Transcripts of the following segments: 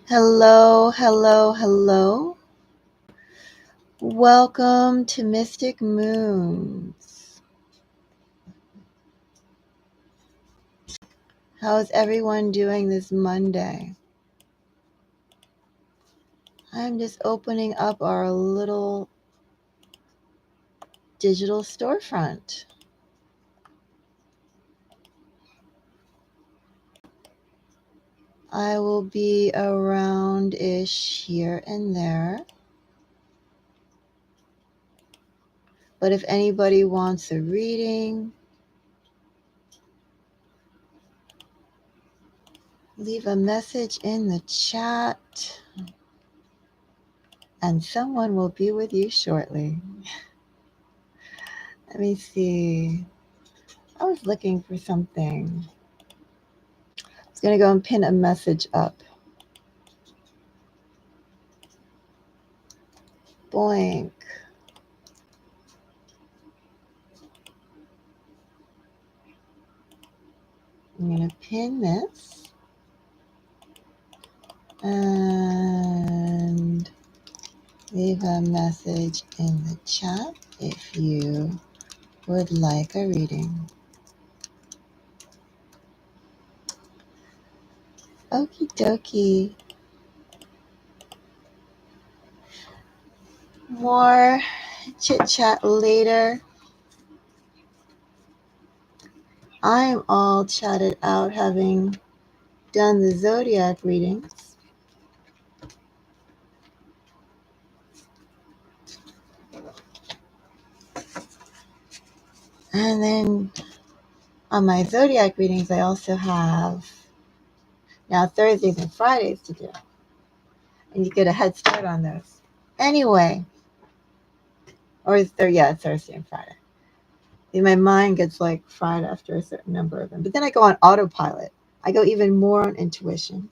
Hello, hello, hello. Welcome to Mystic Moons. How's everyone doing this Monday? I'm just opening up our little digital storefront. I will be around-ish here and there. But if anybody wants a reading, leave a message in the chat and someone will be with you shortly. Let me see. I was looking for something. I was going to go and pin a message up. Boink. I'm going to pin this. And leave a message in the chat if you would like a reading. Okie dokie. More chit chat later. I'm all chatted out having done the Zodiac readings. And then on my Zodiac readings, I also have now Thursdays and Fridays to do. And you get a head start on those. Anyway, it's Thursday and Friday. My mind gets like fried after a certain number of them. But then I go on autopilot. I go even more on intuition.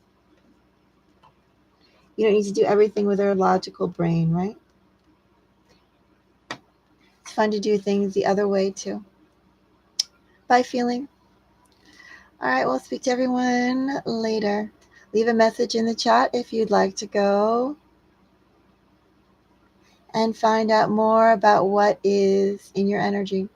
You don't need to do everything with our logical brain, right? It's fun to do things the other way too. By feeling. All right, we'll speak to everyone later. Leave a message in the chat if you'd like to go and find out more about what is in your energy.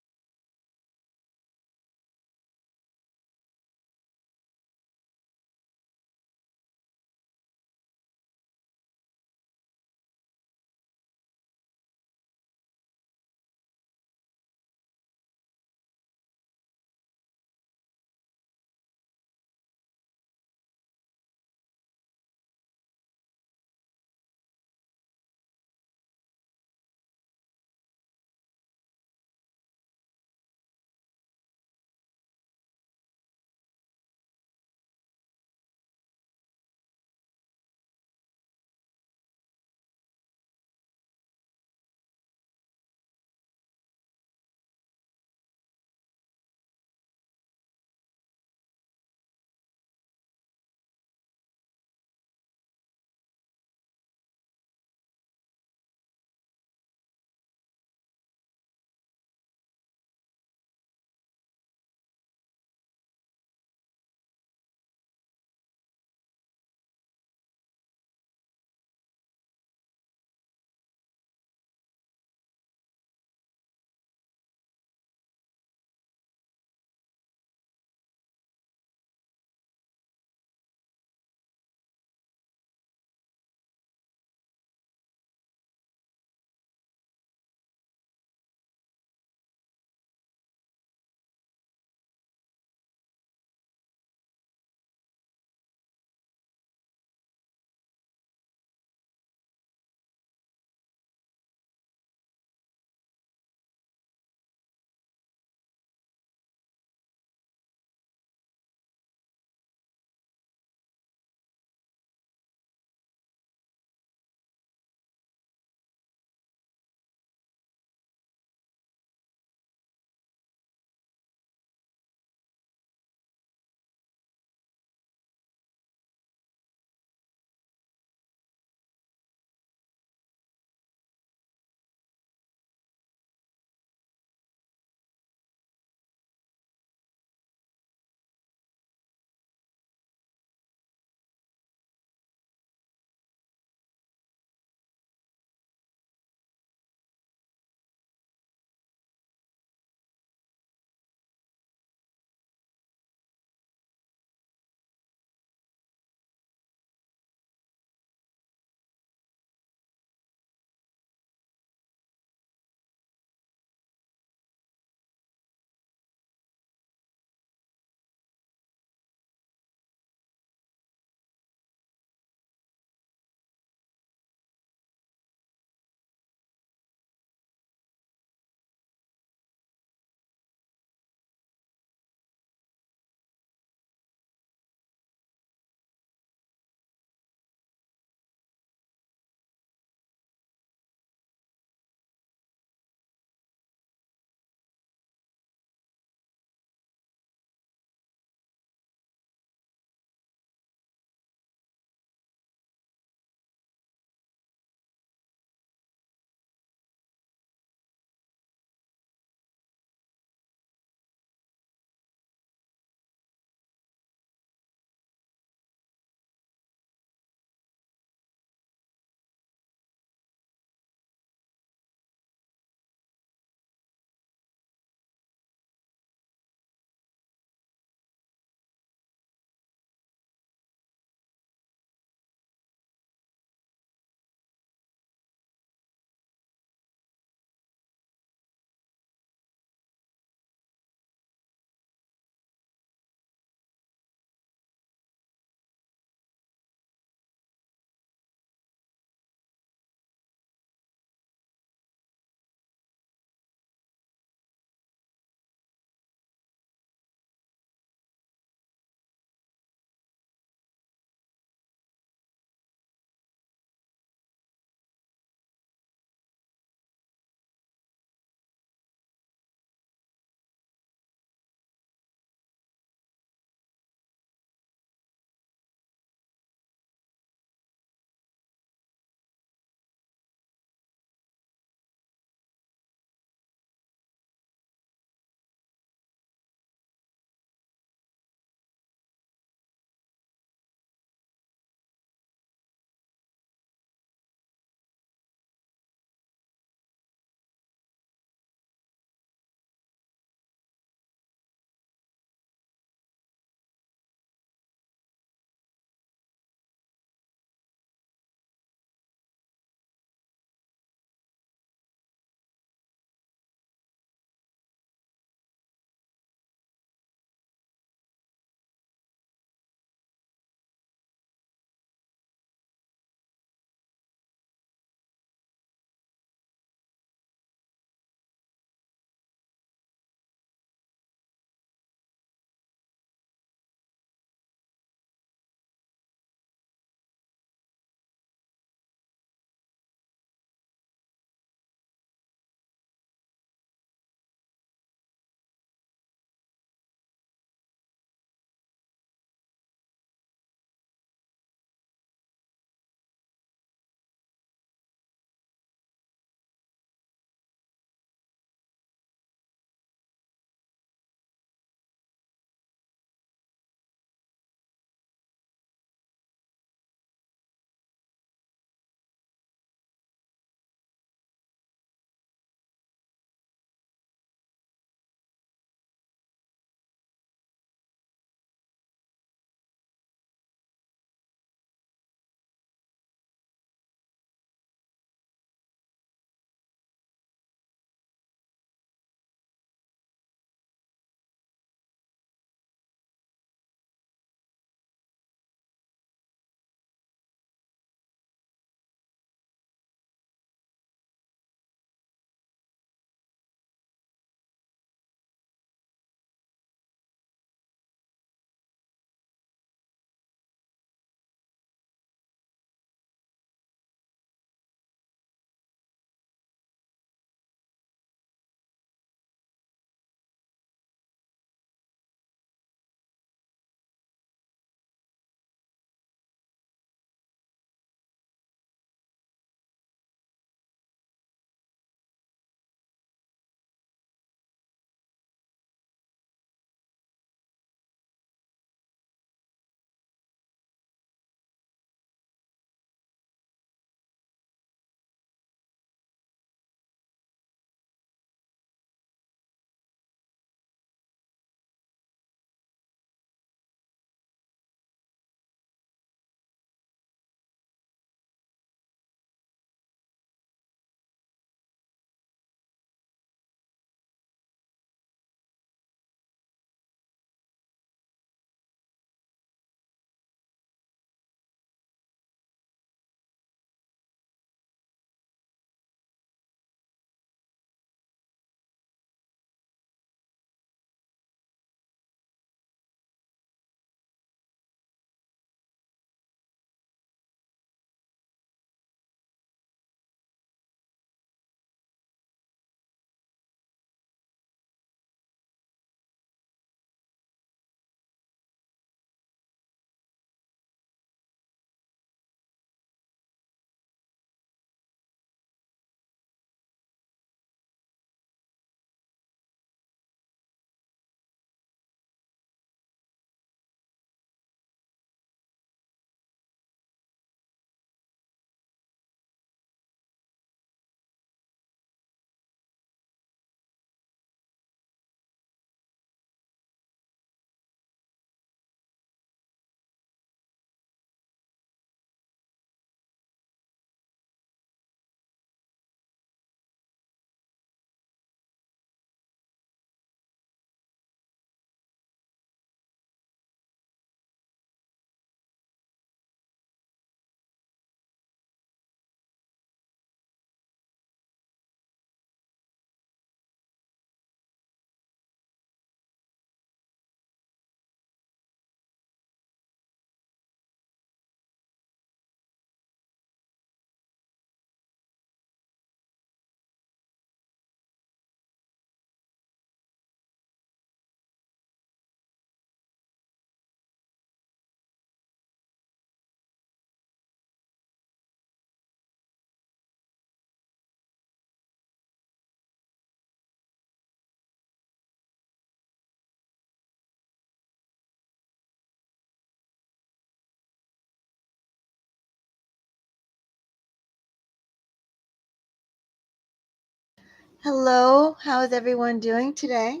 Hello, how is everyone doing today?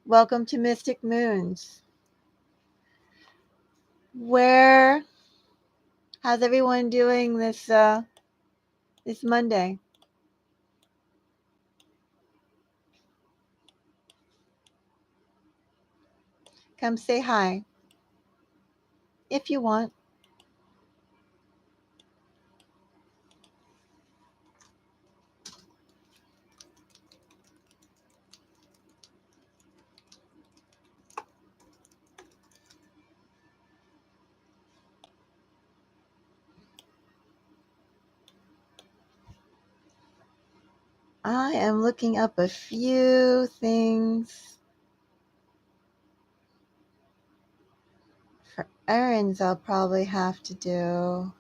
Welcome to Mystic Moons. How's everyone doing this Monday? Come say hi if you want. I am looking up a few things for errands I'll probably have to do.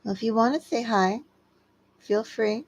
Well, if you want to say hi, feel free.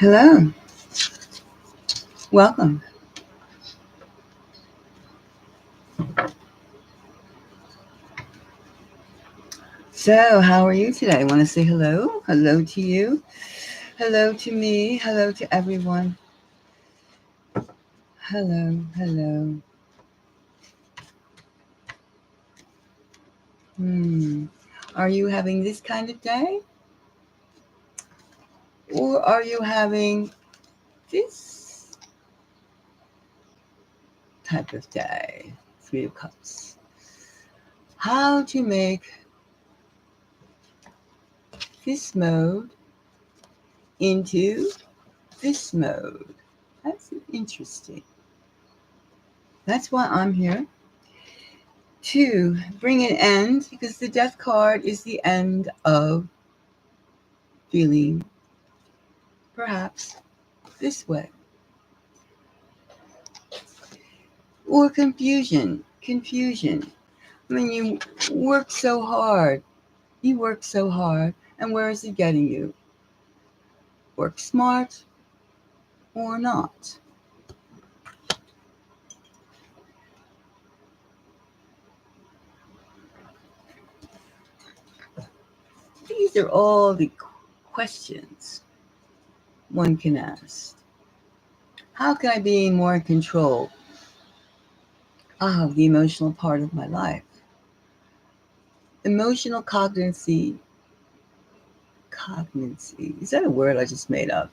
Hello, welcome. So, how are you today? I want to say hello. Hello to you. Hello to me. Hello to everyone. Hello, hello. Hmm. Are you having this kind of day? Or are you having this type of day? Three of Cups. How to make this mode into this mode. That's interesting. That's why I'm here to bring an end, because the Death card is the end of feeling perhaps this way, or confusion. I mean, you work so hard, and where is it getting you? Work smart or not? These are all the questions one can ask. How can I be more in control of the emotional part of my life? Emotional cognicy. Is that a word I just made up?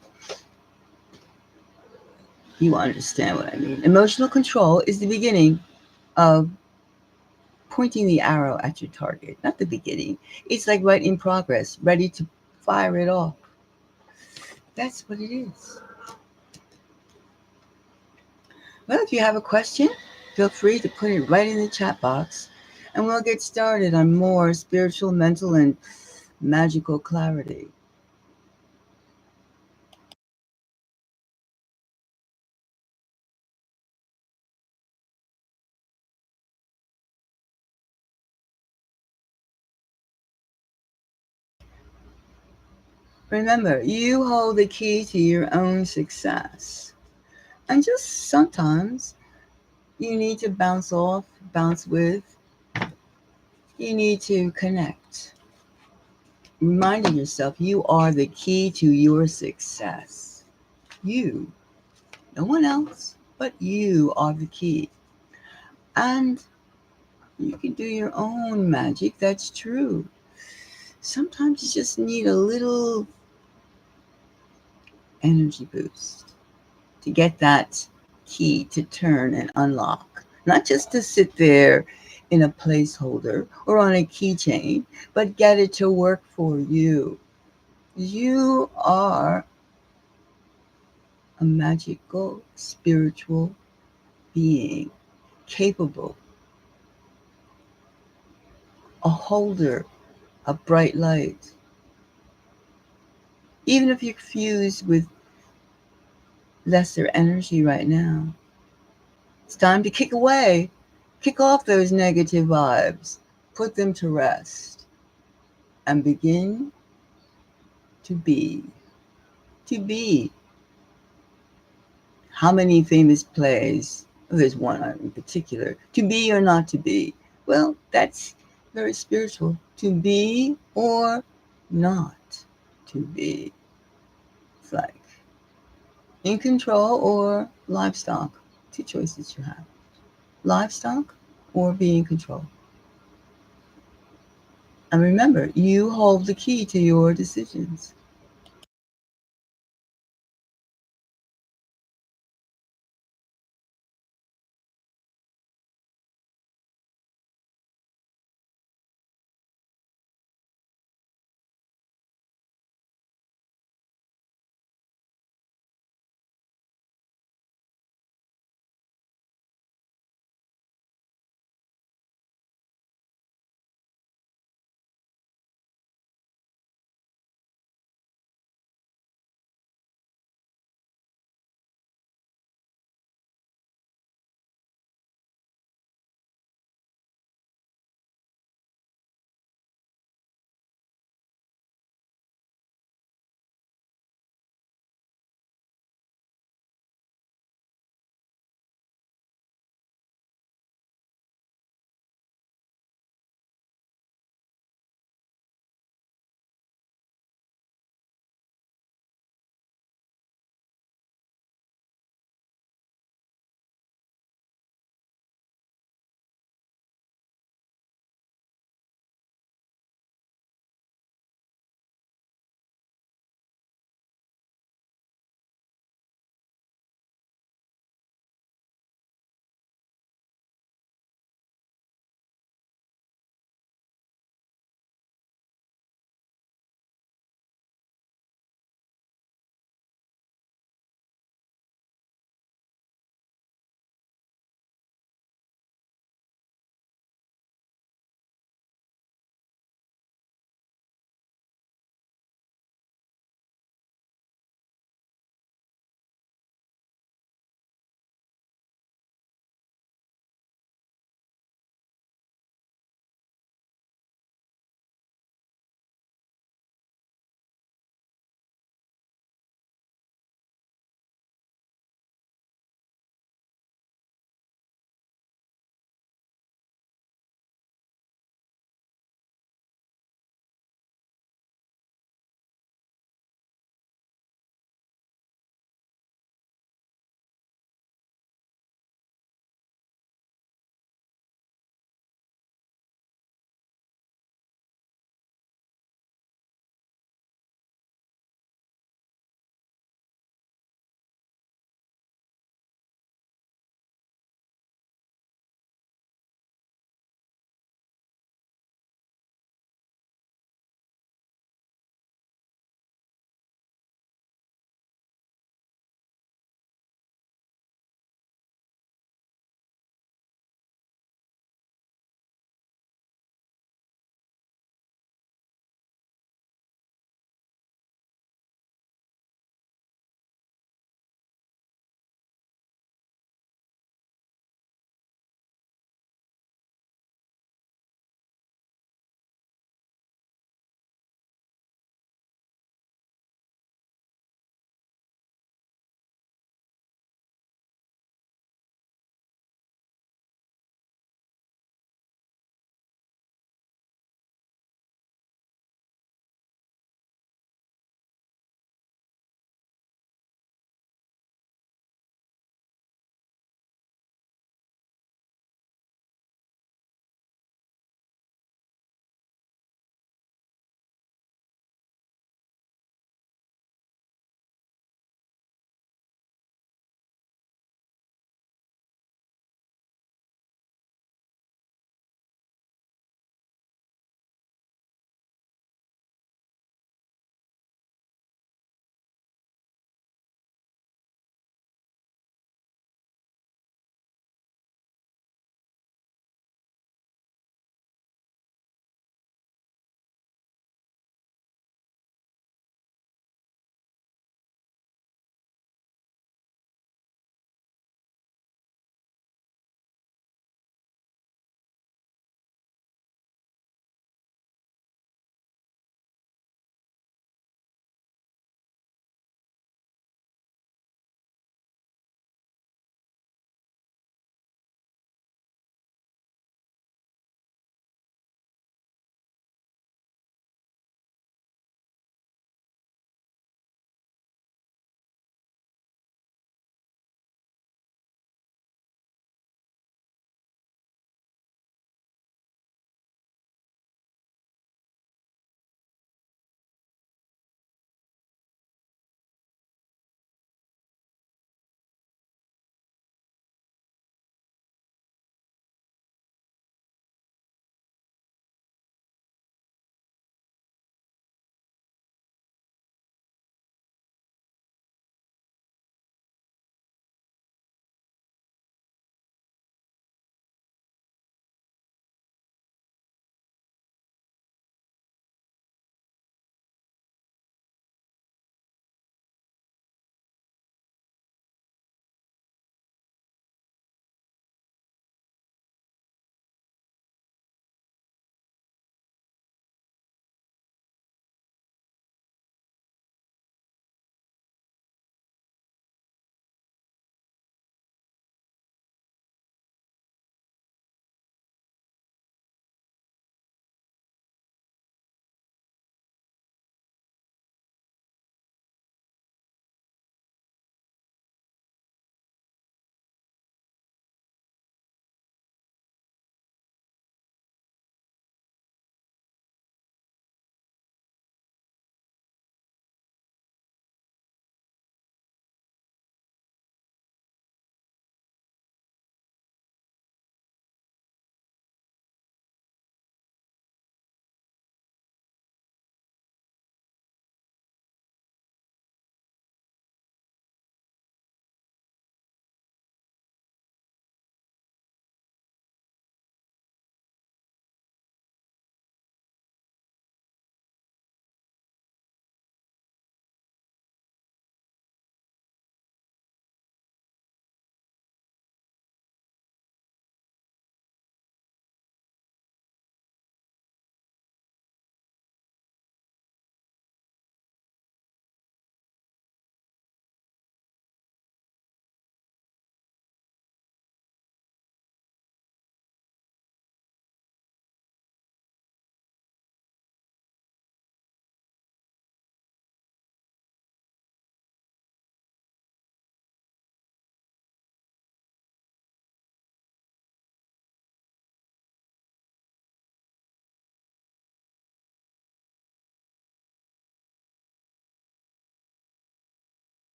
You understand what I mean. Emotional control is the beginning of pointing the arrow at your target, not the beginning. It's like right in progress, ready to fire it off. That's what it is. Well, if you have a question, feel free to put it right in the chat box, and we'll get started on more spiritual, mental, and magical clarity. Remember, you hold the key to your own success. And just sometimes you need to bounce off, bounce with, you need to connect. Reminding yourself you are the key to your success. You, no one else, but you are the key. And you can do your own magic, that's true. Sometimes you just need a little energy boost to get that key to turn and unlock. Not just to sit there in a placeholder or on a keychain, but get it to work for you. You are a magical, spiritual being, capable, a holder of bright light. Even if you're fused with lesser energy right now, it's time to kick off those negative vibes, put them to rest, and begin to be. To be. How many famous plays? Oh, there's one in particular. To be or not to be. Well, that's very spiritual. To be or not to be. It's like in control or livestock. Two choices you have: livestock or be in control. And remember, you hold the key to your decisions.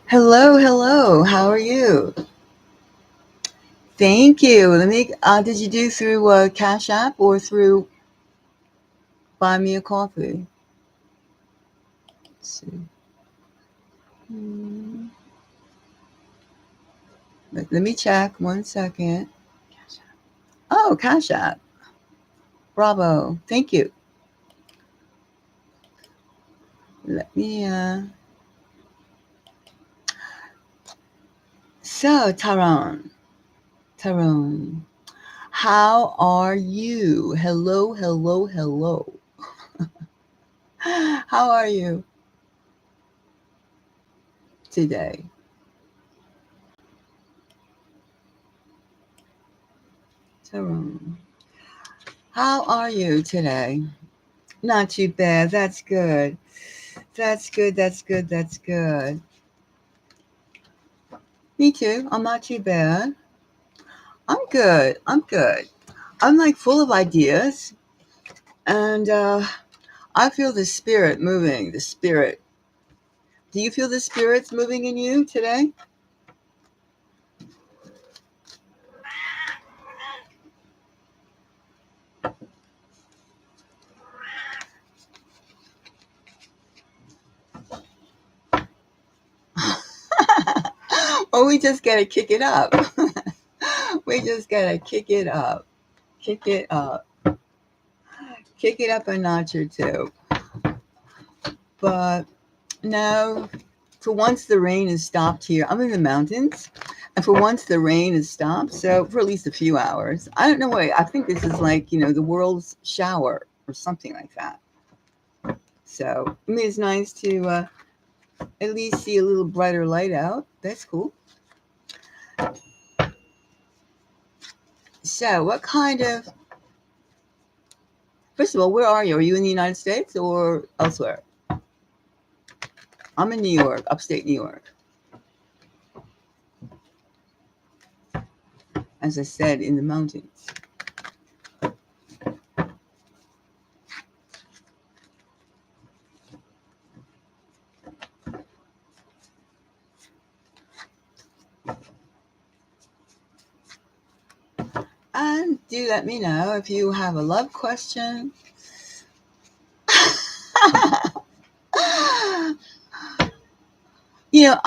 Hello, hello. How are you? Thank you. Let me. Did you do through Cash App or through Buy Me a Coffee? Let's see. Hmm. Let me check. 1 second. Oh, Cash App. Bravo. Thank you. Let me. So, Tarone, how are you? Hello, hello, hello. How are you today? Tarone, how are you today? Not too bad. That's good. That's good. That's good. That's good. Me too. I'm not too bad. I'm good. I'm good. I'm like full of ideas, and I feel the spirit moving. The spirit. Do you feel the spirits moving in you today? Or we just gotta kick it up. We just gotta kick it up. Kick it up. Kick it up a notch or two. But no, for once the rain has stopped here. I'm in the mountains, and for once the rain has stopped. So for at least a few hours. I don't know why. I think this is like the world's shower or something like that. So I mean, it's nice to at least see a little brighter light out. That's cool. So what kind of? First of all, where are you? Are you in the United States or elsewhere? I'm in New York, upstate New York. As I said, in the mountains. And do let me know if you have a love question.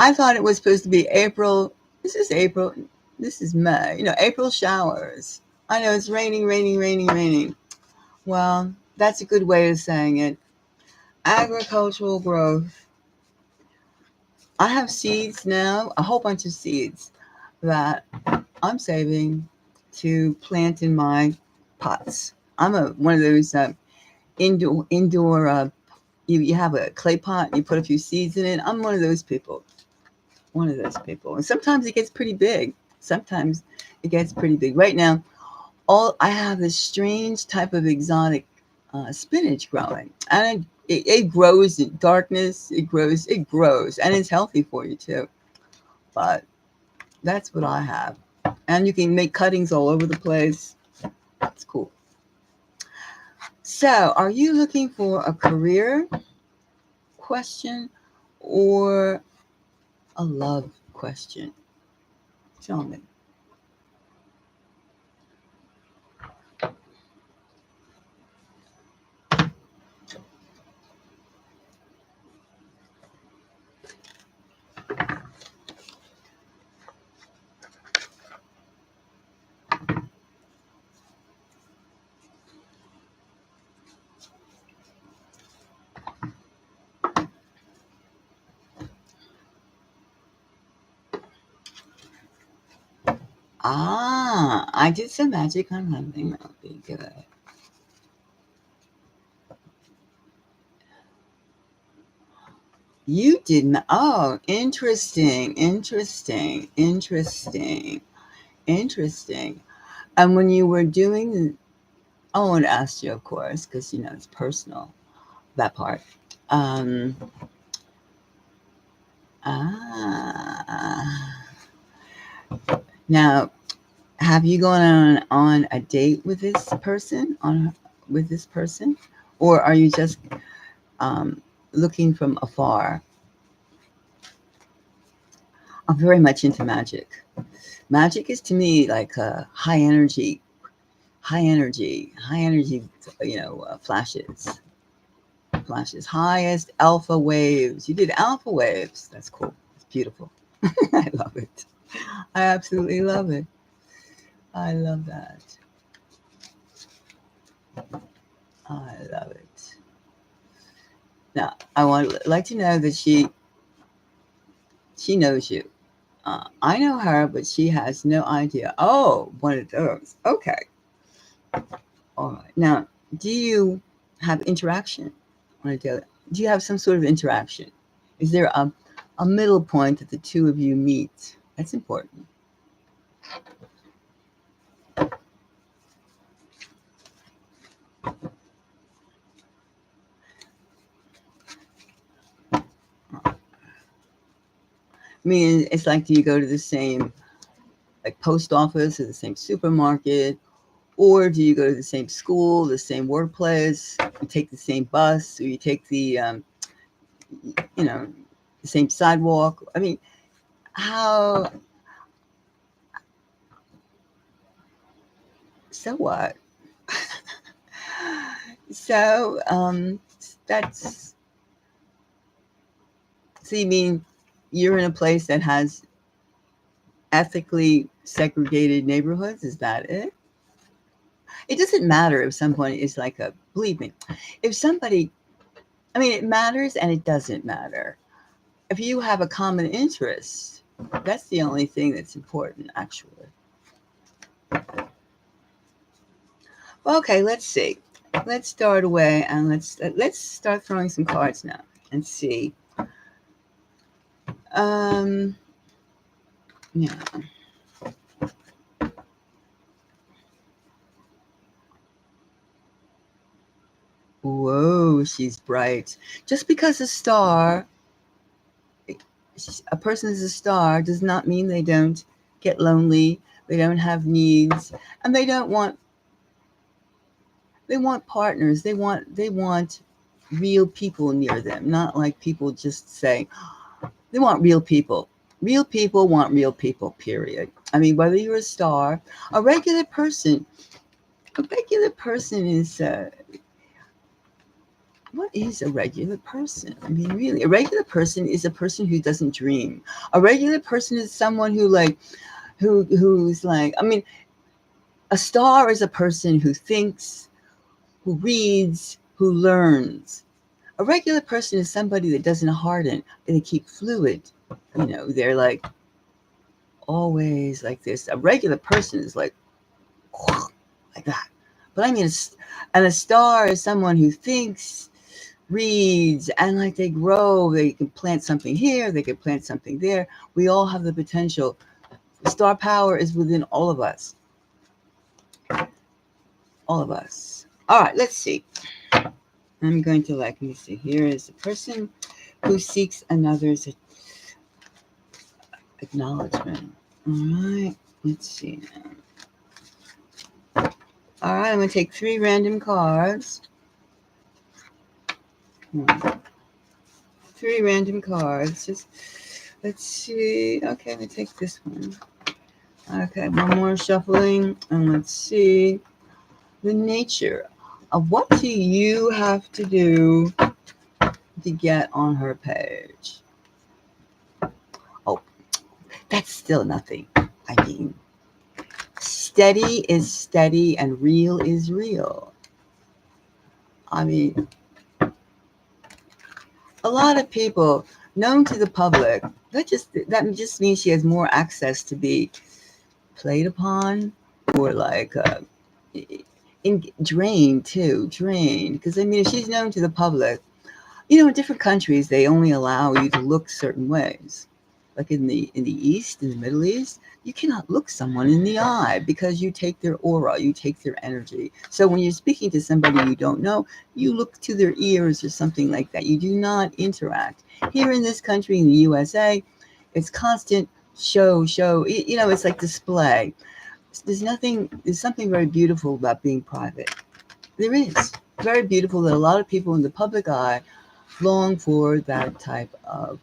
I thought it was supposed to be April. This is April. This is May. April showers. I know it's raining, raining, raining, raining. Well, that's a good way of saying it. Agricultural growth. I have seeds now, a whole bunch of seeds that I'm saving to plant in my pots. I'm one of those indoor. You have a clay pot and you put a few seeds in it. I'm one of those people. One of those people. And sometimes it gets pretty big. Sometimes it gets pretty big. Right now, I have this strange type of exotic spinach growing, and it grows in darkness. It grows, and it's healthy for you too. But that's what I have, and you can make cuttings all over the place. It's cool. So, are you looking for a career question or a love question? Tell me. I did some magic on something. That would be good. You didn't. Oh, interesting, interesting, interesting, interesting. And when you were doing, I won't ask you, of course, because it's personal, that part. Um, ah, now, have you gone on a date with this person? With this person, or are you just looking from afar? I'm very much into magic. Magic is to me like a high energy, flashes, highest alpha waves. You did alpha waves. That's cool. It's beautiful. I love it. I absolutely love it. I love that. I love it. Now, I would like to know that she knows you. I know her, but she has no idea. Oh, one of those. Okay. All right. Now, do you have interaction on a daily? Do you have some sort of interaction? Is there a middle point that the two of you meet? That's important. I mean, it's like, do you go to the same like post office or the same supermarket, or do you go to the same school, the same workplace? You take the same bus, or you take the the same sidewalk. I mean, how? So what? So that's so you mean you're in a place that has ethically segregated neighborhoods? Is that it? It doesn't matter if someone is like a, believe me, if somebody, I mean, it matters and it doesn't matter. If you have a common interest, that's the only thing that's important, actually. Okay, let's see. Let's start away and let's start throwing some cards now and see. Yeah. Whoa, she's bright. Just because a person is a star does not mean they don't get lonely, they don't have needs, and they want partners. They want real people near them, not like people just say they want real people. Real people want real people, period. I mean, whether you're a star, a regular person, is what is a regular person? I mean, really, a regular person is a person who doesn't dream. A regular person is someone who's like, I mean, a star is a person who thinks, who reads, who learns. A regular person is somebody that doesn't harden, they keep fluid. They're like always like this. A regular person is like that. But I mean, and a star is someone who thinks, reads, and like they grow. They can plant something here, they can plant something there. We all have the potential. Star power is within all of us. All of us. All right, let's see. I'm going to let me see. Here is a person who seeks another's acknowledgement. All right, let's see now. All right, I'm going to take 3 random cards. 3 random cards. Just let's see. Okay, let me take this one. Okay, one more shuffling, and let's see the nature of what do you have to do to get on her page. Oh, that's still nothing. I mean, steady is steady and real is real. I mean, a lot of people known to the public, that just means she has more access to be played upon, or like drained, because I mean, if she's known to the public, in different countries they only allow you to look certain ways. Like in the East, in the Middle East, you cannot look someone in the eye because you take their aura, you take their energy. So when you're speaking to somebody you don't know, you look to their ears or something like that. You do not interact. Here in this country, in the USA, it's constant show. It's like display. There's something very beautiful about being private. There is. Very beautiful that a lot of people in the public eye long for that type of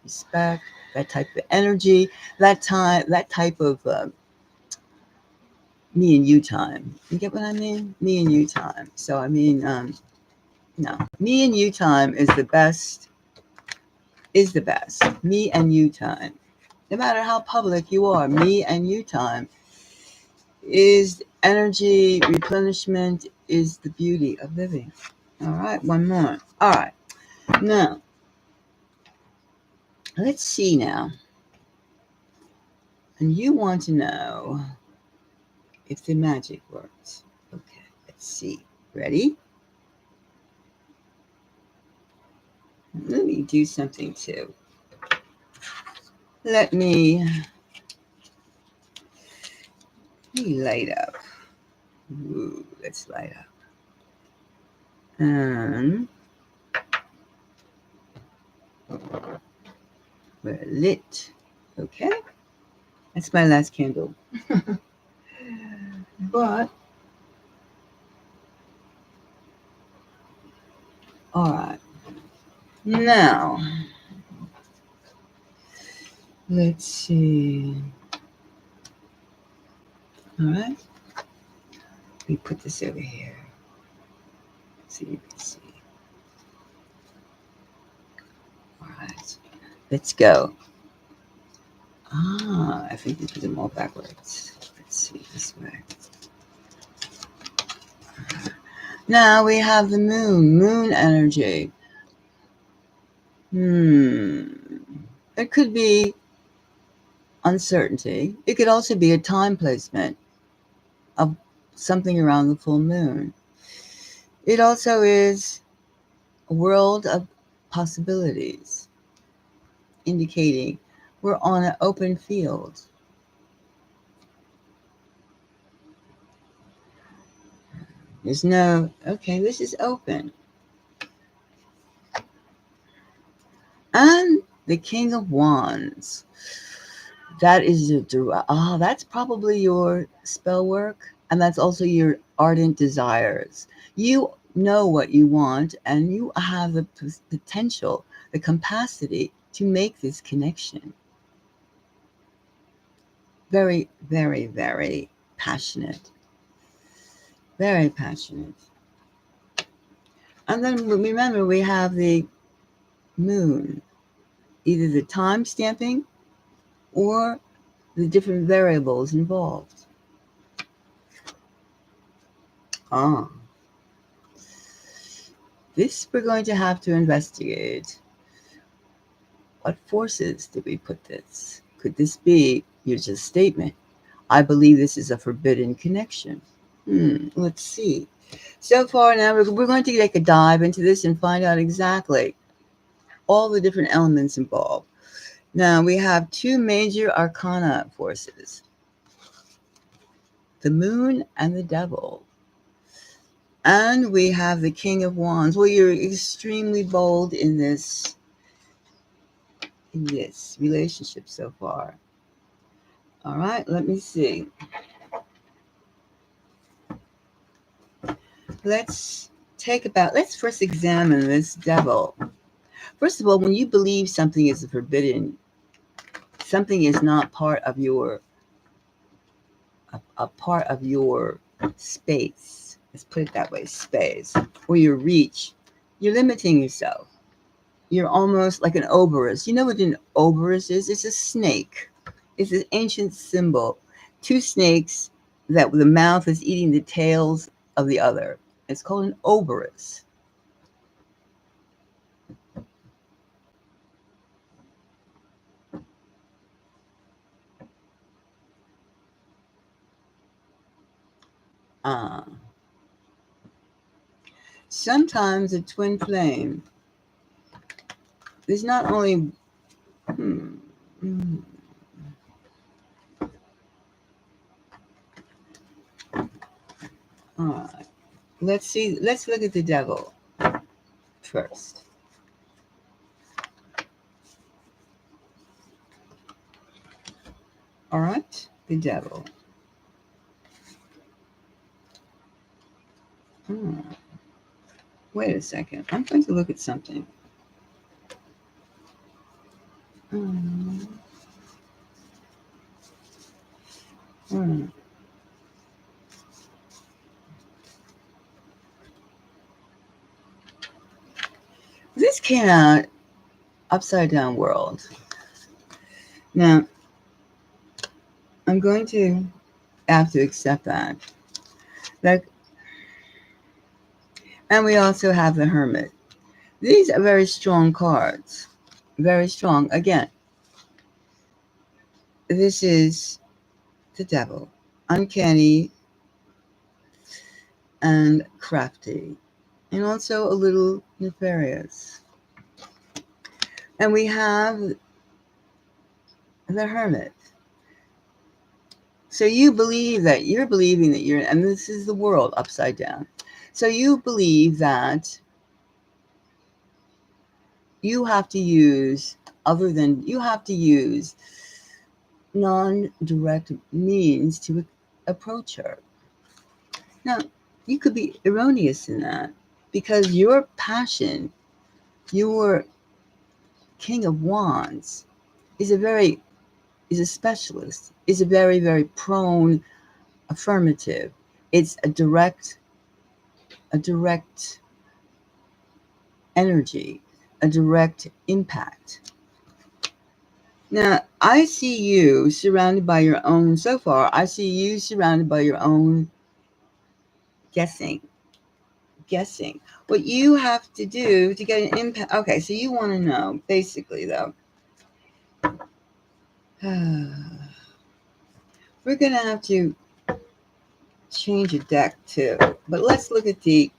respect, that type of energy, that type of me and you time. You get what I mean? Me and you time. So I mean, no, me and you time is the best. Is the best. Me and you time. No matter how public you are, me and you time is energy replenishment, is the beauty of living. All right, one more. All right, now let's see now. And you want to know if the magic works. Okay, let's see. Ready? Let me do something too. Let me light up. Ooh, let's light up. And we're lit. Okay, that's my last candle. But all right, now let's see. All right, let me put this over here so you can see. All right, let's go. I think we put them all backwards. Let's see this way. Now we have the moon energy. It could be uncertainty. It could also be a time placement of something around the full moon. It also is a world of possibilities, indicating we're on an open field. There's no, okay, this is open. And the King of Wands. That is that's probably your spell work, and that's also your ardent desires. You know what you want, and you have the potential, the capacity to make this connection. Very, very, very passionate. Very passionate. And then remember, we have the moon, either the time stamping or the different variables involved. This we're going to have to investigate. What forces did we put this? Could this be your just statement? I believe this is a forbidden connection. Let's see. So far now, we're going to take a dive into this and find out exactly all the different elements involved. Now, we have two major arcana forces, the moon and the devil. And we have the King of Wands. Well, you're extremely bold in this relationship so far. All right, let me see. Let's first examine this devil. First of all, when you believe something is forbidden, something is not part of your a part of your space. Let's put it that way, space, or your reach. You're limiting yourself. You're almost like an oberus. You know what an oberus is? It's a snake. It's an ancient symbol. Two snakes that the mouth is eating the tails of the other. It's called an oberus. Sometimes a twin flame is not only all right. Let's see. Let's look at the devil first. All right, the devil. Wait a second. I'm going to look at something. Mm. Mm. This came out upside down world. Now, I'm going to have to accept that. Like, and we also have the Hermit. These are very strong cards. Very strong. Again, this is the devil. Uncanny and crafty. And also a little nefarious. And we have the Hermit. So you believe that you're believing that you're, and this is the world upside down. So you believe that you have to use, you have to use non-direct means to approach her. Now, you could be erroneous in that because your passion, your King of Wands, is a specialist, is a very, very prone affirmative. It's a direct energy, a direct impact. Now, I see you surrounded by your own, so far, I see you surrounded by your own guessing. What you have to do to get an impact. Okay, so you want to know, basically, though. We're going to have to change a deck, too. But let's look at the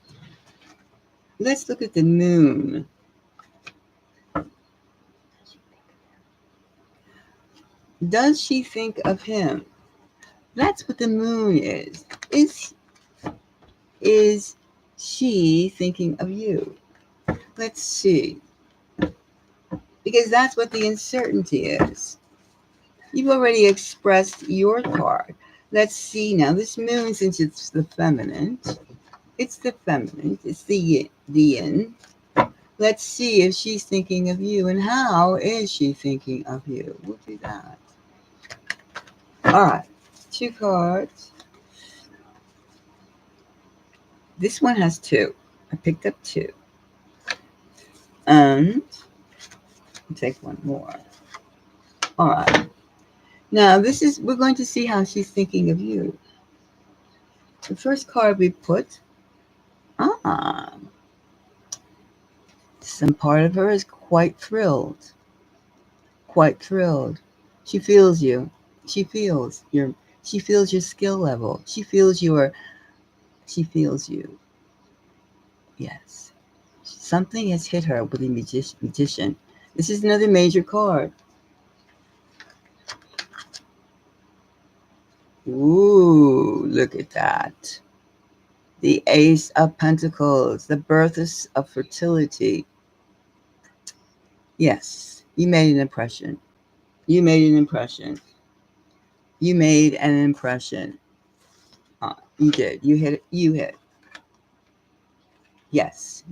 moon. Does she think of him? That's what the moon is. Is she thinking of you? Let's see. Because that's what the uncertainty is. You've already expressed your card. Let's see now. This moon, since it's the feminine, it's the yin. Let's see if she's thinking of you and how is she thinking of you. We'll do that. All right. 2 cards. This one has 2. I picked up 2. And I'll take one more. All right. Now, we're going to see how she's thinking of you. The first card we put, some part of her is quite thrilled. Quite thrilled. She feels you. She feels your skill level. She feels you. Yes. Something has hit her with a magician. This is another major card. Ooh, look at that. The Ace of Pentacles, the birth of fertility. Yes, you made an impression. You made an impression. You did. You hit it. You hit. Yes.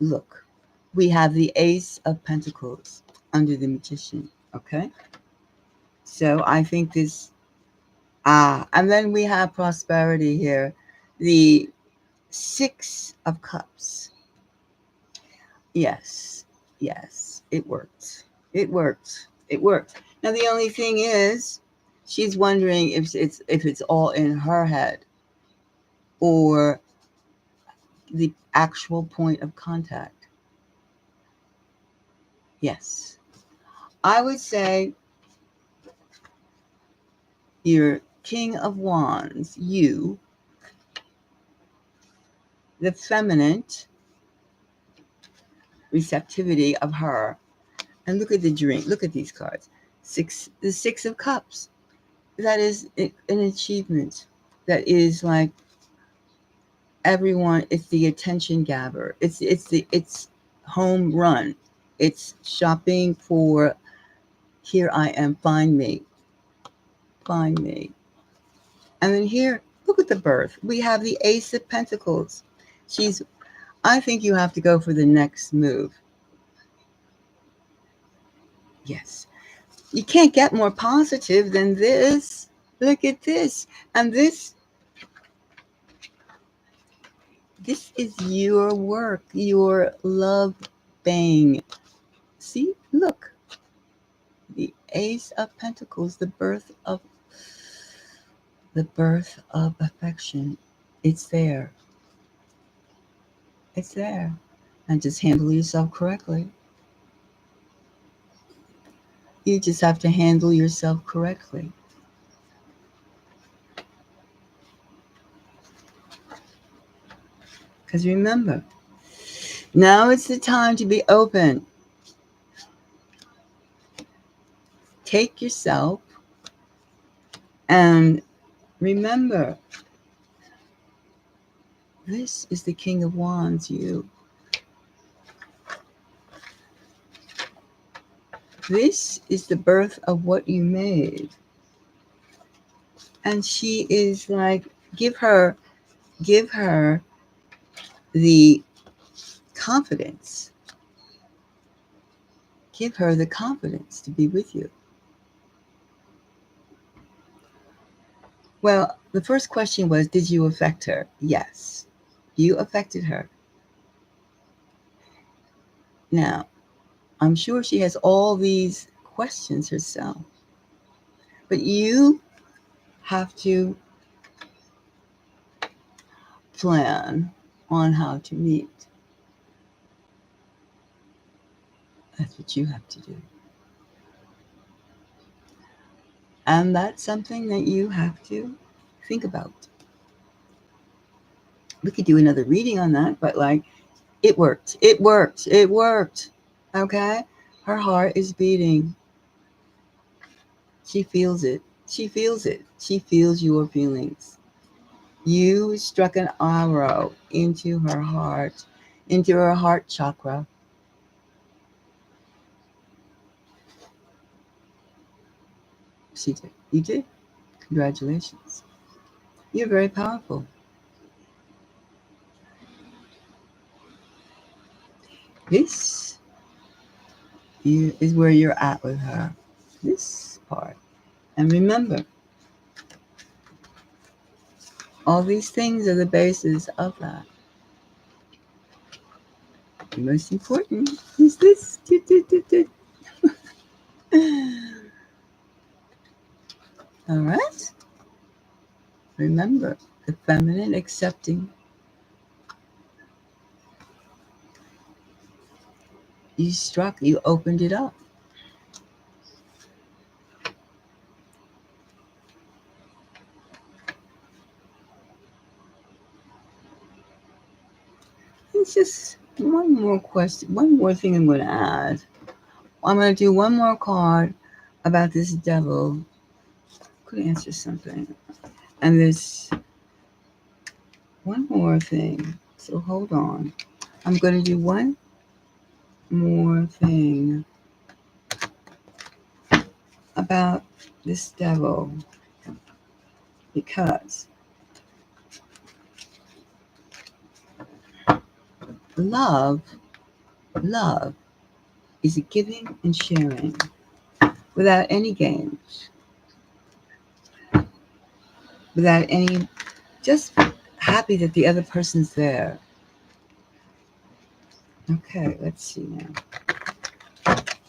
Look, we have the Ace of Pentacles under the Magician. Okay. So I think this, and then we have prosperity here. The 6 of Cups. Yes. It worked. Now the only thing is, she's wondering if it's all in her head or the actual point of contact. Yes. I would say your King of Wands, you, the feminine receptivity of her, and look at the drink. Look at these cards. The 6 of Cups. That is an achievement. That is like everyone. It's the attention grabber. It's home run. It's shopping for. Here I am. Find me. And then here, look at the birth. We have the Ace of Pentacles. I think you have to go for the next move. Yes. You can't get more positive than this. Look at this. And this is your work, your love bang. See, look. The Ace of Pentacles, the birth of affection. It's there. It's there. And just handle yourself correctly. You just have to handle yourself correctly. Because remember, now it's the time to be open. Take yourself and remember, this is the King of Wands, you. This is the birth of what you made. And she is like, give her the confidence. Give her the confidence to be with you. Well, the first question was, did you affect her? Yes, you affected her. Now, I'm sure she has all these questions herself, but you have to plan on how to meet. That's what you have to do. And that's something that you have to think about. We could do another reading on that, but like, it worked. It worked. It worked. Okay? Her heart is beating. She feels it. She feels it. She feels your feelings. You struck an arrow into her heart chakra. She did. You did. Congratulations. You're very powerful. This is where you're at with her. This part. And remember, all these things are the basis of that. The most important is this. All right? Remember, the feminine accepting. You struck, you opened it up. It's just one more question, one more thing I'm going to add. I'm going to do one more card about this devil. Could answer something. And there's one more thing. So hold on. I'm going to do one more thing about this devil because love is a giving and sharing without any games, without any, just happy that the other person's there. Okay, let's see now.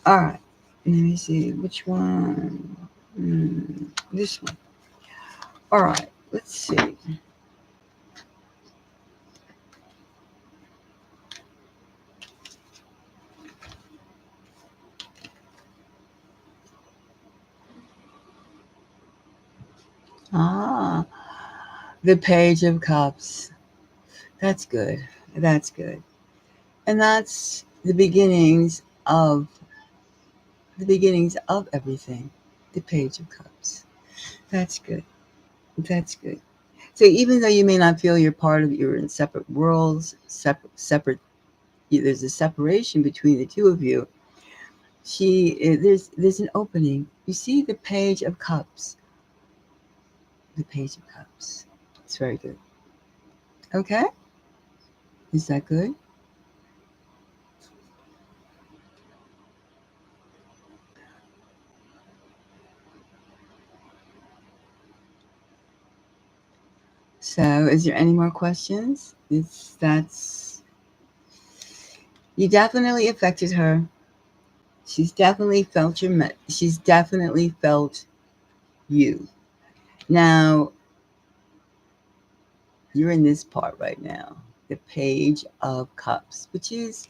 All right, let me see which one. This one. All right, let's see. Ah, the Page of Cups. That's good. That's good. And that's the beginnings of everything. The Page of Cups. That's good. That's good. So even though you may not feel you're in separate worlds, separate, there's a separation between the two of you. There's an opening. You see the Page of Cups. The Page of Cups. It's very good. Okay? Is that good? So, is there any more questions? You definitely affected her. She's definitely felt she's definitely felt you. Now, you're in this part right now, the Page of Cups, which is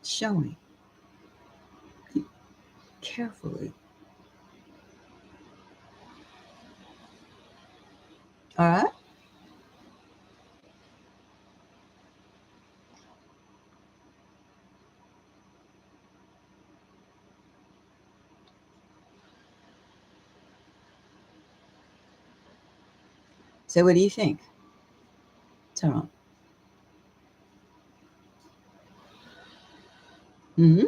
showing carefully. All right? So, what do you think, Tarone? Mm-hmm.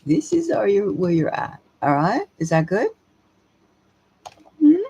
This is where you're at. All right? Is that good? Mm-hmm.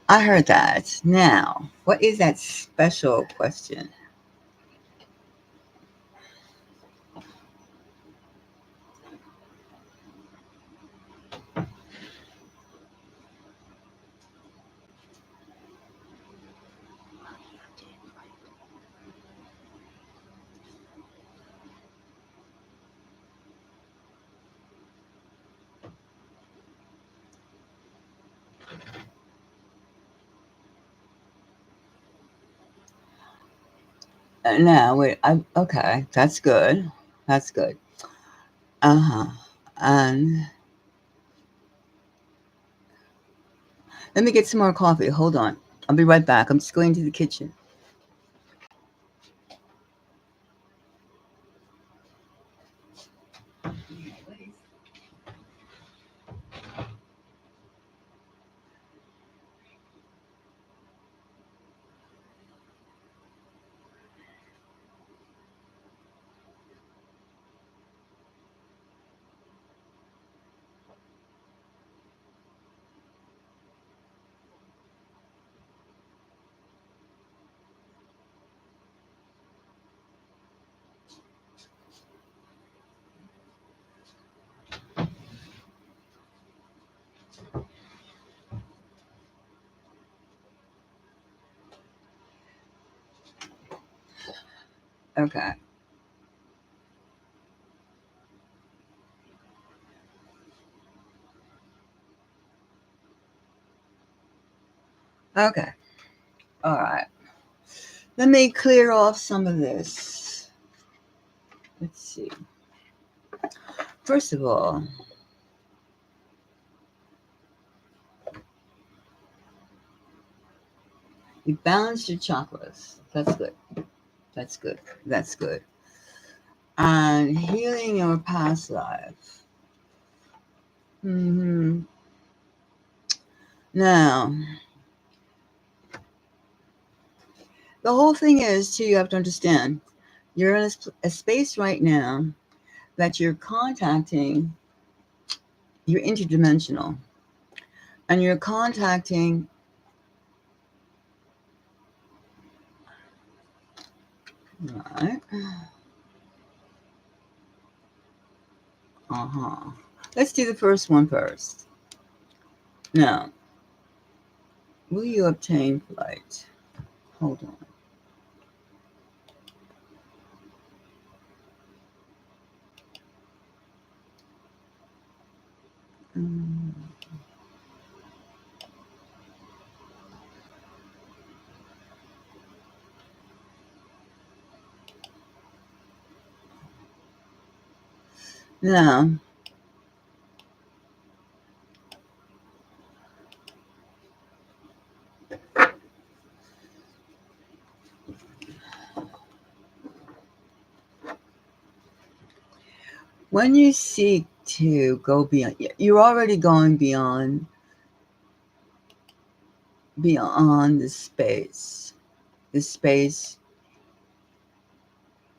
I heard that. Now, what is that special question? Now, wait. Okay. That's good. That's good. Uh huh. And let me get some more coffee. Hold on. I'll be right back. I'm just going to the kitchen. Okay. Okay. All right. Let me clear off some of this. Let's see. First of all, you balance your chakras. That's good. That's good. That's good. And healing your past life. Hmm. Now, the whole thing is, too, you have to understand, you're in a space right now that you're contacting, you're interdimensional, and you're contacting, right? Uh-huh. Let's do the first one first. Now, will you obtain flight? Hold on. Mm. Now, when you seek to go beyond, you're already going beyond the space, the space,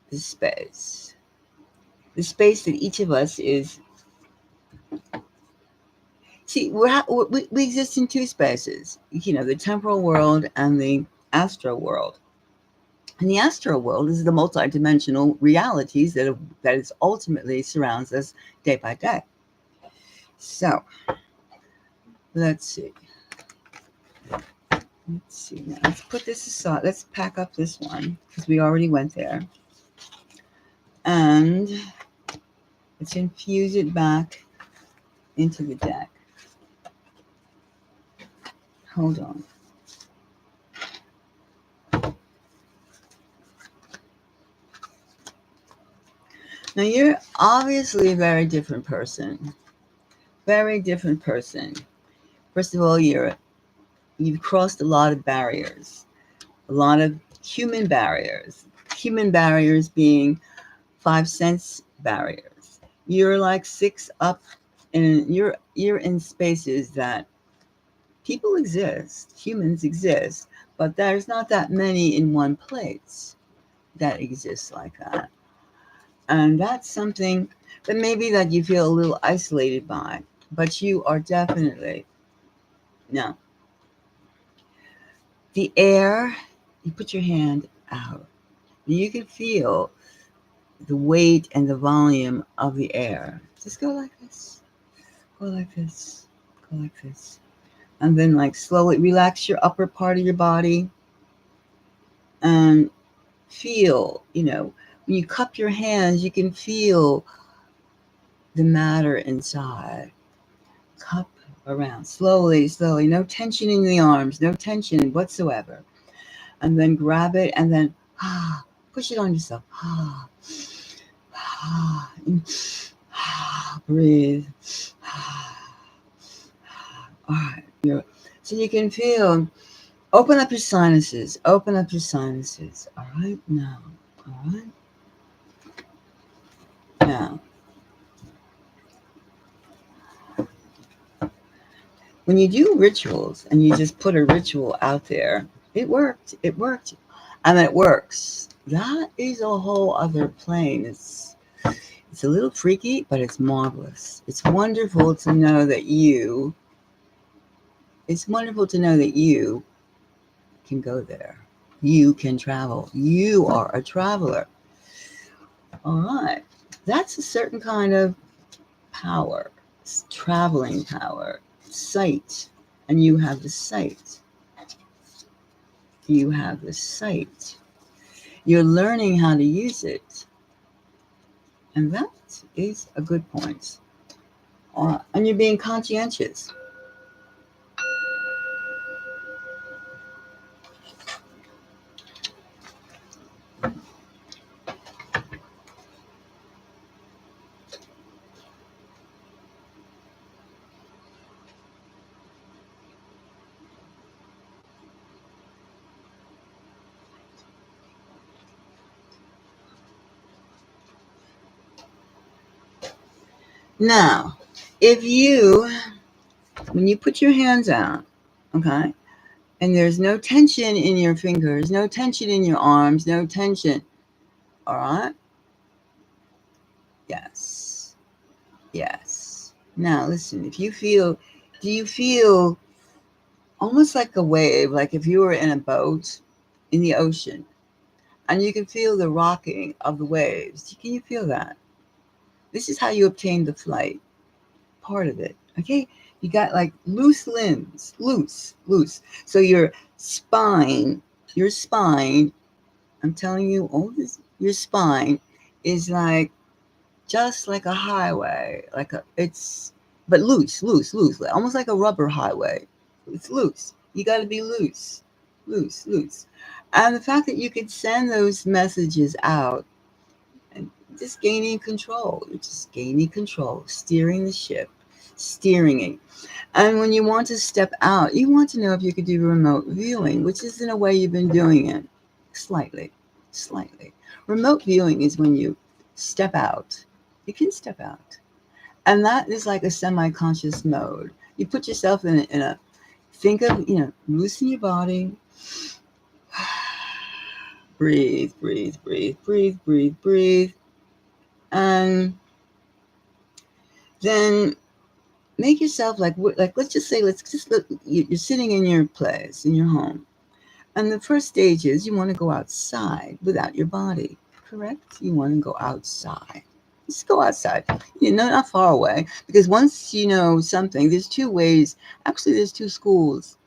the space that each of us is. See, we exist in two spaces, the temporal world and the astral world. And the astral world is the multidimensional realities that is ultimately surrounds us day by day. So let's see. Let's see now. Let's put this aside. Let's pack up this one because we already went there. And let's infuse it back into the deck. Hold on. Now you're obviously a very different person. Very different person. First of all, you've crossed a lot of barriers, a lot of human barriers. Human barriers being 5 sense barriers. You're like 6 up, and you're in spaces that people exist, humans exist, but there's not that many in one place that exists like that. And that's something that maybe that you feel a little isolated by, but you are definitely, no, The air, you put your hand out. You can feel the weight and the volume of the air. Just go like this. Go like this. Go like this. And then like slowly relax your upper part of your body and feel, when you cup your hands, you can feel the matter inside. Cup around slowly, slowly. No tension in the arms, no tension whatsoever. And then grab it and then push it on yourself. Breathe. All right. So you can feel, open up your sinuses. Open up your sinuses. All right. Now. All right. Now. When you do rituals and you just put a ritual out there, it worked. It worked. And it works. That is a whole other plane. It's a little freaky, but it's marvelous. It's wonderful to know that you can go there. You can travel. You are a traveler. All right. That's a certain kind of power. It's traveling power. Sight. And you have the sight. You have the sight. You're learning how to use it. And that is a good point. And you're being conscientious. Now, when you put your hands out, okay, and there's no tension in your fingers, no tension in your arms, no tension, all right? Yes. Yes. Now, listen, do you feel almost like a wave, like if you were in a boat in the ocean, and you can feel the rocking of the waves? Can you feel that? This is how you obtain the flight. Part of it. Okay, you got like loose limbs, loose. So your spine, I'm telling you, all this, your spine is like just like a highway, but loose, almost like a rubber highway. It's loose. You got to be loose. And the fact that you can send those messages out and just gaining control. You're just gaining control, steering the ship, steering it. And when you want to step out, you want to know if you could do remote viewing, which is in a way you've been doing it slightly. Remote viewing is when you step out. You can step out. And that is like a semi-conscious mode. You put yourself in a think of, loosen your body. Breathe. And then make yourself like let's just look, you're sitting in your place, in your home. And the first stage is you want to go outside without your body, correct? You want to go outside. Just go outside, not far away. Because once you know something, there's two ways. Actually, there's two schools.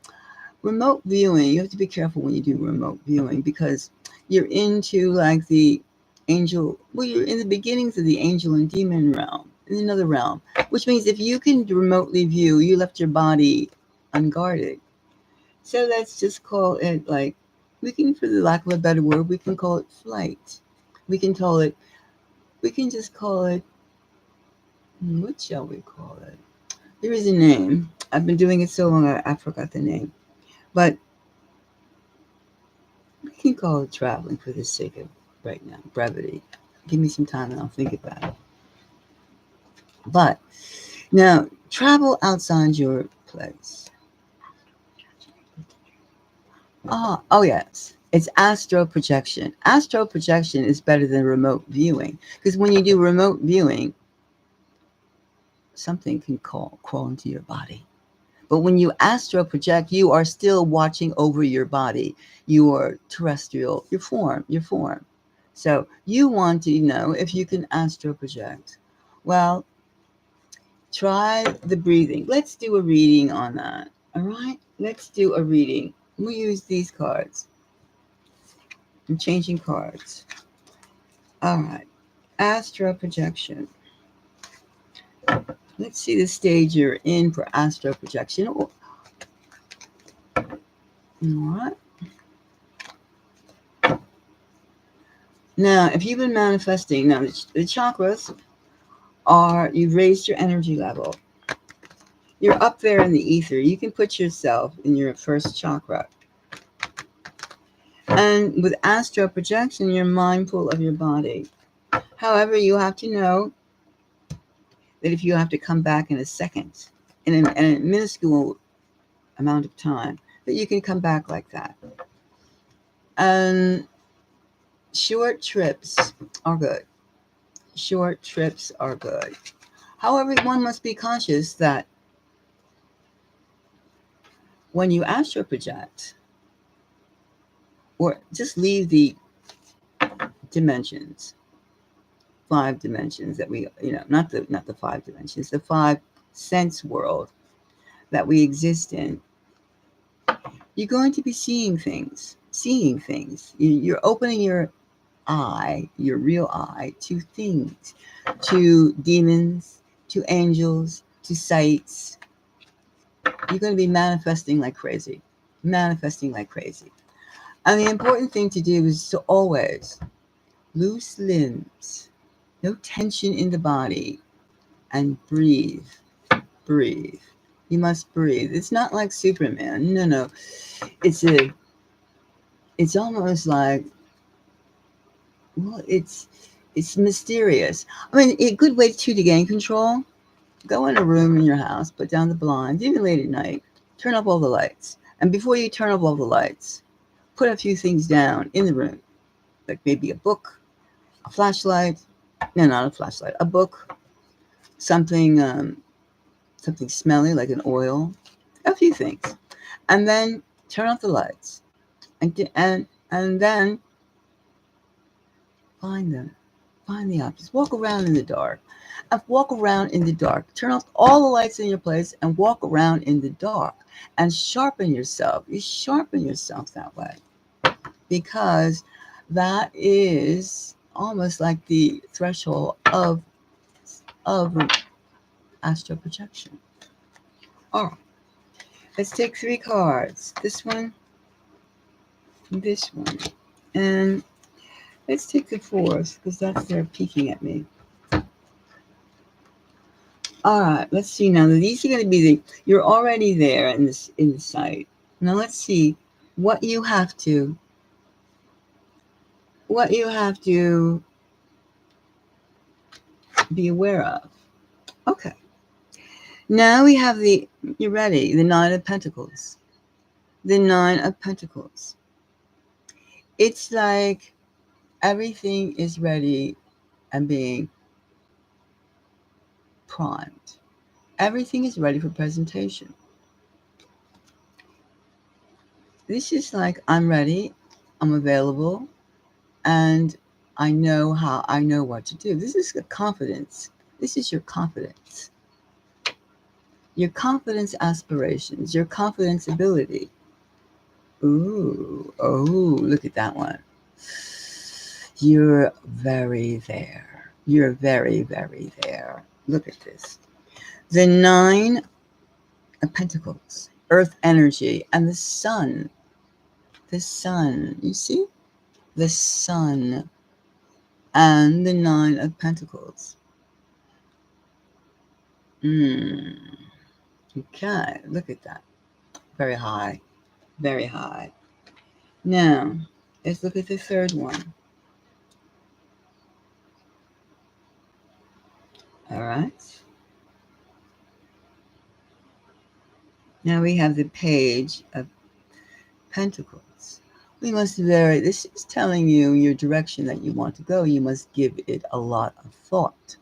Remote viewing, you have to be careful when you do remote viewing because you're into like the angel, you're in the beginnings of the angel and demon realm, in another realm, which means if you can remotely view, you left your body unguarded. So let's just call it for the lack of a better word, we can call it flight. We can just call it, what shall we call it? There is a name. I've been doing it so long, I forgot the name. But we can call it traveling for the sake of right now, brevity. Give me some time and I'll think about it. But now, travel outside your place. Oh yes. It's astral projection. Astral projection is better than remote viewing because when you do remote viewing, something can crawl into your body. But when you astral project, you are still watching over your body, your terrestrial, your form. So you want to know if you can astral project. Well, try the breathing. Let's do a reading on that. All right? Let's do a reading. We use these cards. I'm changing cards. All right. Astral projection. Let's see the stage you're in for astral projection. All right. Now, if you've been manifesting, now the chakras are, you've raised your energy level. You're up there in the ether. You can put yourself in your first chakra. And with astral projection, you're mindful of your body. However, you have to know that if you have to come back in a second, in a minuscule amount of time, that you can come back like that. And short trips are good. Short trips are good. However, one must be conscious that when you astral project, or just leave the dimensions, 5 dimensions that we, not the 5 dimensions, the 5 sense world that we exist in, you're going to be seeing things. You're opening your eye, your real eye, to things, to demons, to angels, to sights. You're going to be manifesting like crazy. And the important thing to do is to always loose limbs, no tension in the body, and breathe. You must breathe. It's not like Superman. No. It's almost like, well, it's mysterious. I mean, a good way to gain control, go in a room in your house, put down the blinds, even late at night, turn up all the lights. And before you turn up all the lights, put a few things down in the room, like maybe a book, a flashlight. No, not a flashlight. A book, something smelly like an oil, a few things, and then turn off the lights, and then find the objects. Walk around in the dark. Turn off all the lights in your place and walk around in the dark and sharpen yourself. You sharpen yourself that way, because that is almost like the threshold of astral projection. All right, let's take 3 cards. This one, and let's take the 4th, because that's they're peeking at me. All right, let's see now. These are going to be you're already there in the site. Now let's see what you have to be aware of. Okay. Now we have you're ready, the 9 of Pentacles. The 9 of Pentacles. It's like everything is ready and being primed. Everything is ready for presentation. This is like, I'm ready, I'm available, and I know what to do. This is confidence. This is your confidence. Your confidence aspirations, your confidence ability. Ooh, oh, look at that one. You're very there. You're very, very there. Look at this. The 9 of Pentacles, earth energy, and the sun. The sun, you see? The sun and the 9 of Pentacles. Okay, look at that. Very high. Very high. Now, let's look at the 3rd one. All right. Now we have the Page of Pentacles. We must vary. This is telling you your direction that you want to go. You must give it a lot of thought.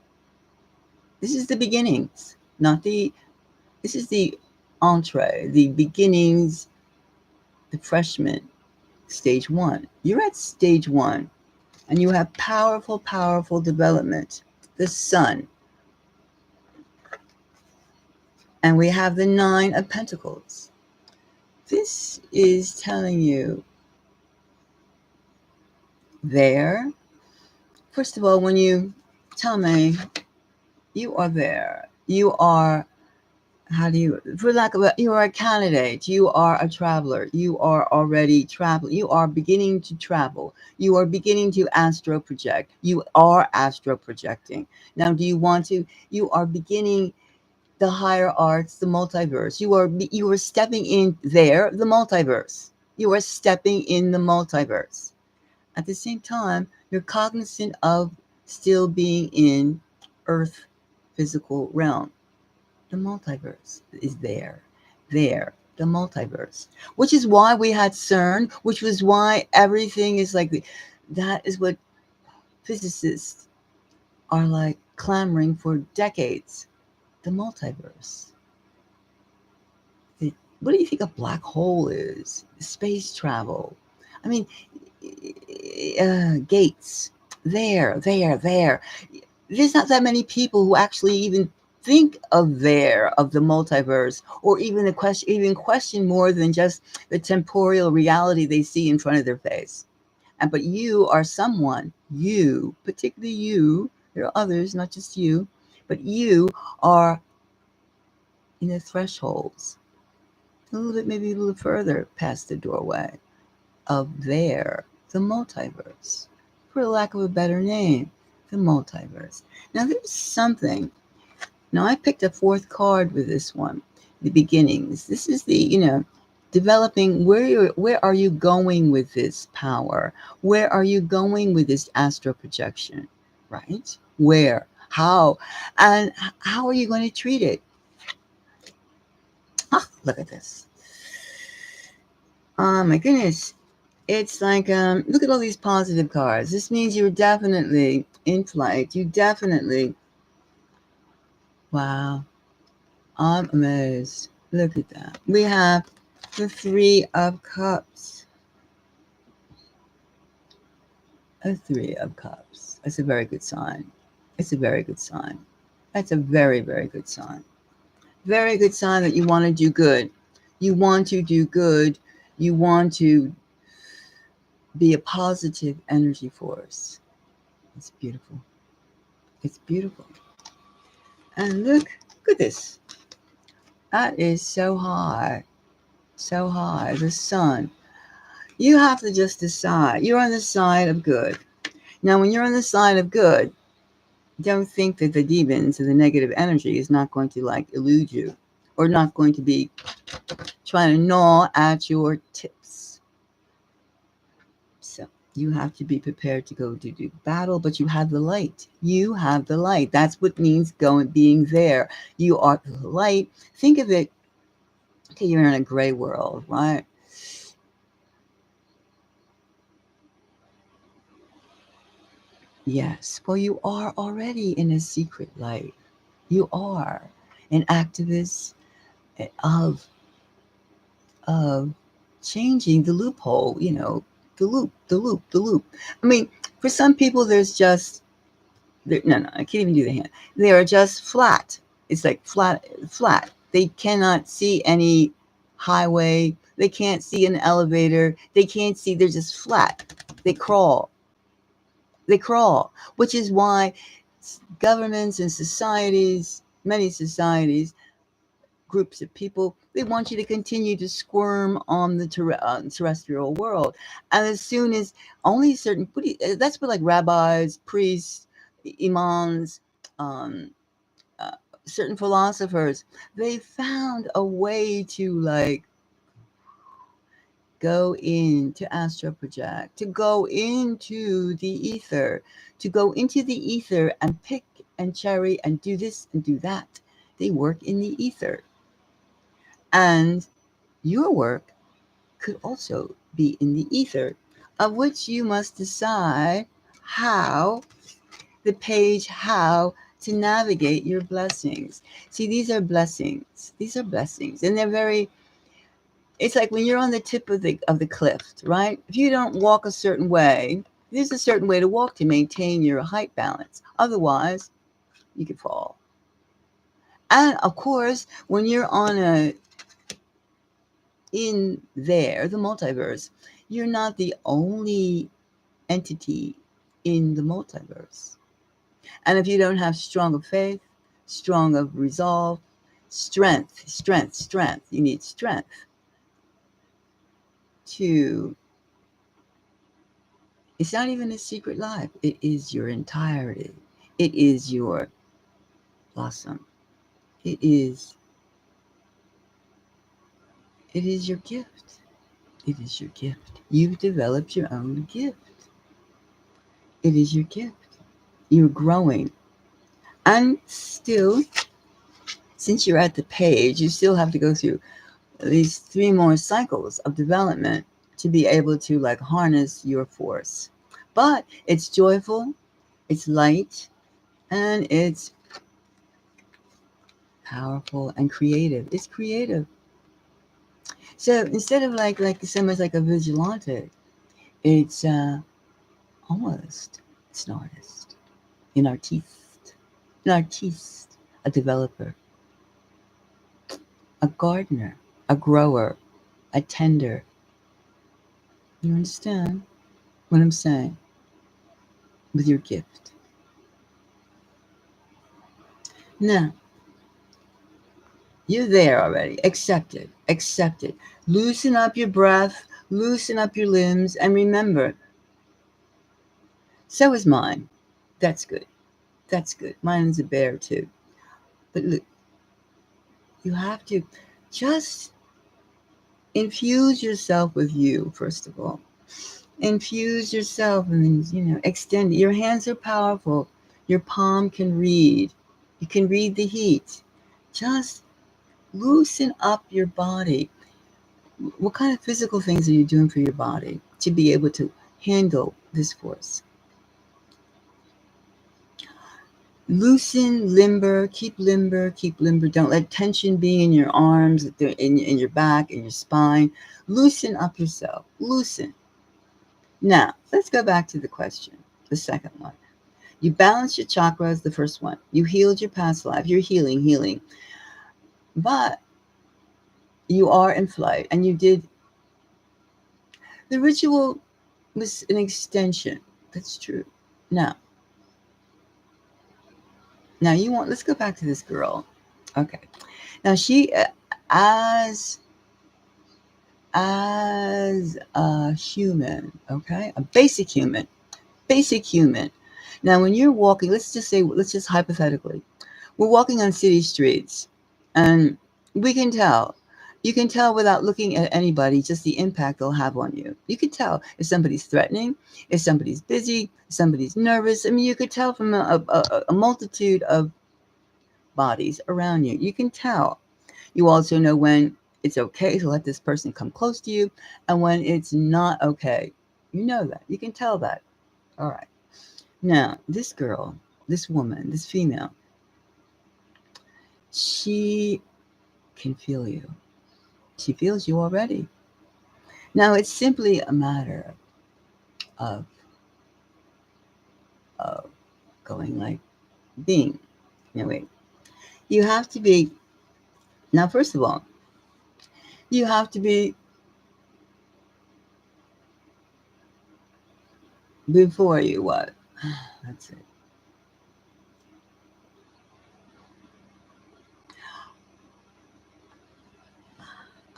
This is the beginnings, this is the entree, the beginnings, the freshman, stage one. You're at stage one, and you have powerful, powerful development. The sun. And we have the Nine of Pentacles. This is telling you there. First of all, when you tell me you are there, you are, how do you, for lack of a, you are a candidate, you are a traveler, you are already traveling, you are beginning to travel, you are beginning to astro project, you are astro projecting. Now, do you want to, you are beginning the higher arts, the multiverse. You are stepping in there, the multiverse. You are stepping in the multiverse. At the same time, you're cognizant of still being in Earth physical realm. The multiverse is there. There. The multiverse. Which is why we had CERN, which was why everything is like that is what physicists are like clamoring for decades. The multiverse. What do you think a black hole is? Space travel. I mean, gates. There. There's not that many people who actually even think of the multiverse, or even question more than just the temporal reality they see in front of their face. But you are someone, you, particularly you, there are others, not just you, but you are in the thresholds, a little bit, maybe a little further past the doorway of the multiverse, for lack of a better name, the multiverse. Now, there's something. Now, I picked a fourth card with this one, the beginnings. This is the, developing where are you going with this power? Where are you going with this astral projection? Right? Where? How? And how are you going to treat it? Look at this. Oh my goodness. It's like, look at all these positive cards. This means you're definitely in flight. You definitely, wow, I'm amazed. Look at that. We have the Three of Cups. A Three of Cups. That's a very good sign. It's a very good sign. That's a very, very good sign. Very good sign that you want to do good. You want to do good. You want to be a positive energy force. It's beautiful. It's beautiful. And look at this. That is so high. So high. The sun. You have to just decide. You're on the side of good. Now, when you're on the side of good, don't think that the demons and the negative energy is not going to like elude you, or not going to be trying to gnaw at your tips. So you have to be prepared to go to do battle, but you have the light. You have the light. That's what means being there. You are the light. Think of it. Okay, you're in a gray world, right? Yes. Well, you are already in a secret light. You are an activist of of changing the loophole, the loop. I mean, for some people, there's just, no, I can't even do the hand. They are just flat. It's like flat. They cannot see any highway. They can't see an elevator. They can't see, they're just flat. They crawl. Which is why governments and societies, many societies, groups of people, they want you to continue to squirm on the terrestrial world. And as soon as only certain, that's what like rabbis, priests, imams, um, uh, certain philosophers, they found a way to like go into astral project, to go into the ether, and pick and cherry and do this and do that. They work in the ether. And your work could also be in the ether, of which you must decide how to navigate your blessings. See, these are blessings. These are blessings. And they're very, it's like when you're on the tip of the cliff, right? If you don't walk a certain way, there's a certain way to walk to maintain your height balance. Otherwise, you could fall. And of course, when you're on a in there, the multiverse, you're not the only entity in the multiverse. And if you don't have strong of faith, strong of resolve, strength, you need strength to, it's not even a secret life. It is your entirety. It is your blossom. It is your gift. It is your gift. You've developed your own gift. It is your gift. You're growing. And still, since you're at the page, you still have to go through these 3 more cycles of development to be able to like harness your force. But it's joyful, it's light, and it's powerful and creative. It's creative. So instead of like someone's like a vigilante, it's almost it's an artist, an artiste, a developer, a gardener, a grower, a tender. You understand what I'm saying? With your gift. Now, you're there already. Accept it. Accept it. Loosen up your breath, loosen up your limbs, and remember, so is mine. That's good. That's good. Mine's a bear too. But look, you have to just infuse yourself with you, first of all. Infuse yourself and then, extend it. Your hands are powerful. Your palm can read. You can read the heat. Just loosen up your body. What kind of physical things are you doing for your body to be able to handle this force? Loosen, limber, keep limber, keep limber. Don't let tension be in your arms, in your back, in your spine. Loosen up yourself. Loosen. Now, let's go back to the question, the second one. You balance your chakras, the first one. You healed your past life. You're healing. But you are in flight, and you did. The ritual was an extension. That's true. Now let's go back to this girl. Okay. Now she, as a human, okay, a basic human. Now, when you're walking, let's just hypothetically, we're walking on city streets, and we can tell. You can tell without looking at anybody, just the impact they'll have on you. You can tell if somebody's threatening, if somebody's busy, if somebody's nervous. I mean, you could tell from a multitude of bodies around you. You can tell. You also know when it's okay to let this person come close to you and when it's not okay. You know that. You can tell that. All right. Now, this girl, this woman, this female, she can feel you. She feels you already. Now, it's simply a matter of, going like being. Wait. You have to be, now, first of all, you have to be before you what? That's it.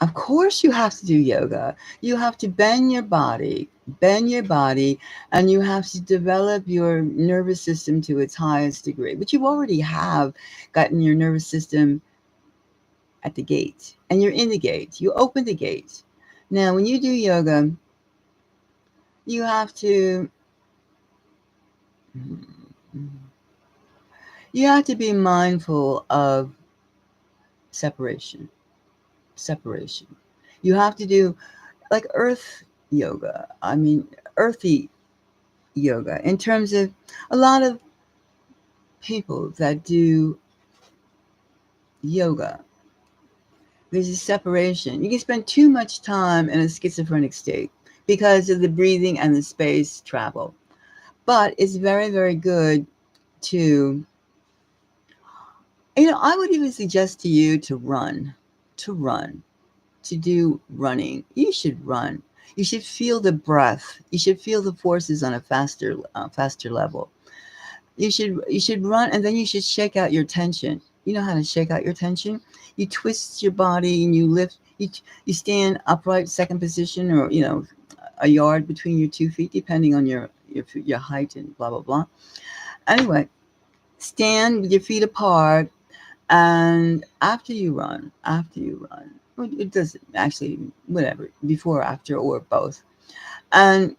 Of course, you have to do yoga. You have to bend your body, and you have to develop your nervous system to its highest degree. But you already have gotten your nervous system at the gate, and you're in the gate. You open the gate. Now, when you do yoga, you have to be mindful of separation. You have to do like earth yoga. I mean, earthy yoga in terms of a lot of people that do yoga, there's a separation. You can spend too much time in a schizophrenic state because of the breathing and the space travel. But it's very, very good to, I would even suggest to you to run, to do running. You should run. You should feel the breath. You should feel the forces on a faster level. You should run, and then you should shake out your tension. You know how to shake out your tension? You twist your body and you lift. You stand upright, second position, or a yard between your 2 feet, depending on your height and blah blah blah. Anyway, stand with your feet apart, and after you run, well, it doesn't actually, whatever, before, after, or both, and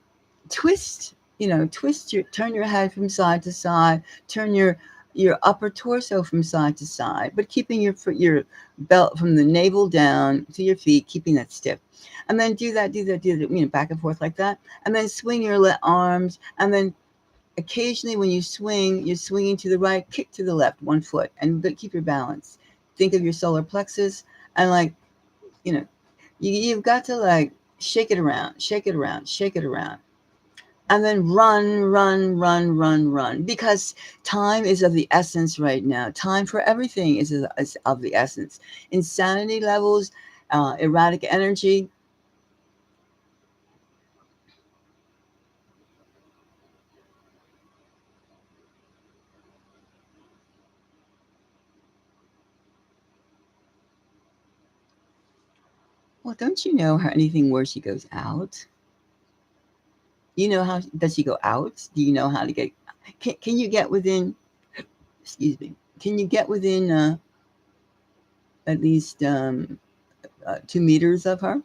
turn your head from side to side, turn your upper torso from side to side, but keeping your belt from the navel down to your feet, keeping that stiff. And then do that, back and forth like that. And then swing your arms. And then occasionally when you swing, you're swinging to the right, kick to the left, 1 foot, but keep your balance. Think of your solar plexus, and you know, you've got to shake it around, shake it around, shake it around, and then run, run, run, run, run. Because time is of the essence right now. Time for everything is of the essence. Insanity levels, erratic energy. Well, don't you know her anything where she goes out? You know how does she go out? Do you know how to get? Can you get within? Excuse me. Can you get within at least 2 meters of her?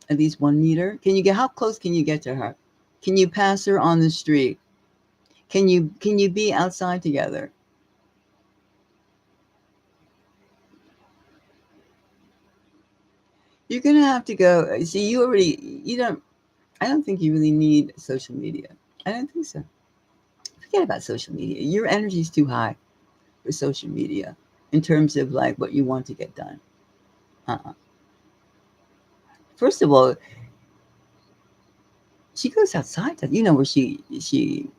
At least 1 meter? Can you get? How close can you get to her? Can you pass her on the street? Can you be outside together? You're gonna have to go. See, you don't. I don't think you really need social media. I don't think so. Forget about social media. Your energy is too high for social media in terms of what you want to get done. Uh-uh. First of all, she goes outside. Where she.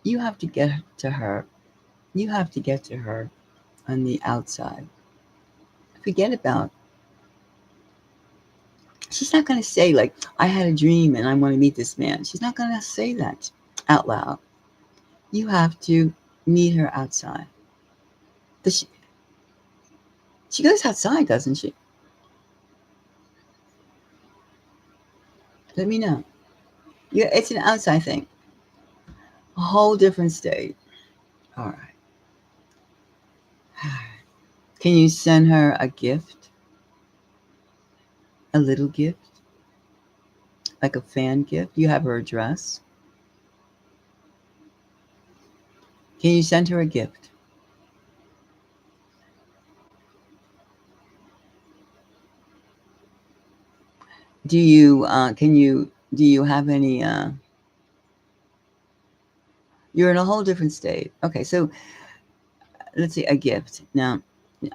You have to get to her. You have to get to her on the outside. Forget about. She's not going to say I had a dream and I want to meet this man. She's not going to say that out loud. You have to meet her outside. Does she goes outside, doesn't she? Let me know. Yeah, it's an outside thing. A whole different state. All right. Can you send her a gift? A little gift? Like a fan gift? You have her address? Can you send her a gift? Do you have any, you're in a whole different state. Okay, so let's see, a gift. Now,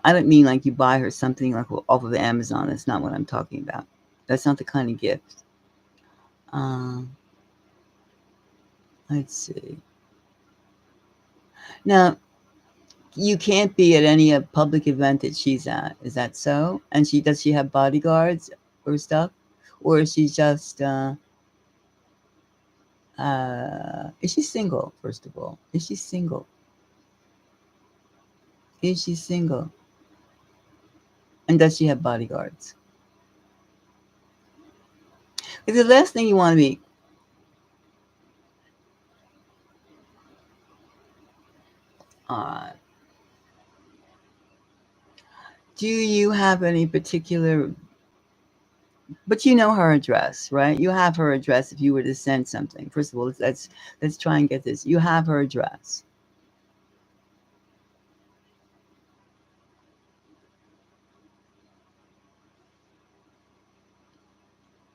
I don't mean you buy her something off of Amazon. That's not what I'm talking about. That's not the kind of gift. Um, let's see. Now, you can't be at any public event that she's at. Is that so? And does she have bodyguards or stuff? Or is she just, is she single, first of all? Is she single? Is she single? And does she have bodyguards? The last thing you want to be. Uh, do you have any particular, but you know her address, right? You have her address if you were to send something. First of all, let's try and get this. You have her address.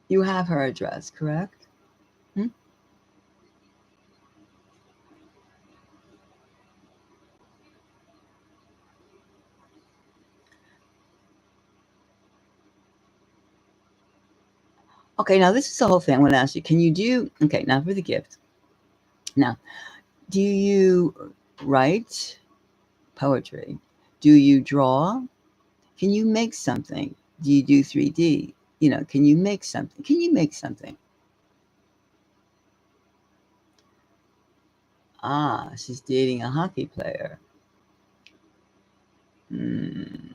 You have her address, correct? Hmm? Okay, now this is the whole thing. I want to ask you, can you do, okay, now for the gift. Now, do you write poetry? Do you draw? Can you make something? Do you do 3D? You know, can you make something? Can you make something? Ah, she's dating a hockey player. Hmm.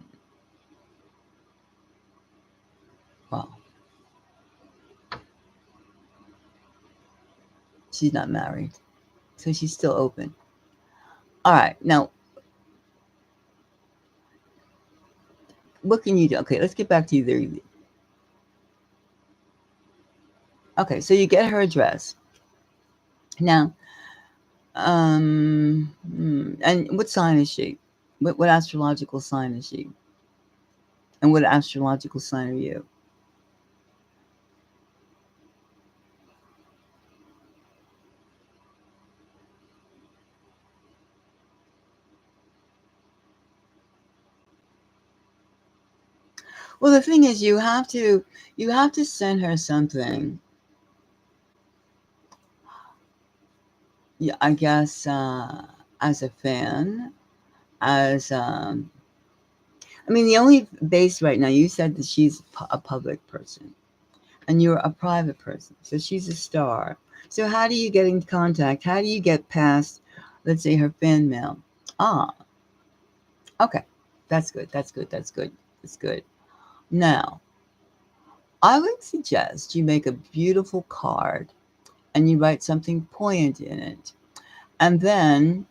Well, she's not married, so she's still open. All right, now what can you do? Okay, let's get back to you there. Okay, so you get her address. Now, and what sign is she? What astrological sign is she? And what astrological sign are you? Well, the thing is, you have to send her something. Yeah, I guess as a fan, as I mean, the only base right now. You said that she's a public person, and you're a private person, so she's a star. So how do you get in contact? How do you get past, let's say, her fan mail? Ah, okay, that's good. That's good. That's good. That's good. Now, I would suggest you make a beautiful card and you write something poignant in it. And then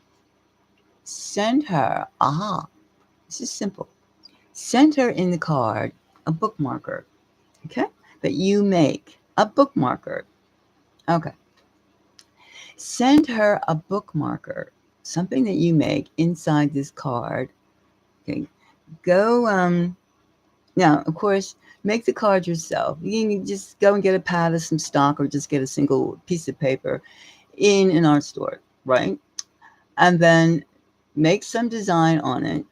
send her, this is simple. Send her in the card a bookmarker, okay? That you make a bookmarker. Okay. Send her a bookmarker, something that you make inside this card. Okay. Go, now, of course, make the card yourself. You can just go and get a pad of some stock or just get a single piece of paper in an art store, right? And then make some design on it.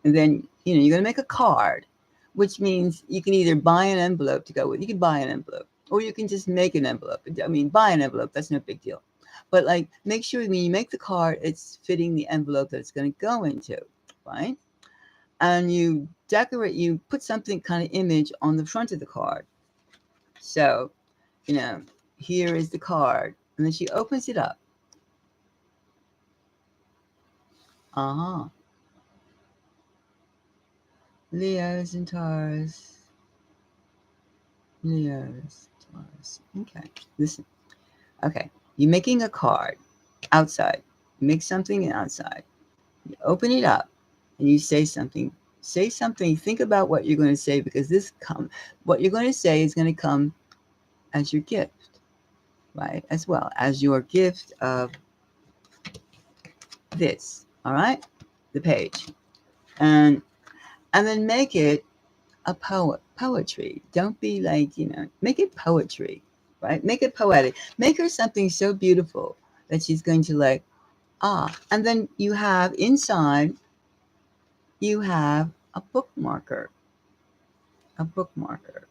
And then, you're going to make a card, which means you can either buy an envelope to go with. You can buy an envelope, or you can just make an envelope. I mean, buy an envelope. That's no big deal. But like, make sure when you make the card, it's fitting the envelope that it's going to go into, right? And you decorate, you put something kind of image on the front of the card. So, you know, here is the card. And then she opens it up. Uh-huh. Leos and Taurus. Leos, Taurus. Okay. Listen. Okay. You're making a card outside. You make something outside. You open it up and you say something. Say something. Think about what you're going to say, because what you're going to say is going to come as your gift, right? As well as your gift of this. All right? The page. And then make it a poetry. Don't be like, make it poetry, right? Make it poetic. Make her something so beautiful that she's going to like, and then you have inside, you have a bookmarker, a bookmarker.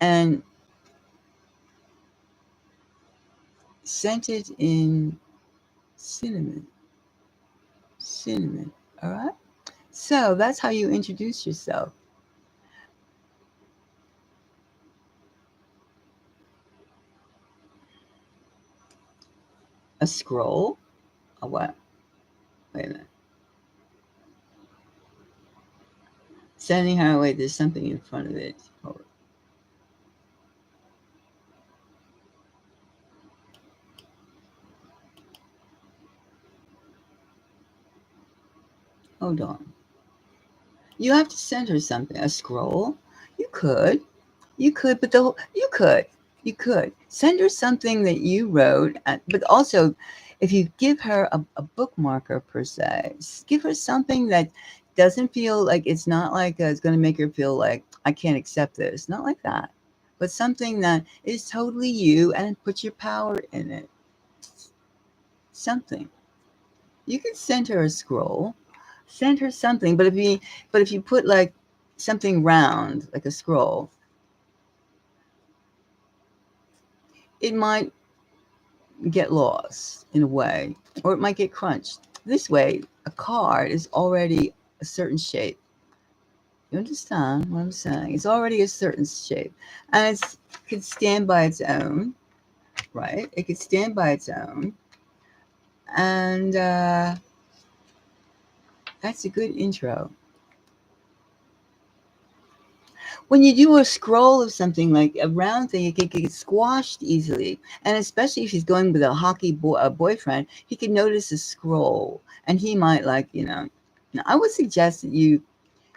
And scented in cinnamon, cinnamon. All right. So that's how you introduce yourself. A scroll, a what? Wait a minute. Sending her away. There's something in front of it. Hold on. You have to send her something. A scroll. You could. You could, but you could send her something that you wrote, but also if you give her a bookmarker per se, give her something that doesn't feel like, it's not like it's going to make her feel like, I can't accept this, not like that, but something that is totally you and put your power in it. Something. You could send her a scroll, send her something, but if you put like something round like a scroll, it might get lost in a way, or it might get crunched. This way, a card is already a certain shape. You understand what I'm saying? It's already a certain shape, and it could stand by its own, right? It could stand by its own, and that's a good intro. When you do a scroll of something like a round thing, it can get squashed easily. And especially if he's going with a a boyfriend, he can notice a scroll and he might Now, I would suggest that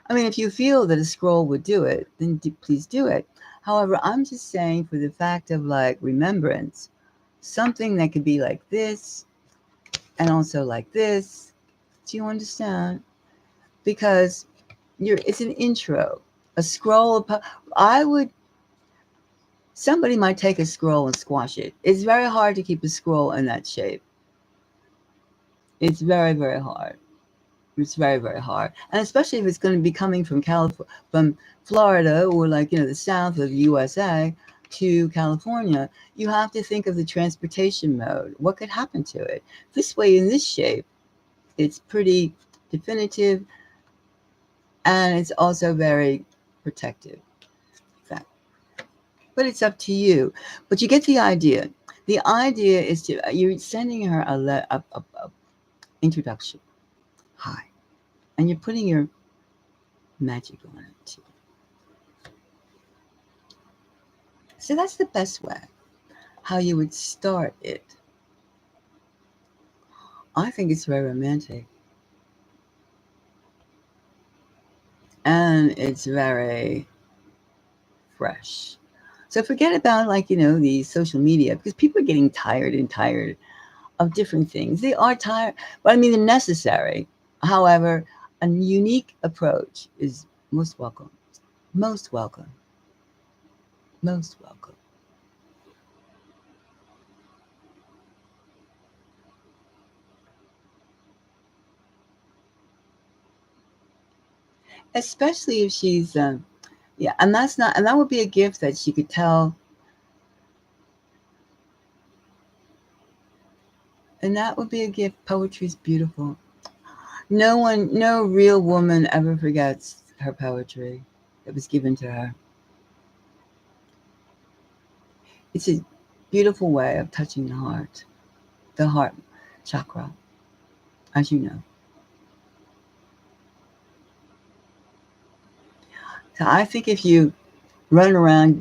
I mean, if you feel that a scroll would do it, then please do it. However, I'm just saying for the fact of like remembrance, something that could be like this and also like this. Do you understand? Because it's an intro. A scroll I would somebody might take a scroll and squash it. It's very hard to keep a scroll in that shape. It's very, very hard. It's very, very hard. And especially if it's going to be coming from from Florida or the south of USA to California, you have to think of the transportation mode. What could happen to it? This way, in this shape, it's pretty definitive and it's also very protective. But it's up to you. But you get the idea. The idea is you're sending her a introduction. Hi. And you're putting your magic on it too. So that's the best way how you would start it. I think it's very romantic. And it's very fresh. So forget about the social media because people are getting tired of different things. They are tired, but I mean they're necessary. However, a unique approach is most welcome. Most welcome. Most welcome. Especially if she's yeah, and that would be a gift that she could tell, and that would be a gift. Poetry's beautiful. No real woman ever forgets her poetry that was given to her. It's a beautiful way of touching the heart chakra, as you know. So I think if you run around,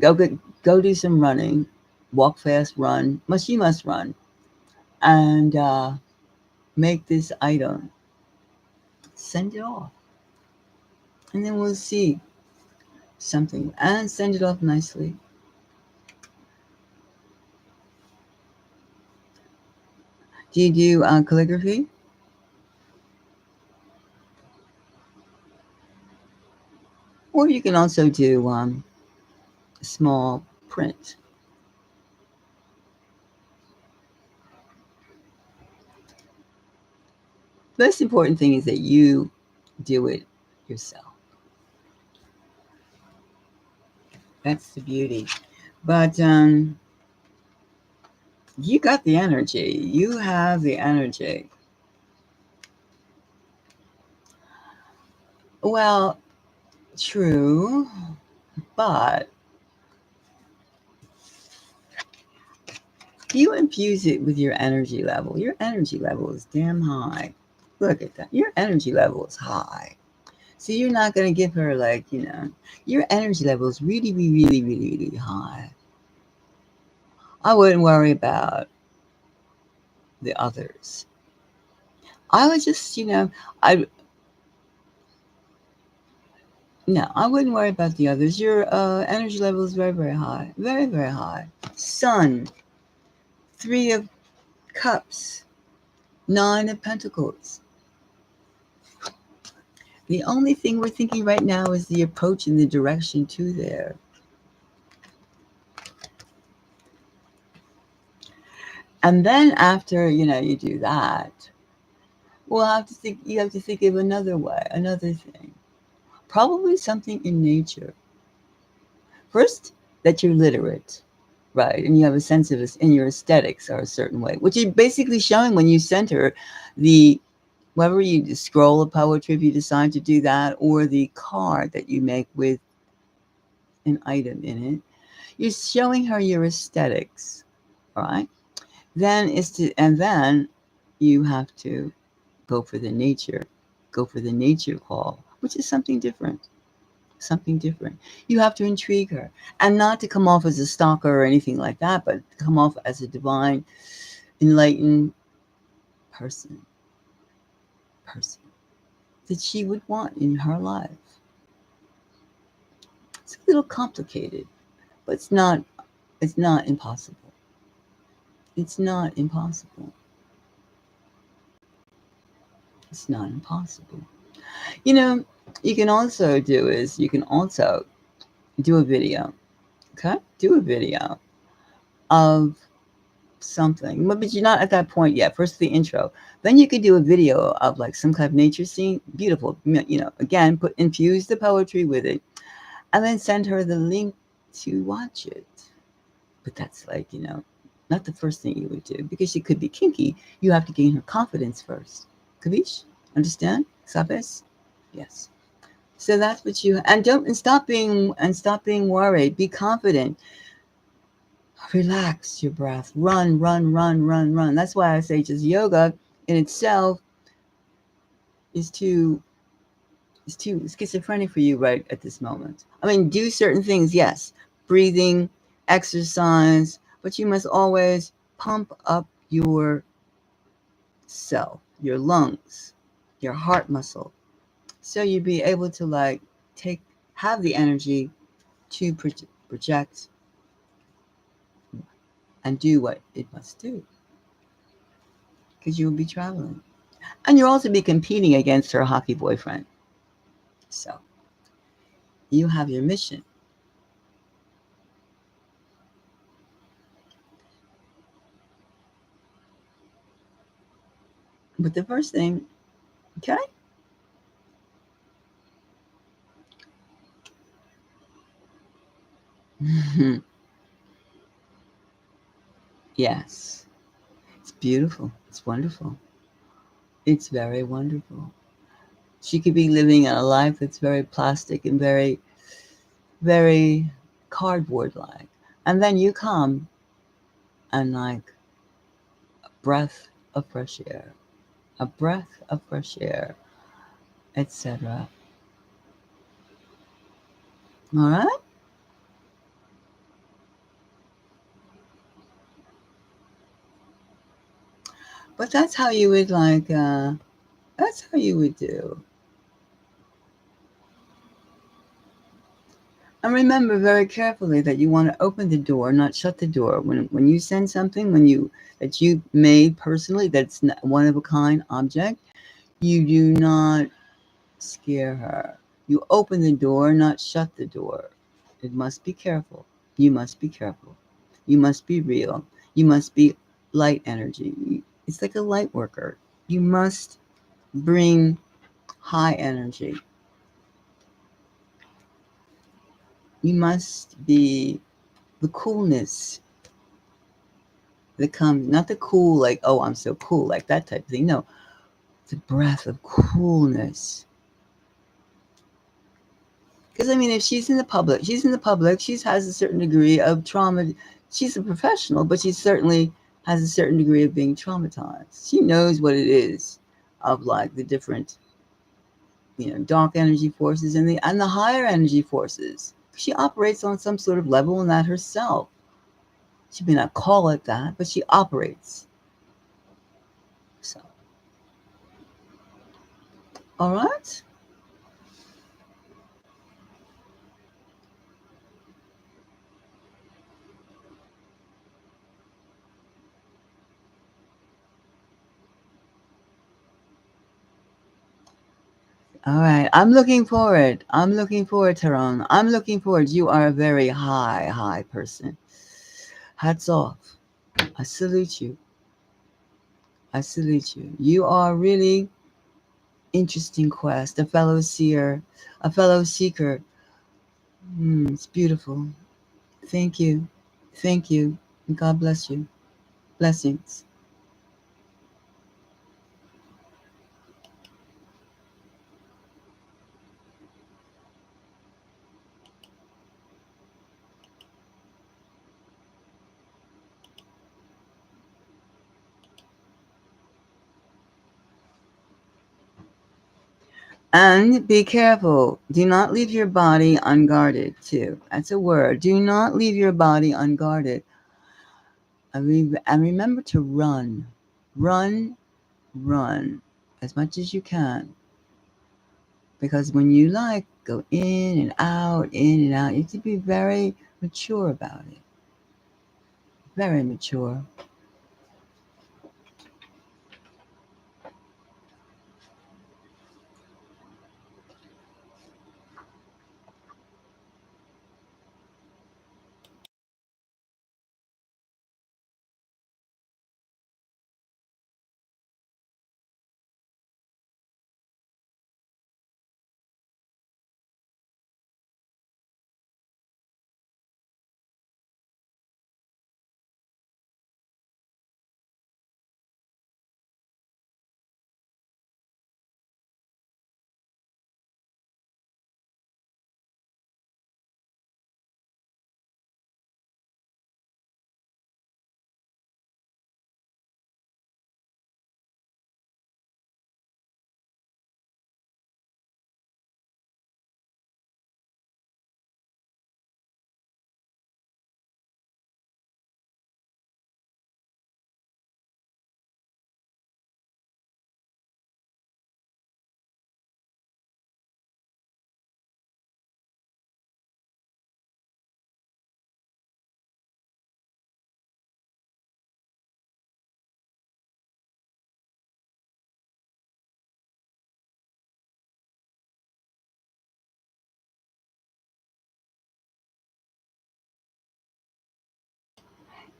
go do some running, walk fast, run. You must run, and make this item. Send it off, and then we'll see something, and send it off nicely. Do you do calligraphy? Or you can also do small print. The most important thing is that you do it yourself. That's the beauty. But you got the energy. You have the energy. Well, true, but you infuse it with your energy level. Your energy level is damn high. Look at that. Your energy level is high. So you're not going to give her your energy level is really, really, really, really, really high. I wouldn't worry about the others. I would just, I no, I wouldn't worry about the others. Your energy level is very, very high, very, very high. Sun, 3 of Cups, 9 of Pentacles. The only thing we're thinking right now is the approach and the direction to there. And then after you do that, you have to think of another way, another thing. Probably something in nature. First, that you're literate. right? And you have a sense of this, and your aesthetics are a certain way, which you're basically showing when you send her the, whether you scroll of poetry if you decide to do that, or the card that you make with an item in it. You're showing her your aesthetics, right? And then you have to go for the nature, go for the nature call, which is something different. Something different. You have to intrigue her, and not to come off as a stalker or anything like that, but come off as a divine, enlightened person, person that she would want in her life. It's a little complicated, but it's not. It's not impossible. It's not impossible. It's not impossible. You know, you can also do a video. Okay, do a video of something, but you're not at that point yet. First the intro, then you could do a video of like some kind of nature scene, beautiful. Again, infuse the poetry with it, and then send her the link to watch it. But that's like, not the first thing you would do, because she could be kinky. You have to gain her confidence first. Kavish? Understand? Sabes? Yes. So that's what you, stop being worried. Be confident. Relax your breath. Run, run, run, run, run. That's why I say just yoga in itself is too schizophrenic for you right at this moment. I mean, do certain things, yes. Breathing, exercise, but you must always pump up your self, your lungs, your heart muscle. So you'd be able to like have the energy to project and do what it must do, because you will be traveling. And you'll also be competing against her hockey boyfriend. So you have your mission. But the first thing, okay? Yes. It's beautiful. It's wonderful. It's very wonderful. She could be living a life that's very plastic and very, very cardboard like. And then you come and like a breath of fresh air, a breath of fresh air, etc. All right? But that's how you would that's how you would do. And remember very carefully that you want to open the door, not shut the door. When you send something, that you made personally, that's one of a kind object, you do not scare her. You open the door, not shut the door. It must be careful. You must be careful. You must be real. You must be light energy. It's like a light worker. You must bring high energy. You must be the coolness that comes, not the cool, like, oh, I'm so cool, like that type of thing. No, the breath of coolness. Because I mean, if she's in the public, she has a certain degree of trauma. She's a professional, but she certainly has a certain degree of being traumatized. She knows what it is of like the different, dark energy forces and the higher energy forces. She operates on some sort of level in that herself. She may not call it that, but she operates. So, all right. All right. I'm looking forward. Tarone. I'm looking forward. You are a very high, high person. Hats off. I salute you. I salute you. You are really interesting quest, a fellow seer, a fellow seeker. It's beautiful. Thank you. Thank you. And God bless you. Blessings. And be careful. Do not leave your body unguarded, too. That's a word. Do not leave your body unguarded. And remember to run. Run, run as much as you can. Because when you like go in and out, you have to be very mature about it. Very mature.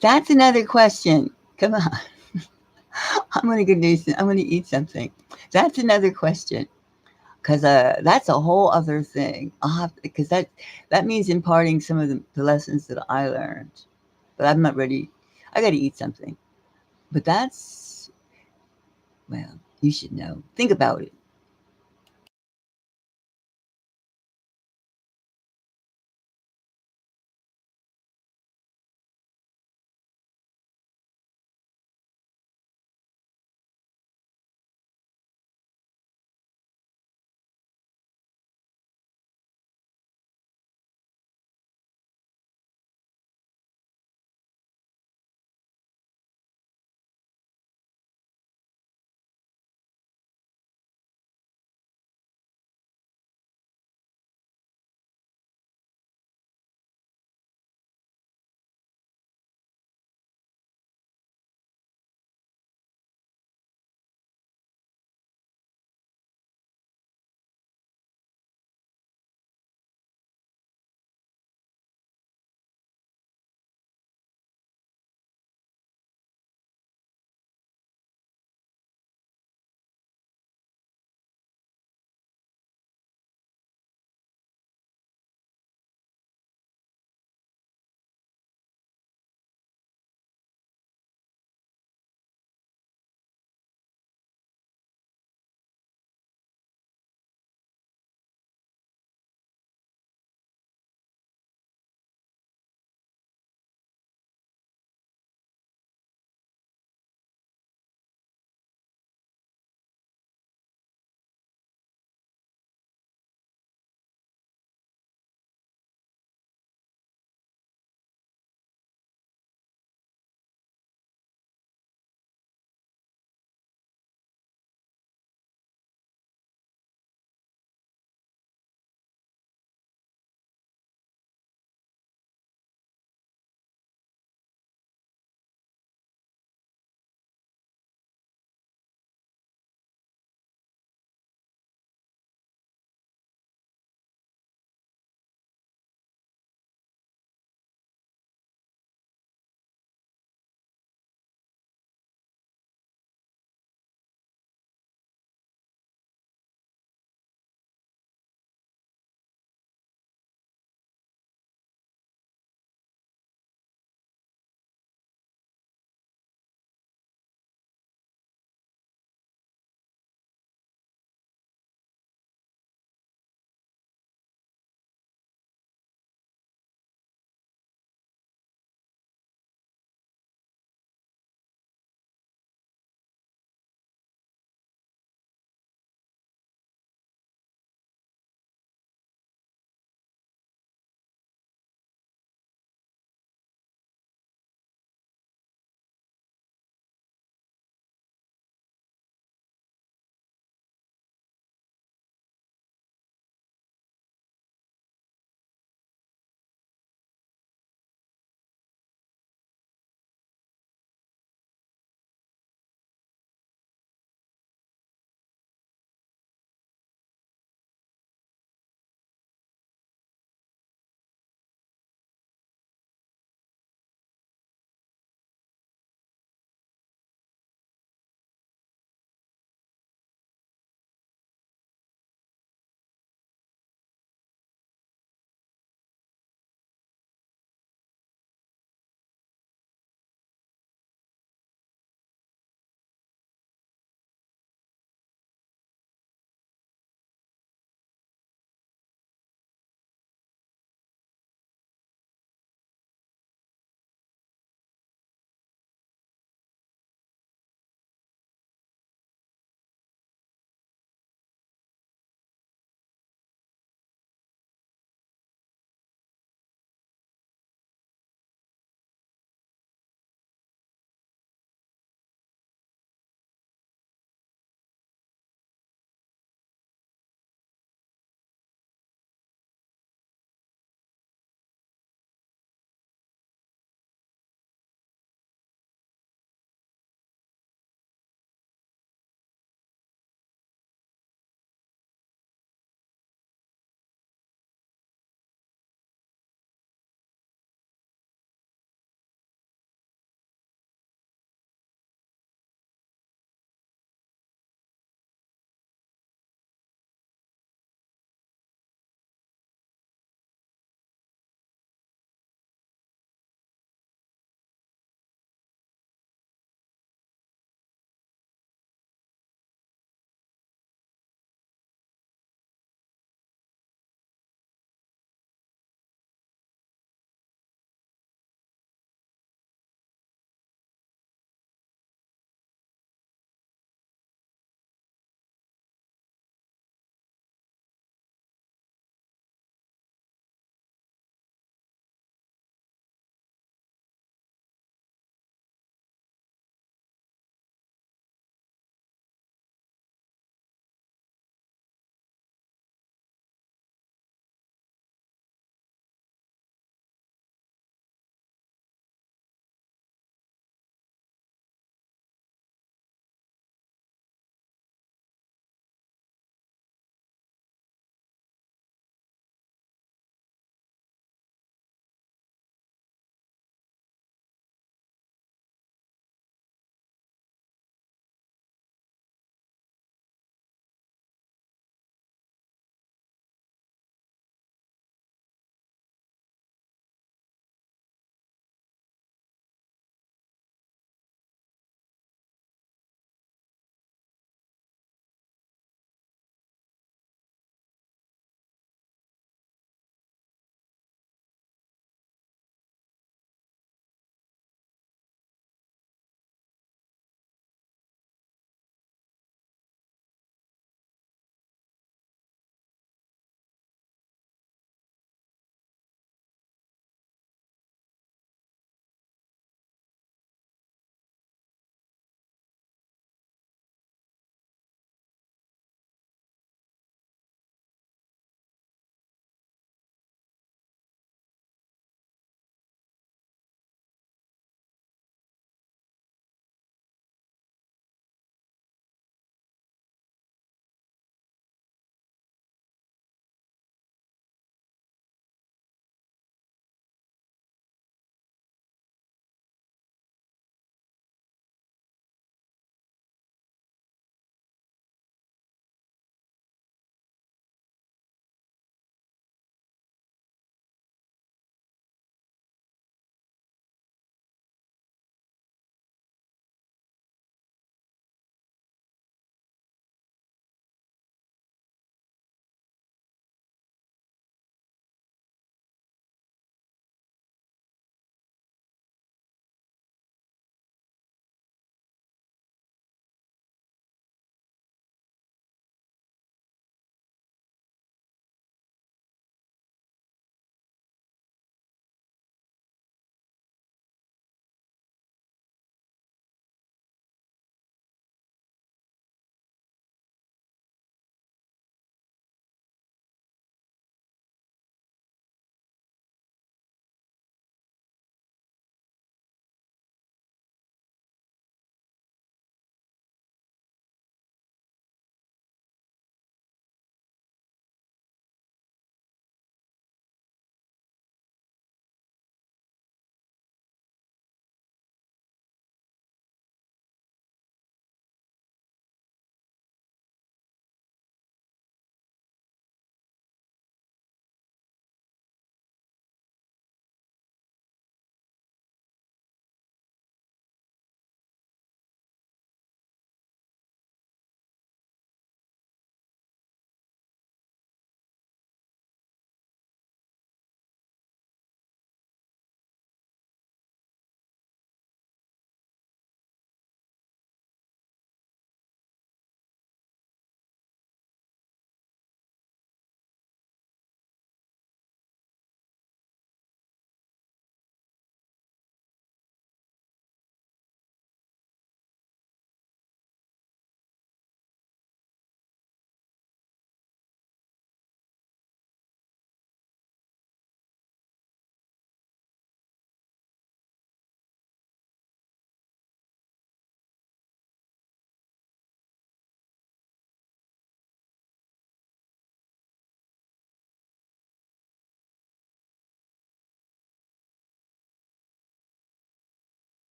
That's another question. Come on. I'm gonna go do. I'm gonna eat something. That's another question. Because that's a whole other thing. I'll have because that means imparting some of the lessons that I learned. But I'm not ready. I got to eat something. But that's well, you should know. Think about it.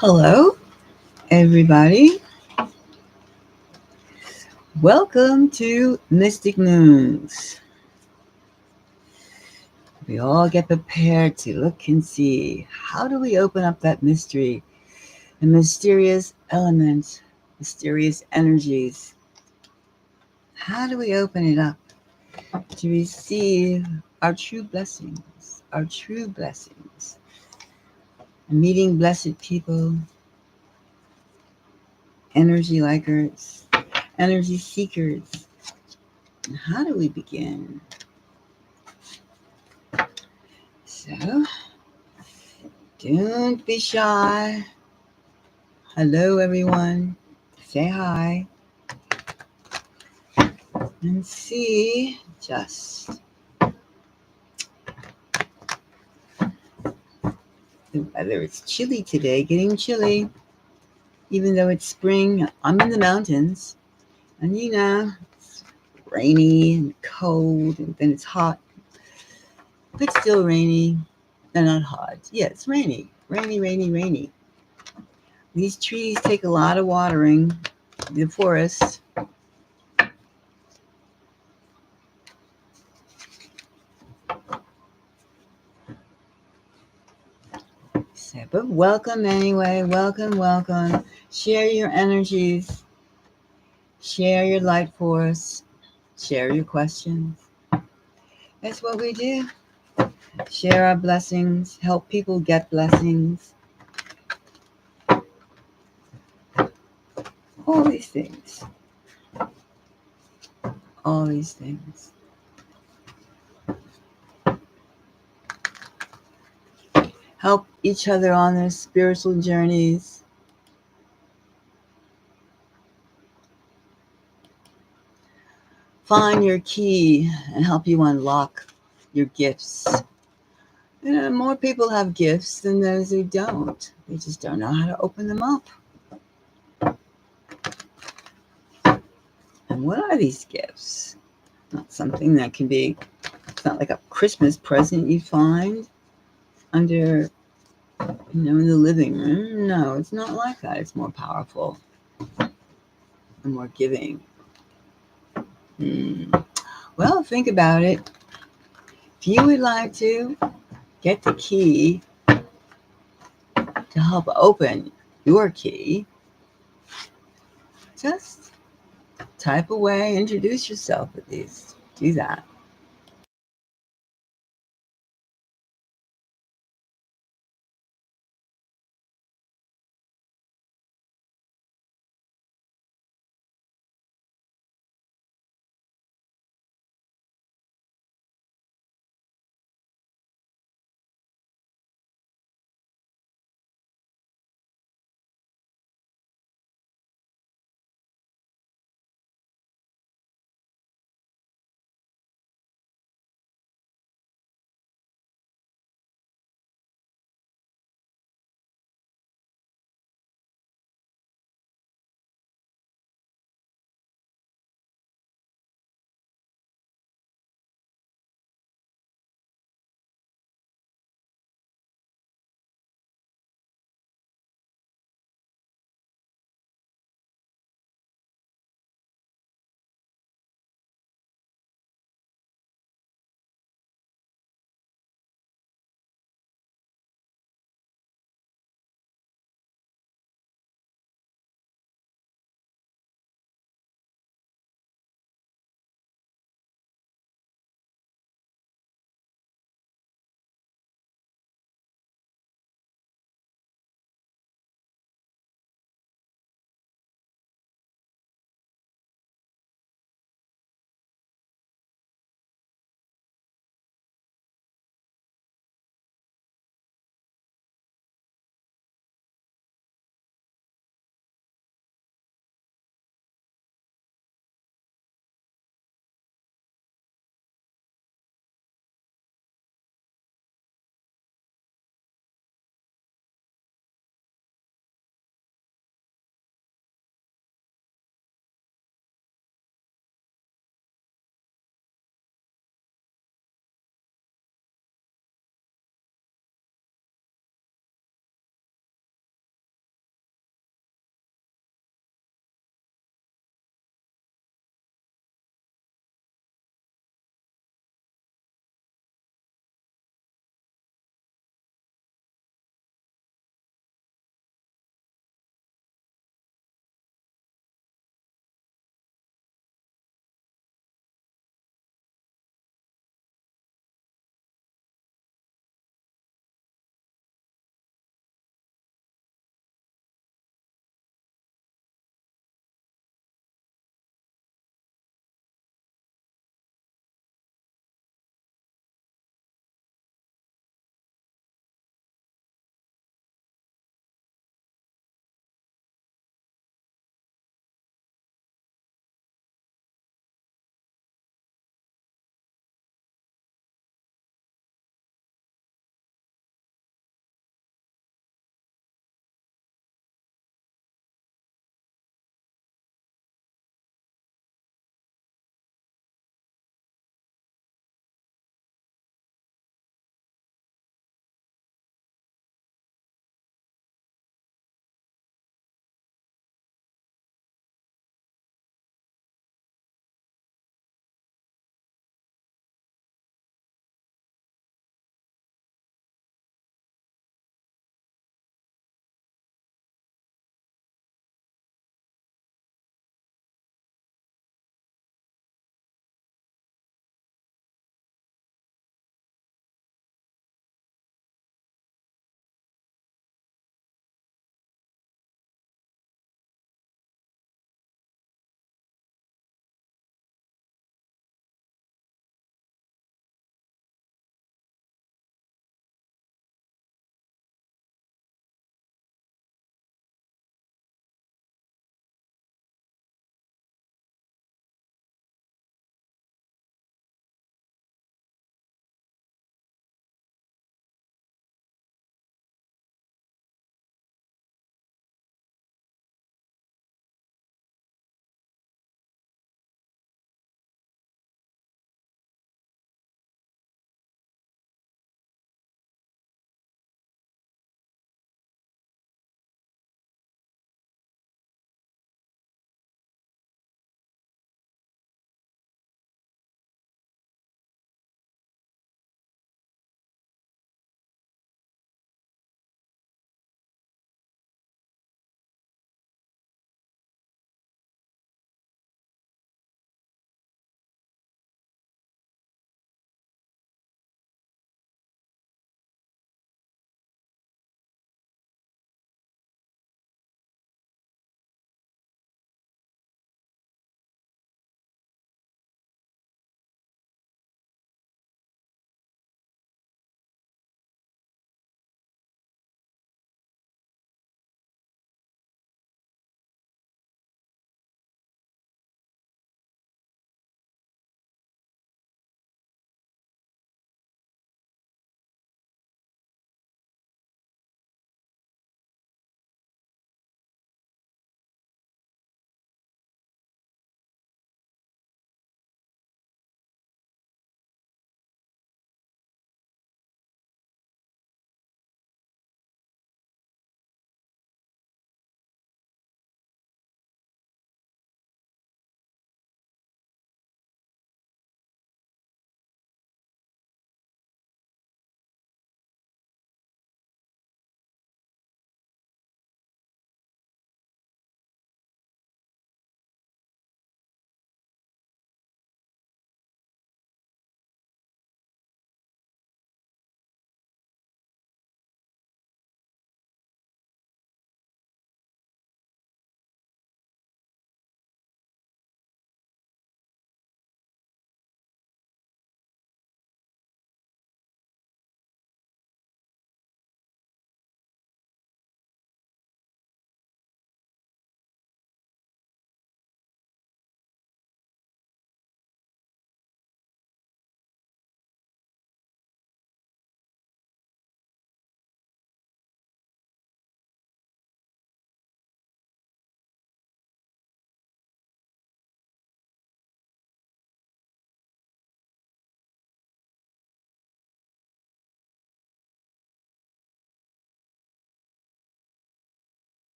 Hello, everybody. Welcome to Mystic Moons. We all get prepared to look and see how do we open up that mystery, the mysterious element, mysterious energies. How do we open it up to receive our true blessings, our true blessings, meeting blessed people, energy likers, energy seekers. And how do we begin? So, don't be shy. Hello, everyone. Say hi and see just the weather. It's chilly today, getting chilly. Even though it's spring, I'm in the mountains, and it's rainy and cold, and then it's hot, but still rainy and not hot. Yeah, it's rainy, rainy, rainy, rainy. These trees take a lot of watering. The forest. So, but welcome anyway. Welcome, welcome. Share your energies. Share your light force. Share your questions. That's what we do. Share our blessings. Help people get blessings. All these things. All these things. Help each other on their spiritual journeys. Find your key and help you unlock your gifts. More people have gifts than those who don't. They just don't know how to open them up. And what are these gifts? Not something that can be, it's not like a Christmas present you find under, in the living room. No, it's not like that. It's more powerful and more giving. Well, think about it. If you would like to get the key to help open your key, just type away, introduce yourself at least. Do that.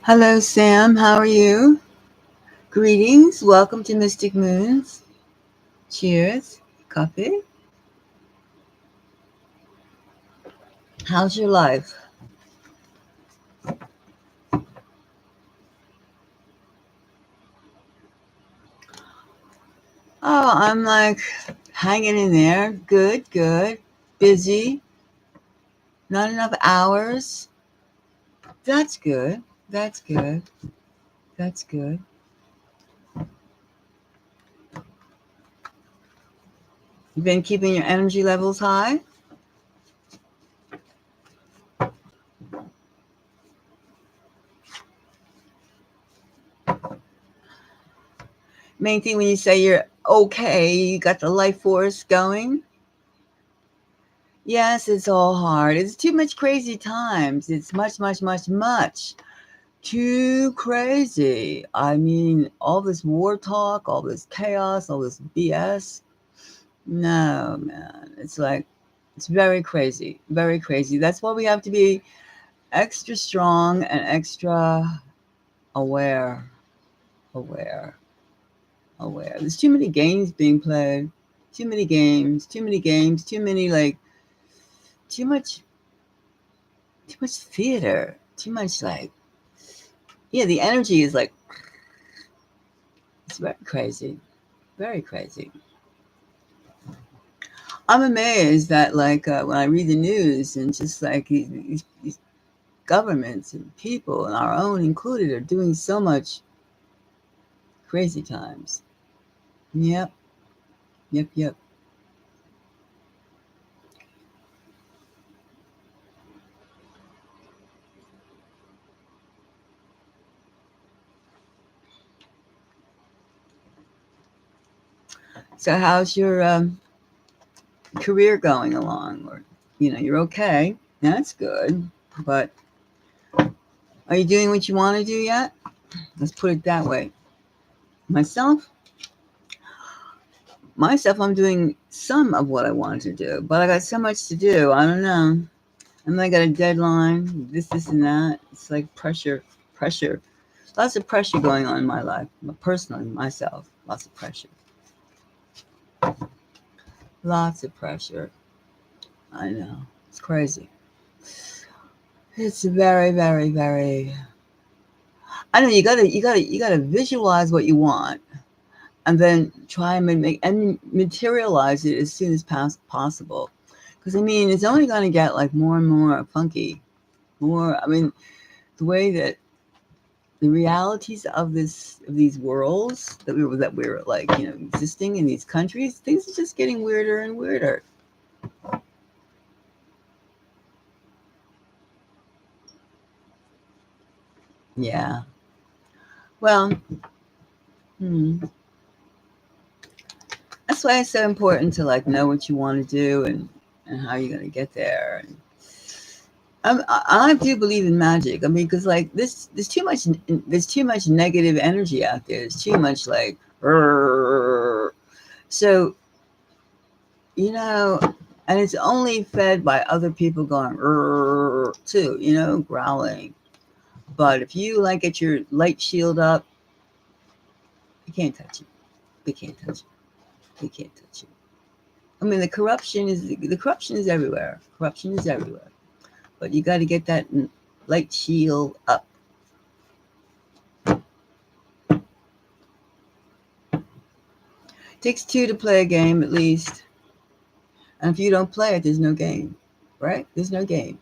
Hello, Sam. How are you? Greetings. Welcome to Mystic Moons. Cheers. Coffee. How's your life? Oh, I'm like hanging in there. Good, good. Busy. Not enough hours. That's good. That's good. That's good. You've been keeping your energy levels high? Main thing when you say you're okay, you got the life force going. Yes, it's all hard. It's too much crazy times. It's much, much, much, much too crazy. I mean, all this war talk, all this chaos, all this BS. No, man. It's like, it's very crazy. Very crazy. That's why we have to be extra strong and extra aware. Aware. Aware. There's too many games being played. Too many games. Too many games. Too many, like, too much. Too much theater. Too much, like, yeah, the energy is like, it's very crazy. Very crazy. I'm amazed that, like, when I read the news and just like these governments and people, and our own included, are doing so much crazy times. Yep, yep, yep. So, how's your career going along? Or, you're okay. That's good. But are you doing what you want to do yet? Let's put it that way. Myself, I'm doing some of what I wanted to do, but I got so much to do. I don't know. And I got a deadline, this, and that. It's like pressure, pressure. Lots of pressure going on in my life, personally, myself. Lots of pressure. Lots of pressure. I know. It's crazy. It's very, very, very. I know you gotta visualize what you want, and then try and make and materialize it as soon as possible. Because I mean, it's only gonna get like more and more funky. More. I mean, the way that the realities of these worlds that we're like existing in these countries, things are just getting weirder and weirder. Yeah. Well, hmm, that's why it's so important to like know what you want to do and how you're going to get there. And I do believe in magic. I mean, because like there's too much negative energy out there. There's too much like "Rrrr." So and it's only fed by other people going "Rrrr," too, growling. But if you like get your light shield up, you can't touch it. They can't touch it. They can't touch it. I mean, the corruption is everywhere. Corruption is everywhere. But you got to get that light shield up. Takes two to play a game at least. And if you don't play it, there's no game, right? There's no game.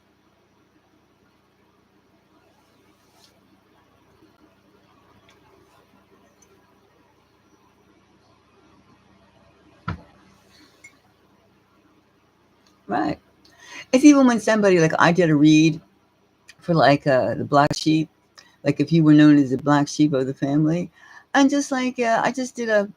Right. It's even when somebody, like, I did a read for like the black sheep, like if you were known as the black sheep of the family, and just like I just did a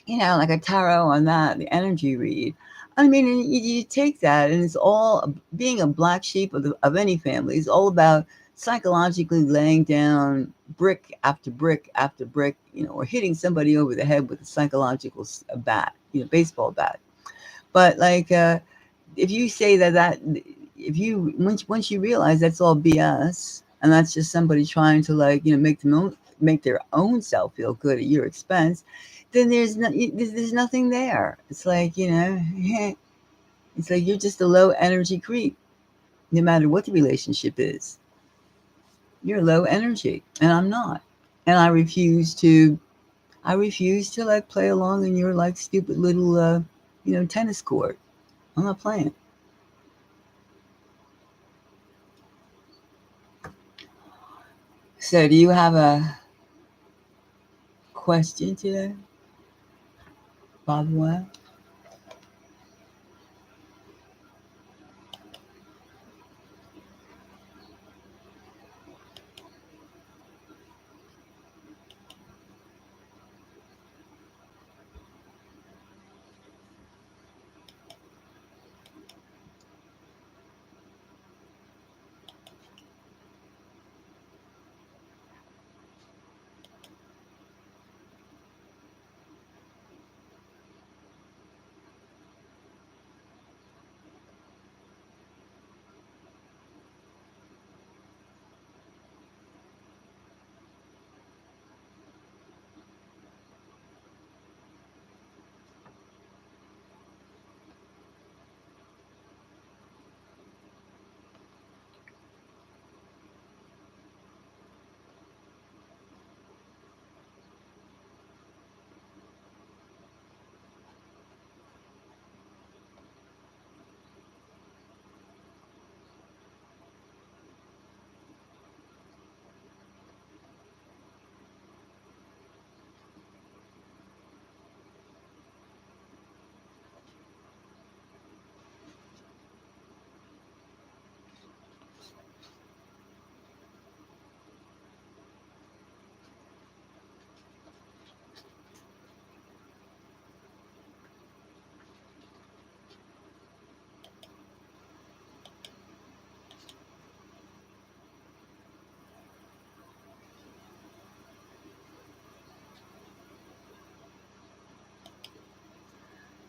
like a tarot on that, the energy read. I mean, and you take that, and it's all being a black sheep of any family is all about psychologically laying down brick after brick after brick, or hitting somebody over the head with a psychological bat, baseball bat. But like, if you say that if you once you realize that's all BS, and that's just somebody trying to, like, make their own self feel good at your expense, then there's nothing there. It's like, it's like you're just a low energy creep, no matter what the relationship is. You're low energy, and I'm not, and I refuse to like play along in your like stupid little tennis court. I'm not playing. So, do you have a question today, Bob?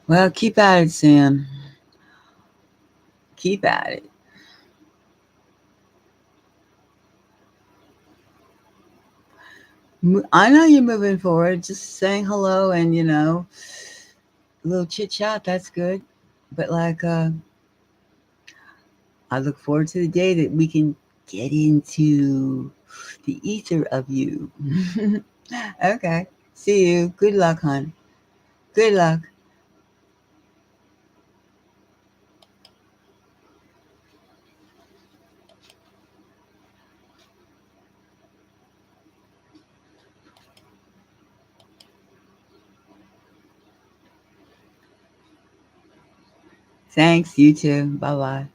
Well, keep at it, Sam. Keep at it. I know you're moving forward. Just saying hello and a little chit chat. That's good. But like, I look forward to the day that we can get into the ether of you. Okay. See you. Good luck, hon. Good luck. Thanks. You too. Bye bye.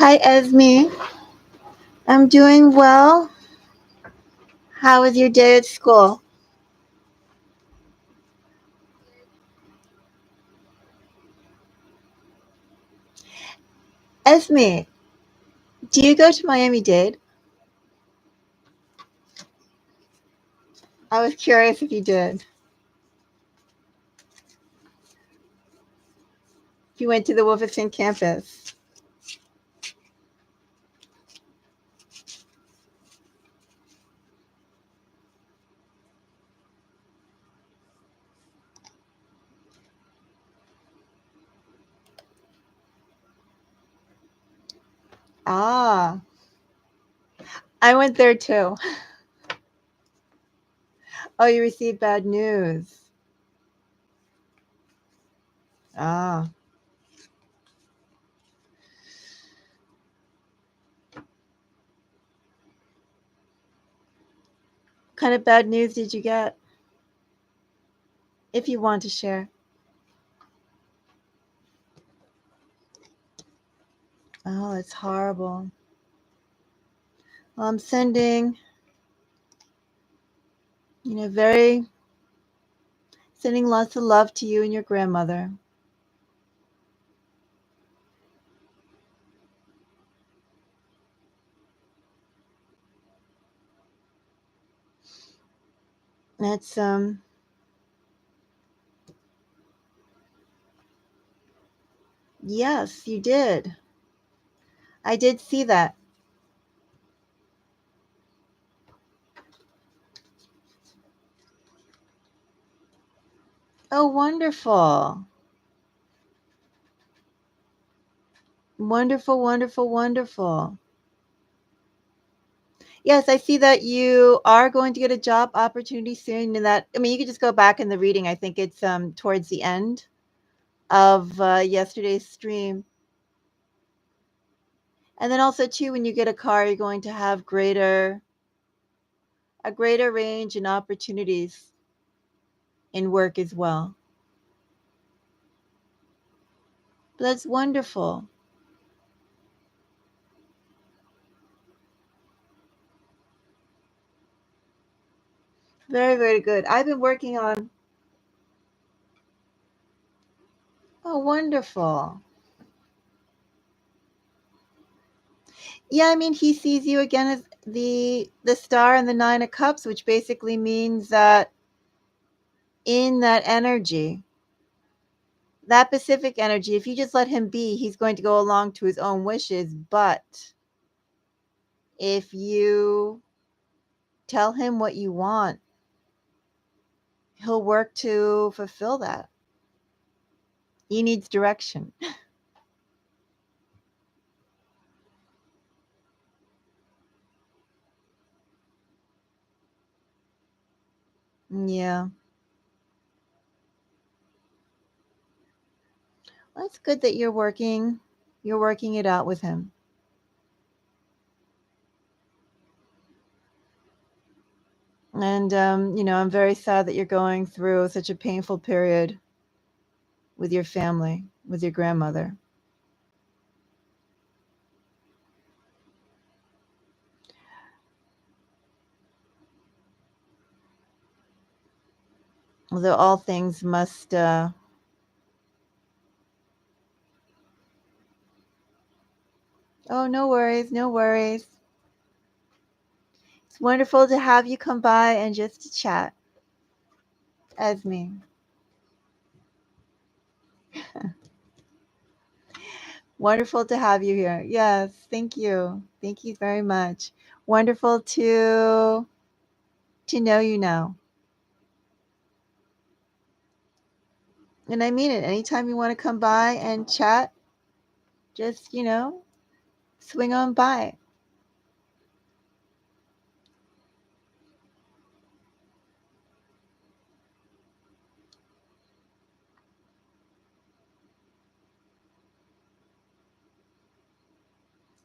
Hi, Esme. I'm doing well. How was your day at school? Esme, do you go to Miami-Dade? I was curious if you did. If you went to the Wolfenton campus. Ah, I went there too. Oh, you received bad news. Ah. What kind of bad news did you get? If you want to share. Oh, it's horrible. Well, I'm sending, sending lots of love to you and your grandmother. That's, yes, you did. I did see that. Oh, wonderful. Wonderful, wonderful, wonderful. Yes, I see that you are going to get a job opportunity soon. And that, I mean, you could just go back in the reading. I think it's towards the end of yesterday's stream. And then also too, when you get a car, you're going to have a greater range and opportunities in work as well. But that's wonderful. Very, very good. I've been working on. Oh, wonderful. Yeah, I mean, he sees you again as the star and the nine of cups, which basically means that in that energy, that Pacific energy, if you just let him be, he's going to go along to his own wishes. But if you tell him what you want, he'll work to fulfill that. He needs direction. Yeah. Well, it's good that you're working it out with him. And I'm very sad that you're going through such a painful period with your family, with your grandmother. Although all things must oh, no worries, no worries. It's wonderful to have you come by and just to chat. Esme. Wonderful to have you here. Yes, thank you. Thank you very much. Wonderful to know you now. And I mean it. Anytime you want to come by and chat, just, swing on by.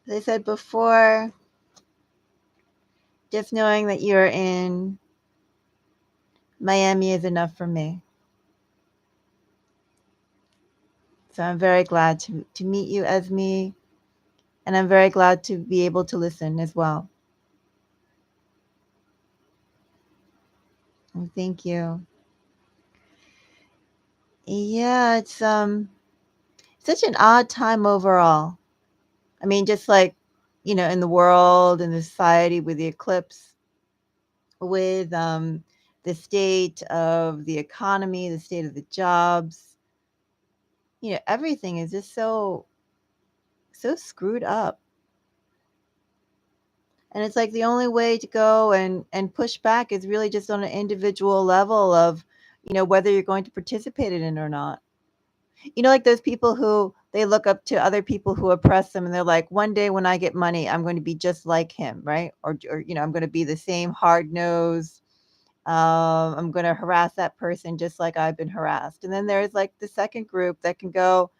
As I said before, just knowing that you're in Miami is enough for me. So I'm very glad to meet you, Esme. And I'm very glad to be able to listen as well. Thank you. Yeah, it's such an odd time overall. I mean, just like, in the world and the society with the eclipse, with the state of the economy, the state of the jobs, everything is just so screwed up. And it's like the only way to go and push back is really just on an individual level of, whether you're going to participate in it or not. Like those people who they look up to other people who oppress them and they're like, one day when I get money, I'm going to be just like him, right? Or I'm going to be the same hard nosed. I'm going to harass that person just like I've been harassed. And then there's like the second group that can go,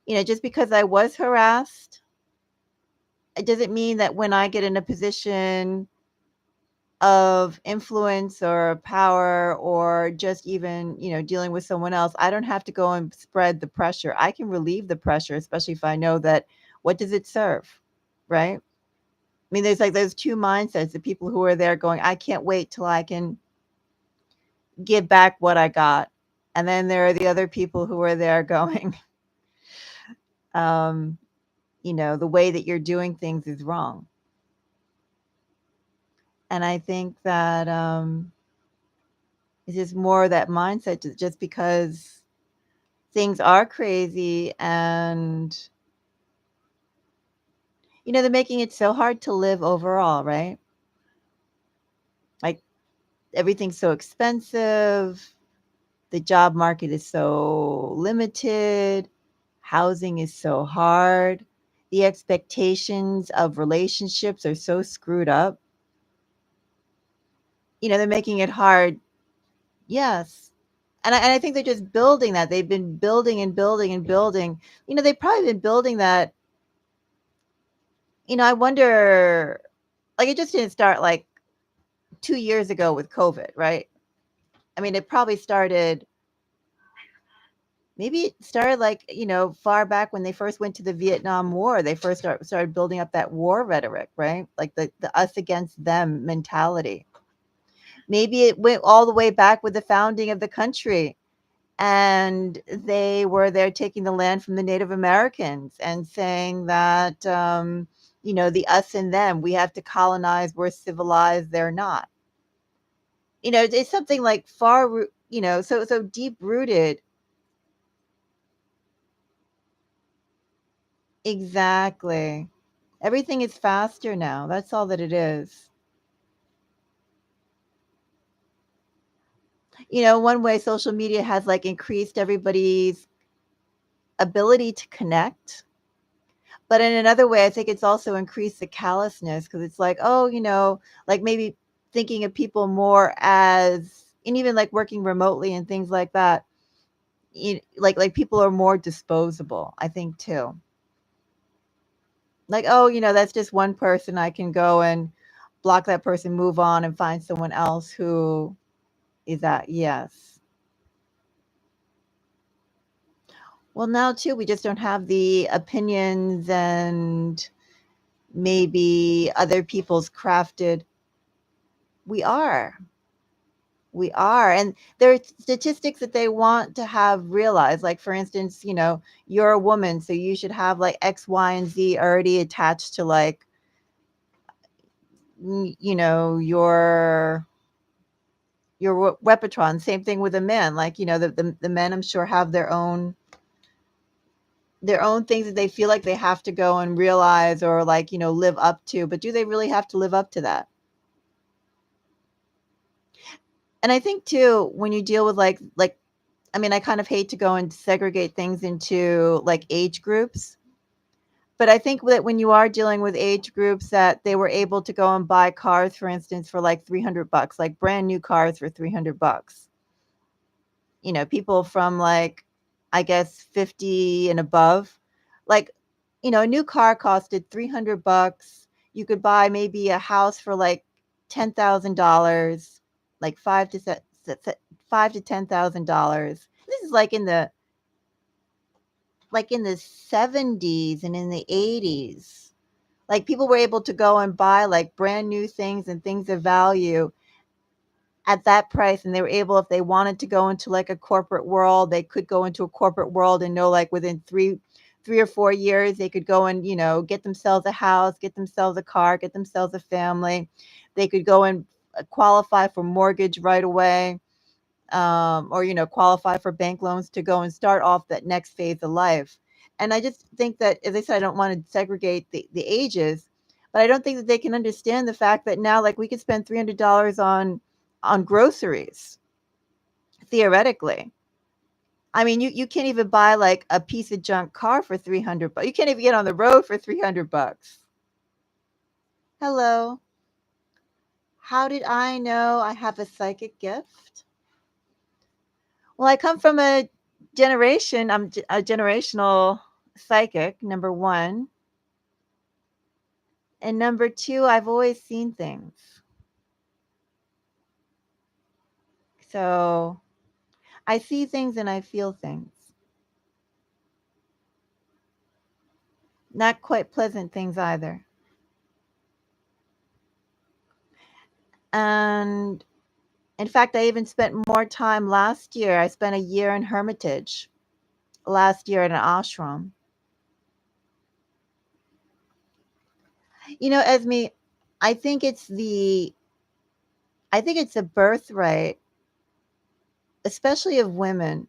just because I was harassed, it doesn't mean that when I get in a position of influence or power or just even, dealing with someone else, I don't have to go and spread the pressure. I can relieve the pressure, especially if I know that what does it serve, right? I mean, there's like those two mindsets, the people who are there going, I can't wait till I can give back what I got. And then there are the other people who are there going, um, the way that you're doing things is wrong. And I think that it's just more of that mindset, just because things are crazy and, they're making it so hard to live overall, right? Like everything's so expensive. The job market is so limited. Housing is so hard. The expectations of relationships are so screwed up. They're making it hard. Yes. And I think they're just building that. They've been building and building and building. They've probably been building that. I wonder, like, it just didn't start like 2 years ago with COVID, right? I mean, it probably started, maybe it started like, far back when they first went to the Vietnam War. They first started building up that war rhetoric, right? Like the us against them mentality. Maybe it went all the way back with the founding of the country. And they were there taking the land from the Native Americans and saying that, the us and them, we have to colonize, we're civilized, they're not. It's something like so deep rooted. Exactly. Everything is faster now. That's all that it is. One way social media has like increased everybody's ability to connect. But in another way, I think it's also increased the callousness because it's like, oh, like maybe thinking of people more as, and even like working remotely and things like that. Like people are more disposable, I think too. Like, oh, that's just one person. I can go and block that person, move on, and find someone else who is that. Yes. Well, now too, we just don't have the opinions and maybe other people's crafted. We are. We are. And there are statistics that they want to have realized. Like, for instance, you're a woman, so you should have like X, Y, and Z already attached to like, your repertoire. Same thing with a man. Like, the men, I'm sure, have their own things that they feel like they have to go and realize or like, live up to. But do they really have to live up to that? And I think too, when you deal with like I mean, I kind of hate to go and segregate things into like age groups, but I think that when you are dealing with age groups that they were able to go and buy cars, for instance, for like $300, like brand new cars for $300. People from like, I guess 50 and above, like, a new car costed $300. You could buy maybe a house for like $10,000, like $5,000 to $10,000. This is like in the like in the 70s and in the 80s. Like people were able to go and buy like brand new things and things of value at that price, and they were able, if they wanted to go into like a corporate world, they could go into a corporate world and know like within 3 or 4 years they could go and, get themselves a house, get themselves a car, get themselves a family. They could go and qualify for mortgage right away, or qualify for bank loans to go and start off that next phase of life. And I just think that, as I said, I don't want to segregate the ages, but I don't think that they can understand the fact that now, like, we could spend $300 on groceries, theoretically. I mean, you can't even buy like a piece of junk car for 300 bucks. You can't even get on the road for 300 bucks. Hello. How did I know I have a psychic gift? Well, I come from a generation, I'm a generational psychic, number one. And number two, I've always seen things. So I see things and I feel things. Not quite pleasant things either. And in fact, I even spent more time last year. I spent a year in Hermitage last year at an ashram. Esme, I think it's the I think it's a birthright, especially of women,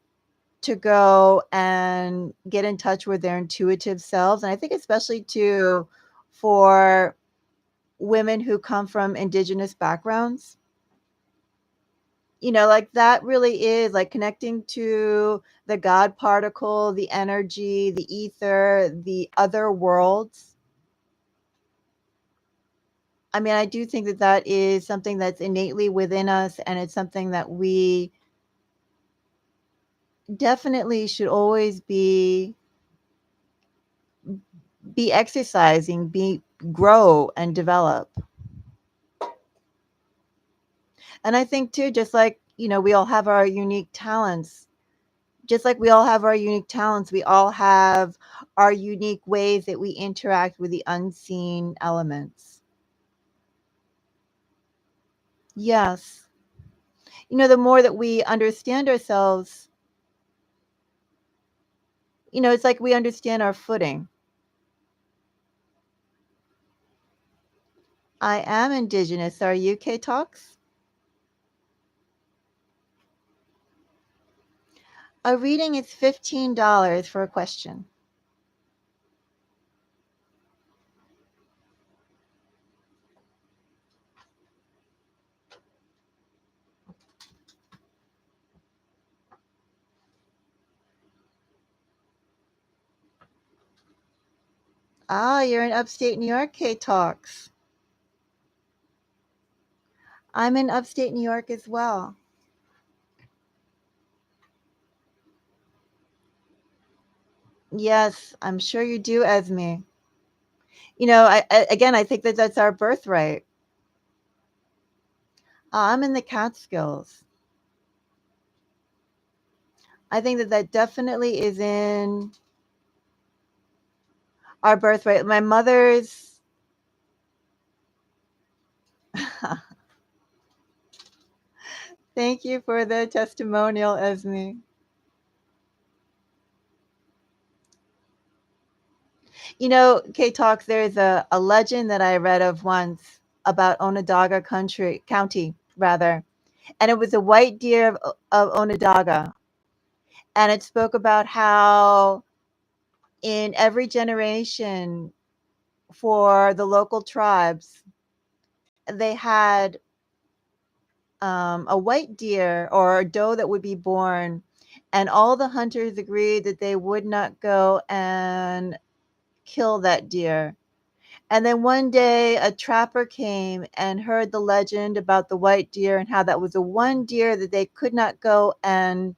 to go and get in touch with their intuitive selves. And I think especially too for women who come from indigenous backgrounds. Like that really is like connecting to the God particle, the energy, the ether, the other worlds. I mean, I do think that that is something that's innately within us, and it's something that we definitely should always be exercising, be grow and develop. And I think too, just like, we all have our unique talents. Just like we all have our unique talents, we all have our unique ways that we interact with the unseen elements. Yes. The more that we understand ourselves, it's like we understand our footing. I am indigenous. Are you, K Talks? A reading is $15 for a question. Ah, you're in upstate New York, K Talks. I'm in upstate New York as well. Yes, I'm sure you do, Esme. Again, I think that that's our birthright. I'm in the Catskills. I think that that definitely is in our birthright. My mother's. Thank you for the testimonial, Esme. K Talks, there's a legend that I read of once about Onondaga County, rather. And it was a white deer of Onondaga. And it spoke about how in every generation for the local tribes, they had a white deer or a doe that would be born, and all the hunters agreed that they would not go and kill that deer. And then one day a trapper came and heard the legend about the white deer and how that was the one deer that they could not go and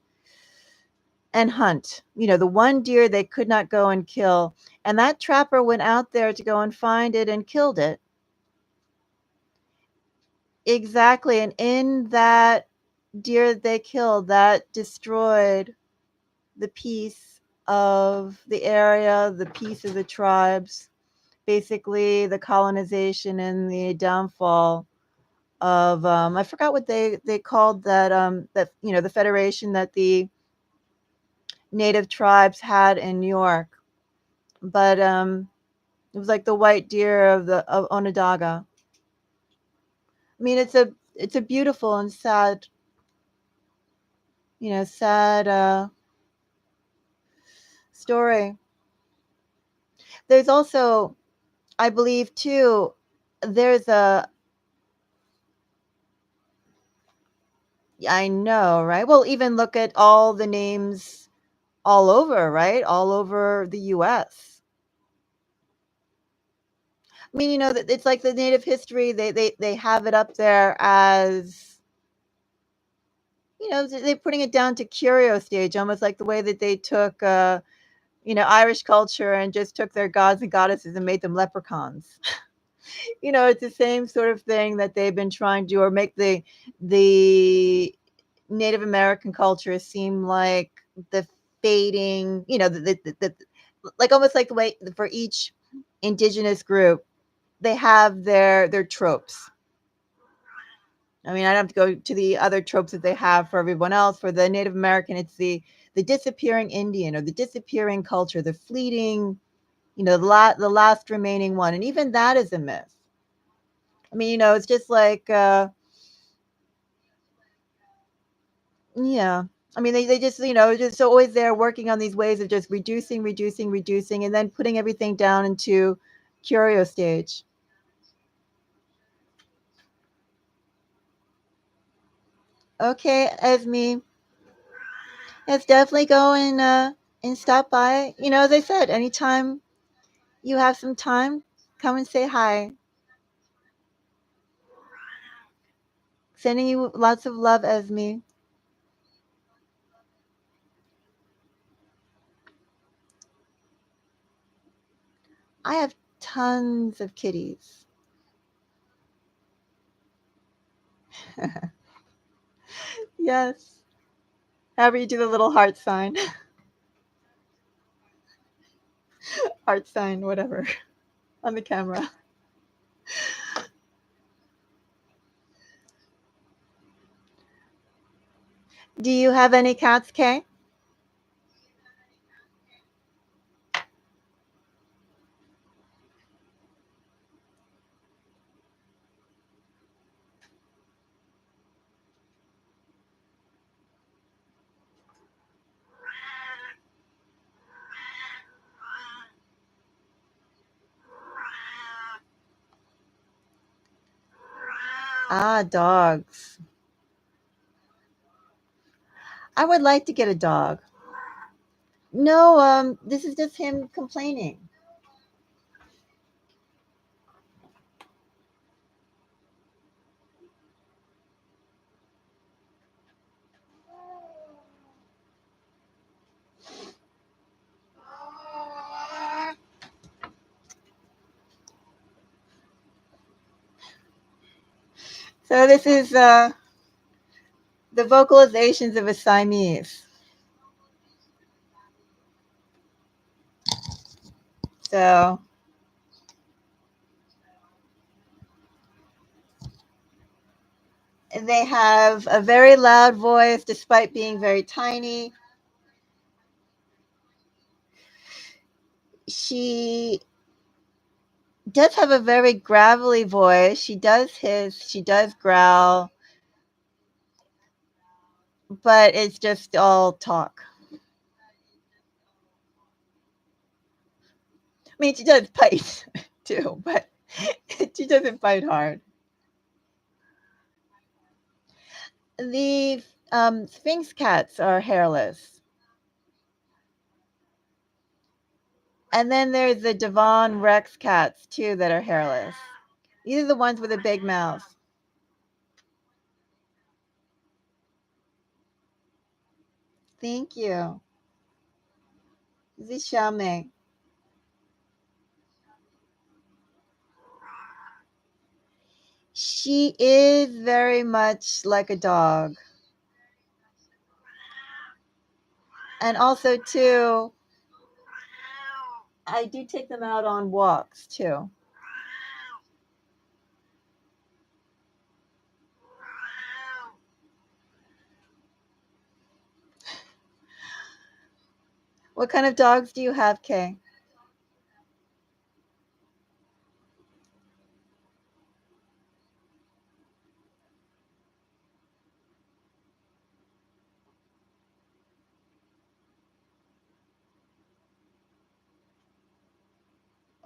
hunt. The one deer they could not go and kill. And that trapper went out there to go and find it and killed it. Exactly. And in that deer that they killed, that destroyed the peace of the area, the peace of the tribes, basically the colonization and the downfall of I forgot what they called that that the federation that the native tribes had in New York, but it was like the white deer of Onondaga. I mean, it's a beautiful and sad, sad story. There's also, I believe too, there's a I know, right? Well, even look at all the names all over, right? All over the US. I mean, that it's like the native history, they have it up there as, they're putting it down to curio stage, almost like the way that they took Irish culture and just took their gods and goddesses and made them leprechauns. It's the same sort of thing that they've been trying to do, or make the Native American culture seem like the fading, like almost like the way for each indigenous group, they have their tropes. I mean, I don't have to go to the other tropes that they have for everyone else. For the Native American, it's the disappearing Indian, or the disappearing culture, the fleeting, the last remaining one, and even that is a myth. I mean, it's just like, yeah. I mean, they just, just always there working on these ways of just reducing, reducing, reducing, and then putting everything down into curio stage. Okay, Esme, let's definitely go and stop by. As I said, anytime you have some time, come and say hi. Sending you lots of love, Esme. I have tons of kitties. Yes. However you do the little heart sign. Heart sign, whatever. On the camera. Do you have any cats, Kay? Ah, dogs. I would like to get a dog. No, this is just him complaining. So this is the vocalizations of a Siamese. So they have a very loud voice despite being very tiny. She does have a very gravelly voice. She does hiss, she does growl, but it's just all talk. I mean, she does bite too, but she doesn't bite hard. The Sphinx cats are hairless. And then there's the Devon Rex cats too that are hairless. These are the ones with a big mouth. Thank you. This is Xiaomei. She is very much like a dog. And also too, I do take them out on walks too. What kind of dogs do you have, Kay?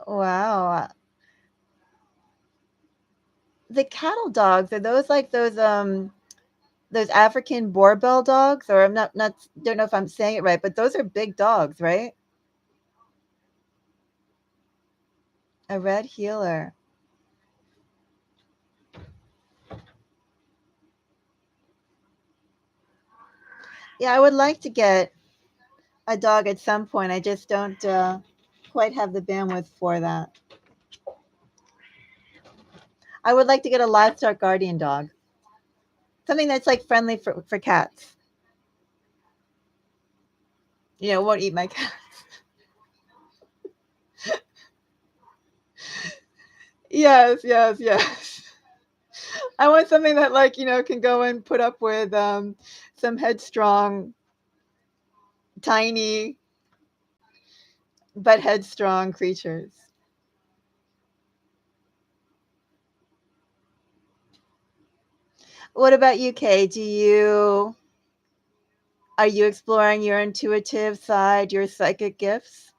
Wow. The cattle dogs, are those like those African Borbell dogs? Or I'm not don't know if I'm saying it right, but those are big dogs, right? A red heeler. Yeah, I would like to get a dog at some point. I just don't quite have the bandwidth for that. I would like to get a livestock guardian dog, something that's like friendly for cats. You know, won't eat my cat. Yes, yes, yes. I want something that, like, can go and put up with some headstrong, tiny but headstrong creatures. What about you, Kay? Are you exploring your intuitive side, your psychic gifts?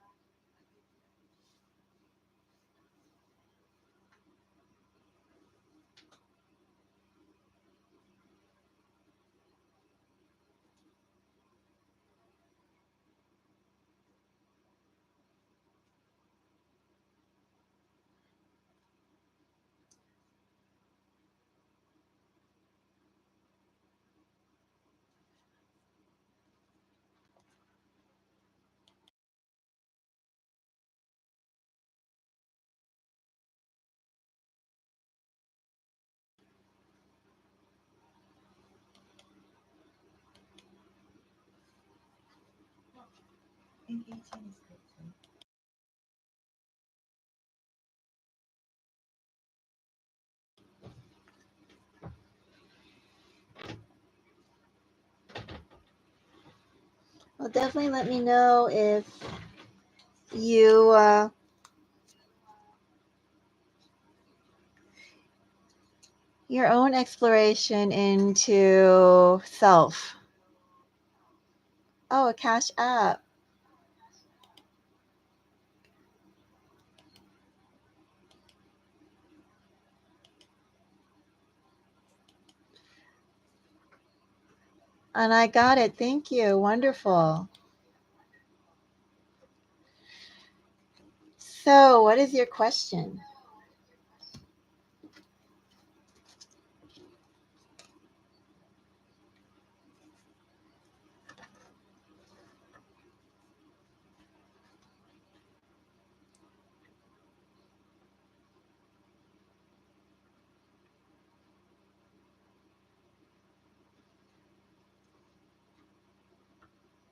Well, definitely let me know if you your own exploration into self. Oh, a cash app. And I got it. Thank you. Wonderful. So, what is your question?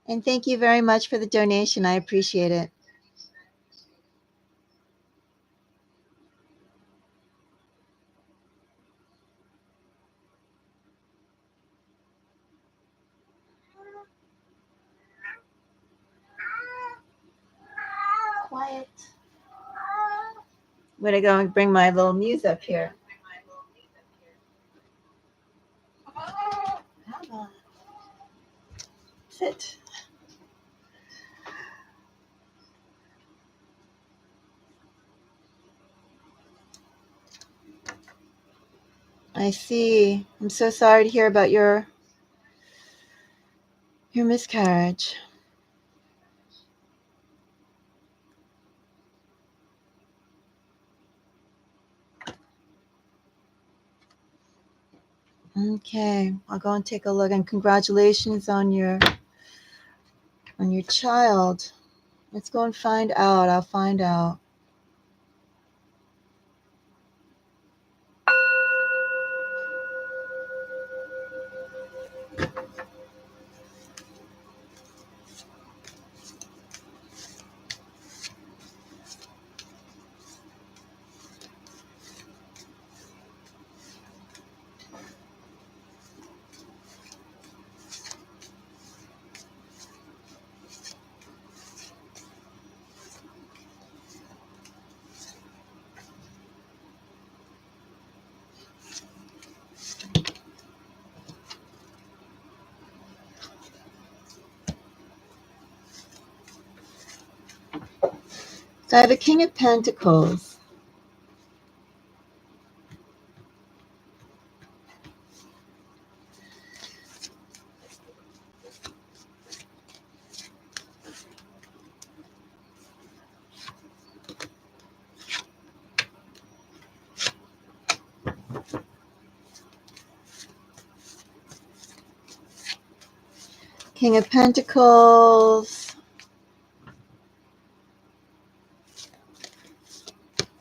And thank you very much for the donation. I appreciate it. Quiet. I'm gonna go and bring my little muse up here. Come on. Sit. I see. I'm so sorry to hear about your miscarriage. Okay, I'll go and take a look. And congratulations on your child. Let's go and find out. I'll find out. So I have a King of Pentacles. King of Pentacles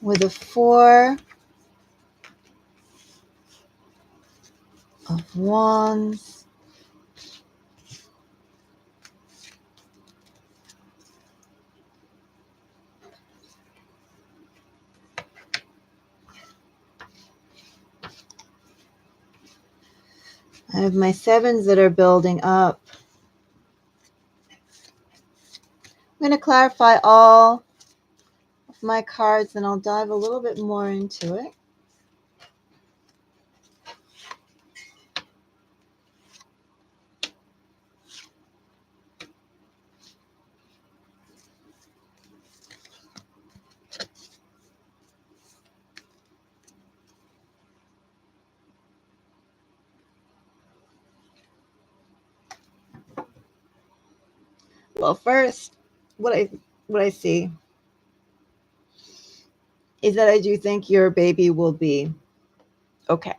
with a 4 of Wands. I have my 7s that are building up. I'm going to clarify all of my cards and I'll dive a little bit more into it. Well, first, what I see is that I do think your baby will be okay.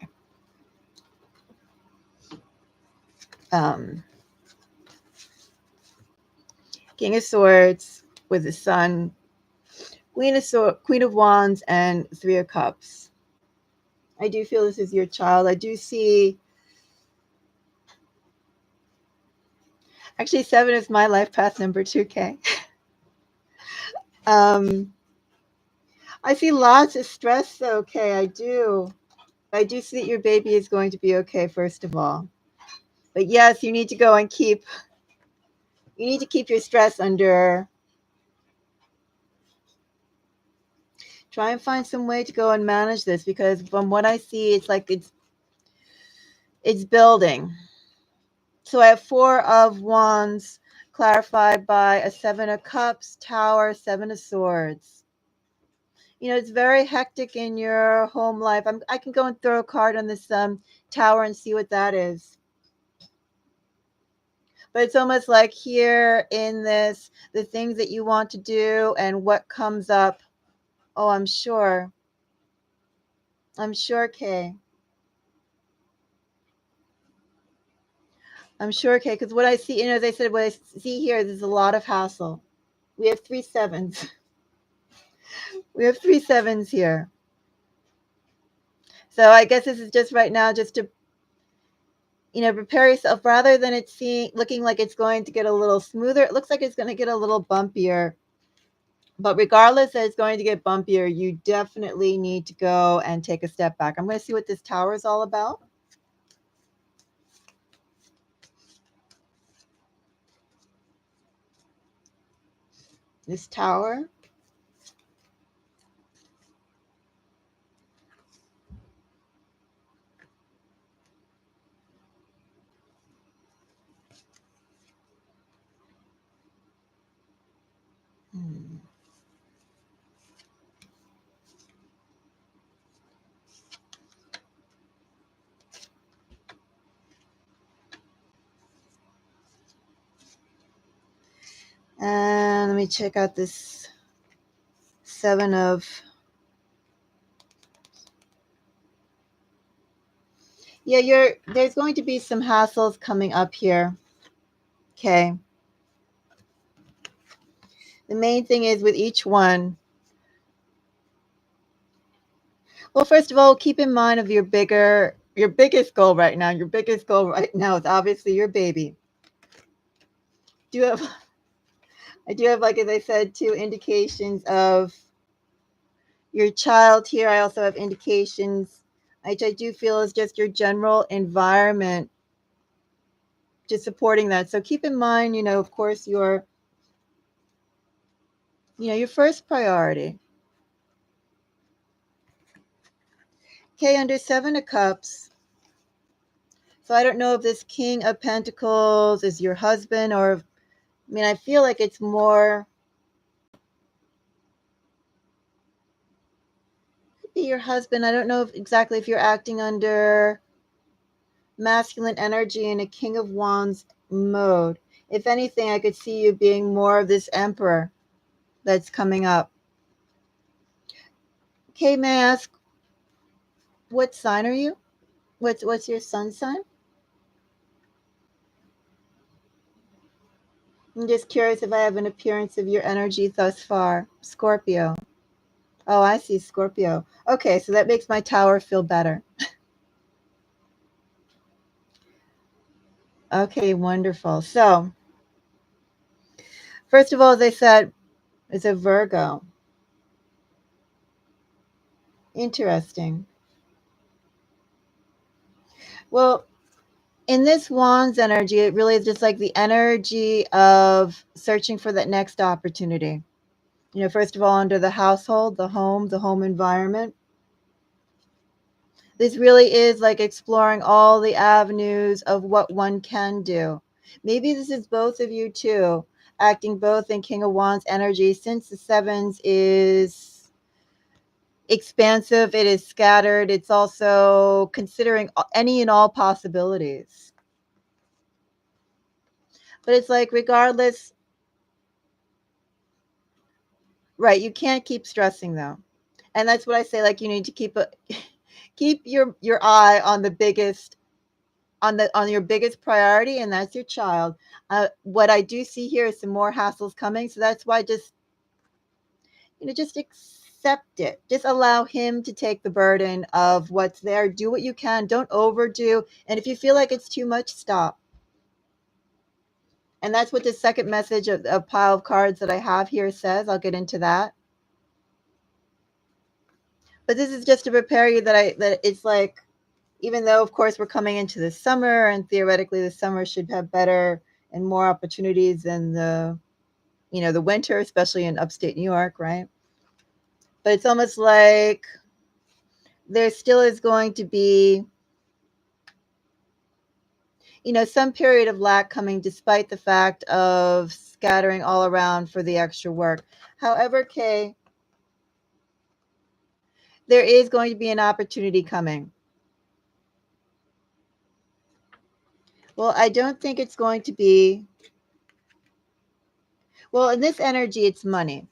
King of Swords with the Sun, Queen of Wands, and 3 of Cups. I do feel this is your child. I do see. Actually, 7 is my life path number 2K. I see lots of stress, though. Okay, I do. I do see that your baby is going to be okay, first of all. But yes, you need to go and keep your stress under. Try and find some way to go and manage this, because from what I see, it's like it's building. So I have 4 of Wands clarified by a 7 of Cups, Tower, 7 of Swords. You know, it's very hectic in your home life. I can go and throw a card on this Tower and see what that is. But it's almost like here in this, the things that you want to do and what comes up. Oh, I'm sure, Kay. I'm sure, Kay, because what I see, as I said, what I see here, there's a lot of hassle. We have 3 7s. We have 3 7s here. So I guess this is just right now, just to, prepare yourself, rather than it looking like it's going to get a little smoother. It looks like it's going to get a little bumpier. But regardless that it's going to get bumpier, you definitely need to go and take a step back. I'm going to see what this Tower is all about. This Tower. And let me check out this 7 of. Yeah, there's going to be some hassles coming up here. Okay. The main thing is with each one. Well, first of all, keep in mind of your biggest goal right now. Your biggest goal right now is obviously your baby. I do have, like, as I said, 2 indications of your child here. I also have indications, which I do feel is just your general environment, just supporting that. So keep in mind, of course, your first priority. Okay, under 7 of Cups. So I don't know if this King of Pentacles is your husband, or, I feel like it's more. be your husband. I don't know exactly if you're acting under masculine energy in a King of Wands mode. If anything, I could see you being more of this Emperor that's coming up. Okay, may I ask, what sign are you? What's your sun sign? I'm just curious if I have an appearance of your energy thus far. Scorpio. Oh, I see, Scorpio. Okay, so that makes my tower feel better. Okay, wonderful. So, first of all, as I said, it's a Virgo. Interesting. Well, in this Wands energy, it really is just like the energy of searching for that next opportunity. You know, first of all, under the household, the home environment. This really is like exploring all the avenues of what one can do. Maybe this is both of you too, acting both in King of Wands energy, since the sevens is expansive, it is scattered, it's also considering any and all possibilities. But it's like, regardless, right, you can't keep stressing though. And that's what I say, like, you need to keep your eye on the biggest, on your biggest priority, and that's your child. What I do see here is some more hassles coming, so that's why just accept it. Just allow him to take the burden of what's there. Do what you can. Don't overdo. And if you feel like it's too much, stop. And that's what the second message of a pile of cards that I have here says. I'll get into that. But this is just to prepare you that it's like, even though of course we're coming into the summer and theoretically the summer should have better and more opportunities than the winter, especially in upstate New York, right? But it's almost like there still is going to be, some period of lack coming despite the fact of scattering all around for the extra work. However, Kay, there is going to be an opportunity coming. Well, I don't think it's going to be, well, in this energy, it's money.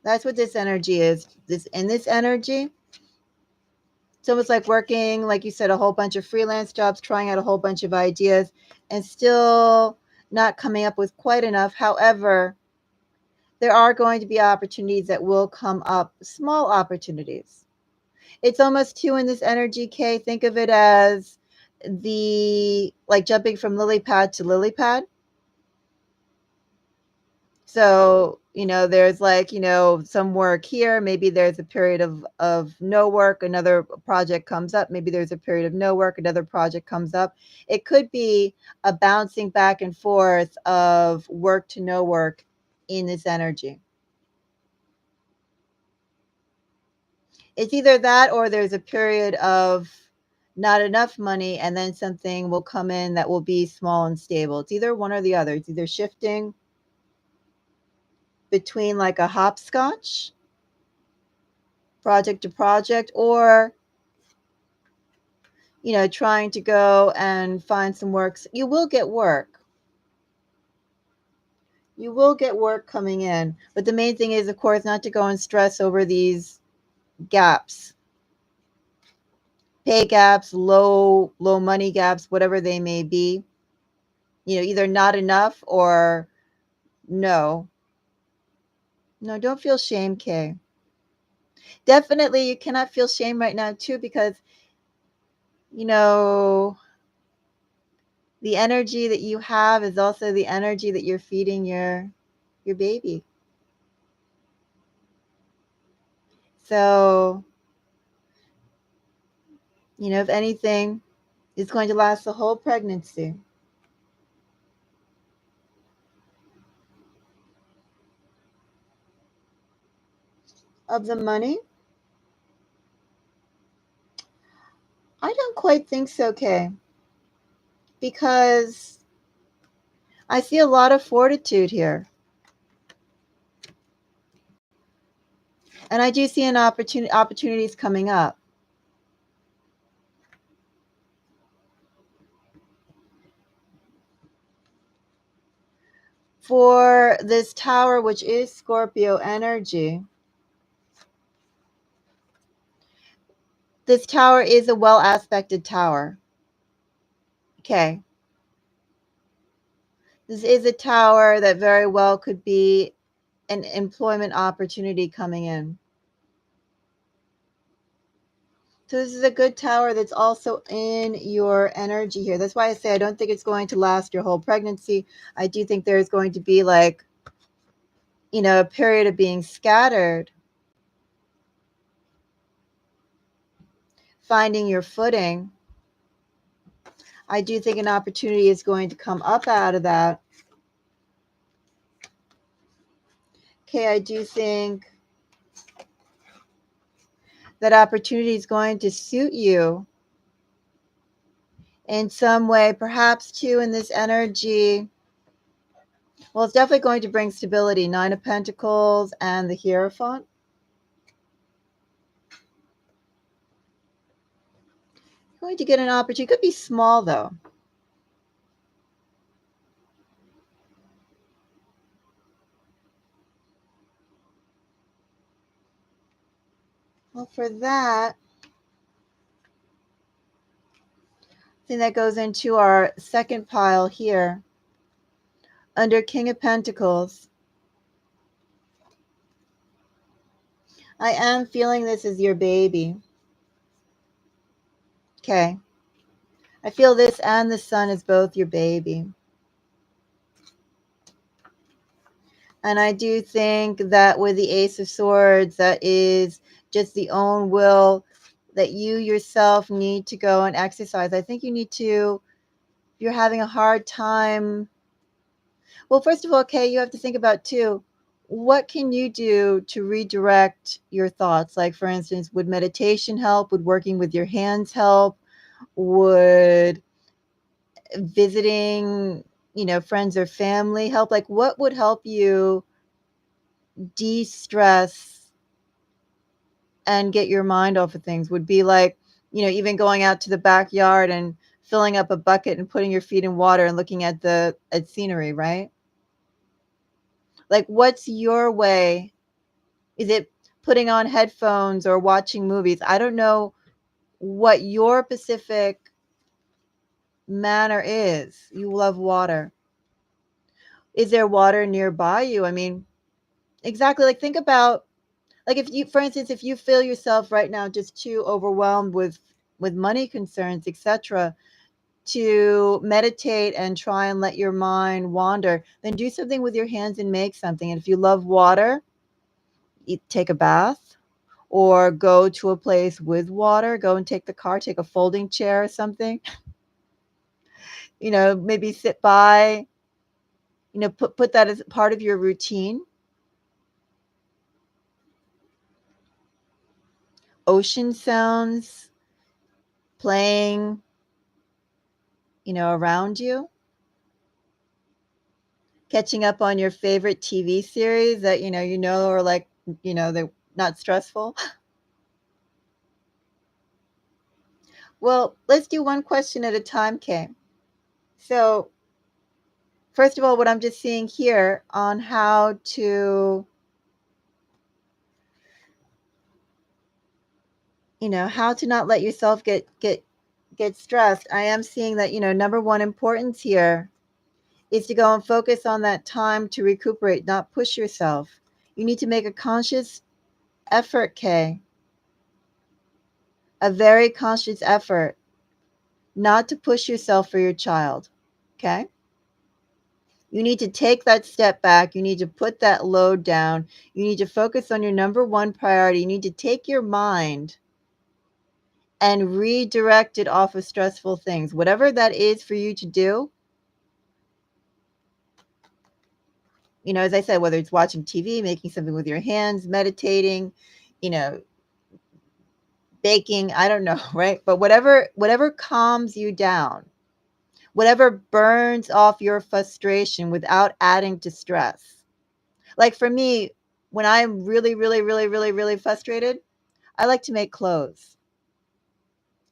That's what this energy is. In this energy, it's almost like working, like you said, a whole bunch of freelance jobs, trying out a whole bunch of ideas, and still not coming up with quite enough. However, there are going to be opportunities that will come up, small opportunities. It's almost too in this energy, Kay. Think of it as like jumping from lily pad to lily pad. So, there's like, some work here. Maybe there's a period of no work. Another project comes up. Maybe there's a period of no work. Another project comes up. It could be a bouncing back and forth of work to no work in this energy. It's either that or there's a period of not enough money and then something will come in that will be small and stable. It's either one or the other. It's either shifting between like a hopscotch project to project, or trying to go and find some work. You will get work. You will get work coming in, but the main thing is, of course, not to go and stress over these gaps, pay gaps, low money gaps, whatever they may be. Either not enough or no. No, don't feel shame, Kay. Definitely, you cannot feel shame right now, too, because, the energy that you have is also the energy that you're feeding your baby. So, if anything, it's going to last the whole pregnancy. Of the money, I don't quite think so, Kay, because I see a lot of fortitude here. And I do see an opportunities coming up. For this tower, which is Scorpio energy, this tower is a well aspected tower. Okay. This is a tower that very well could be an employment opportunity coming in. So this is a good tower that's also in your energy here. That's why I say I don't think it's going to last your whole pregnancy. I do think there's going to be like, a period of being scattered, finding your footing. I do think an opportunity is going to come up out of that. Okay, I do think that opportunity is going to suit you in some way, perhaps too in this energy. Well, it's definitely going to bring stability. Nine of Pentacles and the Hierophant. You're going to get an opportunity. It could be small, though. Well, for that, I think that goes into our second pile here. Under King of Pentacles, I am feeling this is your baby. Okay. I feel this and the Sun is both your baby. And I do think that with the Ace of Swords, that is just the own will that you yourself need to go and exercise. I think you need to, if you're having a hard time. Well, first of all, okay, you have to think about too, what can you do to redirect your thoughts? Like, for instance, would meditation help? Would working with your hands help? Would visiting, friends or family help? Like, what would help you de-stress and get your mind off of things? Would be like, even going out to the backyard and filling up a bucket and putting your feet in water and looking at at scenery, right? Like, what's your way? Is it putting on headphones or watching movies? I don't know what your specific manner is. You love water. Is there water nearby you? I mean, exactly. Like, think about, like, if you, for instance, if you feel yourself right now just too overwhelmed with money concerns, etc., to meditate and try and let your mind wander, then do something with your hands and make something. And if you love water, you take a bath or go to a place with water, go and take the car, take a folding chair or something, maybe sit by, put that as part of your routine. Ocean sounds playing, around you. Catching up on your favorite TV series that, are like, they're not stressful. Well, let's do one question at a time, Kay. So, first of all, what I'm just seeing here on how to, how to not let yourself get stressed. I am seeing that, number one importance here is to go and focus on that time to recuperate, not push yourself. You need to make a conscious effort, Kay. A very conscious effort not to push yourself for your child. Okay? You need to take that step back. You need to put that load down. You need to focus on your number one priority. You need to take your mind and redirect it off of stressful things. Whatever that is for you to do, as I said, whether it's watching TV, making something with your hands, meditating, baking, I don't know, right? But whatever calms you down, whatever burns off your frustration without adding to stress. Like for me, when I'm really, really, really, really, really frustrated, I like to make clothes.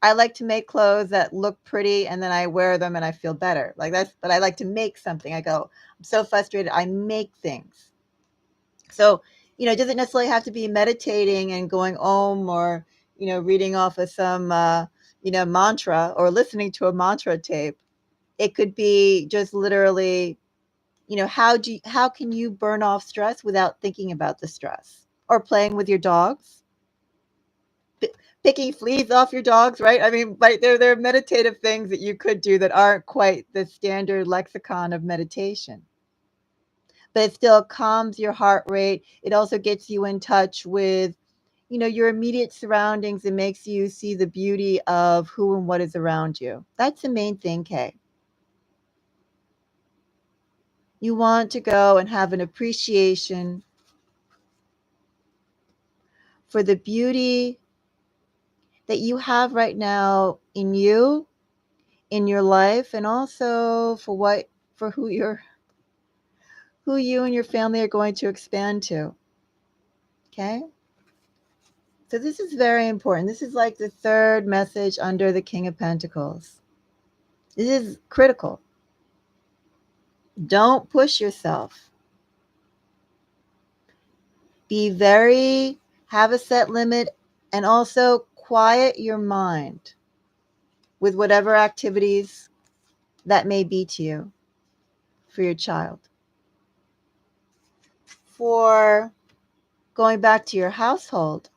I like to make clothes that look pretty and then I wear them and I feel better. Like that's, but I like to make something. I go, I'm so frustrated. I make things. So, it doesn't necessarily have to be meditating and going om or, reading off of some, mantra or listening to a mantra tape. It could be just literally, how can you burn off stress without thinking about the stress, or playing with your dogs, picking fleas off your dogs, right? I mean, like there are meditative things that you could do that aren't quite the standard lexicon of meditation, but it still calms your heart rate. It also gets you in touch with, your immediate surroundings and makes you see the beauty of who and what is around you. That's the main thing, Kay. You want to go and have an appreciation for the beauty that you have right now in you, in your life, and also for who you and your family are going to expand to. Okay? So this is very important. This is like the third message under the King of Pentacles. This is critical. Don't push yourself. Have a set limit, and also quiet your mind with whatever activities that may be to you for your child. For going back to your household,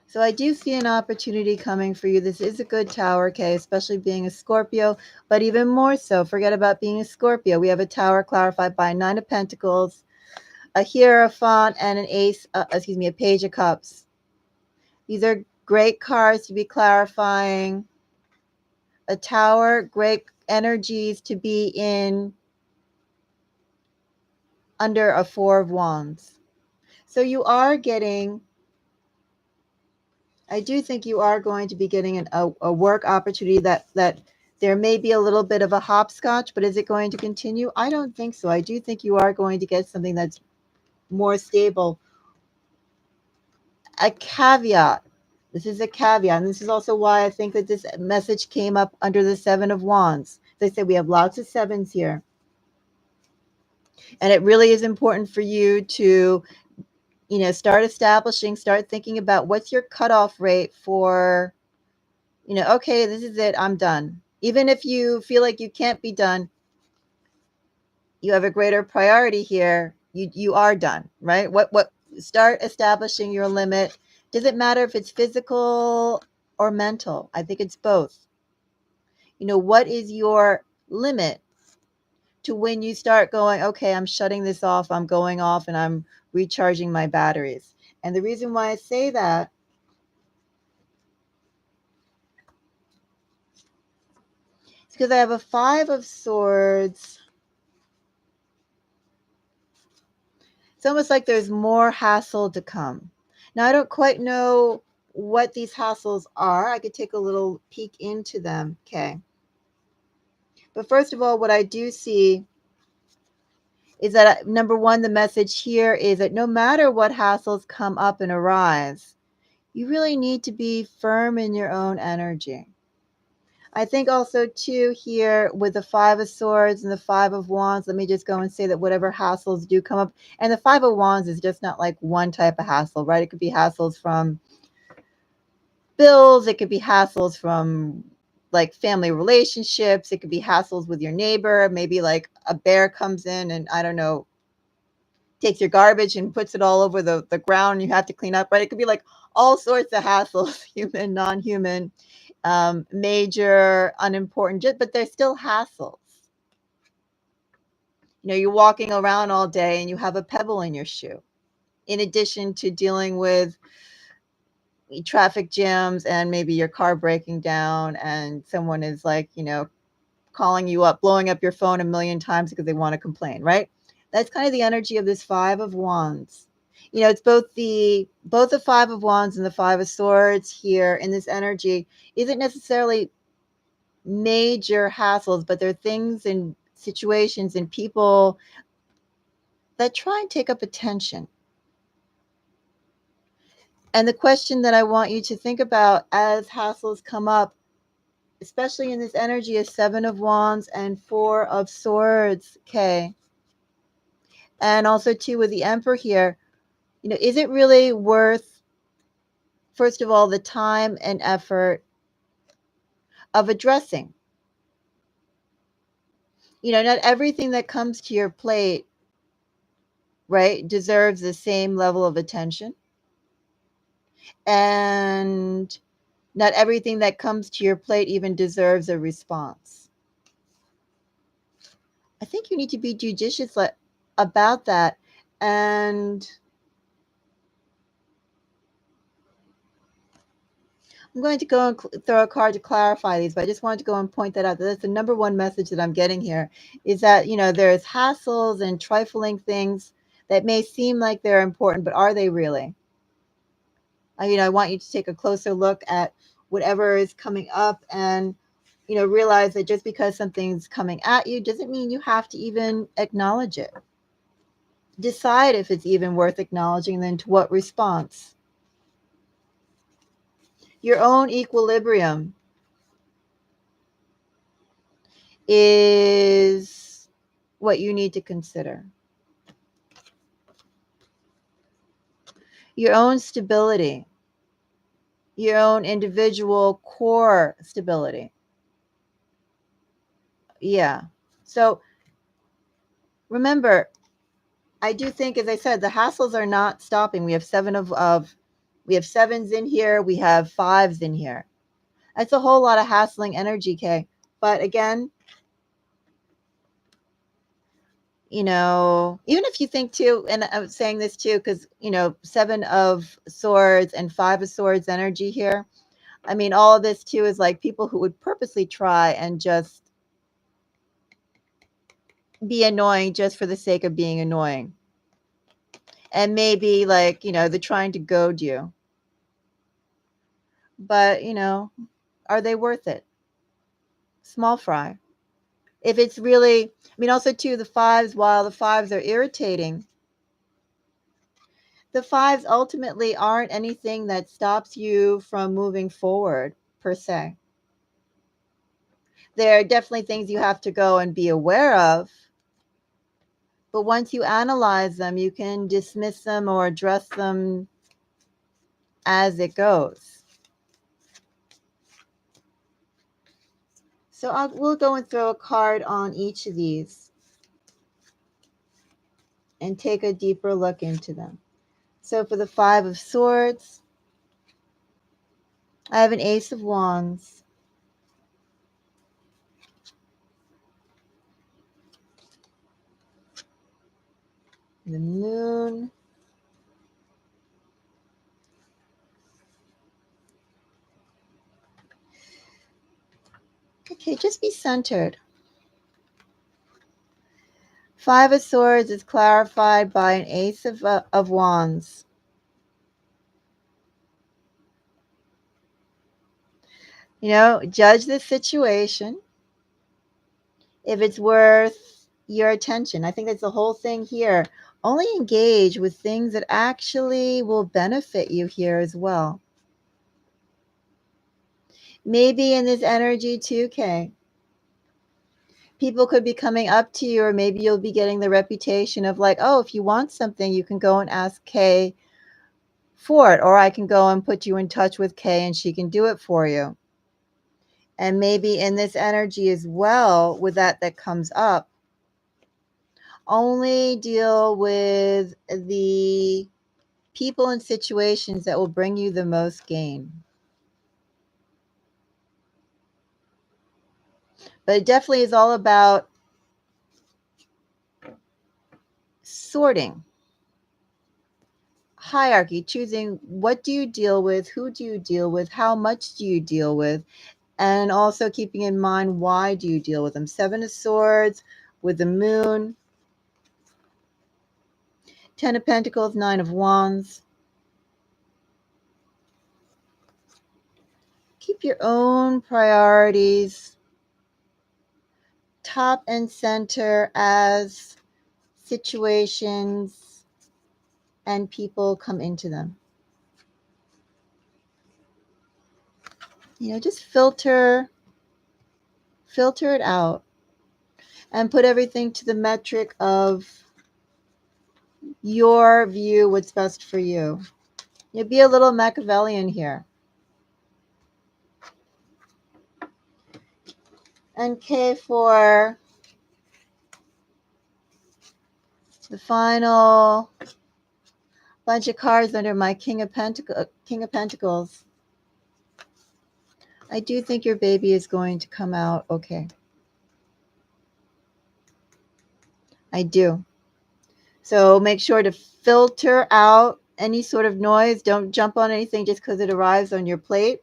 so I do see an opportunity coming for you. This is a good tower, okay, especially being a Scorpio, but even more so, forget about being a Scorpio. We have a tower clarified by 9 of Pentacles, a Hierophant, and an a Page of Cups. These are great cards to be clarifying. A tower, great energies to be in under a 4 of Wands. So I do think you are going to be getting a work opportunity that there may be a little bit of a hopscotch, but is it going to continue? I don't think so. I do think you are going to get something that's more stable. A caveat. This is a caveat. And this is also why I think that this message came up under the 7 of Wands. As I said, we have lots of sevens here. And it really is important for you to, start thinking about what's your cutoff rate for, okay, this is it, I'm done. Even if you feel like you can't be done, you have a greater priority here. You are done, right? What start establishing your limit. Doesn't matter if it's physical or mental. I think it's both. What is your limit to when you start going, okay, I'm shutting this off, I'm going off, and I'm recharging my batteries. And the reason why I say that is because I have a 5 of Swords. It's almost like there's more hassle to come. Now, I don't quite know what these hassles are. I could take a little peek into them. Okay. But first of all, what I do see is that, number one, the message here is that no matter what hassles come up and arise, you really need to be firm in your own energy. I think also, too, here with the 5 of Swords and the 5 of Wands, let me just go and say that whatever hassles do come up, and the 5 of Wands is just not like one type of hassle, right? It could be hassles from bills. It could be hassles from like family relationships. It could be hassles with your neighbor. Maybe like a bear comes in and, I don't know, takes your garbage and puts it all over the ground. You have to clean up, right? It could be like all sorts of hassles, human, non-human, major, unimportant, but they're still hassles. You're walking around all day and you have a pebble in your shoe, in addition to dealing with traffic jams and maybe your car breaking down and someone is like, calling you up, blowing up your phone a million times because they want to complain, right? That's kind of the energy of this 5 of Wands. It's both the 5 of Wands and the 5 of Swords here in this energy isn't necessarily major hassles, but they're things situations and people that try and take up attention. And the question that I want you to think about as hassles come up, especially in this energy, is Seven of Wands and Four of Swords, okay? And also, too, with the Emperor here, is it really worth, first of all, the time and effort of addressing? Not everything that comes to your plate, right, deserves the same level of attention. And not everything that comes to your plate even deserves a response. I think you need to be judicious about that. And I'm going to go and throw a card to clarify these, but I just wanted to go and point that out. That's the number one message that I'm getting here, is that, there's hassles and trifling things that may seem like they're important, but are they really? I want you to take a closer look at whatever is coming up and, realize that just because something's coming at you doesn't mean you have to even acknowledge it. Decide if it's even worth acknowledging, then to what response. Your own equilibrium is what you need to consider. Your own stability, your own individual core stability. Yeah. So remember, I do think, as I said, the hassles are not stopping. We have we have sevens in here. We have fives in here. That's a whole lot of hassling energy, Kay. But again, even if you think too, and I'm saying this too, because, Seven of Swords and Five of Swords energy here. I mean, all of this too is like people who would purposely try and just be annoying just for the sake of being annoying. And maybe like, they're trying to goad you. But, are they worth it? Small fry. If it's really, also too, the fives, while the fives are irritating, the fives ultimately aren't anything that stops you from moving forward per se. There are definitely things you have to go and be aware of. But once you analyze them, you can dismiss them or address them as it goes. So we'll go and throw a card on each of these and take a deeper look into them. So for the Five of Swords, I have an Ace of Wands, the Moon, okay, just be centered. Five of Swords is clarified by an Ace of Wands. Judge the situation if it's worth your attention. I think that's the whole thing here. Only engage with things that actually will benefit you here as well. Maybe in this energy too, Kay. People could be coming up to you, or maybe you'll be getting the reputation of like, oh, if you want something, you can go and ask Kay for it, or I can go and put you in touch with Kay and she can do it for you. And maybe in this energy as well, with that comes up, only deal with the people and situations that will bring you the most gain. But it definitely is all about sorting, hierarchy, choosing what do you deal with, who do you deal with, how much do you deal with, and also keeping in mind why do you deal with them. Seven of Swords with the Moon, Ten of Pentacles, Nine of Wands. Keep your own priorities top and center as situations and people come into them. Just filter it out and put everything to the metric of your view, what's best for you. You'll be a little Machiavellian here. And K for the final bunch of cards under my King of Pentacles. I do think your baby is going to come out okay. I do. So make sure to filter out any sort of noise. Don't jump on anything just because it arrives on your plate.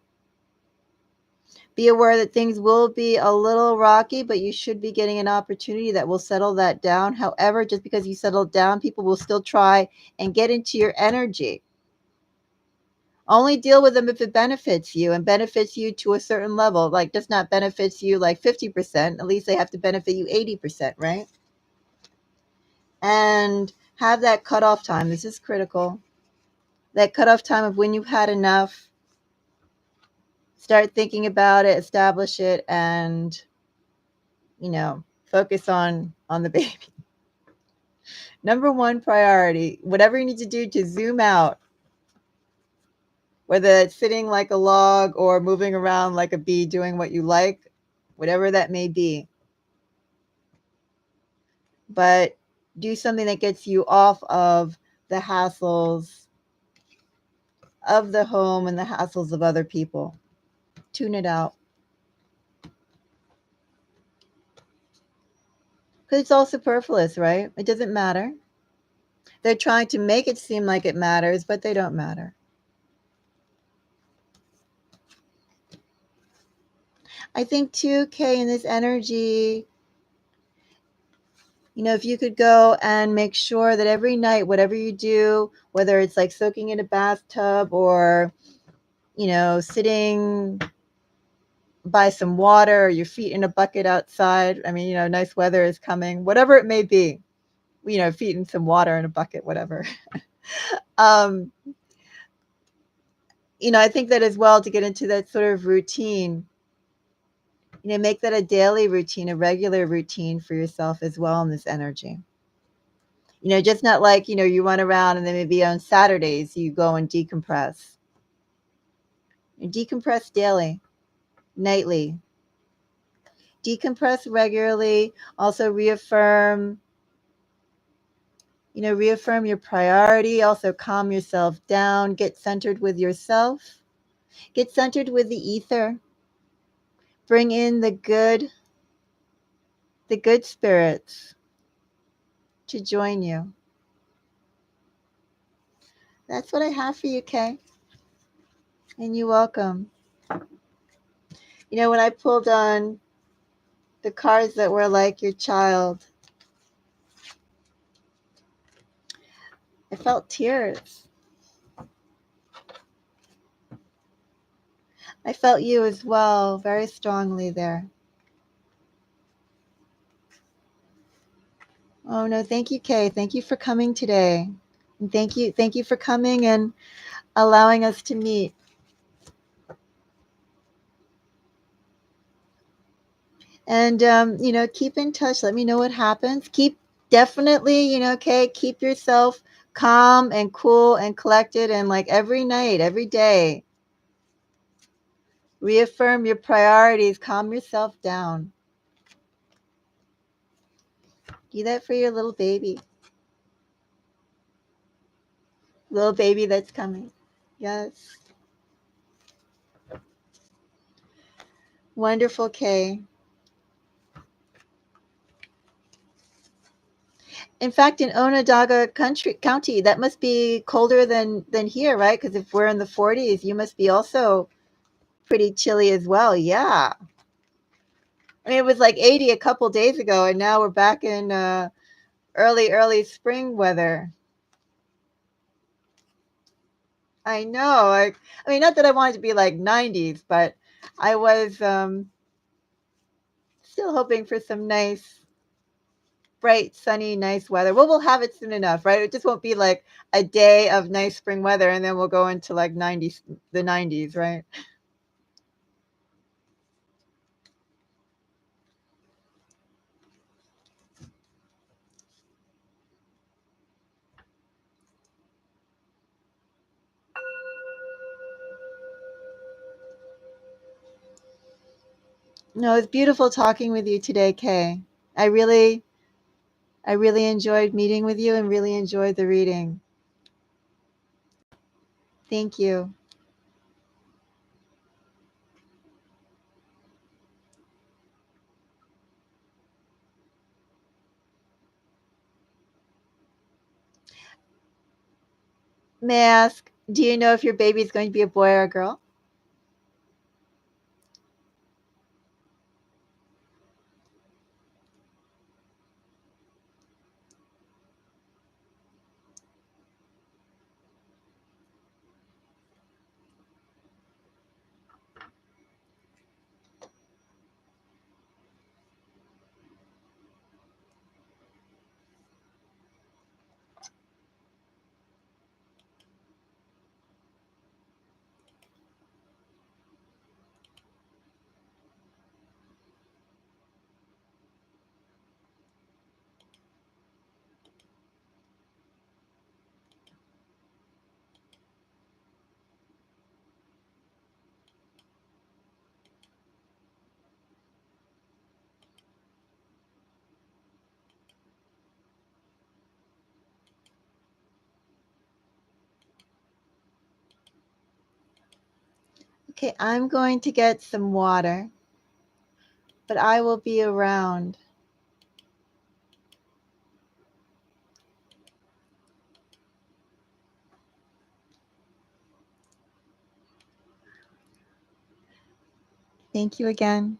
Be aware that things will be a little rocky, but you should be getting an opportunity that will settle that down. However, just because you settle down, people will still try and get into your energy. Only deal with them if it benefits you and benefits you to a certain level. Like, does not benefits you like 50%. At least they have to benefit you 80%, right? And have that cutoff time. This is critical. That cutoff time of when you've had enough. Start thinking about it, establish it, and, focus on the baby. Number one priority, whatever you need to do to zoom out, whether it's sitting like a log or moving around like a bee, doing what you like, whatever that may be. But do something that gets you off of the hassles of the home and the hassles of other people. Tune it out. Because it's all superfluous, right? It doesn't matter. They're trying to make it seem like it matters, but they don't matter. I think 2K in this energy, if you could go and make sure that every night, whatever you do, whether it's like soaking in a bathtub or, sitting by some water or your feet in a bucket outside. I mean, nice weather is coming, whatever it may be, feet in some water in a bucket, whatever. I think that as well, to get into that sort of routine, make that a daily routine, a regular routine for yourself as well in this energy. Just not like, you run around and then maybe on Saturdays you go and decompress. You decompress daily, nightly. Decompress regularly. Also reaffirm your priority. Also calm yourself down. Get centered with yourself. Get centered with the ether. Bring in the good spirits to join you. That's what I have for you, Kay. And you're welcome. When I pulled on the cards that were like your child, I felt tears. I felt you as well, very strongly there. Oh no, thank you, Kay. Thank you for coming today. And thank you for coming and allowing us to meet. And keep in touch. Let me know what happens. Definitely, Kay, keep yourself calm and cool and collected, and like every night, every day, reaffirm your priorities, calm yourself down. Do that for your little baby. Little baby that's coming. Yes. Wonderful, Kay. In fact, in Onondaga County, that must be colder than here, right? Because if we're in the 40s, you must be also pretty chilly as well. Yeah. I mean, it was like 80 a couple days ago, and now we're back in early spring weather. I know. I mean, not that I wanted to be like 90s, but I was Still hoping for some nice, bright, sunny, nice weather. Well, we'll have it soon enough, right? It just won't be like a day of nice spring weather and then we'll go into like the 90s, right? No, it's beautiful talking with you today, Kay. I really, I really enjoyed meeting with you and really enjoyed the reading. Thank you. May I ask, do you know if your baby is going to be a boy or a girl? Okay, I'm going to get some water, but I will be around. Thank you again.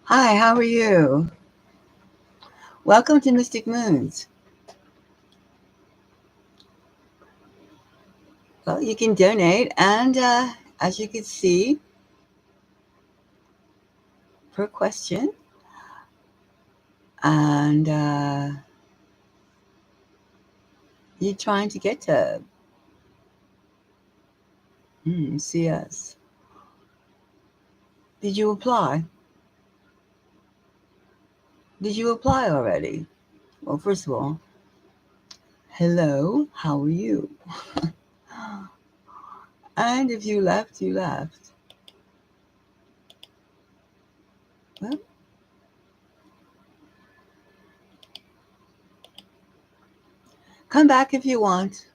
Hi, how are you? Welcome to Mystic Moons. Well, you can donate, and as you can see, per question, and you're trying to get to see us. Did you apply? Did you apply already? Well, first of all, hello, how are you? And if you left, you left. Well, come back if you want.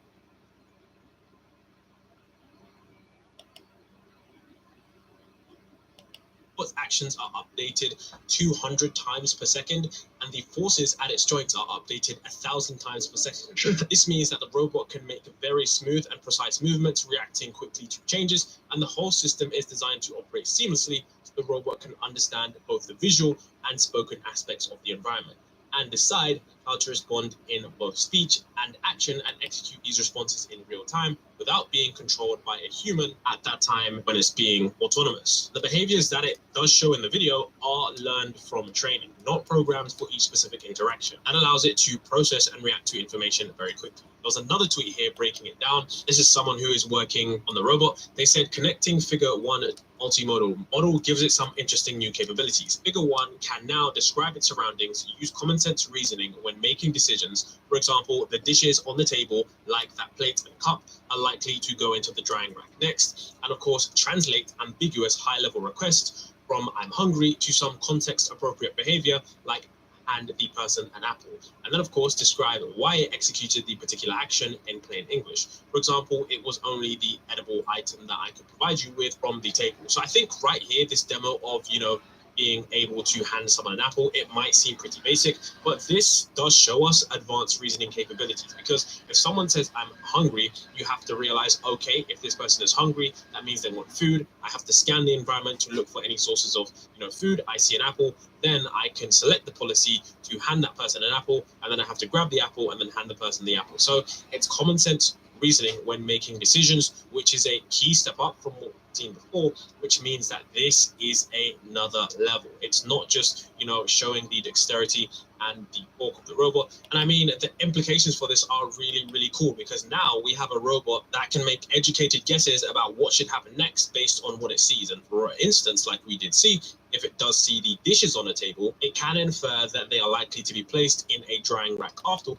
Actions are updated 200 times per second, and the forces at its joints are updated 1,000 times per second. This means that the robot can make very smooth and precise movements, reacting quickly to changes, and the whole system is designed to operate seamlessly so the robot can understand both the visual and spoken aspects of the environment and decide how to respond in both speech and action and execute these responses in real time without being controlled by a human at that time when it's being autonomous. The behaviors that it does show in the video are learned from training, not programmed for each specific interaction. That allows it to process and react to information very quickly. There was another tweet here breaking it down. This is someone who is working on the robot. They said connecting figure 1 multimodal model gives it some interesting new capabilities. Figure 1 can now describe its surroundings, use common sense reasoning when making decisions. For example, the dishes on the table, like that plate and cup, are likely to go into the drying rack next. And of course, translate ambiguous high-level requests from I'm hungry to some context-appropriate behavior like hand the person an apple. And then, of course, describe why it executed the particular action in plain English. For example, it was only the edible item that I could provide you with from the table. So I think right here, this demo of, being able to hand someone an apple, it might seem pretty basic, but this does show us advanced reasoning capabilities, because if someone says I'm hungry, you have to realize, okay, if this person is hungry, that means they want food. I have to scan the environment to look for any sources of food. I see an apple, then I can select the policy to hand that person an apple, and then I have to grab the apple and then hand the person the apple. So it's common sense reasoning when making decisions, which is a key step up from what we've seen before, which means that this is another level. It's not just, showing the dexterity and the bulk of the robot. And I mean, the implications for this are really, really cool, because now we have a robot that can make educated guesses about what should happen next based on what it sees. And for instance, like we did see, if it does see the dishes on a table, it can infer that they are likely to be placed in a drying rack after.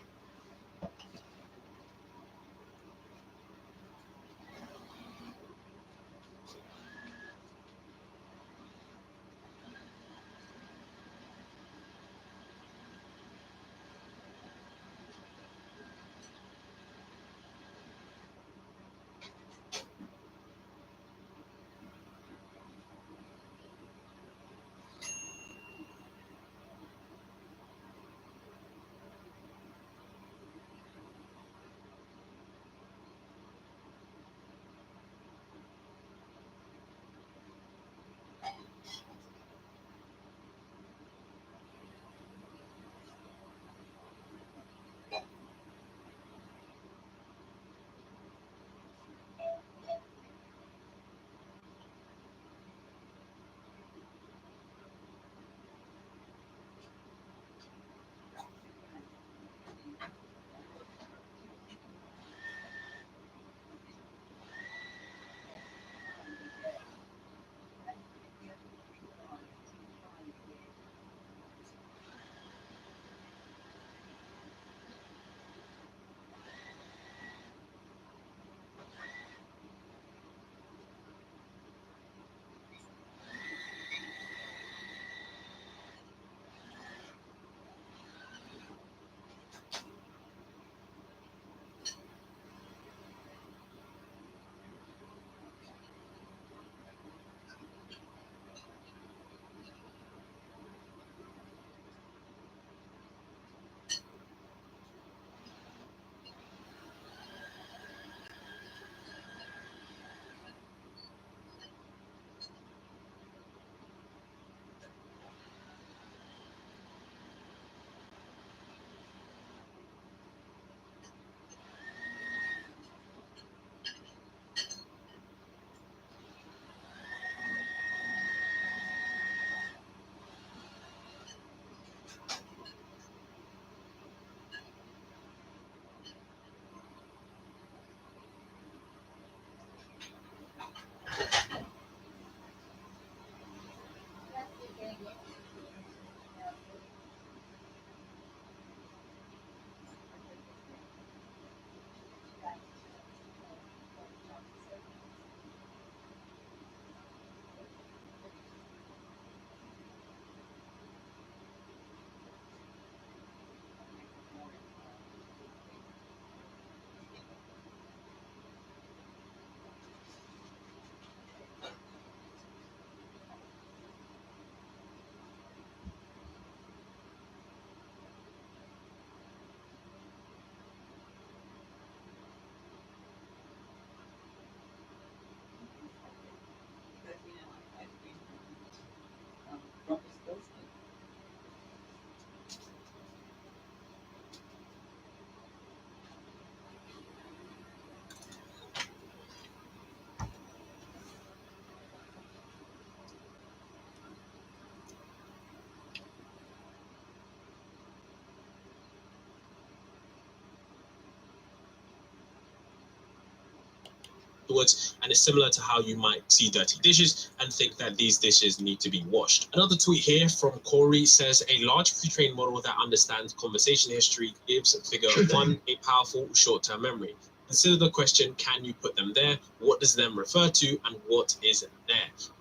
afterwards, and it's similar to how you might see dirty dishes and think that these dishes need to be washed. Another tweet here from Corey says a large pre-trained model that understands conversation history gives figure 1 a powerful short-term memory. Consider the question, can you put them there? What does them refer to, and what is there?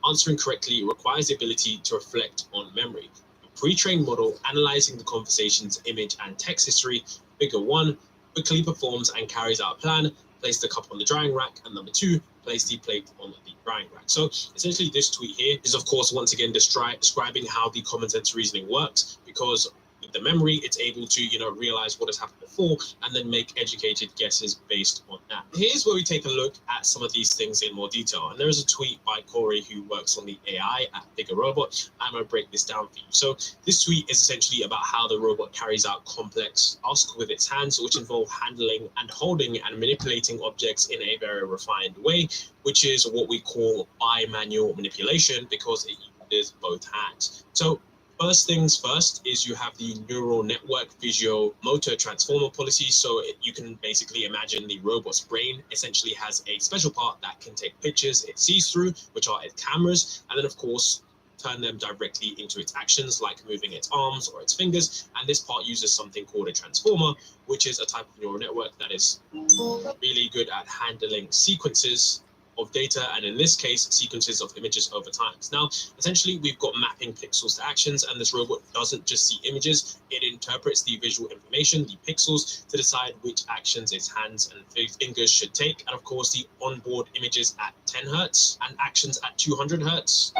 Answering correctly requires the ability to reflect on memory. A pre-trained model analyzing the conversation's image and text history, figure 1 quickly performs and carries out a plan. Place the cup on the drying rack, and number 2, place the plate on the drying rack. So essentially this tweet here is of course once again describing how the common sense reasoning works, because with the memory it's able to realize what has happened before and then make educated guesses based on that. Here's where we take a look at some of these things in more detail, and there is a tweet by Corey who works on the AI at Bigger Robot. I'm going to break this down for you. So this tweet is essentially about how the robot carries out complex tasks with its hands, which involve handling and holding and manipulating objects in a very refined way, which is what we call bimanual manipulation because it uses both hands. So first things first is you have the neural network visual-motor transformer policy. So you can basically imagine the robot's brain essentially has a special part that can take pictures it sees through, which are its cameras, and then of course turn them directly into its actions, like moving its arms or its fingers. And this part uses something called a transformer, which is a type of neural network that is really good at handling sequences of data, and in this case, sequences of images over time. Now, essentially, we've got mapping pixels to actions, and this robot doesn't just see images, it interprets the visual information, the pixels, to decide which actions its hands and fingers should take. And of course, the onboard images at 10 hertz and actions at 200 hertz.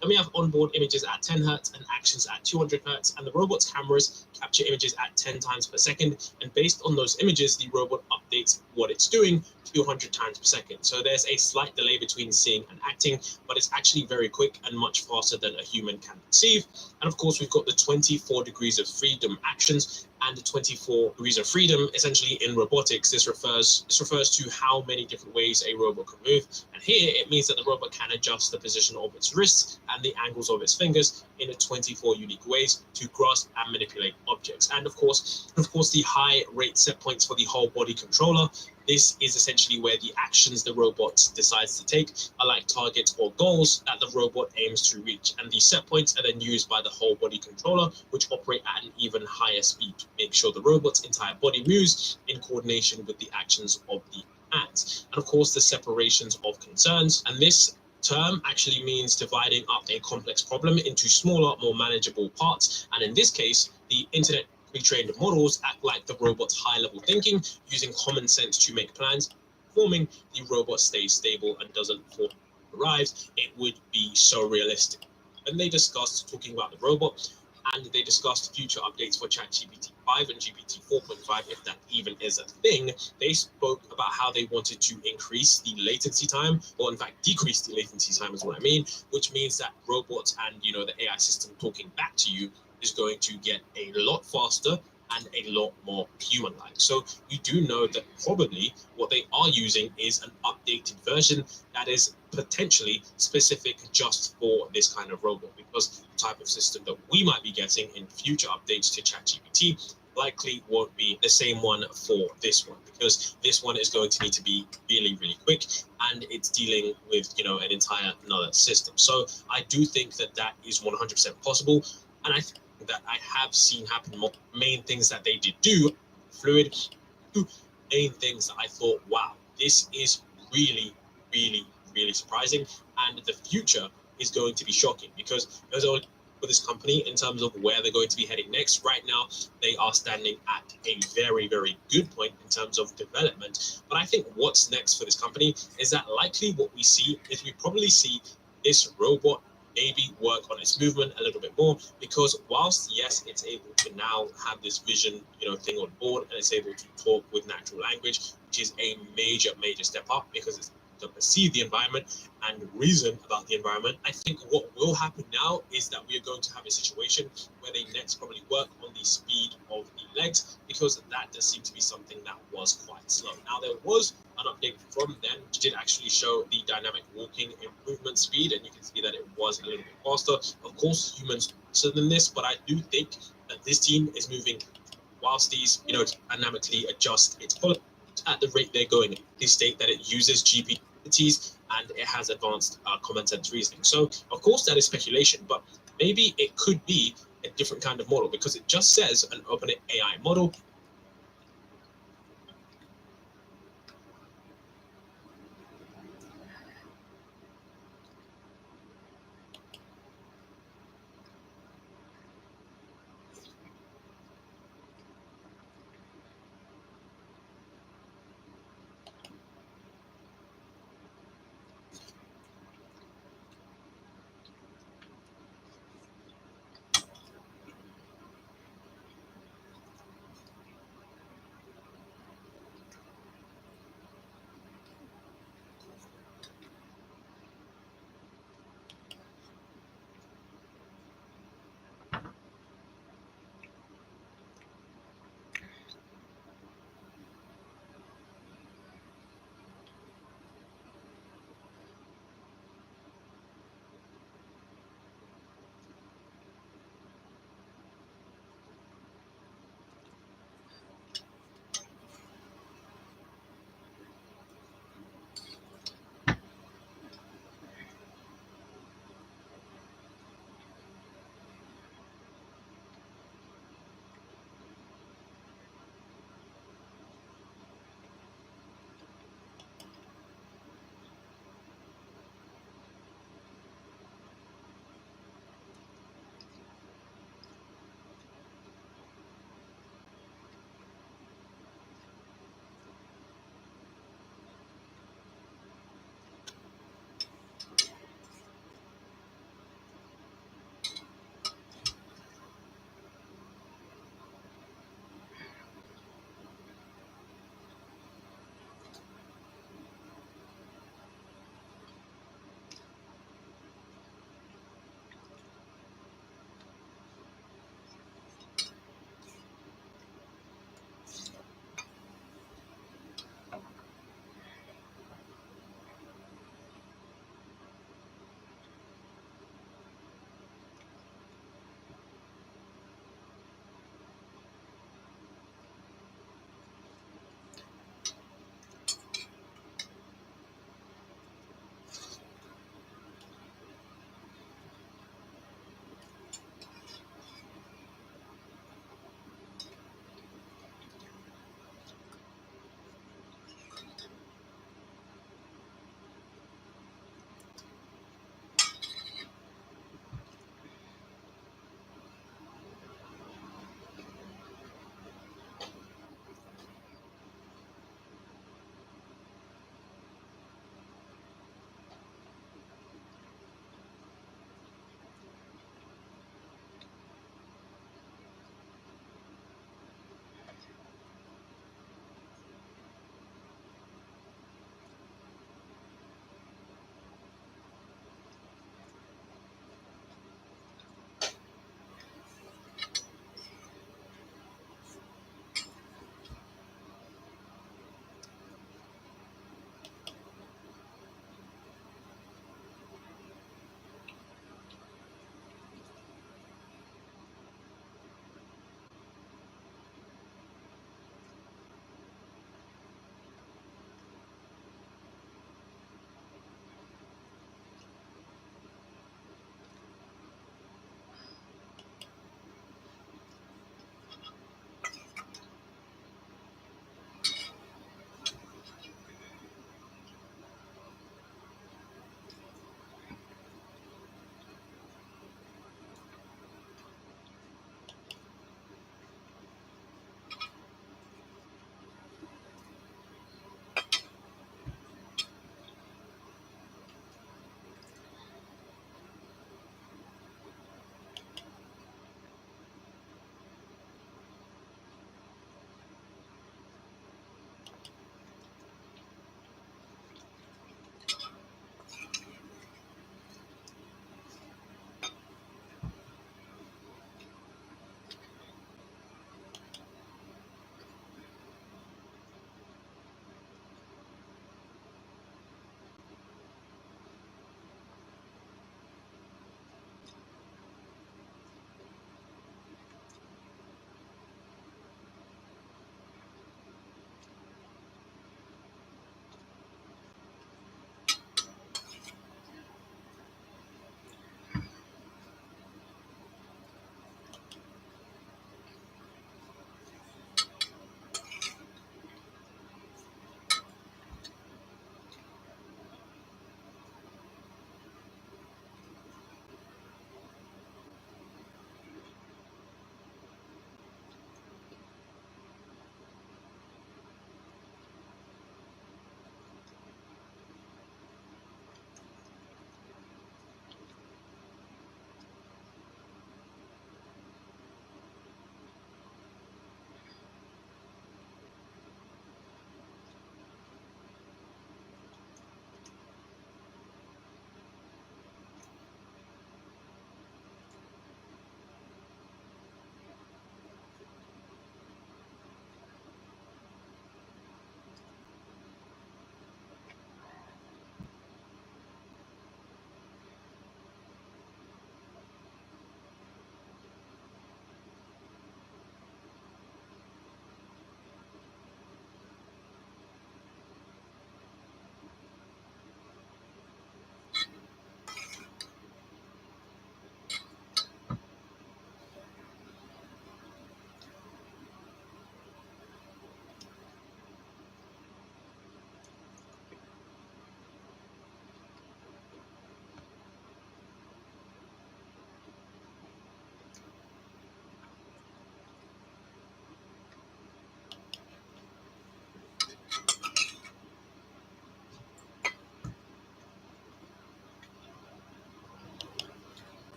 Then we have onboard images at 10 hertz and actions at 200 hertz, and the robot's cameras capture images at 10 times per second, and based on those images, the robot updates what it's doing 200 times per second. So there's a slight delay between seeing and acting, but it's actually very quick and much faster than a human can perceive. And of course, we've got the 24 degrees of freedom actions and the 24 degrees of freedom. Essentially, in robotics, this refers to how many different ways a robot can move. And here, it means that the robot can adjust the position of its wrists and the angles of its fingers in 24 unique ways to grasp and manipulate objects. And of course, the high rate set points for the whole body controller. This is essentially where the actions the robot decides to take are like targets or goals that the robot aims to reach. And these set points are then used by the whole body controller, which operate at an even higher speed to make sure the robot's entire body moves in coordination with the actions of the hands. And of course, the separations of concerns. And this term actually means dividing up a complex problem into smaller, more manageable parts. And in this case, the internet pre-trained models act like the robot's high-level thinking, using common sense to make plans, performing the robot stays stable and doesn't fall arrives. It would be so realistic. And they discussed talking about the robot, and they discussed future updates for ChatGPT 5 and GPT 4.5, if that even is a thing. They spoke about how they wanted to increase the latency time, or in fact decrease the latency time is what I mean, which means that robots and the AI system talking back to you is going to get a lot faster and a lot more human-like. So we do know that probably what they are using is an updated version that is potentially specific just for this kind of robot, because the type of system that we might be getting in future updates to ChatGPT likely won't be the same one for this one, because this one is going to need to be really, really quick, and it's dealing with, you know, an entire another system. So I do think that that is 100% possible, and I think that I have seen happen more. Main things that they did do, fluid, main things that I thought, wow, this is really, really, really surprising, and the future is going to be shocking, because there's only for this company in terms of where they're going to be heading next. Right now, they are standing at a very, very good point in terms of development. But I think what's next for this company is that likely what we see is we probably see this robot maybe work on its movement a little bit more, because whilst yes, it's able to now have this vision, you know, thing on board, and it's able to talk with natural language, which is a major, major step up, because it's to perceive the environment and reason about the environment. I think what will happen now is that we are going to have a situation where they next probably work on the speed of the legs, because that does seem to be something that was quite slow. Now, there was an update from then which did actually show the dynamic walking improvement speed, and you can see that it was a little bit faster. Of course, humans faster than this, but I do think that this team is moving, whilst these, you know, dynamically adjust its policy at the rate they're going. They state that it uses GPU and it has advanced common sense reasoning. So, of course, that is speculation, but maybe it could be a different kind of model, because it just says an open AI model.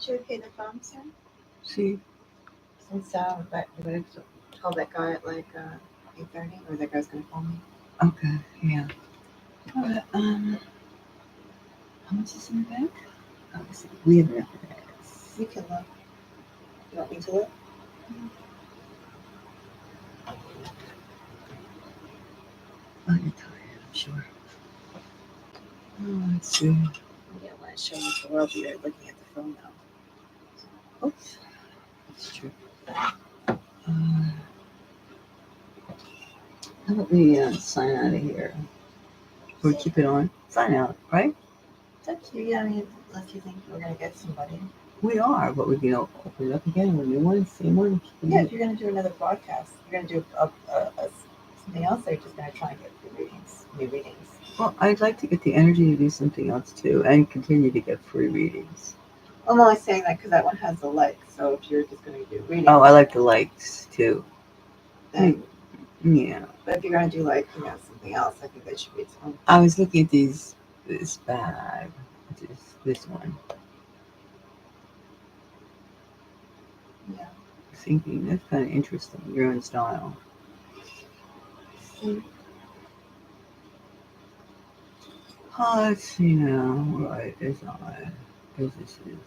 Should we pay the phone soon? See? Since but we're gonna call that guy at like 8:30, or that guy's gonna call me. Okay, yeah. All right, how much is in the bank? Oh, we have enough of this. You can look. You want me to look? Oh, you're tired, I'm sure. Oh, let's see. Yeah, when I show you the world, you're looking at the phone now. Oops. That's true. How about we sign out of here? Or keep it on? Sign out, right? It's up to you. Yeah, I mean, unless you think we're gonna get somebody. We are, but we can open it up again with new ones, same one. Yeah, if you're gonna do another broadcast, you're gonna do something else. Or you're just gonna try and get new readings. Well, I'd like to get the energy to do something else too, and continue to get free readings. I'm only saying that because that one has the like. So if you're just gonna do readings, Oh, I like the likes too. then, Yeah. but if you're gonna do like something else, I think that should be its own. I was looking at this bag, which is this one, Yeah. thinking that's kind of interesting, your own style. Oh, let's see now. Right, there's I. Businesses.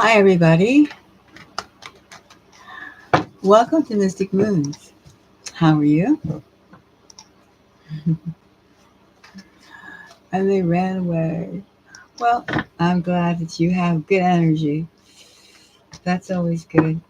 Hi, everybody. Welcome to Mystic Moons. How are you? And they ran away. Well, I'm glad that you have good energy. That's always good.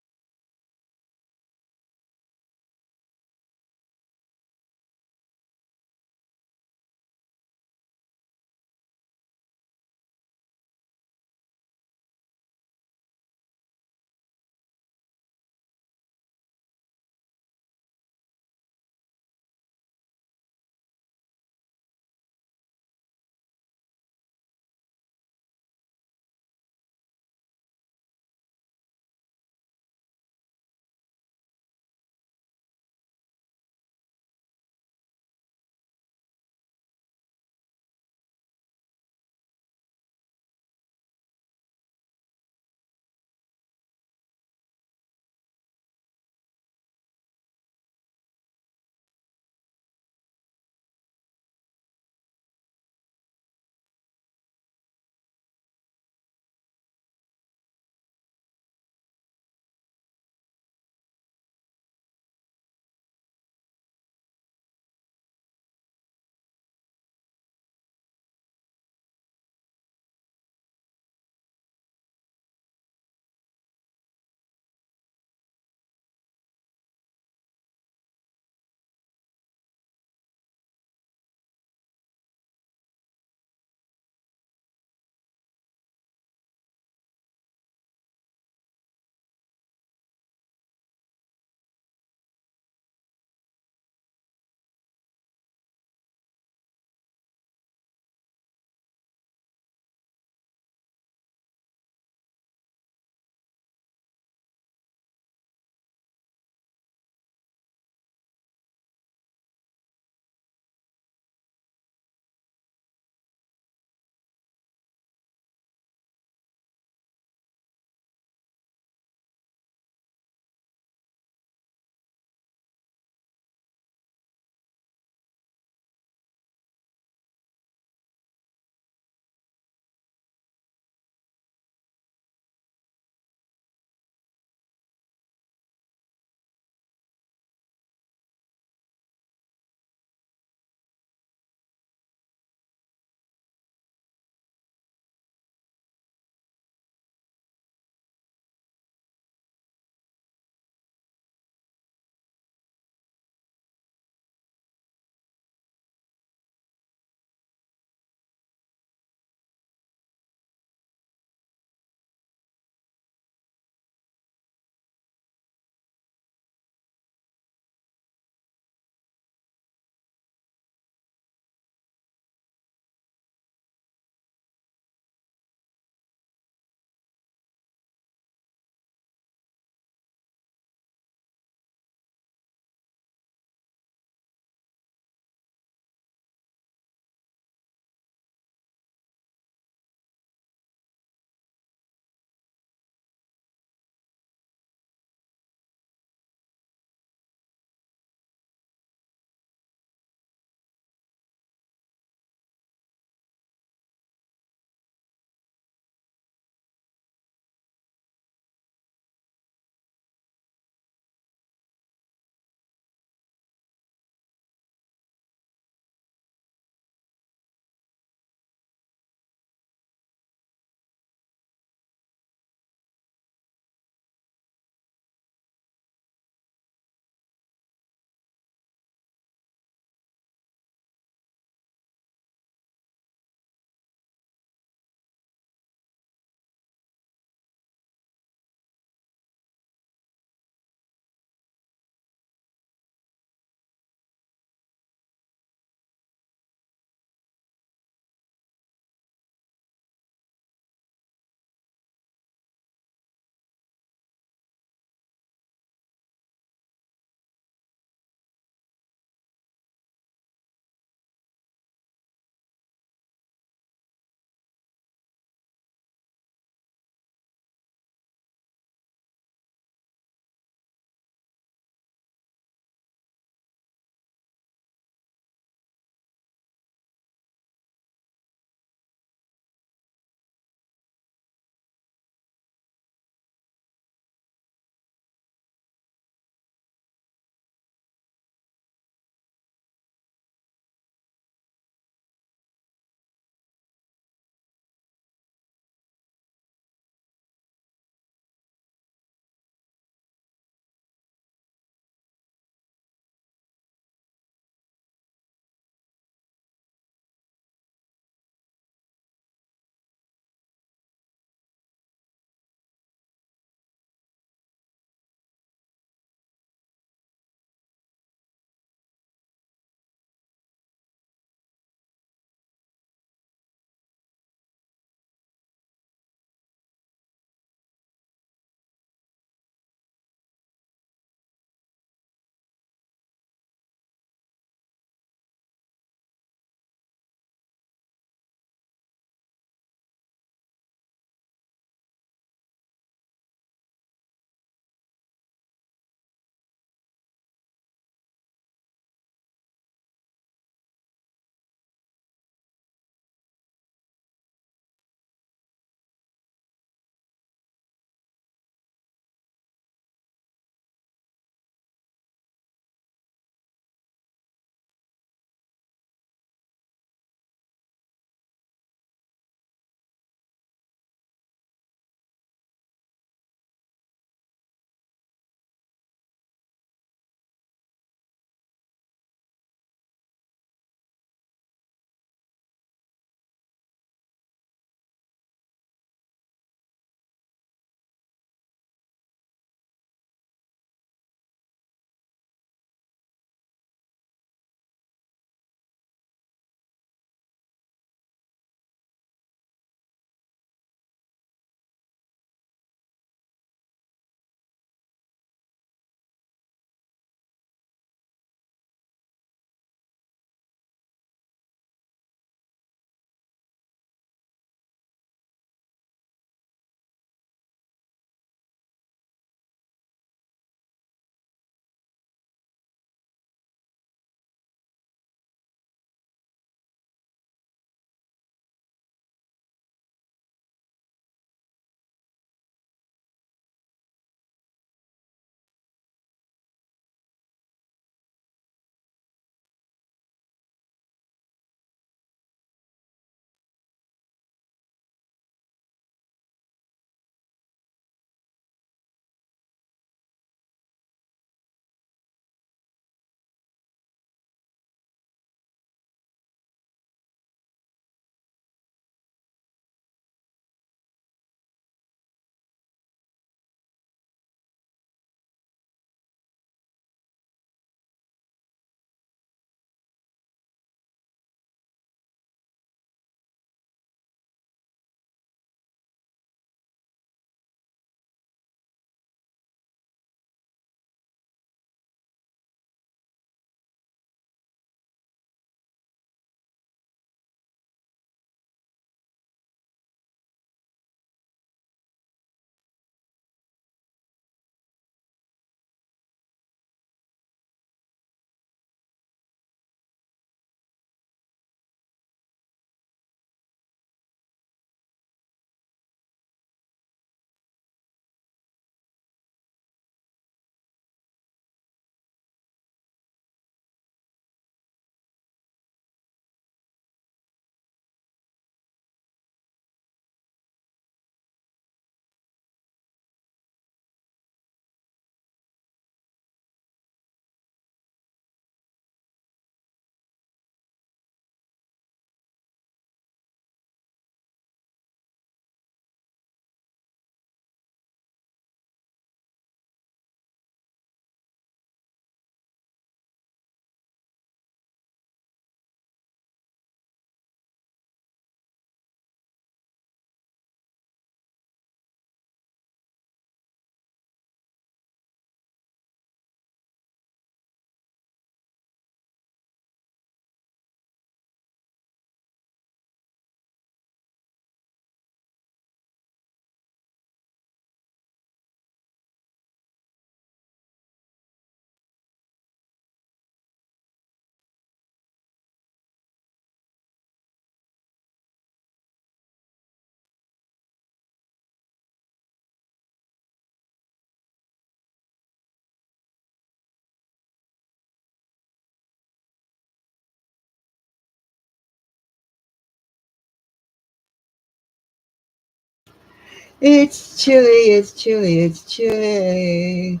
It's chilly, it's chilly, it's chilly.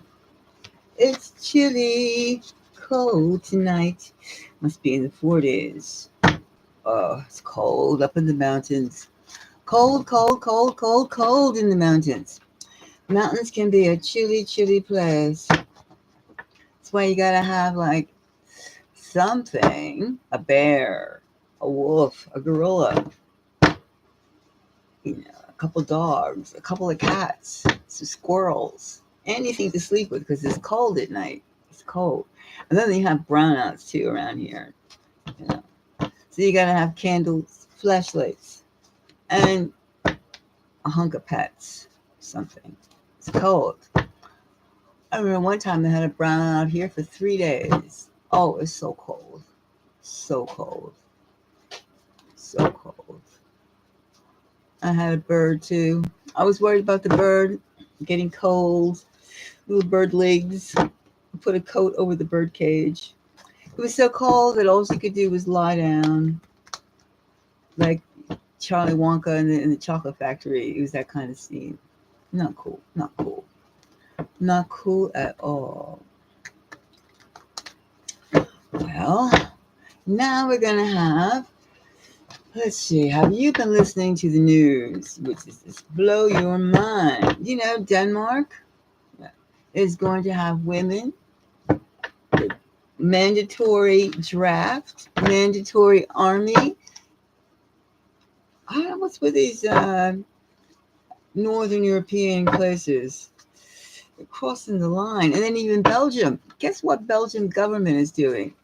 It's chilly, cold tonight. Must be in the 40s. Oh, it's cold up in the mountains. Cold, cold, cold, cold, cold in the mountains. Mountains can be a chilly, chilly place. That's why you gotta have like something, a bear, a wolf, a gorilla, a couple dogs, a couple of cats, some squirrels, anything to sleep with because it's cold at night. It's cold. And then you have brownouts too around here. You know. So you gotta have candles, flashlights, and a hunk of pets, something. It's cold. I remember one time they had a brownout out here for 3 days. Oh, it's so cold. So cold. So cold. I had a bird too. I was worried about the bird getting cold. Little bird legs. Put a coat over the bird cage. It was so cold that all she could do was lie down, like Charlie Wonka in the chocolate factory. It was that kind of scene. Not cool. Not cool. Not cool at all. Well, now we're gonna have. Let's see. Have you been listening to the news, which is just blow your mind? You know, Denmark is going to have women mandatory draft, mandatory army. I don't know what's with these Northern European places. They're crossing the line. And then even Belgium. Guess what Belgian government is doing?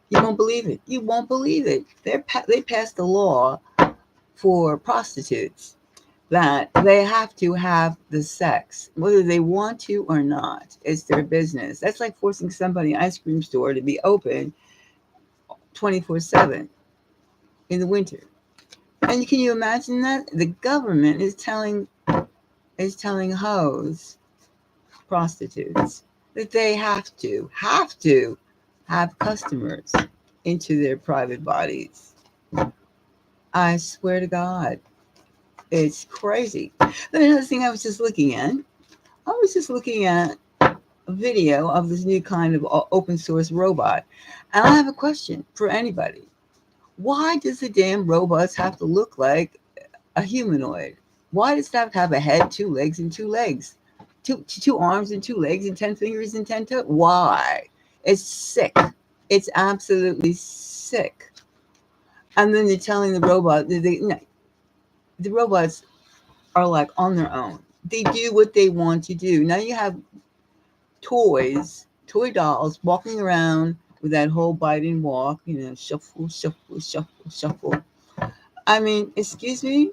You won't believe it. You won't believe it. They passed a law for prostitutes that they have to have the sex, whether they want to or not. It's their business. That's like forcing somebody in an ice cream store to be open 24/7 in the winter. And can you imagine that? The government is telling hoes, prostitutes, that they have to have customers into their private bodies. I swear to God, it's crazy. Then another thing I was just looking at a video of this new kind of open source robot. And I have a question for anybody. Why does the damn robots have to look like a humanoid? Why does it have to have a head, 2 legs, and 2 legs? Two arms and 2 legs and 10 fingers and 10 toes? Why? It's sick. It's absolutely sick. And then they're telling the robot, the robots are like on their own. They do what they want to do. Now you have toy dolls walking around with that whole Biden walk, shuffle, shuffle, shuffle, shuffle. I mean, excuse me,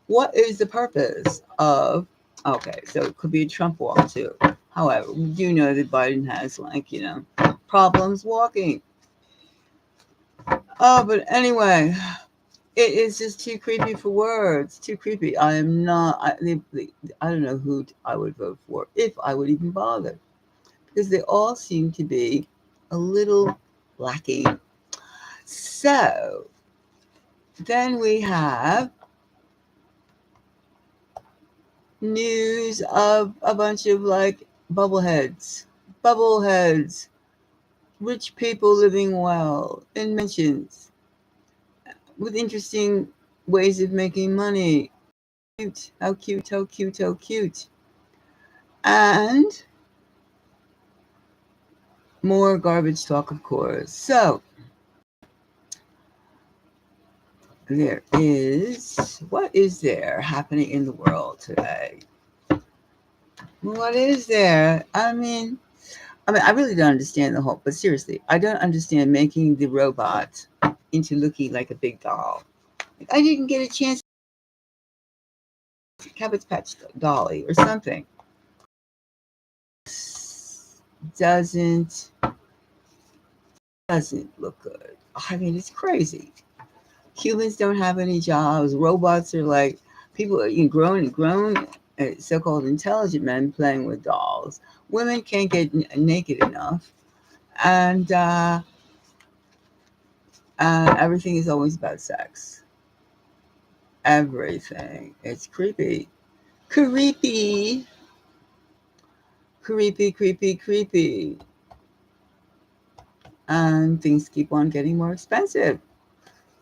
what is the purpose of, okay, so it could be a Trump walk too. However, we do know that Biden has problems walking. Oh, but anyway, it is just too creepy for words. Too creepy. I am not, I don't know who I would vote for, if I would even bother. Because they all seem to be a little lacking. So, then we have news of a bunch of bubbleheads, rich people living well in mansions with interesting ways of making money. Cute, how cute, how cute, how cute. And more garbage talk, of course. So, what is there happening in the world today? What is there? I mean, I really don't understand the whole, but seriously, I don't understand making the robot into looking like a big doll. I didn't get a chance to Cabbage Patch Dolly or something. Doesn't look good. I mean, it's crazy. Humans don't have any jobs. Robots are like people grown, so-called intelligent men playing with dolls. Women can't get naked enough, and everything is always about sex. Everything. It's creepy. creepy. Creepy, creepy, creepy. And things keep on getting more expensive.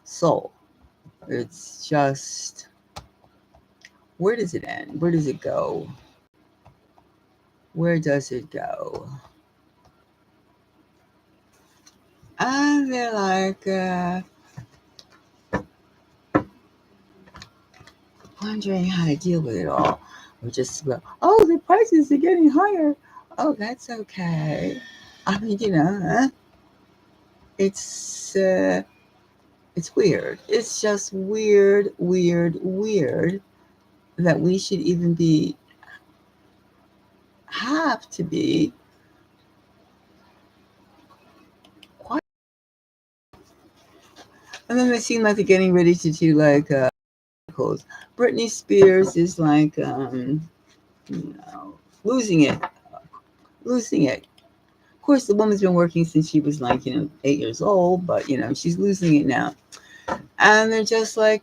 So it's just, where does it end? Where does it go? Where does it go? And they're like, wondering how to deal with it all. Or just, oh, the prices are getting higher. Oh, that's okay. I mean, it's weird. It's just weird, weird, weird that we should even have to be quiet. And then they seem like they're getting ready to do like Britney Spears is like losing it. Of course, the woman's been working since she was like 8 years old, but she's losing it now. And they're just like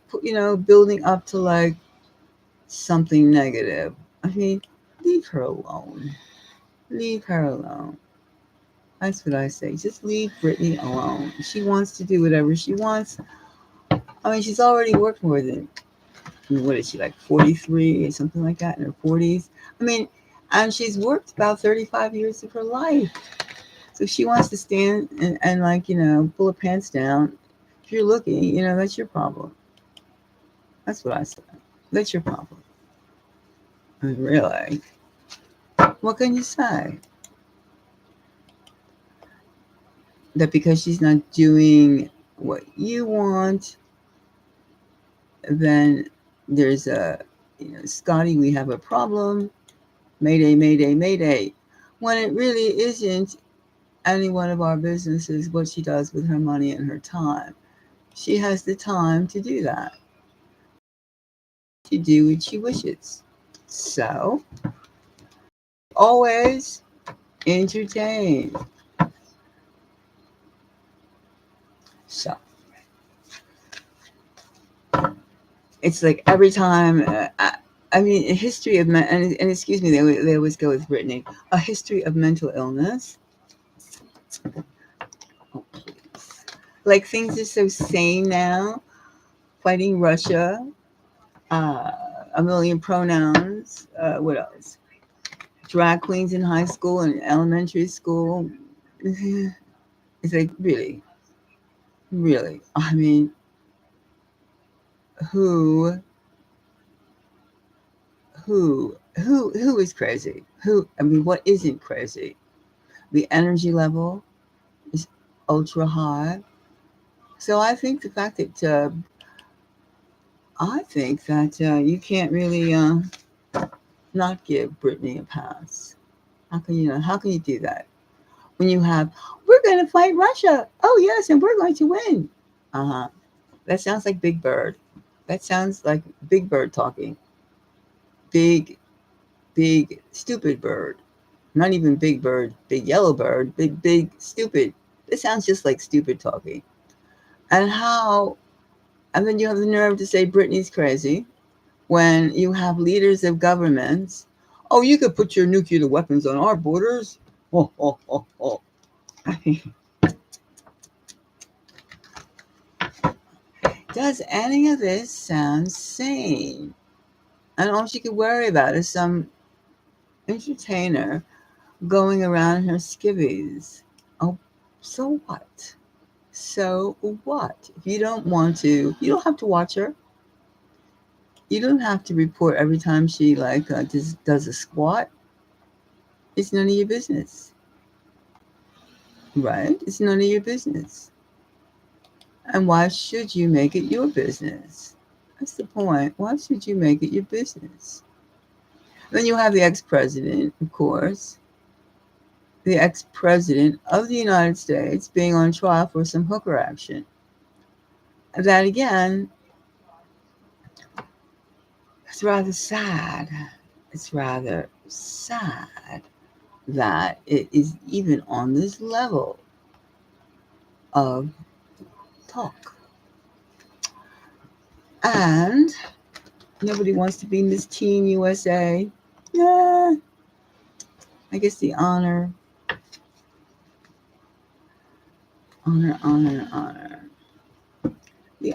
building up to like something negative. I mean, leave her alone. Leave her alone. That's what I say. Just leave Britney alone. She wants to do whatever she wants. I mean, she's already worked more than, what is she, like 43 or something like that, in her 40s? I mean, and she's worked about 35 years of her life. So if she wants to stand and like, pull her pants down, if you're looking, that's your problem. That's what I said. That's your problem. I mean, really. What can you say? That because she's not doing what you want, then there's Scotty, we have a problem. Mayday, mayday, mayday. When it really isn't any one of our businesses what she does with her money and her time. She has the time to do that. To do what she wishes. So, always entertain. So, it's like every time, I mean, a history of, and excuse me, they always go with Brittany, a history of mental illness. Oh, please. Like things are so sane now. Fighting Russia, a million pronouns. What else? Drag queens in high school and elementary school. It's like really, really. I mean, who is crazy? I mean, what isn't crazy? The energy level is ultra high. So I think the fact that you can't really not give Brittany a pass. How can you do that? When you have, we're going to fight Russia. Oh, yes, and we're going to win. Uh-huh. That sounds like Big Bird. That sounds like Big Bird talking. Big, stupid bird. Not even Big Bird, big yellow bird, big, stupid. It sounds just like stupid talking. And then you have the nerve to say Britney's crazy when you have leaders of governments. Oh, you could put your nuclear weapons on our borders. Oh, oh, oh, oh. Does any of this sound sane? And all she could worry about is some entertainer going around her skivvies. Oh, so what? So what? If you don't want to, you don't have to watch her. You don't have to report every time she does a squat. It's none of your business. Right? It's none of your business. And why should you make it your business? That's the point. Why should you make it your business? Then you have the ex-president, of course. The ex-president of the United States being on trial for some hooker action. That again, it's rather sad. It's rather sad that it is even on this level of talk. And Nobody wants to be Miss Teen USA. Yeah, I guess the honor. The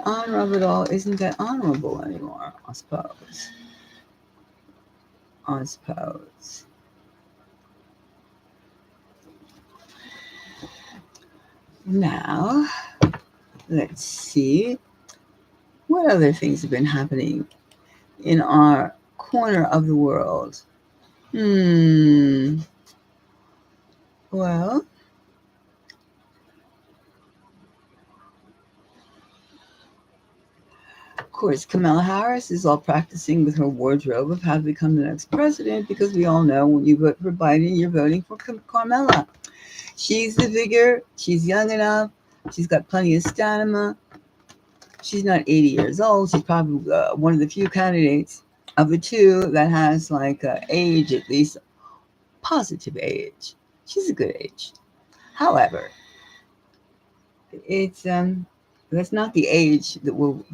honor of it all isn't that honorable anymore, I suppose. Now, let's see what other things have been happening in our corner of the world. Well, of course, Kamala Harris is all practicing with her wardrobe of how to become the next president, because we all know when you vote for Biden, you're voting for Carmela. She's the vigor. She's young enough. She's got plenty of stamina. She's not 80 years old. She's probably one of the few candidates of the two that has like age, at least positive age. She's a good age. However, it's that's not the age that will.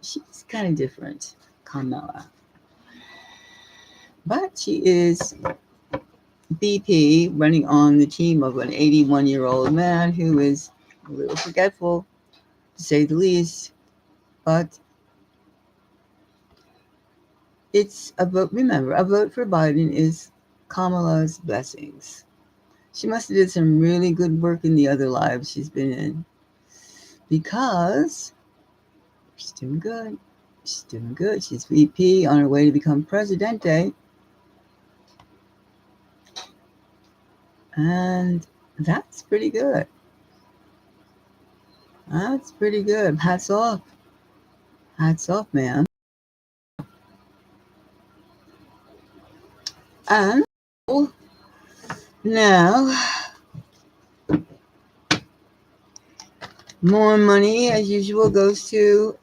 She's kind of different, Carmela, but she is BP running on the team of an 81-year-old man who is a little forgetful, to say the least. But it's a vote. Remember, a vote for Biden is Kamala's blessings. She must have did some really good work in the other lives she's been in, because she's doing good. She's doing good. She's VP on her way to become Presidente. And that's pretty good. That's pretty good. Hats off. Hats off, man. And now, more money, as usual, goes to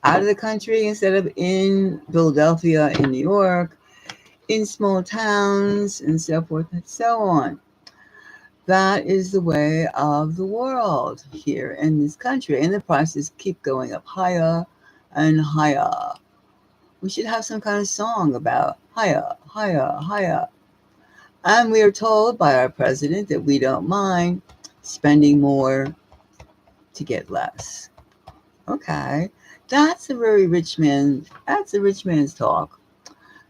out of the country instead of in Philadelphia, in New York, in small towns, and so forth and so on. That is the way of the world here in this country. And the prices keep going up higher and higher. We should have some kind of song about higher, higher, higher. And we are told by our president that we don't mind spending more to get less. Okay, that's a very rich man. That's a rich man's talk.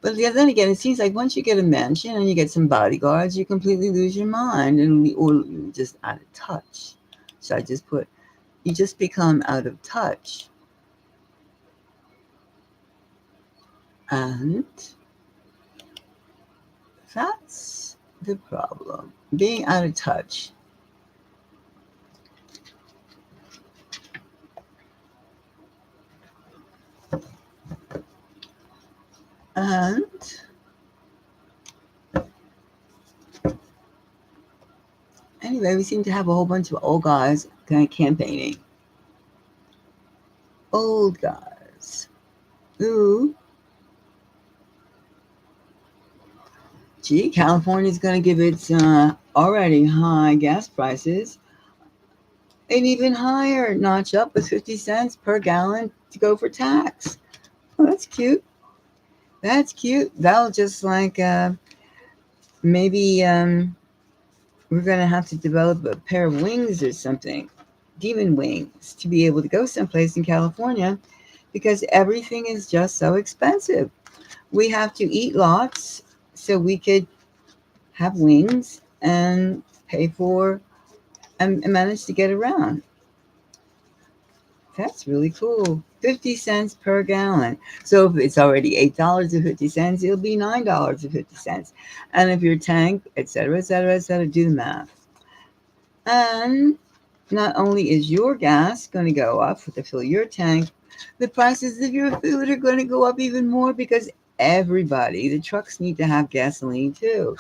But then again, it seems like once you get a mansion and you get some bodyguards, you completely lose your mind, or you're just out of touch. So I just put, you just become out of touch. And that's the problem, being out of touch. And anyway, we seem to have a whole bunch of old guys kind of campaigning. Old guys who, California's going to give its already high gas prices an even higher notch up with 50 cents per gallon to go for tax. Oh, that's cute. That's cute. That'll just like maybe we're going to have to develop a pair of wings or something, demon wings, to be able to go someplace in California, because everything is just so expensive. We have to eat lots so we could have wings and pay for and manage to get around. That's really cool. 50 cents per gallon. So if it's already $8.50, it'll be $9.50. And if your tank, et cetera, do the math. And not only is your gas going to go up to fill your tank, the prices of your food are going to go up even more, because everybody, the trucks need to have gasoline too.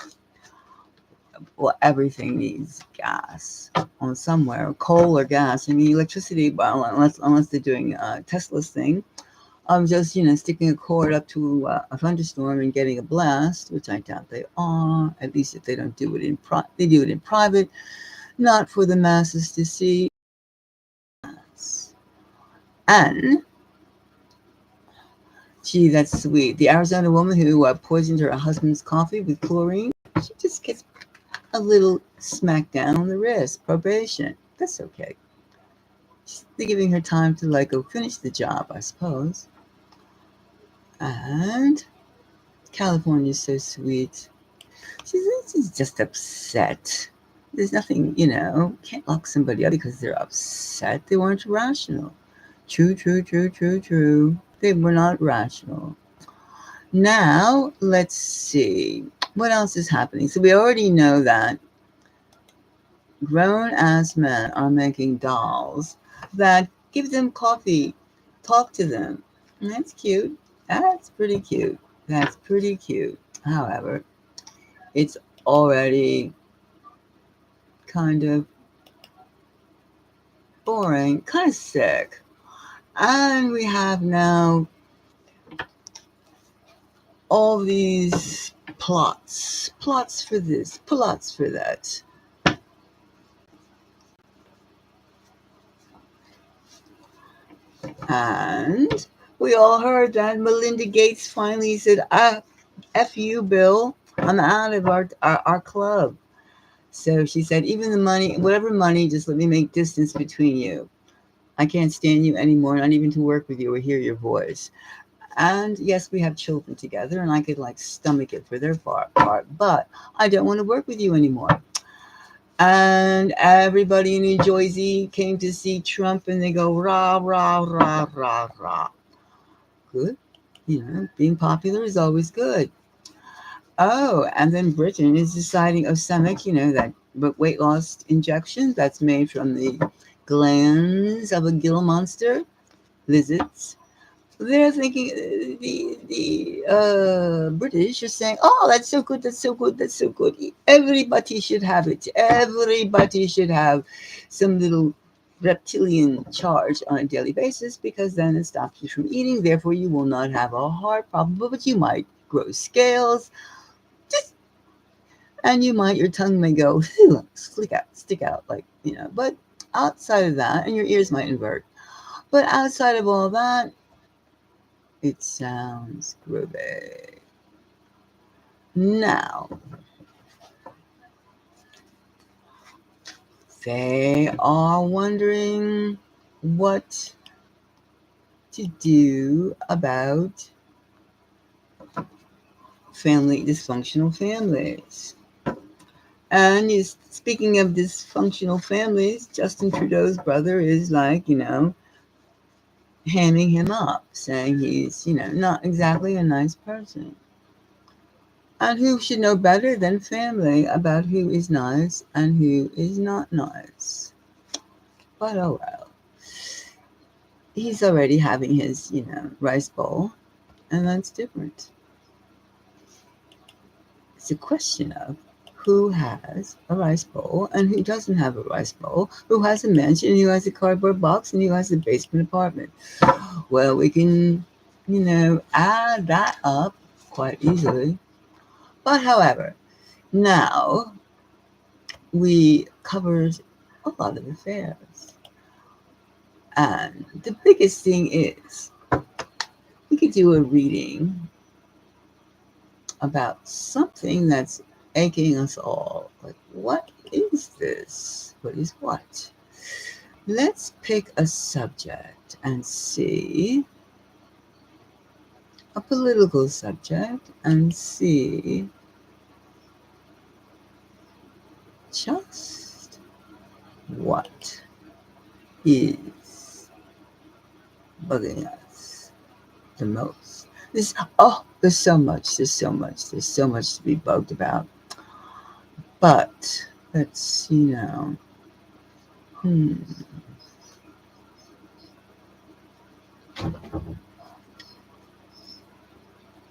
Well, everything needs gas on somewhere, coal or gas. I mean, electricity, well, unless they're doing Tesla's thing, just sticking a cord up to a thunderstorm and getting a blast, which I doubt they are. At least if they don't do it they do it in private, not for the masses to see. And Gee, that's sweet. The Arizona woman who poisoned her husband's coffee with chlorine, she just gets a little smack down on the wrist, probation. That's okay. They're giving her time to like go finish the job, I suppose. And California's so sweet. She's just upset. There's nothing, can't lock somebody up because they're upset. They weren't rational. True, true, true, true, true. They were not rational. Now, let's see. What else is happening? So we already know that grown-ass men are making dolls that give them coffee, talk to them. And that's cute. That's pretty cute. That's pretty cute. However, it's already kind of boring, kind of sick. And we have now all these plots for this, plots for that. And we all heard that Melinda Gates finally said, F you, Bill. I'm out of our club. So she said, even the money, whatever money, just let me make distance between you. I can't stand you anymore, not even to work with you or hear your voice. And yes, we have children together, and I could like stomach it for their part, but I don't want to work with you anymore. And everybody in New Jersey came to see Trump, and they go, rah, rah, rah, rah, rah. Good. Being popular is always good. Oh, and then Britain is deciding Ozempic, that weight loss injection that's made from the glands of a gill monster, lizards. They're thinking the British are saying, oh, that's so good, that's so good, that's so good. Everybody should have it. Everybody should have some little reptilian charge on a daily basis because then it stops you from eating. Therefore, you will not have a heart problem, but you might grow scales. And your tongue may go, stick out, but outside of that, and your ears might invert. But outside of all that, it sounds groovy. Now, they are wondering what to do about dysfunctional families. And speaking of dysfunctional families, Justin Trudeau's brother is hamming him up, saying he's, not exactly a nice person. And who should know better than family about who is nice and who is not nice? But oh well. He's already having his, rice bowl, and that's different. It's a question of who has a rice bowl and who doesn't have a rice bowl, who has a mansion, who has a cardboard box, and who has a basement apartment. Well, we can, add that up quite easily. But however, now we covered a lot of affairs. And the biggest thing is we could do a reading about something that's aching us all. Like, what is this? What is what? Let's pick a subject and see, a political subject, and see just what is bugging us the most. There's so much to be bugged about. But let's see now.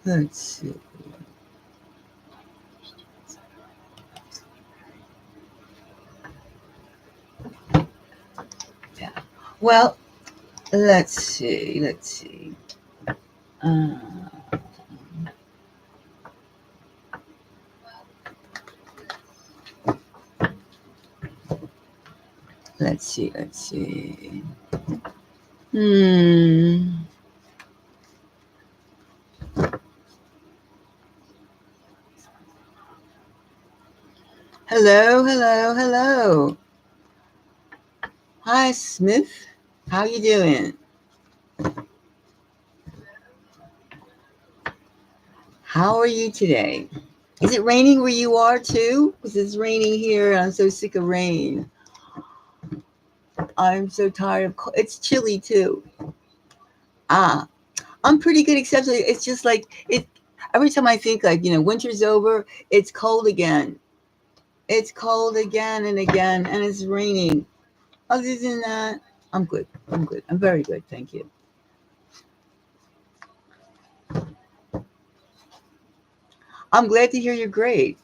Let's see. Yeah. Well, let's see. Let's see. Hello, hello, hello. Hi, Smith. How you doing? How are you today? Is it raining where you are too? Because it's raining here and I'm so sick of rain. I'm so tired of it's chilly too. Ah, I'm pretty good except it's just like it every time I think like, winter's over, it's cold again. It's cold again and again and it's raining. Other than that, I'm good. I'm good. I'm very good. Thank you. I'm glad to hear you're great.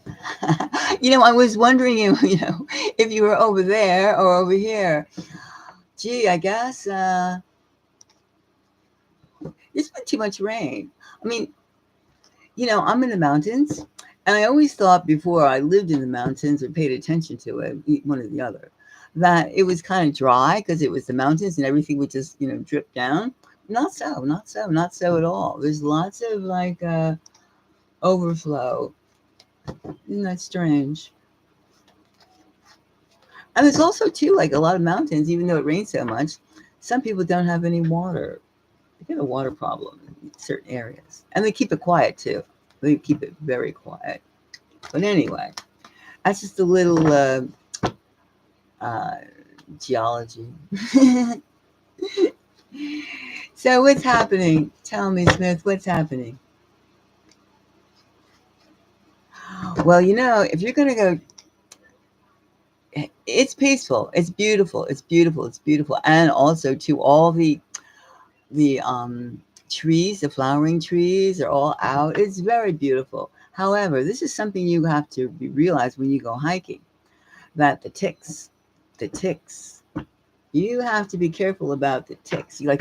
I was wondering, if you were over there or over here. Gee, I guess there's been too much rain. I mean, I'm in the mountains, and I always thought before I lived in the mountains or paid attention to it, one or the other, that it was kind of dry because it was the mountains and everything would just, drip down. Not so, not so at all. There's lots of like overflow. Isn't that strange? And there's also too like a lot of mountains, even though it rains so much, some people don't have any water. They get a water problem in certain areas, and they keep it quiet too. They keep it very quiet. But anyway, that's just a little geology. So what's happening? Tell me, Smith, what's happening? Well, if you're going to go, it's peaceful. It's beautiful. It's beautiful. It's beautiful. And also to all the trees, the flowering trees are all out. It's very beautiful. However, this is something you have to realize when you go hiking, that the ticks, you have to be careful about the ticks. You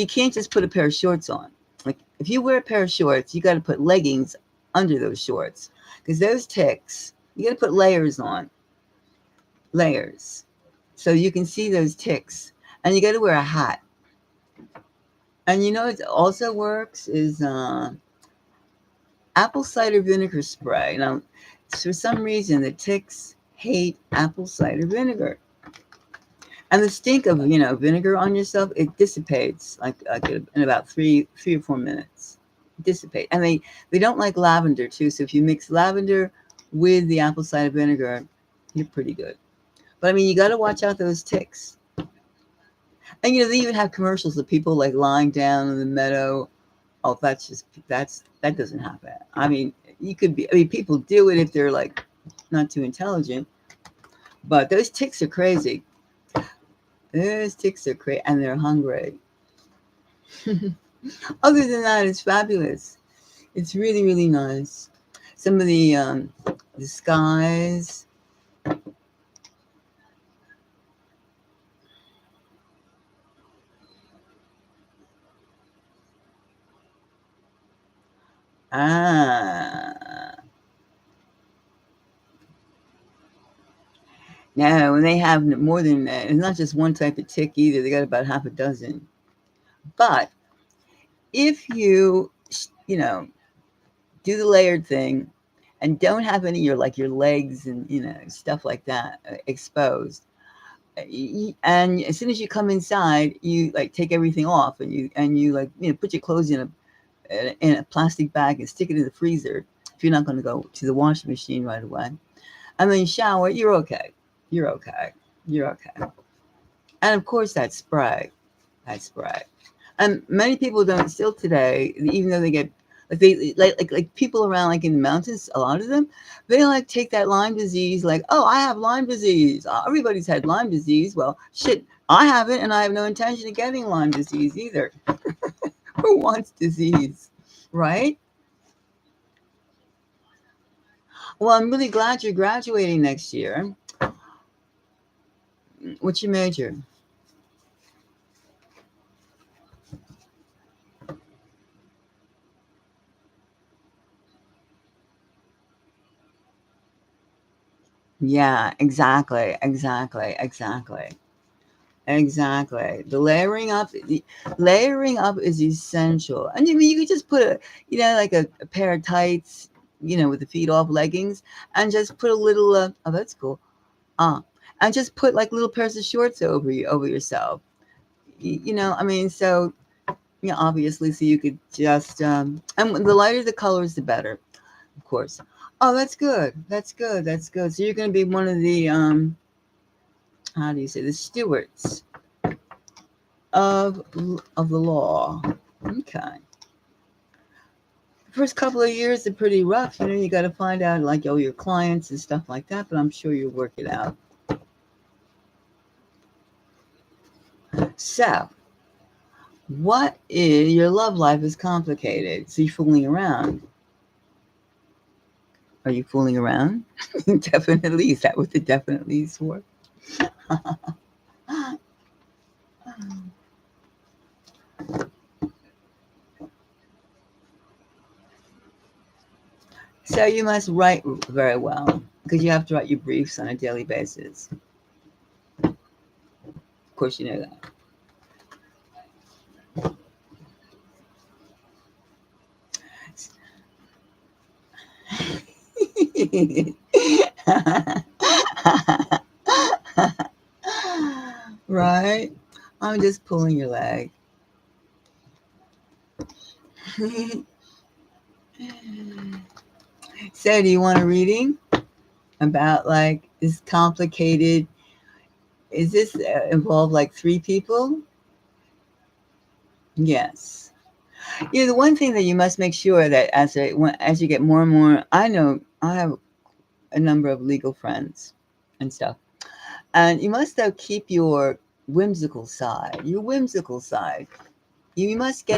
can't just put a pair of shorts on. Like if you wear a pair of shorts, you got to put leggings under those shorts because those ticks, you got to put layers on. Layers. So you can see those ticks. And you got to wear a hat. And it also works is apple cider vinegar spray. Now, for some reason, the ticks hate apple cider vinegar. And the stink of, vinegar on yourself, it dissipates like in about three or 4 minutes. Dissipate. And they don't like lavender too. So if you mix lavender with the apple cider vinegar, you're pretty good. But I mean, you got to watch out those ticks. And they even have commercials of people like lying down in the meadow. Oh, that doesn't happen. I mean, people do it if they're like not too intelligent. But those ticks are crazy. Those ticks are crazy, and they're hungry. Other than that, it's fabulous. It's really, really nice. Some of the skies. No, and they have more than that. It's not just one type of tick either. They got about half a dozen. But if you, do the layered thing and don't have any your legs and, stuff like that exposed, and as soon as you come inside, you like take everything off and you like, put your clothes in a plastic bag and stick it in the freezer if you're not going to go to the washing machine right away. And then shower, you're okay. You're okay. You're okay. And of course, that spray. And many people don't still today, even though they get like people around like in the mountains, a lot of them, they like take that Lyme disease, like, oh, I have Lyme disease. Everybody's had Lyme disease. Well, shit, I haven't, and I have no intention of getting Lyme disease either. Who wants disease, right? Well, I'm really glad you're graduating next year. What's your major? Yeah, exactly. Exactly. Layering up is essential. And I mean, you could just put like a pair of tights, with the feet off, leggings, and just put a little. Oh, that's cool. And just put like little pairs of shorts over yourself. I mean, so yeah, obviously, so you could just and the lighter the colors, the better, of course. Oh, that's good. That's good. That's good. So you're going to be one of the how do you say, the stewards of the law. Okay. First couple of years are pretty rough. You got to find out like all your clients and stuff like that, but I'm sure you'll work it out. So, what is your love life is complicated? So you're fooling around. Are you fooling around? Definitely. Is that what the definitely is for? So you must write very well because you have to write your briefs on a daily basis. Of course, you know that. Right? I'm just pulling your leg. So, do you want a reading about like this complicated? Is this involve like 3 people? Yes. The one thing that you must make sure that as you get more and more, I know I have a number of legal friends and stuff, and you must though keep your whimsical side. Your whimsical side. You must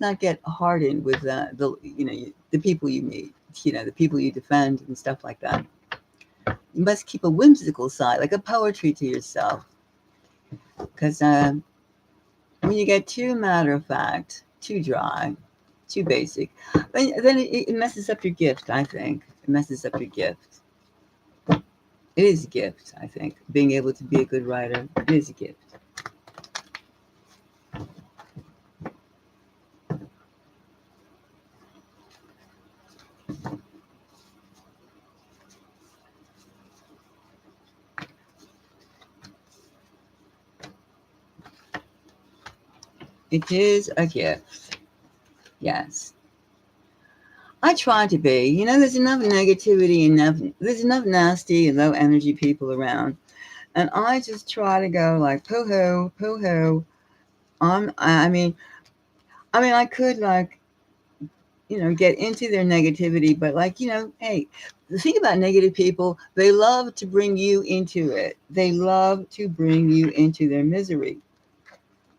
not get hardened with the people you meet. The people you defend and stuff like that. You must keep a whimsical side, like a poetry to yourself, because when you get too matter of fact, too dry, too basic, then it messes up your gift. I think it messes up your gift. It is a gift. I think being able to be a good writer, it is a gift. It is a gift. Yes. I try to be. There's enough negativity, there's enough nasty and low energy people around. And I just try to go like, poo-hoo, poo-hoo. I mean, I could like, get into their negativity, but like, hey, the thing about negative people, they love to bring you into it. They love to bring you into their misery.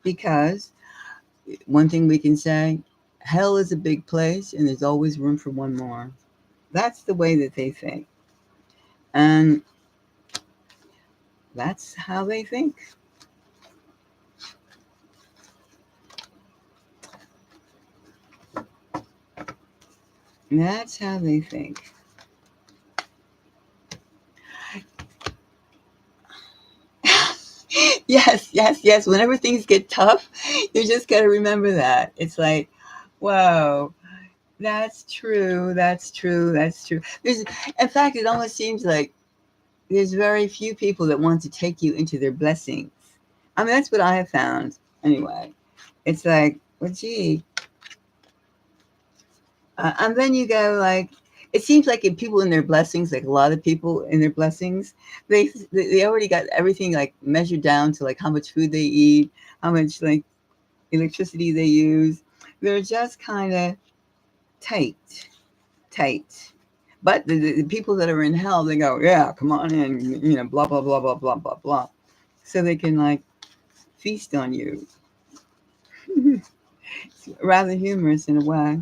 Because one thing we can say, hell is a big place and there's always room for one more. That's the way that they think. And that's how they think. That's how they think. Yes. Whenever things get tough, you just got to remember that. It's like, whoa, that's true. That's true. That's true. In fact, it almost seems like there's very few people that want to take you into their blessings. I mean, that's what I have found. Anyway, it's like, well, gee. And then you go like, it seems like if people in their blessings, like a lot of people in their blessings, they already got everything like measured down to like how much food they eat, how much like electricity they use. They're just kind of tight. But the people that are in hell, they go, yeah, come on in, blah, blah, blah, blah, blah, blah, blah. So they can like feast on you. It's rather humorous in a way.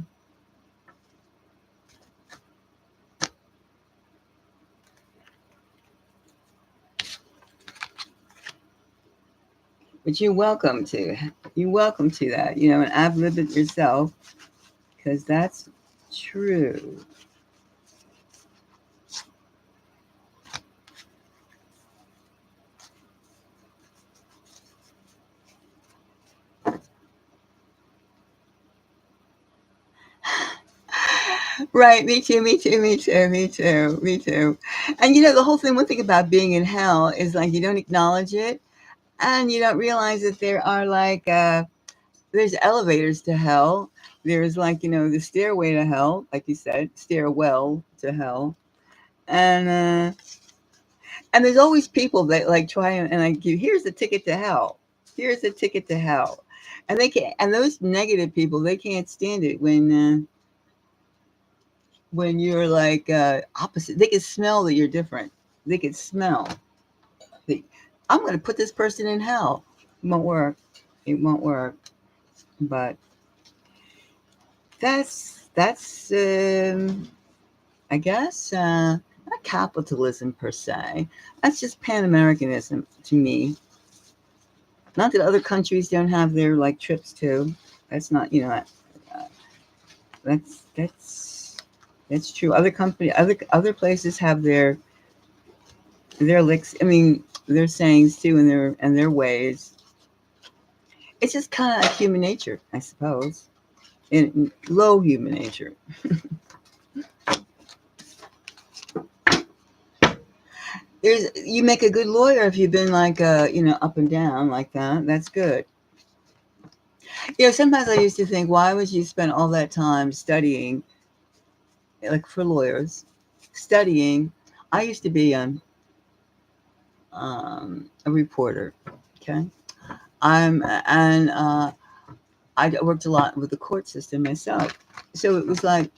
But you're welcome to that, and I've lived it yourself because that's true. Right, me too, me too, me too, me too, me too. And the whole thing, one thing about being in hell is like you don't acknowledge it and you don't realize that there are like, there's elevators to hell. There's like, the stairway to hell, like you said, stairwell to hell. And there's always people that like try and like give, here's the ticket to hell. Here's the ticket to hell. And they can't, and those negative people, they can't stand it when you're like opposite. They can smell that you're different. They can smell. I'm going to put this person in hell. It won't work. It won't work. But that's I guess not capitalism per se. That's just Pan-Americanism to me. Not that other countries don't have their like trips too. That's not that's true. Other places have their licks. I mean, their sayings too, and their ways. It's just kind of like human nature, I suppose. In low human nature. You make a good lawyer if you've been like up and down like that. That's good. Sometimes I used to think, why would you spend all that time studying, like for lawyers, studying? I used to be a reporter. Okay, I worked a lot with the court system myself, so it was like,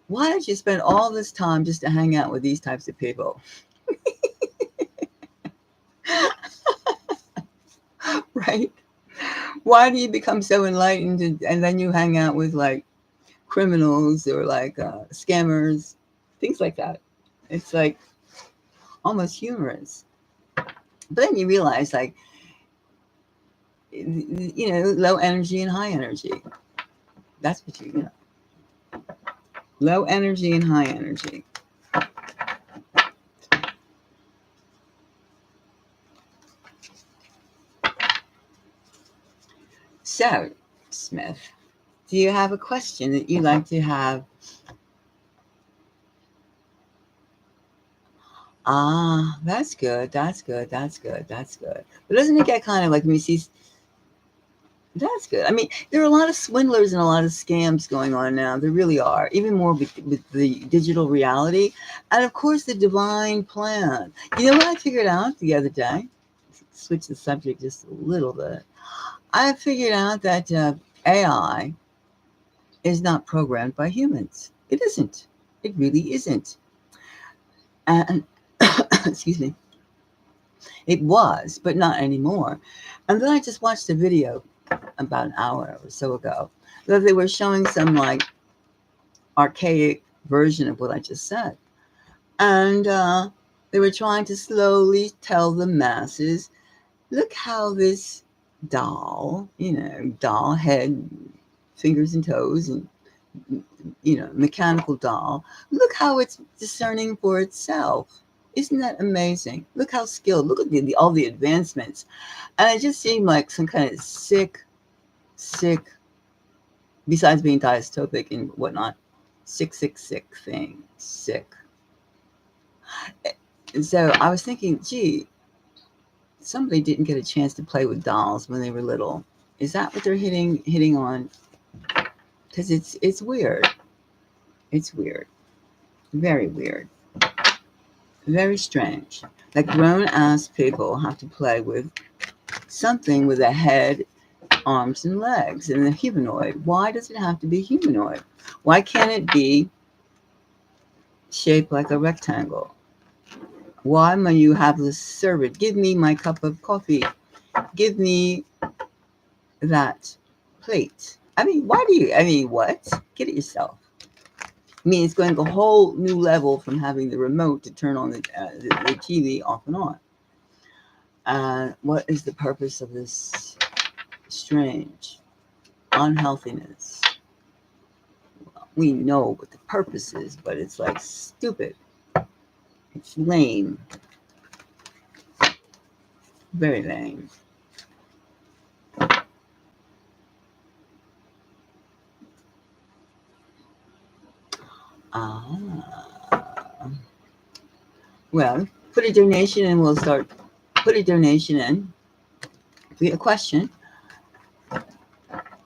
why did you spend all this time just to hang out with these types of people? Right? Why do you become so enlightened and then you hang out with like criminals or like scammers, things like that? It's like almost humorous. But then you realize like, low energy and high energy. That's what low energy and high energy. So, Smith, do you have a question that you'd like to have? That's good. That's good. That's good. That's good. But doesn't it get kind of like when you see? That's good. I mean, there are a lot of swindlers and a lot of scams going on now. There really are, even more with the digital reality, and of course the divine plan. You know what I figured out the other day? Switch the subject just a little bit. I figured out that AI is not programmed by humans. It isn't. It really isn't. And excuse me. It was, but not anymore. And then I just watched a video about an hour or so ago that they were showing some like archaic version of what I just said. And they were trying to slowly tell the masses, look how this doll, doll head, fingers and toes, and mechanical doll, look how it's discerning for itself. Isn't that amazing? Look how skilled. Look at all the advancements. And it just seemed like some kind of sick, besides being dystopic and whatnot, sick thing. Sick. And so I was thinking, gee, somebody didn't get a chance to play with dolls when they were little. Is that what they're hitting on? Because it's weird. It's weird. Very weird. Very strange. Like grown-ass people have to play with something with a head, arms, and legs, and a humanoid. Why does it have to be humanoid? Why can't it be shaped like a rectangle? Why when you have to serve it? Give me my cup of coffee. Give me that plate. I mean, what? Get it yourself. I mean, it's going a whole new level from having the remote to turn on the TV off and on. And what is the purpose of this strange unhealthiness? Well, we know what the purpose is, but it's like stupid. It's lame. Very lame. Ah. Well, put a donation and we'll start. Put a donation in. Put a question.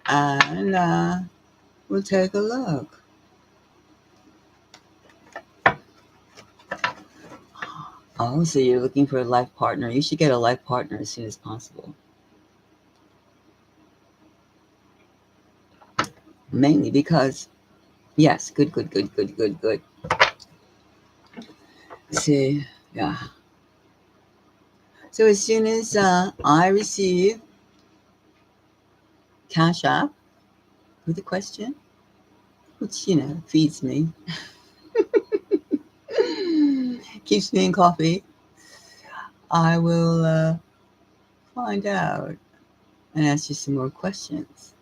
And we'll take a look. Oh, so you're looking for a life partner. You should get a life partner as soon as possible. Mainly because, yes, good. See, yeah. So as soon as I receive Cash App with a question, which, feeds me, keeps me in coffee, I will find out and ask you some more questions.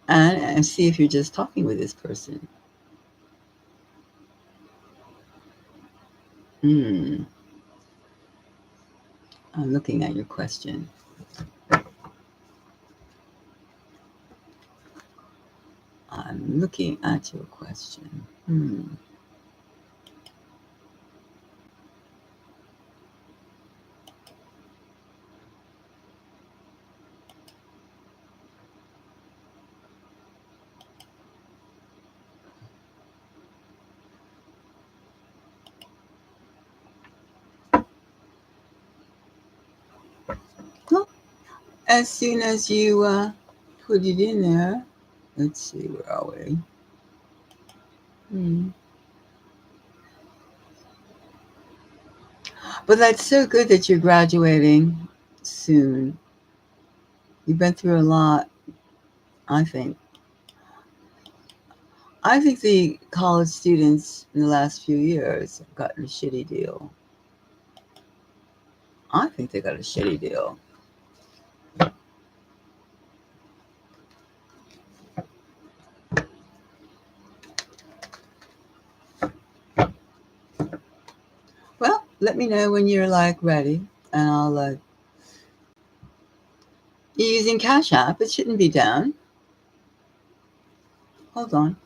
And see if you're just talking with this person. I'm looking at your question. I'm looking at your question. Well, as soon as you put it in there, let's see, where are we? But that's so good that you're graduating soon. You've been through a lot, I think. I think the college students in the last few years have gotten a shitty deal. I think they got a shitty deal. Well, let me know when you're ready, and I'll. You're using Cash App. It shouldn't be down. Hold on.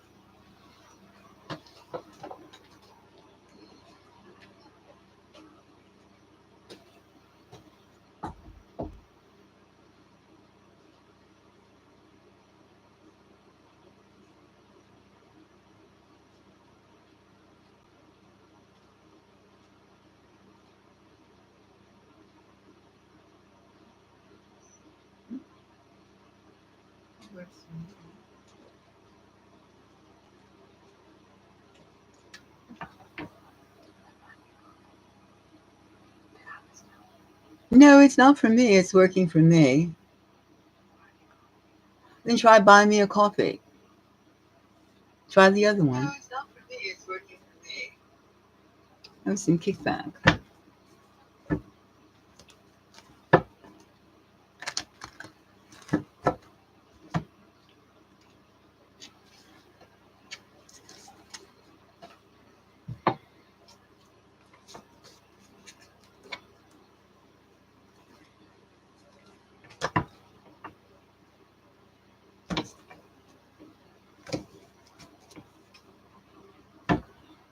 No, it's not for me. It's working for me. Then try buy me a coffee. Try the other one. No, it's not for me. It's working for me. Have some kickback.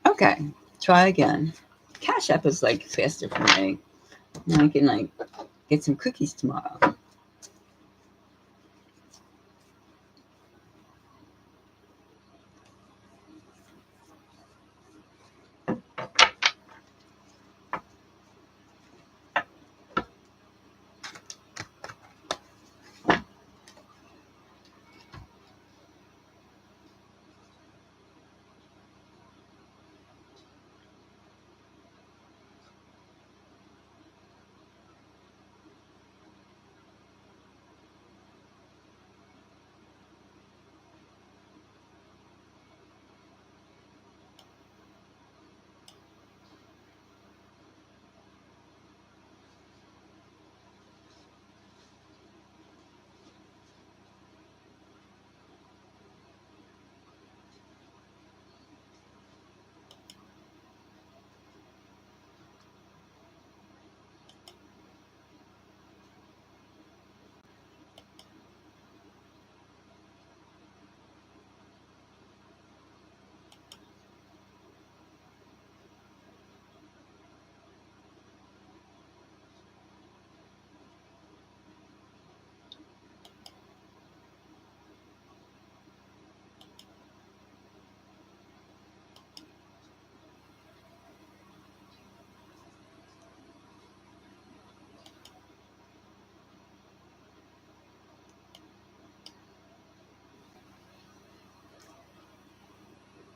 Okay, try again. Cash App is faster for me. And I can get some cookies tomorrow.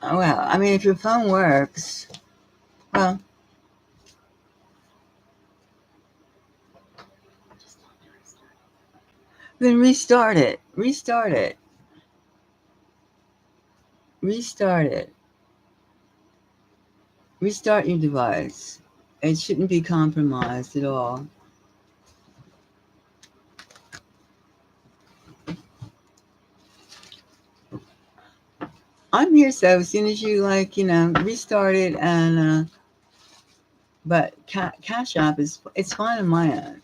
Oh, well, I mean, if your phone works, well, then restart it. Restart it. Restart it. Restart your device. It shouldn't be compromised at all. I'm here, so as soon as you restart it, and but Cash App it's fine on my end.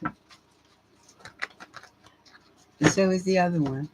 So is the other one.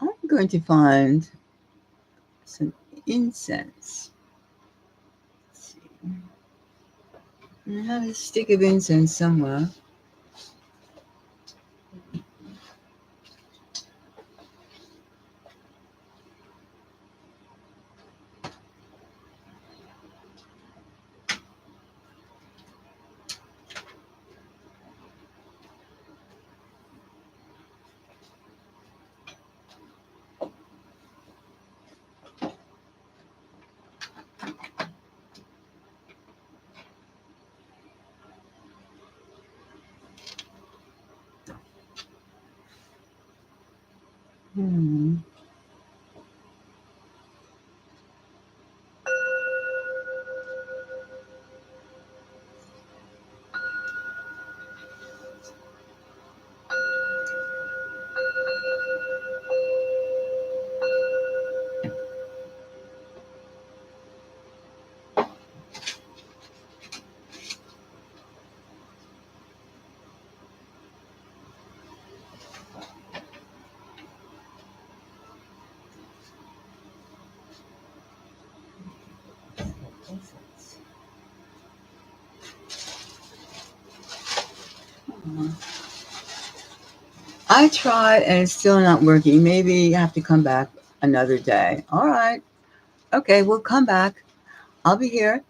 I'm going to find some incense. Let's see. I have a stick of incense somewhere. Hmm. Incense. I tried and it's still not working. Maybe you have to come back another day. All right. Okay, we'll come back. I'll be here.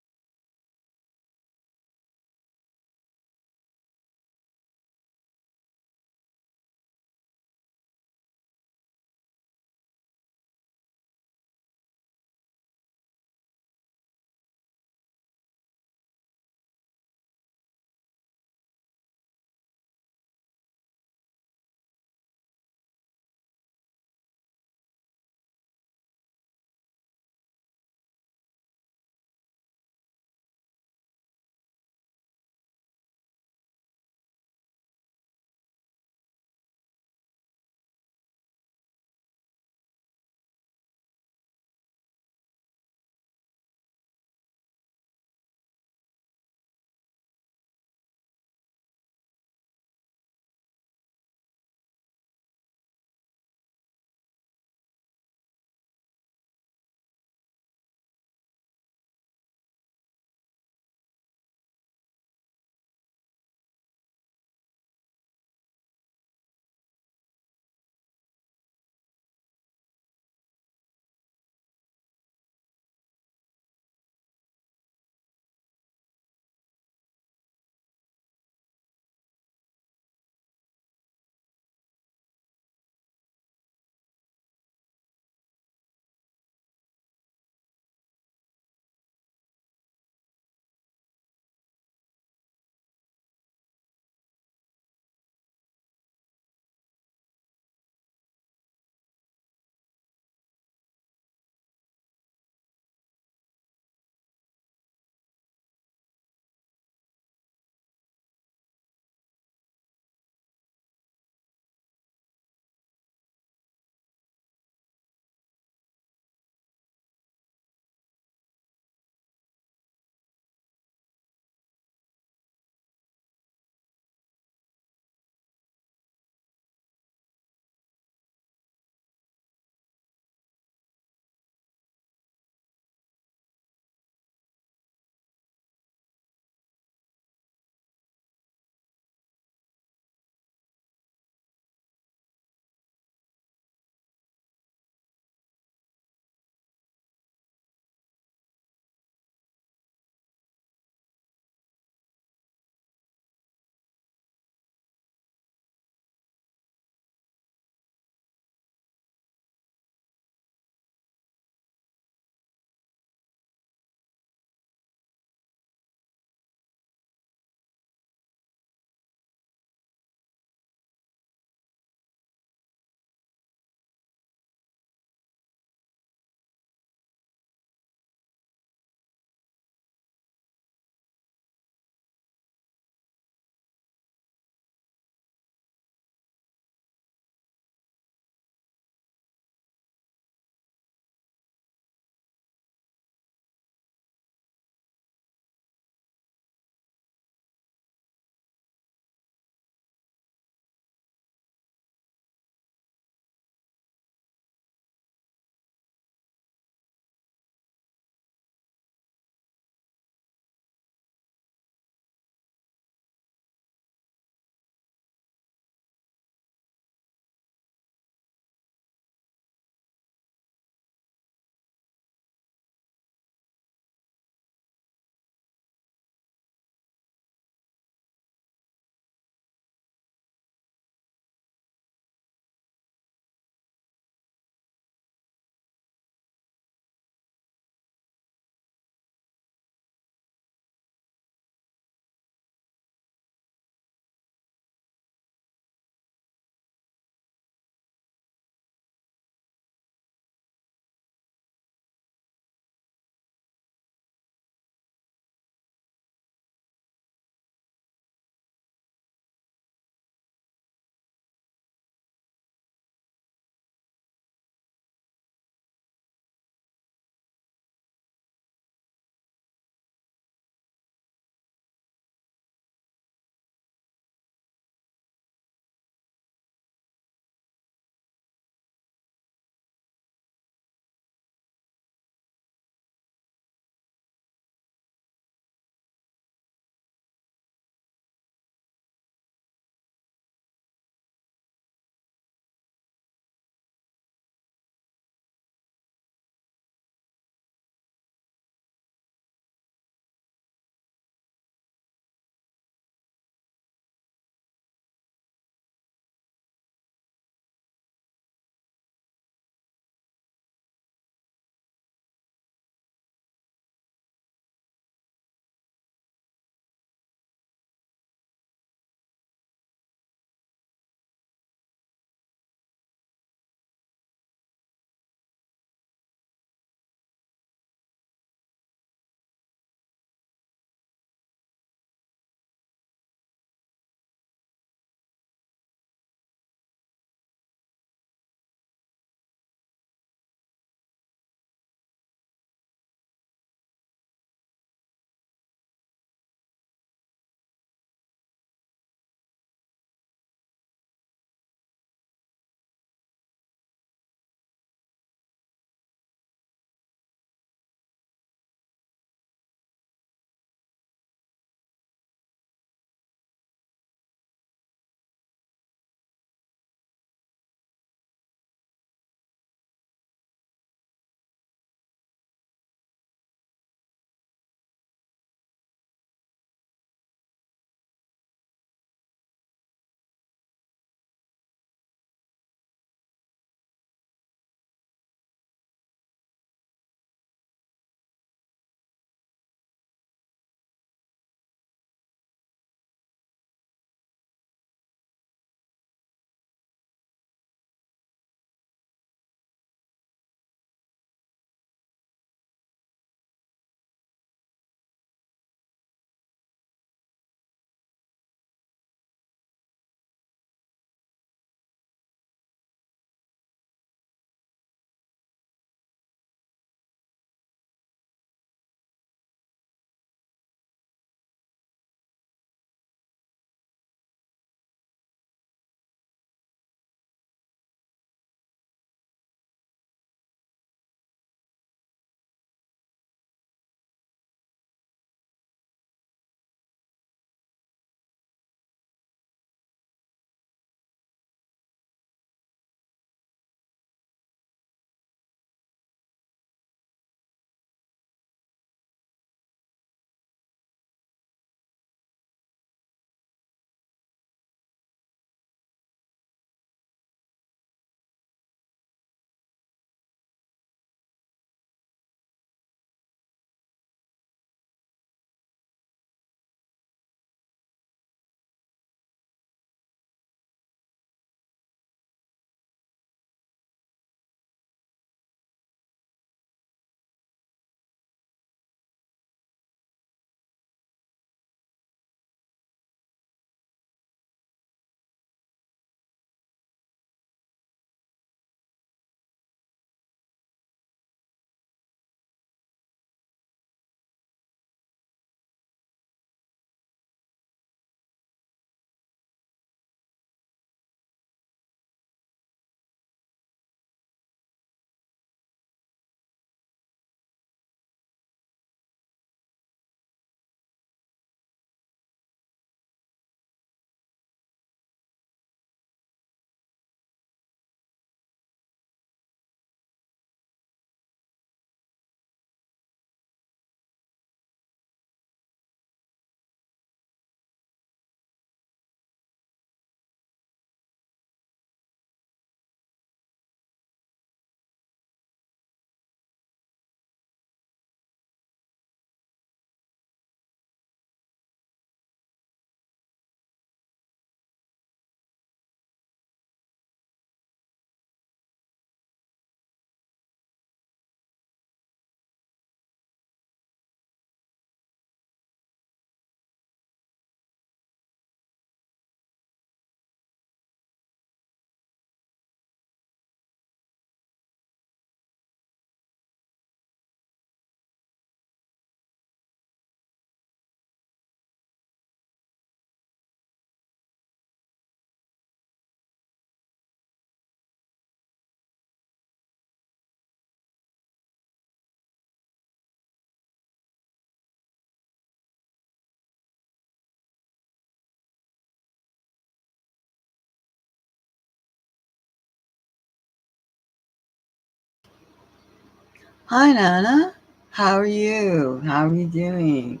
Hi, Nana. How are you? How are you doing?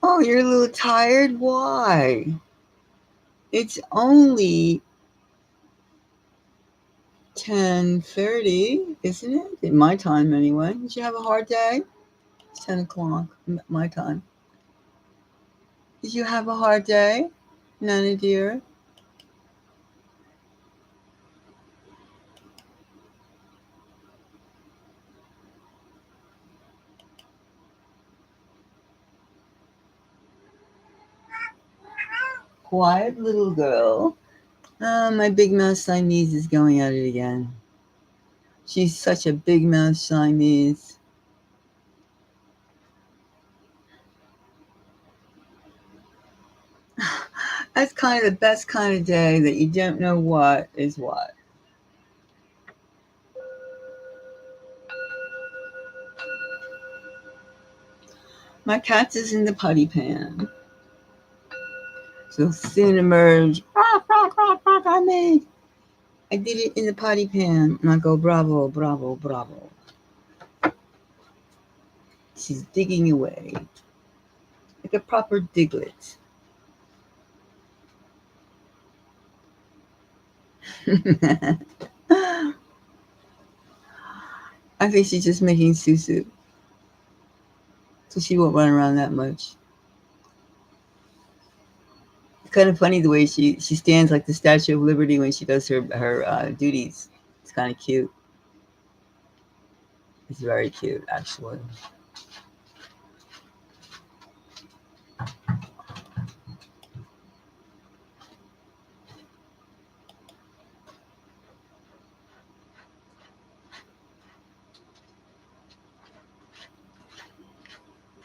Oh, you're a little tired? Why? It's only 10:30, isn't it? In my time, anyway. Did you have a hard day? It's 10 o'clock, my time. Did you have a hard day, Nana dear? Quiet little girl. My big mouth Siamese is going at it again. She's such a big mouth Siamese. That's kind of the best kind of day that you don't know what is what. My cat is in the potty pan. She'll soon emerge. I did it in the potty pan. And I go, bravo, bravo, bravo. She's digging away. Like a proper diglet. I think she's just making susu. So she won't run around that much. It's kind of funny the way she stands like the Statue of Liberty when she does her duties. It's kind of cute. It's very cute, actually.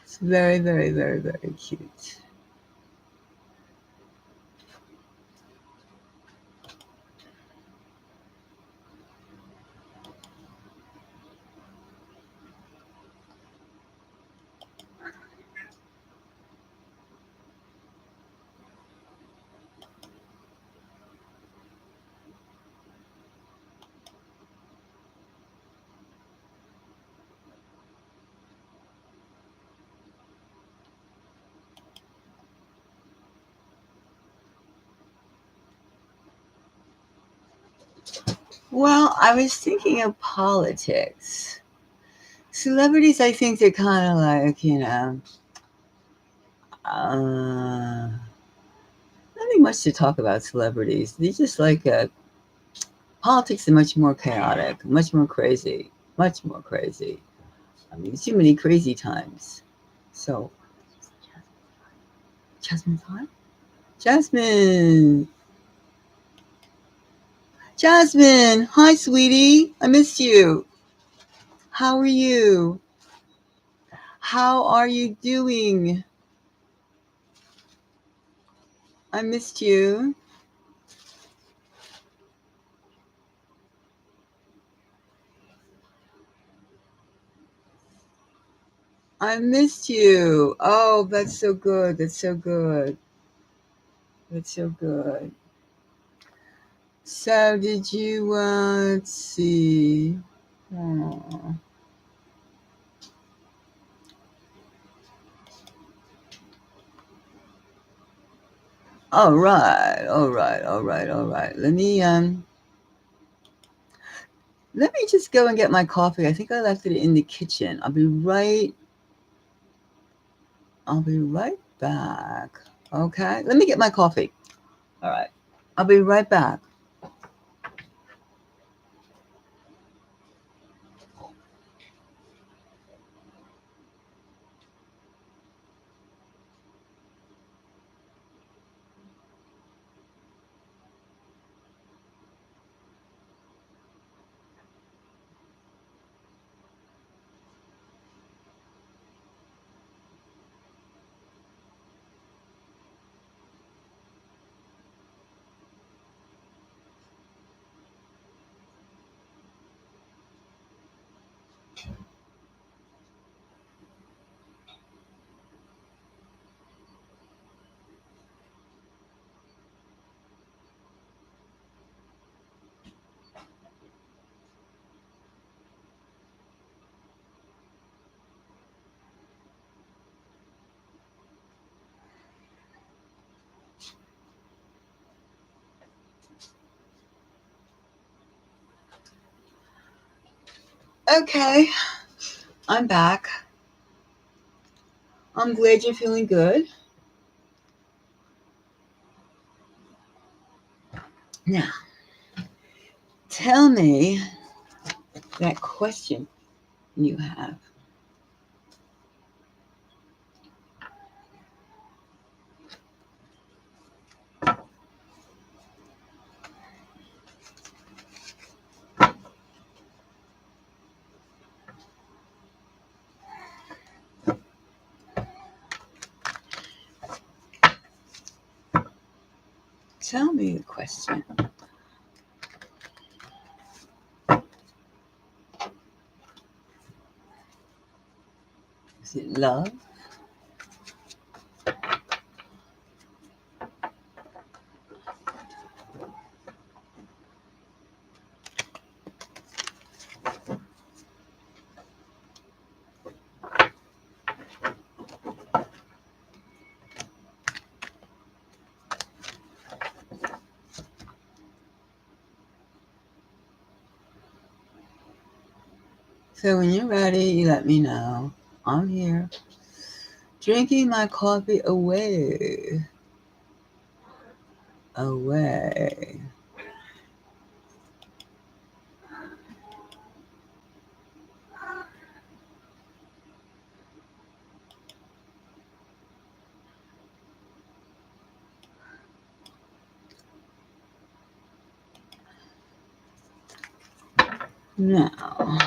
It's very, very, very, very cute. Well, I was thinking of politics. Celebrities, I think they're kind of like, nothing much to talk about celebrities. They're just like, politics are much more chaotic, much more crazy, much more crazy. I mean, too many crazy times. So, Jasmine's on? Jasmine! Jasmine! Hi, sweetie. I missed you. How are you? How are you doing? I missed you. I missed you. Oh, that's so good. That's so good. That's so good. So, did you, let's see. Oh. All right, all right, all right, all right. Let me just go and get my coffee. I think I left it in the kitchen. I'll be right back. Okay? Let me get my coffee. All right. I'll be right back. Okay, I'm back. I'm glad you're feeling good. Now, tell me that question you have. Tell me the question. Is it love? So when you're ready, you let me know. I'm here. Drinking my coffee away. Away. Now,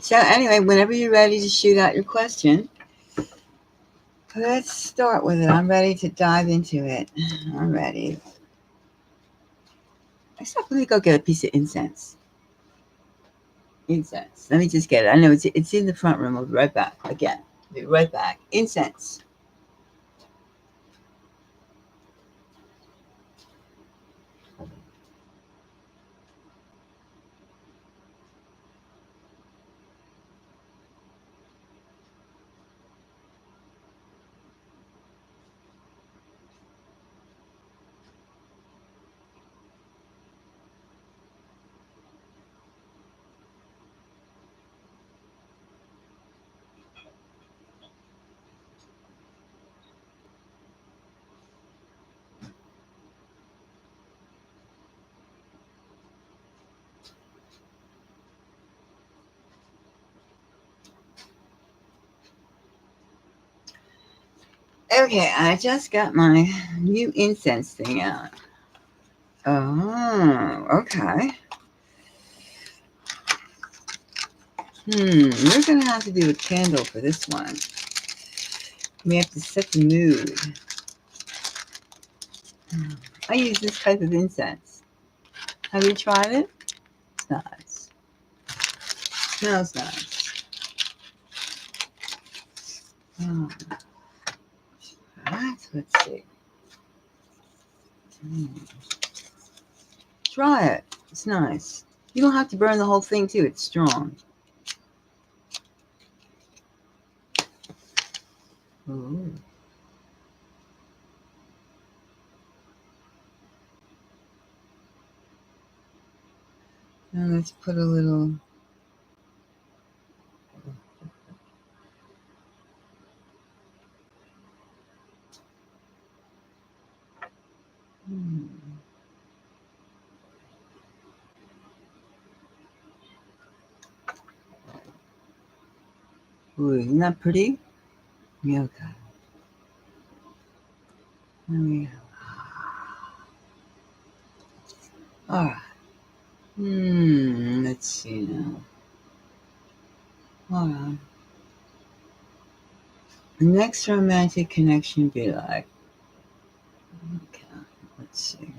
so anyway, whenever you're ready to shoot out your question, let's start with it. I'm ready to dive into it. I'm ready. Except let me go get a piece of incense. Incense. Let me just get it. I know it's in the front room. I'll be right back. Again. Be right back. Incense. Okay, I just got my new incense thing out. Oh, okay. We're gonna have to do a candle for this one. We have to set the mood. I use this type of incense. Have you tried it? It's nice. Smells nice. Oh. Right, let's see. Try it. It's nice. You don't have to burn the whole thing too. It's strong. Ooh. Now let's put a little. Ooh, isn't that pretty? Yeah, okay. There we go. All right. Let's see now. All right. The next romantic connection be like. Okay. Let's see.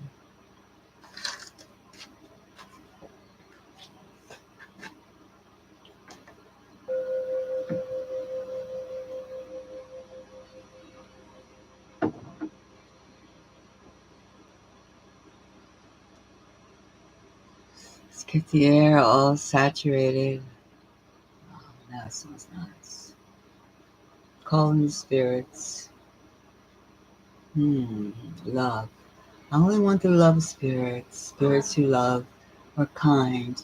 Let's get the air all saturated. Oh, that smells nice. Calling the spirits. Love. I only want the love spirits. Spirits who love, are kind,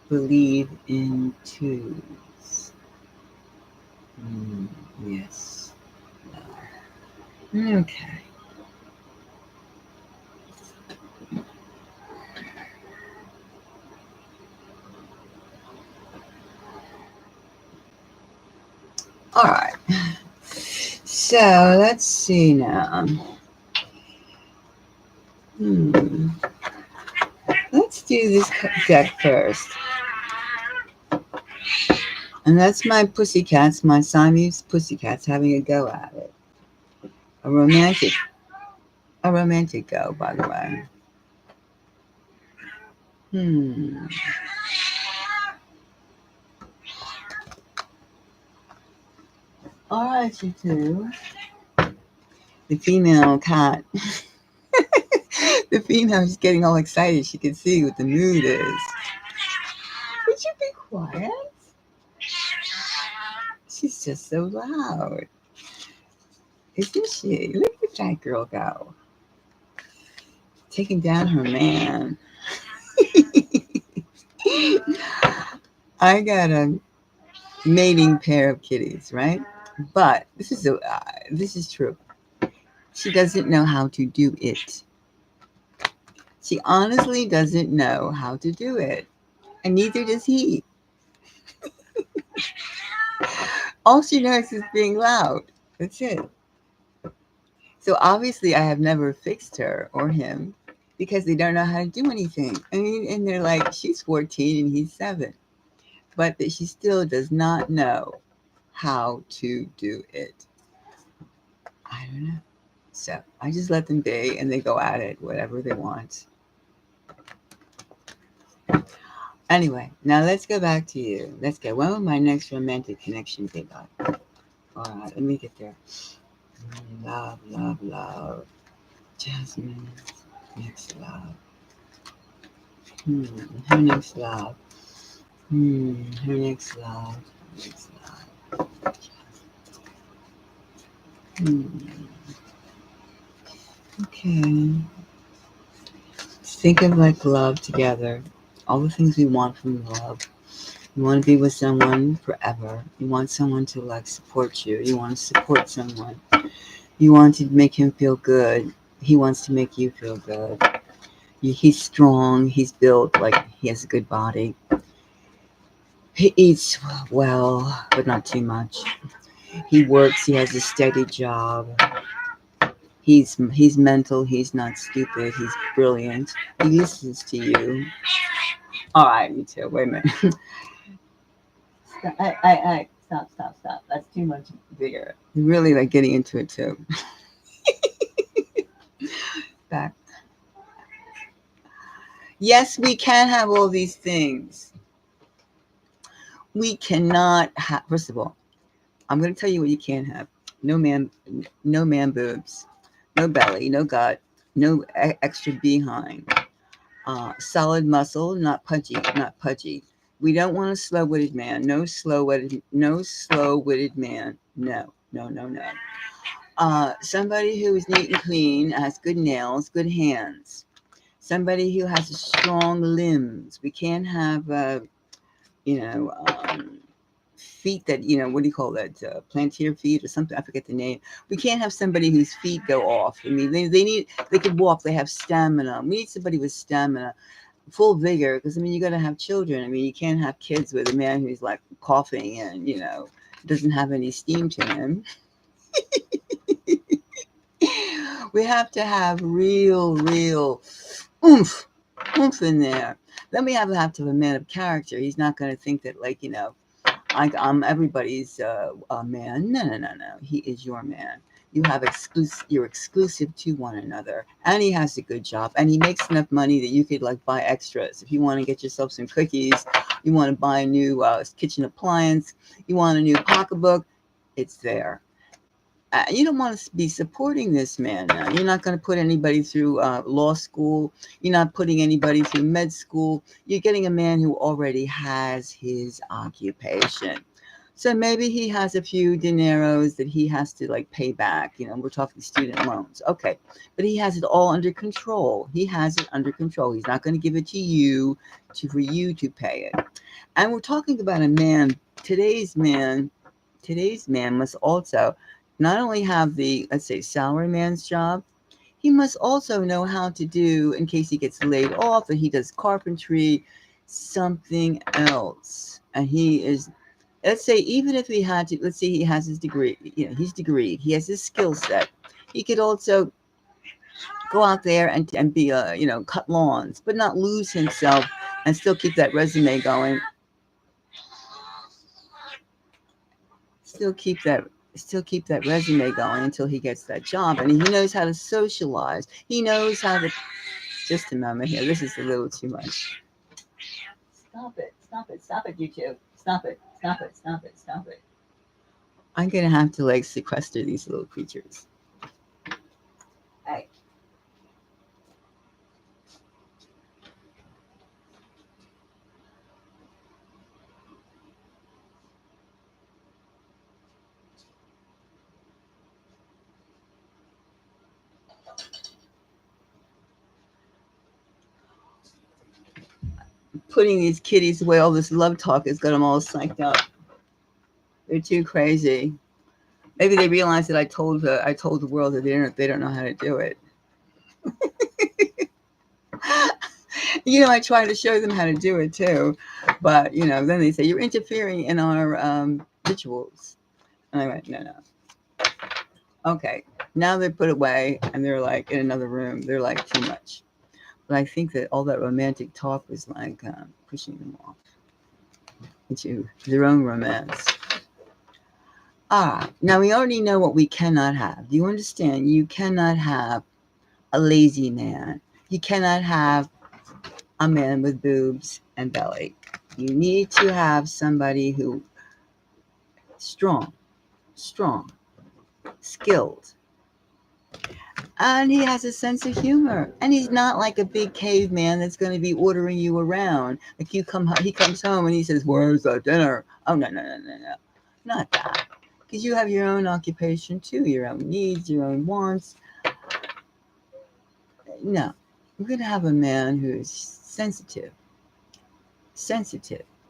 believe in twos. Yes. Okay. All right. So let's see now. Let's do this deck first. And that's my pussycats, my Siamese pussycats having a go at it. A romantic go, by the way. All right, you two. The female cat. The female is getting all excited. She can see what the mood is. Would you be quiet? She's just so loud. Isn't she? Look at that girl go. Taking down her man. I got a mating pair of kitties, right? But this is true. She doesn't know how to do it. She honestly doesn't know how to do it. And neither does he. All she knows is being loud. That's it. So obviously I have never fixed her or him because they don't know how to do anything. I mean, and they're like, she's 14 and he's 7. But that she still does not know how to do it. I don't know. So I just let them be and they go at it, whatever they want. Anyway, now let's go back to you. Let's go. When will my next romantic connection be like? All right, let me get there. Love, love, love. Jasmine, next love. Her next love. Her next love. Next love. Okay. Think of like love together. All the things we want from love. You want to be with someone forever. You want someone to like support you. You want to support someone. You want to make him feel good. He wants to make you feel good. He's strong. He's built like he has a good body. He eats well, but not too much. He works. He has a steady job. He's mental. He's not stupid. He's brilliant. He listens to you. All right, me too. Wait a minute. Stop. That's too much bigger. I'm really like getting into it too. Back. Yes, we can have all these things. We cannot have. First of all, I'm going to tell you what you can't have. No man boobs, no belly, no gut, no extra behind. Solid muscle, not pudgy. We don't want a slow-witted man. No slow-witted man. No. Somebody who is neat and clean, has good nails, good hands. Somebody who has strong limbs. We can't have, feet that, what do you call that? Plantar feet or something. I forget the name. We can't have somebody whose feet go off. I mean, they could walk. They have stamina. We need somebody with stamina, full vigor. Because, I mean, you got to have children. I mean, you can't have kids with a man who's like coughing and, doesn't have any steam to him. We have to have real oomph. oomph in there. Then we have to have a man of character. He's not going to think that, like, I'm everybody's man. No. He is your man. You have you're exclusive to one another, and he has a good job, and he makes enough money that you could like buy extras. If you want to get yourself some cookies, you want to buy a new kitchen appliance, you want a new pocketbook, it's there. You don't want to be supporting this man now. You're not going to put anybody through law school. You're not putting anybody through med school. You're getting a man who already has his occupation. So maybe he has a few dineros that he has to like pay back. We're talking student loans. Okay. But he has it all under control. He has it under control. He's not going to give it to you for you to pay it. And we're talking about a man. Today's man must also not only have the, let's say, salary man's job, he must also know how to do, in case he gets laid off, and he does carpentry, something else. And he is, let's say, even if he had to, let's say he has his degree, he's degreed, he has his skill set. He could also go out there and be, cut lawns, but not lose himself and still keep that resume going. Still keep that resume going until he gets that job, and he knows how to socialize. He knows how to. Just a moment here. This is a little too much. Stop it, YouTube. Stop it. I'm gonna have to like sequester these little creatures. Hey. Putting these kitties away, all this love talk has got them all psyched up. They're too crazy. Maybe they realize that I told the world that they don't know how to do it. I try to show them how to do it too, but then they say you're interfering in our rituals, and I went, no. Okay, now they're put away and they're like in another room. They're like too much. But I think that all that romantic talk was like pushing them off into their own romance. Now we already know what we cannot have. Do you understand? You cannot have a lazy man. You cannot have a man with boobs and belly. You need to have somebody who strong, skilled. And he has a sense of humor. And he's not like a big caveman that's going to be ordering you around. Like he comes home and he says, "Where's the dinner?" Oh, no. Not that. Because you have your own occupation too, your own needs, your own wants. No. We're going to have a man who's sensitive.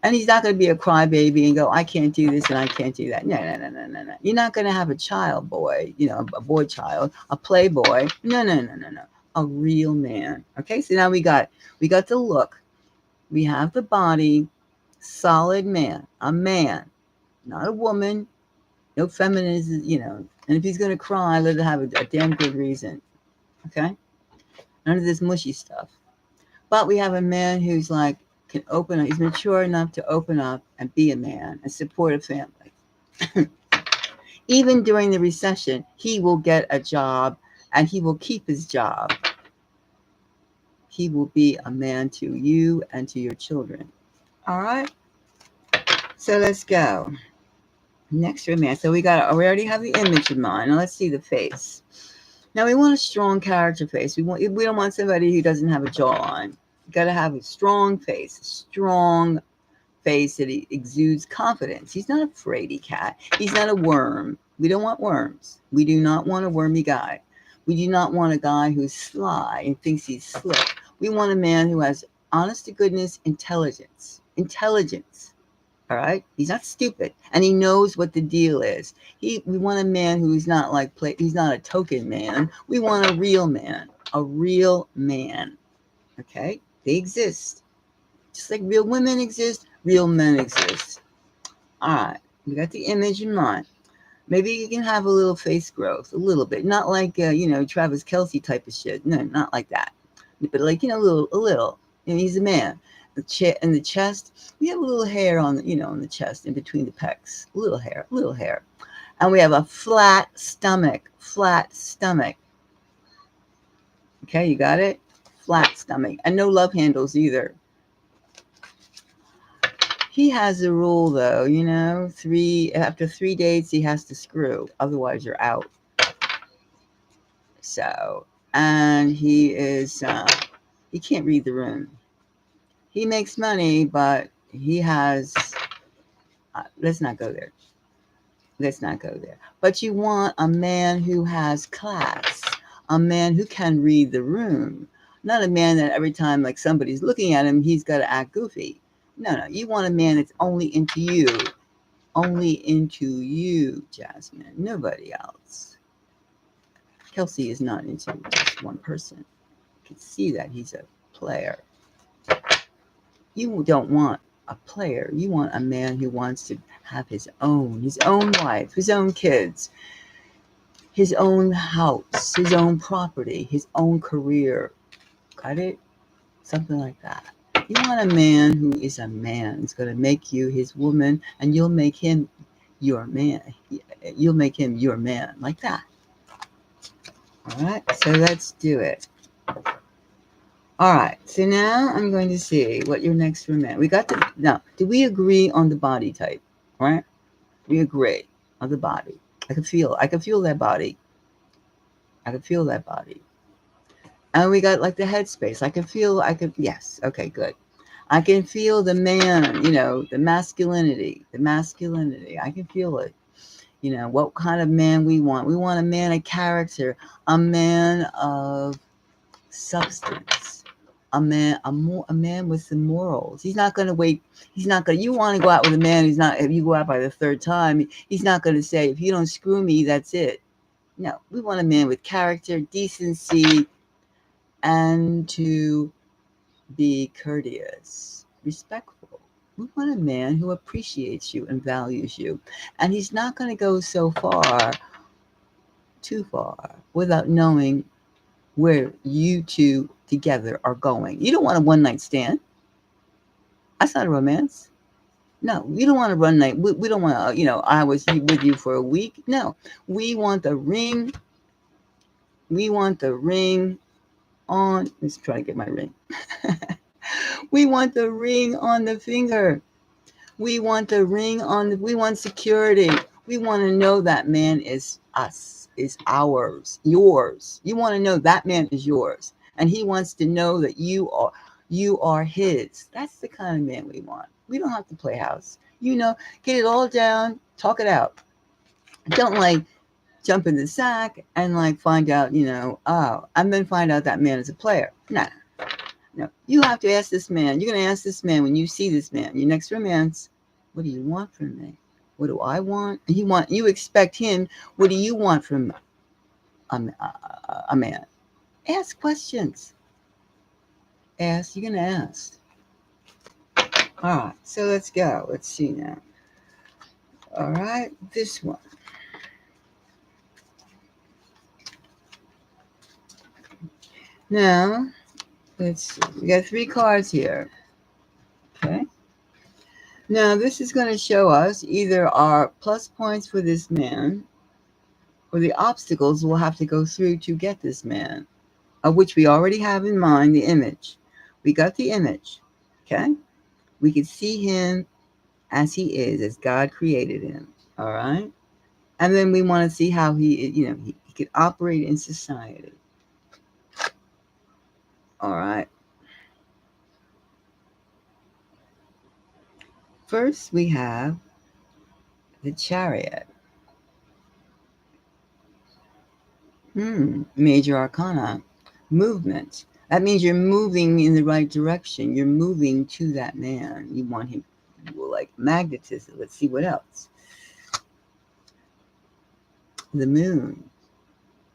And he's not going to be a crybaby and go, "I can't do this and I can't do that." No. You're not going to have a child boy, a boy child, a playboy. No. A real man. Okay, so now we got the look. We have the body, solid man, a man, not a woman. No feminism, And if he's going to cry, let it have a damn good reason. Okay? None of this mushy stuff. But we have a man who's like, can open up. He's mature enough to open up and be a man and support a family. Even during the recession, he will get a job and he will keep his job. He will be a man to you and to your children. All right? So let's go. Next romance. So we already have the image in mind. Now let's see the face. Now we want a strong character face. We don't want somebody who doesn't have a jawline. You got to have a strong face that he exudes confidence. He's not a fraidy cat. He's not a worm. We don't want worms. We do not want a wormy guy. We do not want a guy who's sly and thinks he's slick. We want a man who has honest to goodness intelligence. All right? He's not stupid. And he knows what the deal is. We want a man who's not he's not a token man. We want a real man. Okay? They exist. Just like real women exist, real men exist. All right. We got the image in mind. Maybe you can have a little face growth, a little bit. Not like, Travis Kelce type of shit. No, not like that. But like, a little. And he's a man. In the chest, we have a little hair on on the chest in between the pecs. Little hair. And we have a flat stomach. Okay, you got it? Flat stomach. And no love handles either. He has a rule though, after 3 dates he has to screw. Otherwise you're out. So, and he can't read the room. He makes money, but he has, let's not go there. But you want a man who has class, a man who can read the room, not a man that every time like somebody's looking at him, he's got to act goofy. No, you want a man that's only into you, Jasmine, nobody else. Kelsey is not into just one person. You can see that he's a player. You don't want a player. You want a man who wants to have his own wife, his own kids, his own house, his own property, his own career. Got it? Something like that. You want a man who is a man. He's going to make you his woman, and you'll make him your man. You'll make him your man, like that. All right, so let's do it. All right, so now I'm going to see what your next romantic. Now, do we agree on the body type? All right, we agree on the body. I can feel that body. And we got like the headspace. Yes, okay, good. I can feel the man, the masculinity. I can feel it. What kind of man we want. We want a man of character, a man of substance, a man with some morals. He's not going to wait. You want to go out with a man who's not, if you go out by the third time, he's not going to say, if you don't screw me, that's it. No, we want a man with character, decency, and to be courteous, respectful. We want a man who appreciates you and values you. And he's not going to go too far, without knowing where you two together are going. You don't want a one-night stand. That's not a romance. No, you don't want a run night. We don't want to, I was with you for a week. No, we want the ring. We want the ring on. Let's try to get my ring. We want the ring on the finger. We want we want security. We want to know that man is us, is ours, yours. You want to know that man is yours. And he wants to know that you are his. That's the kind of man we want. We don't have to play house. Get it all down, talk it out. Don't jump in the sack and find out, and then find out that man is a player. Nah. No, you have to ask this man. You're going to ask this man when you see this man, your next romance, what do you want from me? What do I want? And you expect him, what do you want from a man? Ask questions. You're going to ask. All right, so let's go. Let's see now. All right, this one. Now, let's see. We got 3 cards here. Okay. Now, this is going to show us either our plus points for this man or the obstacles we'll have to go through to get this man, of which we already have in mind the image. We got the image, okay? We can see him as he is, as God created him, all right? And then we want to see how he could operate in society. All right. First, we have the Chariot. Major Arcana. Movement. That means you're moving in the right direction. You're moving to that man. You want him, like magnetism. Let's see what else. The Moon.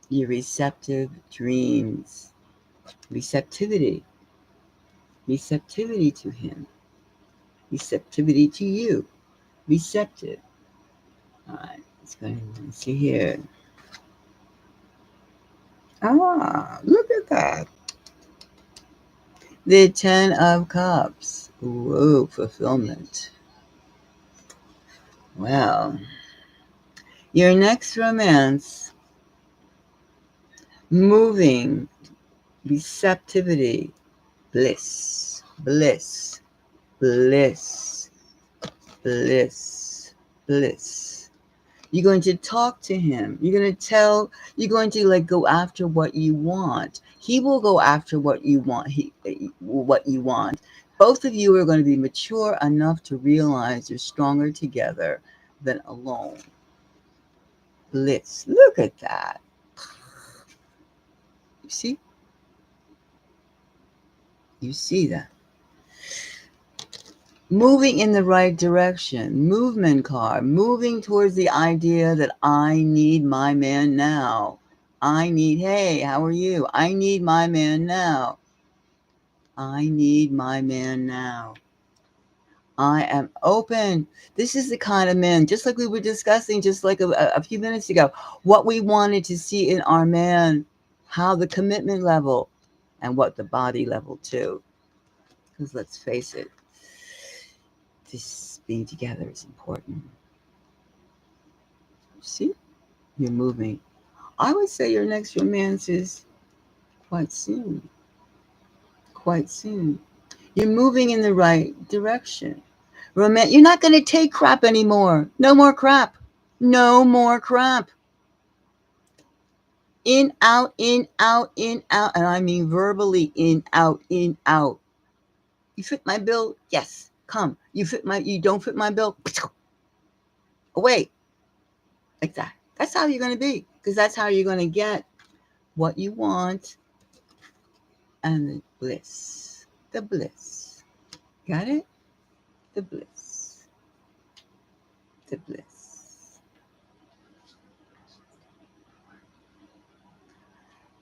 Your receptive dreams. Receptivity. Receptivity to him. Receptivity to you. Receptive. All right, let's go ahead and see here. Look at that. The 10 of Cups. Whoa, fulfillment. Well, your next romance, moving, receptivity, bliss, bliss, bliss, bliss, bliss. You're going to talk to him. You're going to like go after what you want. He will go after what you want. What you want. Both of you are going to be mature enough to realize you're stronger together than alone. Bliss. Look at that. You see? You see that. Moving in the right direction, movement card, moving towards the idea that I need my man now. Hey, how are you? I need my man now. I need my man now. I am open. This is the kind of man, just like we were discussing just like a few minutes ago, what we wanted to see in our man, how the commitment level and what the body level too. Because let's face it, this being together is important. See, you're moving. I would say your next romance is quite soon. Quite soon. You're moving in the right direction. You're not going to take crap anymore. No more crap. No more crap. In, out, in, out, in, out. And I mean verbally in, out, in, out. You fit my bill? Yes. Come. You don't fit my bill? Away. Like that. That's how you're going to be. Because that's how you're going to get what you want and the bliss. The bliss. Got it? The bliss. The bliss.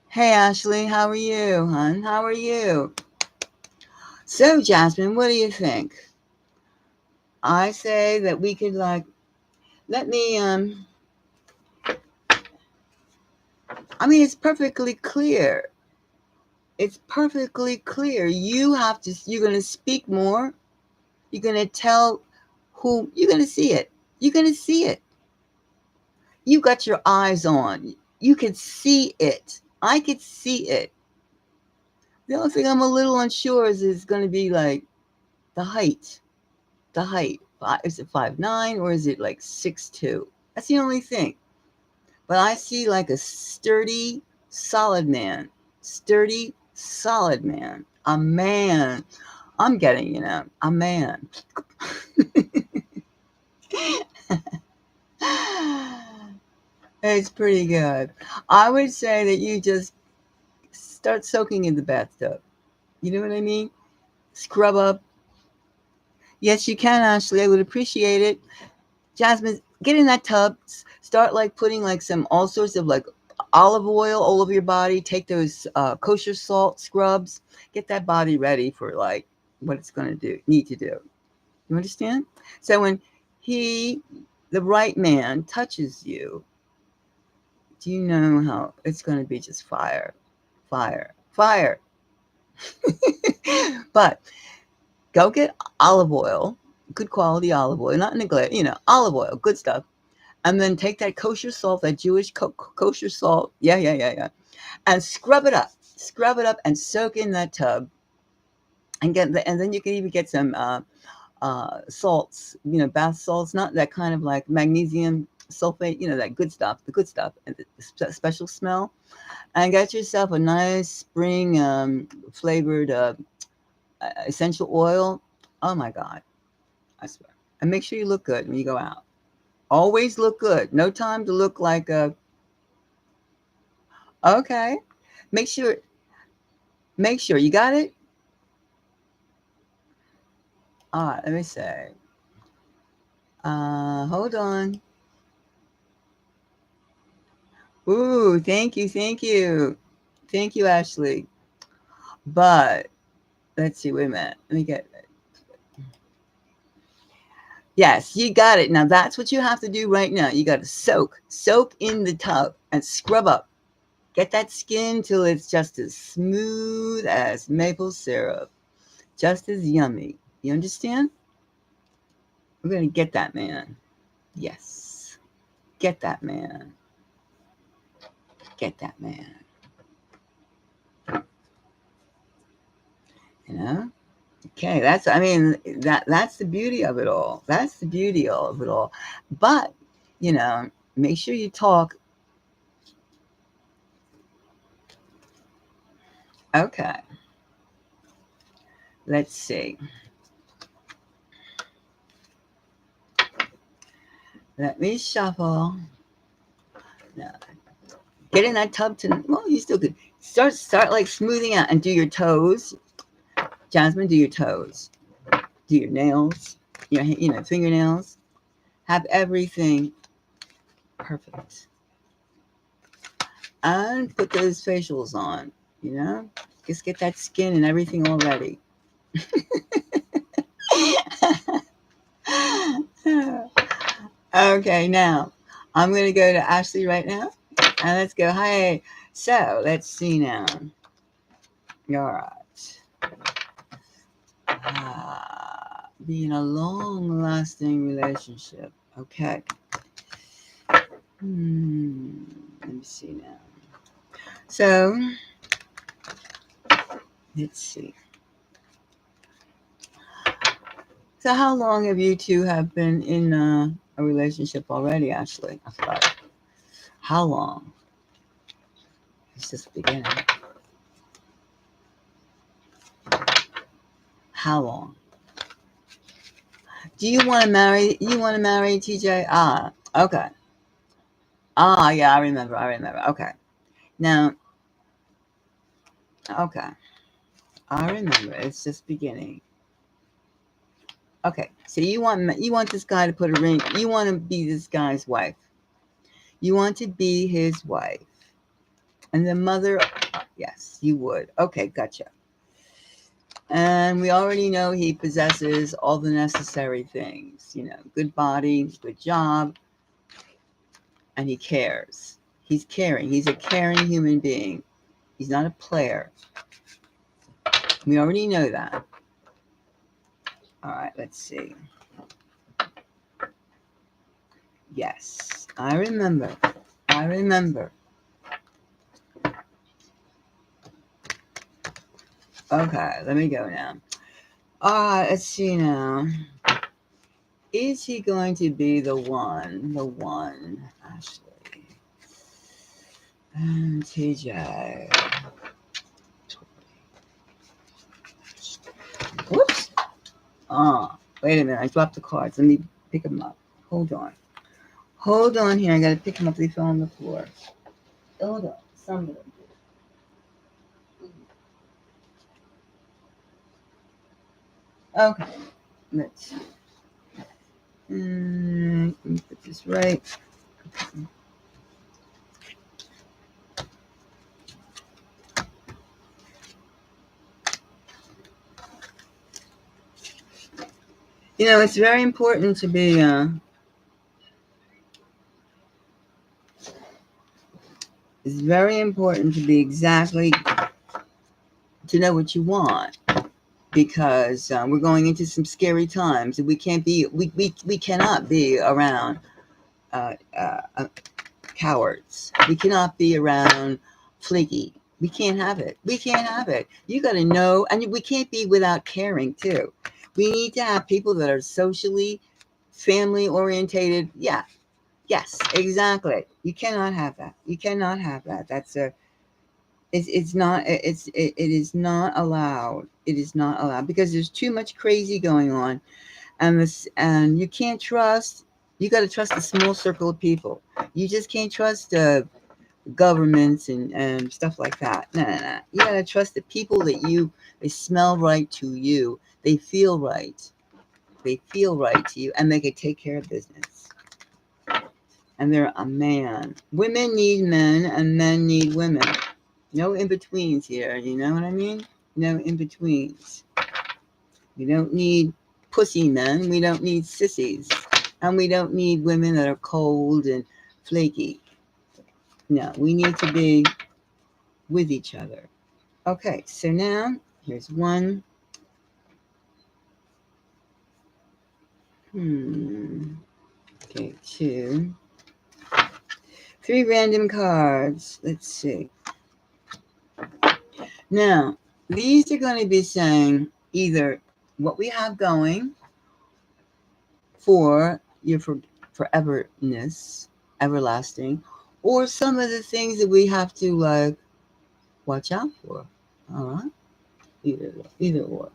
Hey, Ashley, how are you, hon? How are you? So, Jasmine, what do you think? I say that we could it's perfectly clear. It's perfectly clear. You're going to speak more. You're going to tell who, you're going to see it. You're going to see it. You got your eyes on. You could see it. I could see it. The only thing I'm a little unsure is going to be like the height. The height. Is it 5'9" or is it like 6'2"? That's the only thing. But I see like a sturdy, solid man. Sturdy, solid man. A man. I'm getting, a man. It's pretty good. I would say that you just start soaking in the bathtub. You know what I mean? Scrub up. Yes, you can, Ashley. I would appreciate it. Jasmine, get in that tub. Start like putting like all sorts of like olive oil all over your body. Take those kosher salt scrubs. Get that body ready for like what it's going to need to do. You understand? So when the right man, touches you, do you know how it's going to be just fire, fire, fire? But go get olive oil, good quality olive oil, not neglect, olive oil, good stuff. And then take that kosher salt, that Jewish kosher salt, yeah, and scrub it up and soak in that tub. And then you can even get some salts, bath salts, not that kind of like magnesium sulfate, that good stuff, the good stuff, and the special smell. And get yourself a nice spring flavored essential oil. Oh my God, I swear. And make sure you look good when you go out. Always look good. No time to look like okay. Make sure you got it. All right, let me say. Hold on. Ooh, thank you. Thank you, Ashley. But let's see, wait a minute. Let me get it. Yes, you got it. Now that's what you have to do right now. You got to soak in the tub and scrub up. Get that skin till it's just as smooth as maple syrup. just as yummy. You understand? We're going to get that man. Yes. Get that man. Get that man. You know? Okay, that's the beauty of it all. That's the beauty of it all. But, make sure you talk. Okay. Let's see. Let me shuffle. No. Get in that tub well, you still could start like smoothing out and do your toes. Jasmine, do your toes. Do your nails, your fingernails. Have everything perfect. And put those facials on, Just get that skin and everything all ready. Okay, now I'm going to go to Ashley right now. And let's go. Hi. So let's see now. All right. Be in a long-lasting relationship. Okay. Let me see now. So, let's see. So how long have you two have been in a relationship already, Ashley? I forgot. How long? It's just the beginning. How long? Do you want to marry? You want to marry TJ? Okay. Yeah, I remember. Okay. Now, okay. I remember. It's just beginning. Okay. So you want this guy to put a ring. You want to be this guy's wife. You want to be his wife. And the mother, yes, you would. Okay, gotcha. And we already know he possesses all the necessary things. Good body, good job. And he cares. He's caring. He's a caring human being. He's not a player. We already know that. All right, let's see. Yes, I remember. Okay, let me go now. All right, let's see now. Is he going to be the one, Ashley? And TJ. Whoops. Wait a minute. I dropped the cards. Let me pick them up. Hold on here. I got to pick them up. They fell on the floor. Hold on. Some of them did. Okay. Let's see. Let me put this right. It's very important to be exactly to know what you want, because we're going into some scary times, and we cannot be around cowards. We cannot be around flaky. We can't have it. You got to know, and we can't be without caring too. We need to have people that are socially, family orientated. Yeah. Yes, exactly. You cannot have that. That's it is not allowed. It is not allowed, because there's too much crazy going on, and you can't trust. You got to trust a small circle of people. You just can't trust governments and stuff like that. No. You got to trust the people that they smell right to you. They feel right. To you, and they can take care of business. And they're a man. Women need men, and men need women. No in-betweens here. You know what I mean? No in-betweens. We don't need pussy men. We don't need sissies. And we don't need women that are cold and flaky. No, we need to be with each other. Okay, so now here's 1, Okay, 2. 3 random cards. Let's see. Now, these are going to be saying either what we have going for your foreverness, everlasting, or some of the things that we have to watch out for. All right, either or.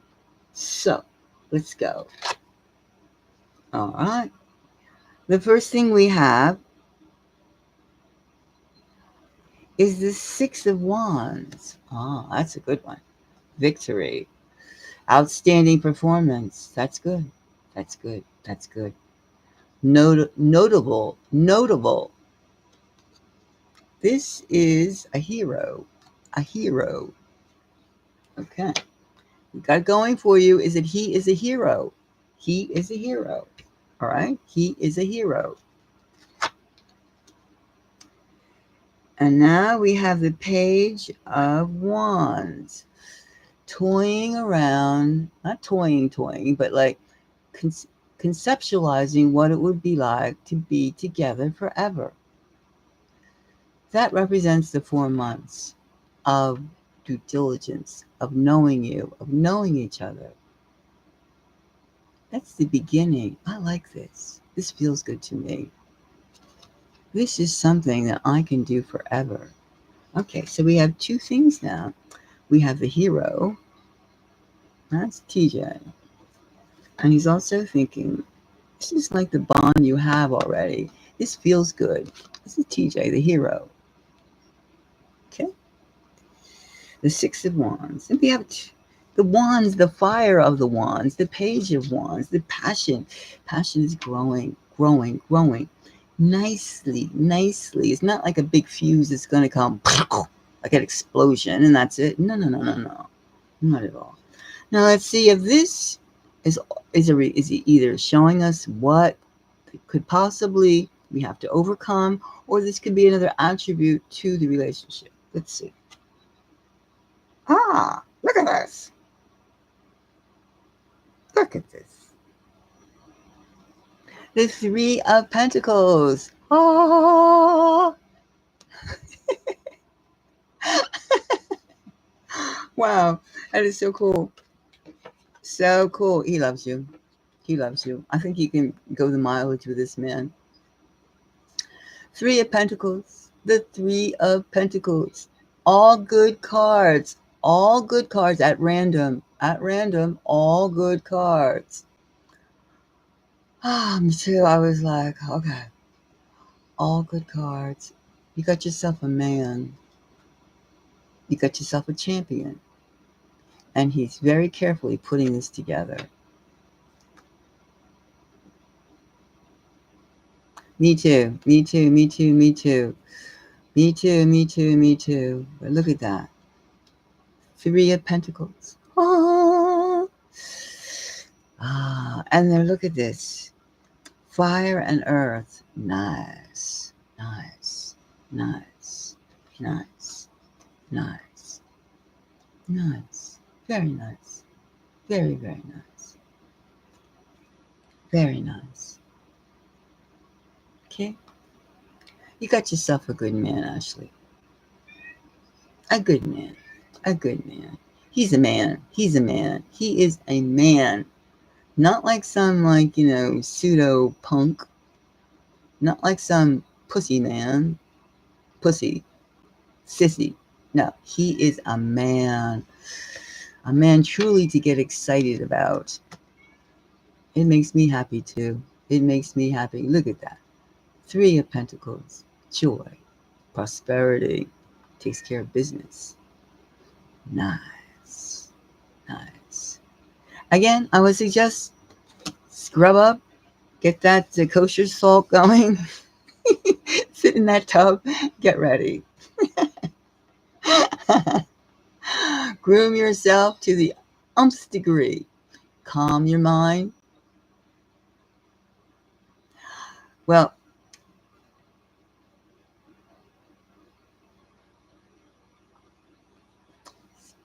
So, let's go. All right. The first thing we have is the 6 of Wands. Ah, that's a good one. Victory. Outstanding performance. That's good. That's good. That's good. Notable. This is a hero. A hero. Okay. What got going for you is that he is a hero. He is a hero. All right. He is a hero. And now we have the Page of Wands. Toying around, not toying, but like conceptualizing what it would be like to be together forever. That represents the 4 months of due diligence, of knowing you, of knowing each other. That's the beginning. I like this. This feels good to me. This is something that I can do forever. Okay, so we have 2 things now. We have the hero. That's TJ. And he's also thinking, this is like the bond you have already. This feels good. This is TJ, the hero. Okay. The 6 of Wands. And we have the wands, the fire of the wands, the Page of Wands, the passion. Passion is growing. Nicely. It's not like a big fuse that's going to come like an explosion and that's it. No. Not at all. Now let's see if this is either showing us what could possibly we have to overcome, or this could be another attribute to the relationship. Let's see. Look at this. Look at this. The 3 of Pentacles. Wow, that is so cool. So cool. He loves you. I think you can go the mileage with this man. 3 of Pentacles. The 3 of Pentacles. All good cards. At random. All good cards. Me too. I was like, okay. All good cards. You got yourself a man. You got yourself a champion. And he's very carefully putting this together. Me too. But look at that. 3 of Pentacles. And then look at this. Fire and earth. Nice. Very nice. Very nice. Very nice. Okay. You got yourself a good man, Ashley. A good man. He's a man. He is a man. Not like some pseudo punk. Not like some pussy man. Sissy. No, he is a man. A man truly to get excited about. It makes me happy too. Look at that. 3 of Pentacles. Joy. Prosperity. Takes care of business. Nice. Again, I would suggest scrub up. Get that kosher salt going. Sit in that tub. Get ready. Groom yourself to the umpth degree. Calm your mind. Well,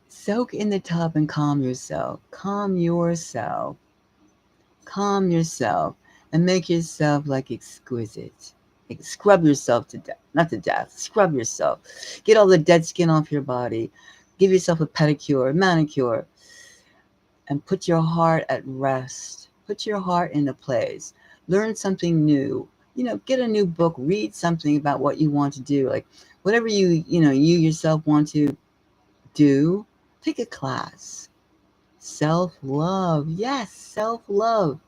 soak in the tub and calm yourself. Calm yourself and make yourself like exquisite. Scrub yourself to death, not to death, scrub yourself. Get all the dead skin off your body. Give yourself a pedicure, manicure, and put your heart at rest. Put your heart into place. Learn something new. Get a new book, read something about what you want to do. Like whatever you yourself want to do, take a class. Self-love. Yes, self-love.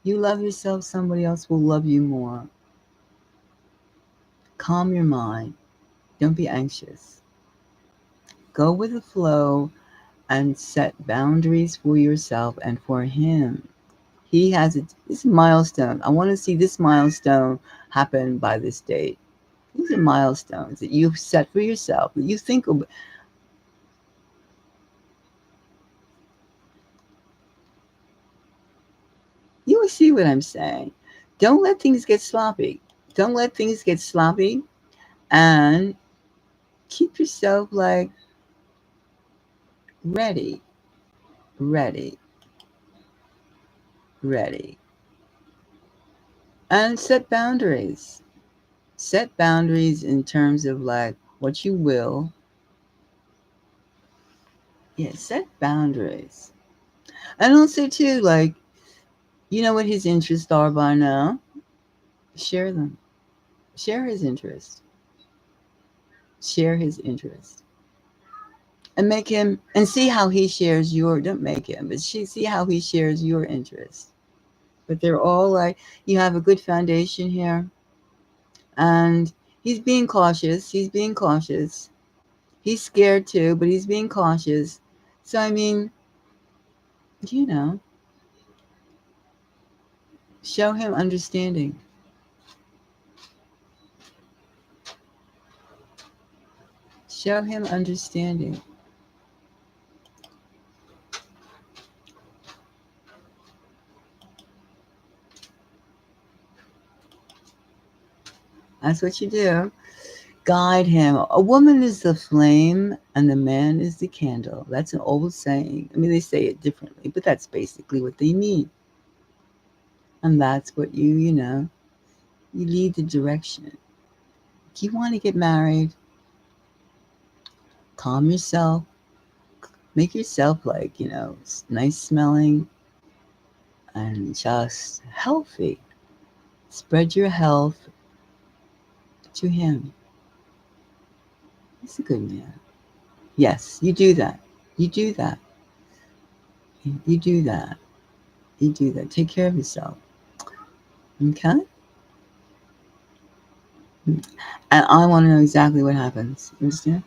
You love yourself, somebody else will love you more. Calm your mind. Don't be anxious. Go with the flow and set boundaries for yourself and for him. He has this milestone. I want to see this milestone happen by this date. These are milestones that you've set for yourself, that you think of. You will see what I'm saying. Don't let things get sloppy. Don't let things get sloppy, and keep yourself like ready, ready, ready. And set boundaries. Set boundaries in terms of like what you will. Yeah, set boundaries. And also too, like, you know what his interests are by now. Share them. Share his interest. Share his interest. And make him and see how he shares your don't make him, but see how he shares your interest. But they're all like you have a good foundation here. And he's being cautious. He's being cautious. He's scared too, but he's being cautious. So I mean, you know, show him understanding. Show him understanding. That's what you do. Guide him. A woman is the flame and the man is the candle. That's an old saying. I mean, they say it differently, but that's basically what they mean. And that's what you lead the direction. If you want to get married, calm yourself. Make yourself like, nice smelling and just healthy. Spread your health to him. He's a good man. Yes, you do that. You do that. You do that. You do that. Take care of yourself. Okay? And I want to know exactly what happens. You understand?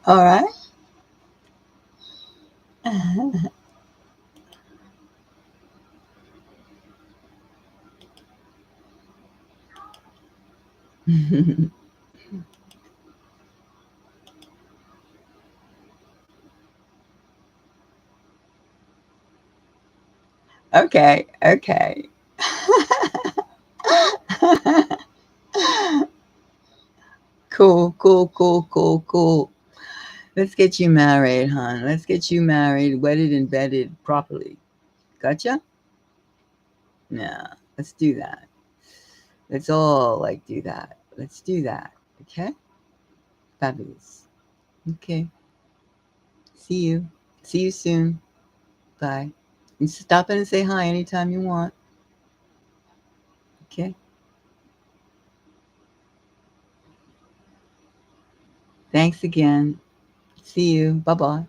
All right? Okay, okay. Cool, cool, cool, cool, cool. Let's get you married, hon. Let's get you married, wedded and bedded properly. Gotcha? Yeah, let's do that. Let's all like do that. Let's do that. Okay? Fabulous. Okay. See you. See you soon. Bye. And stop in and say hi anytime you want. Okay? Thanks again. See you. Bye bye.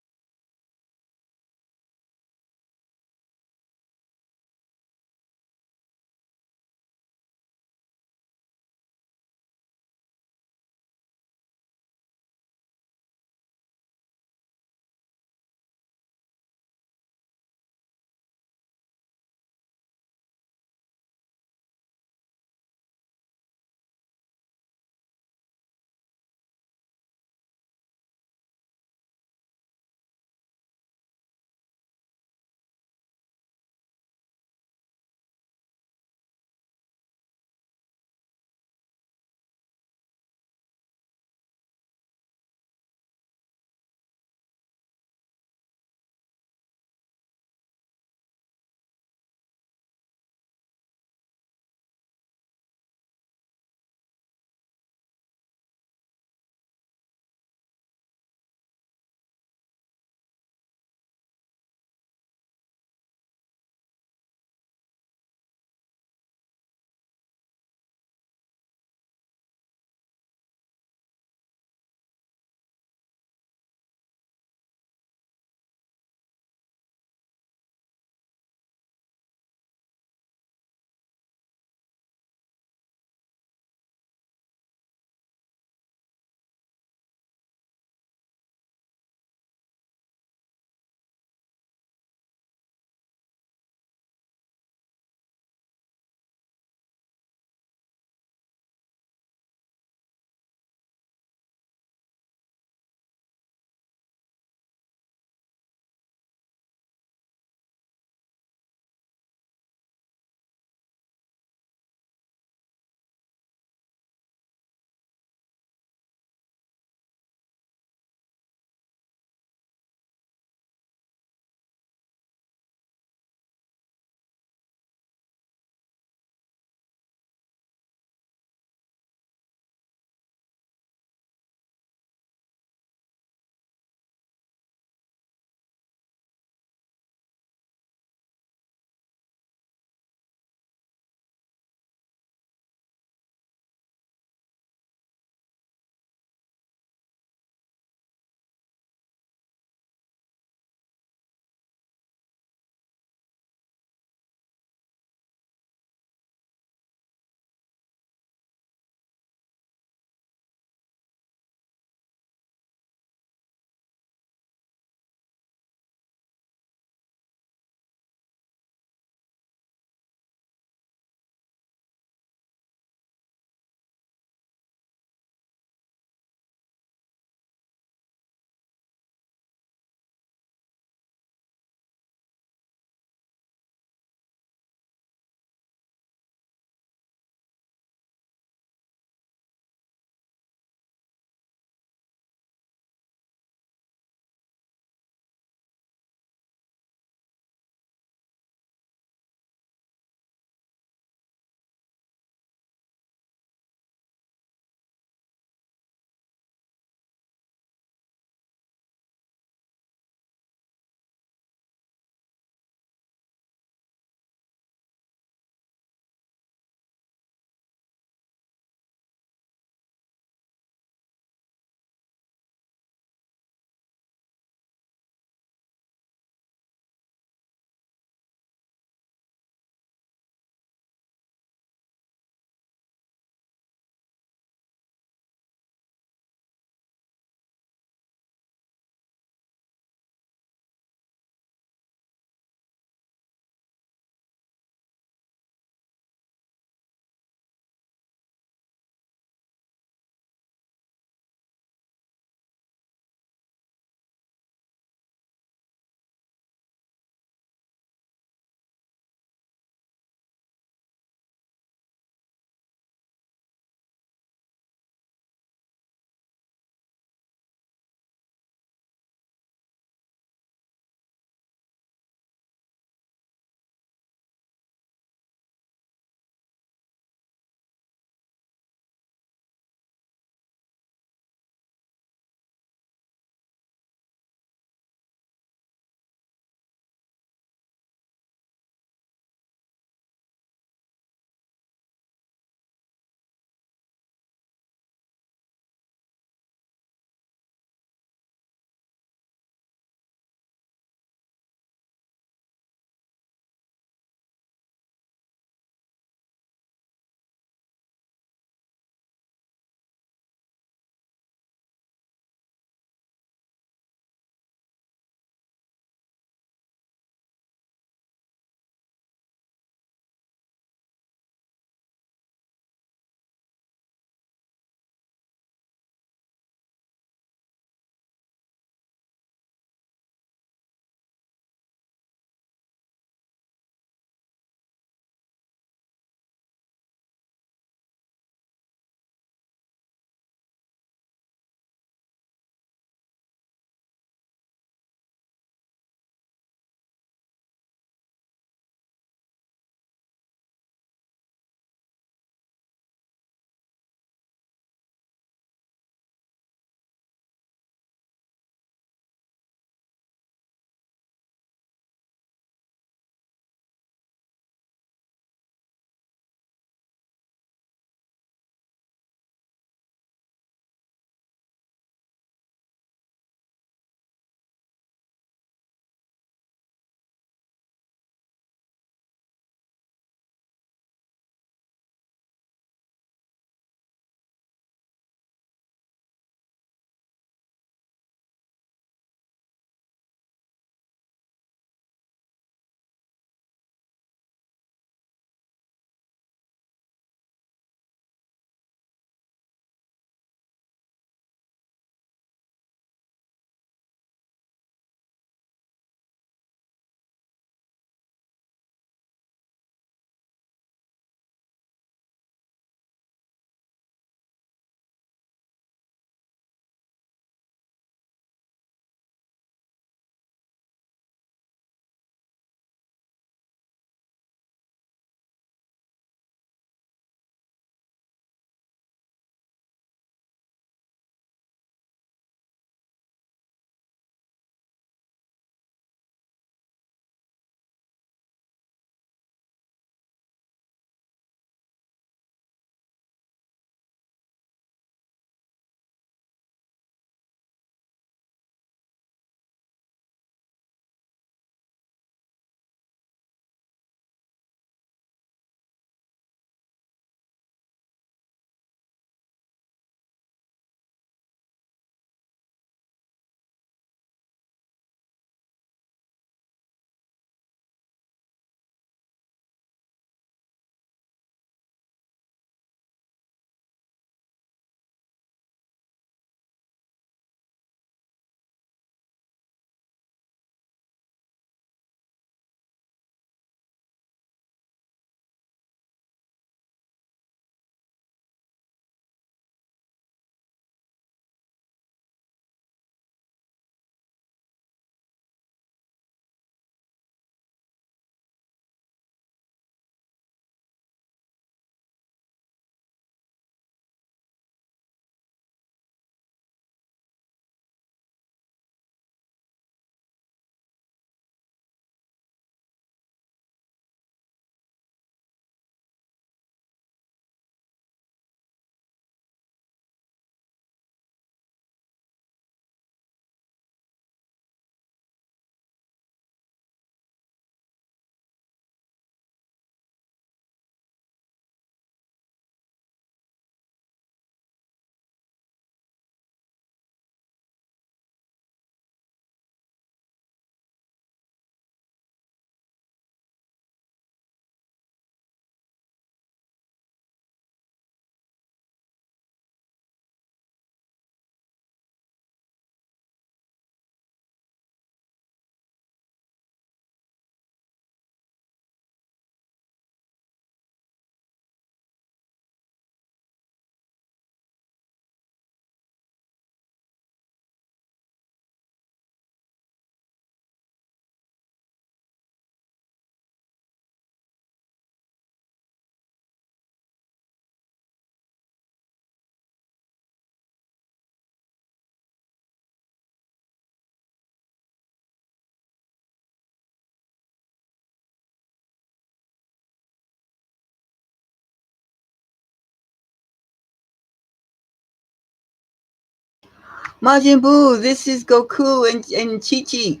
Majin Buu, this is Goku and Chi-Chi.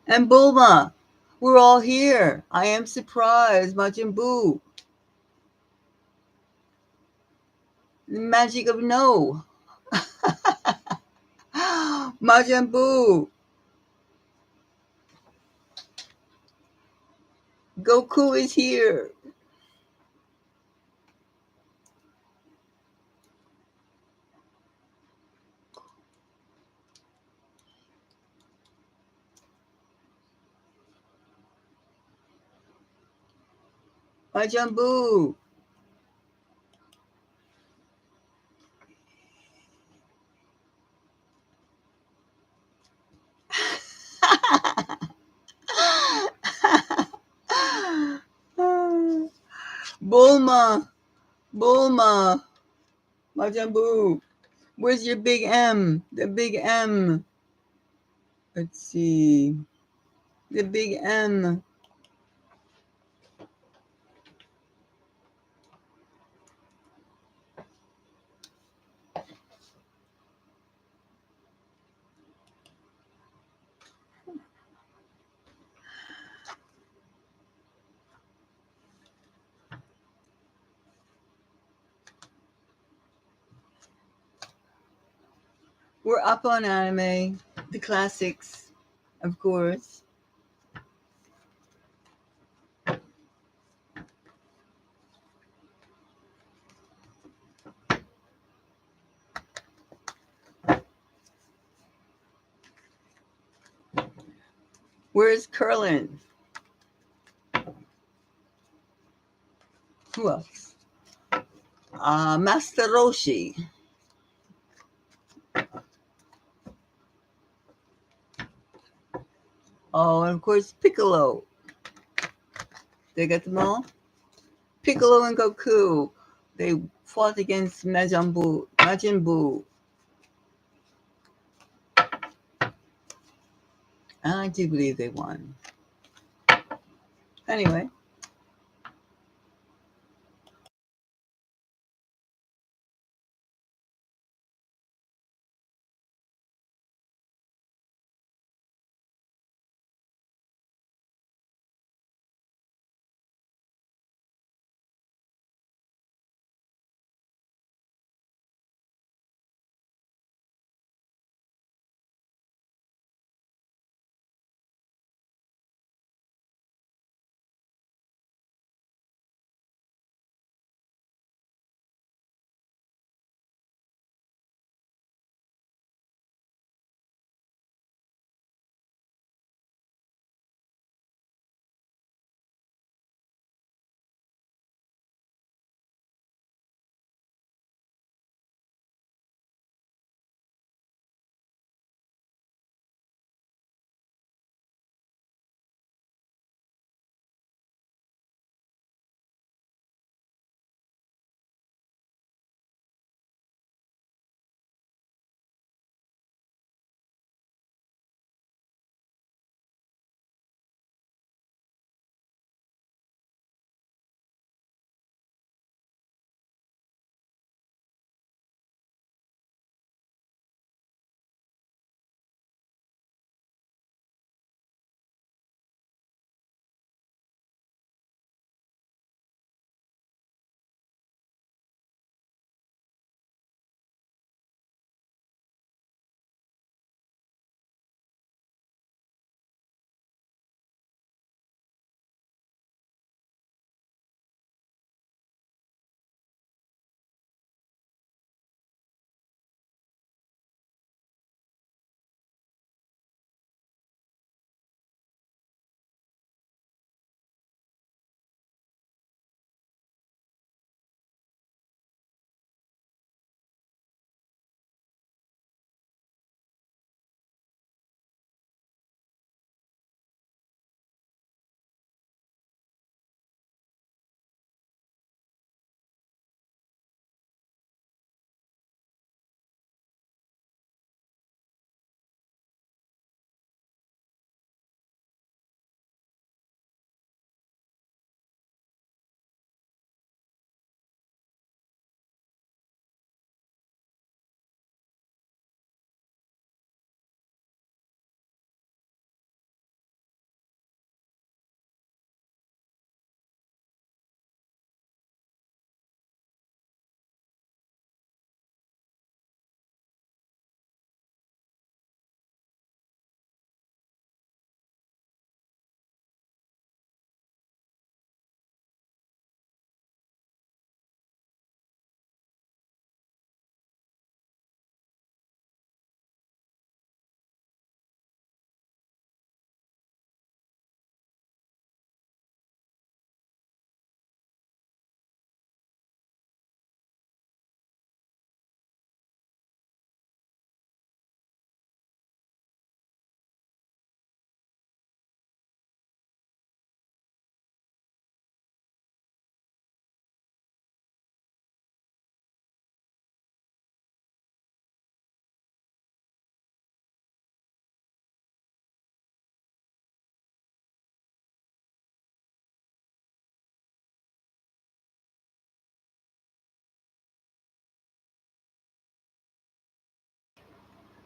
And Bulma. We're all here. I am surprised, Majin Buu. The magic of no. Majin Buu. Goku is here. Majin Buu. Bulma. Bulma. Majin Buu. Where's your big M? The big M. Let's see. The big M. We're up on anime. The classics, of course. Where's Curlin? Who else? Master Roshi. Oh, and of course Piccolo. They got them all? Piccolo and Goku. They fought against Majin Buu. Majin Buu. I do believe they won. Anyway.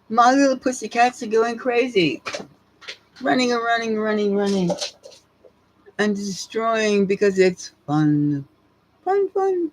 My little pussycats are going crazy, running and running, running, running, and destroying because it's fun. Fun, fun.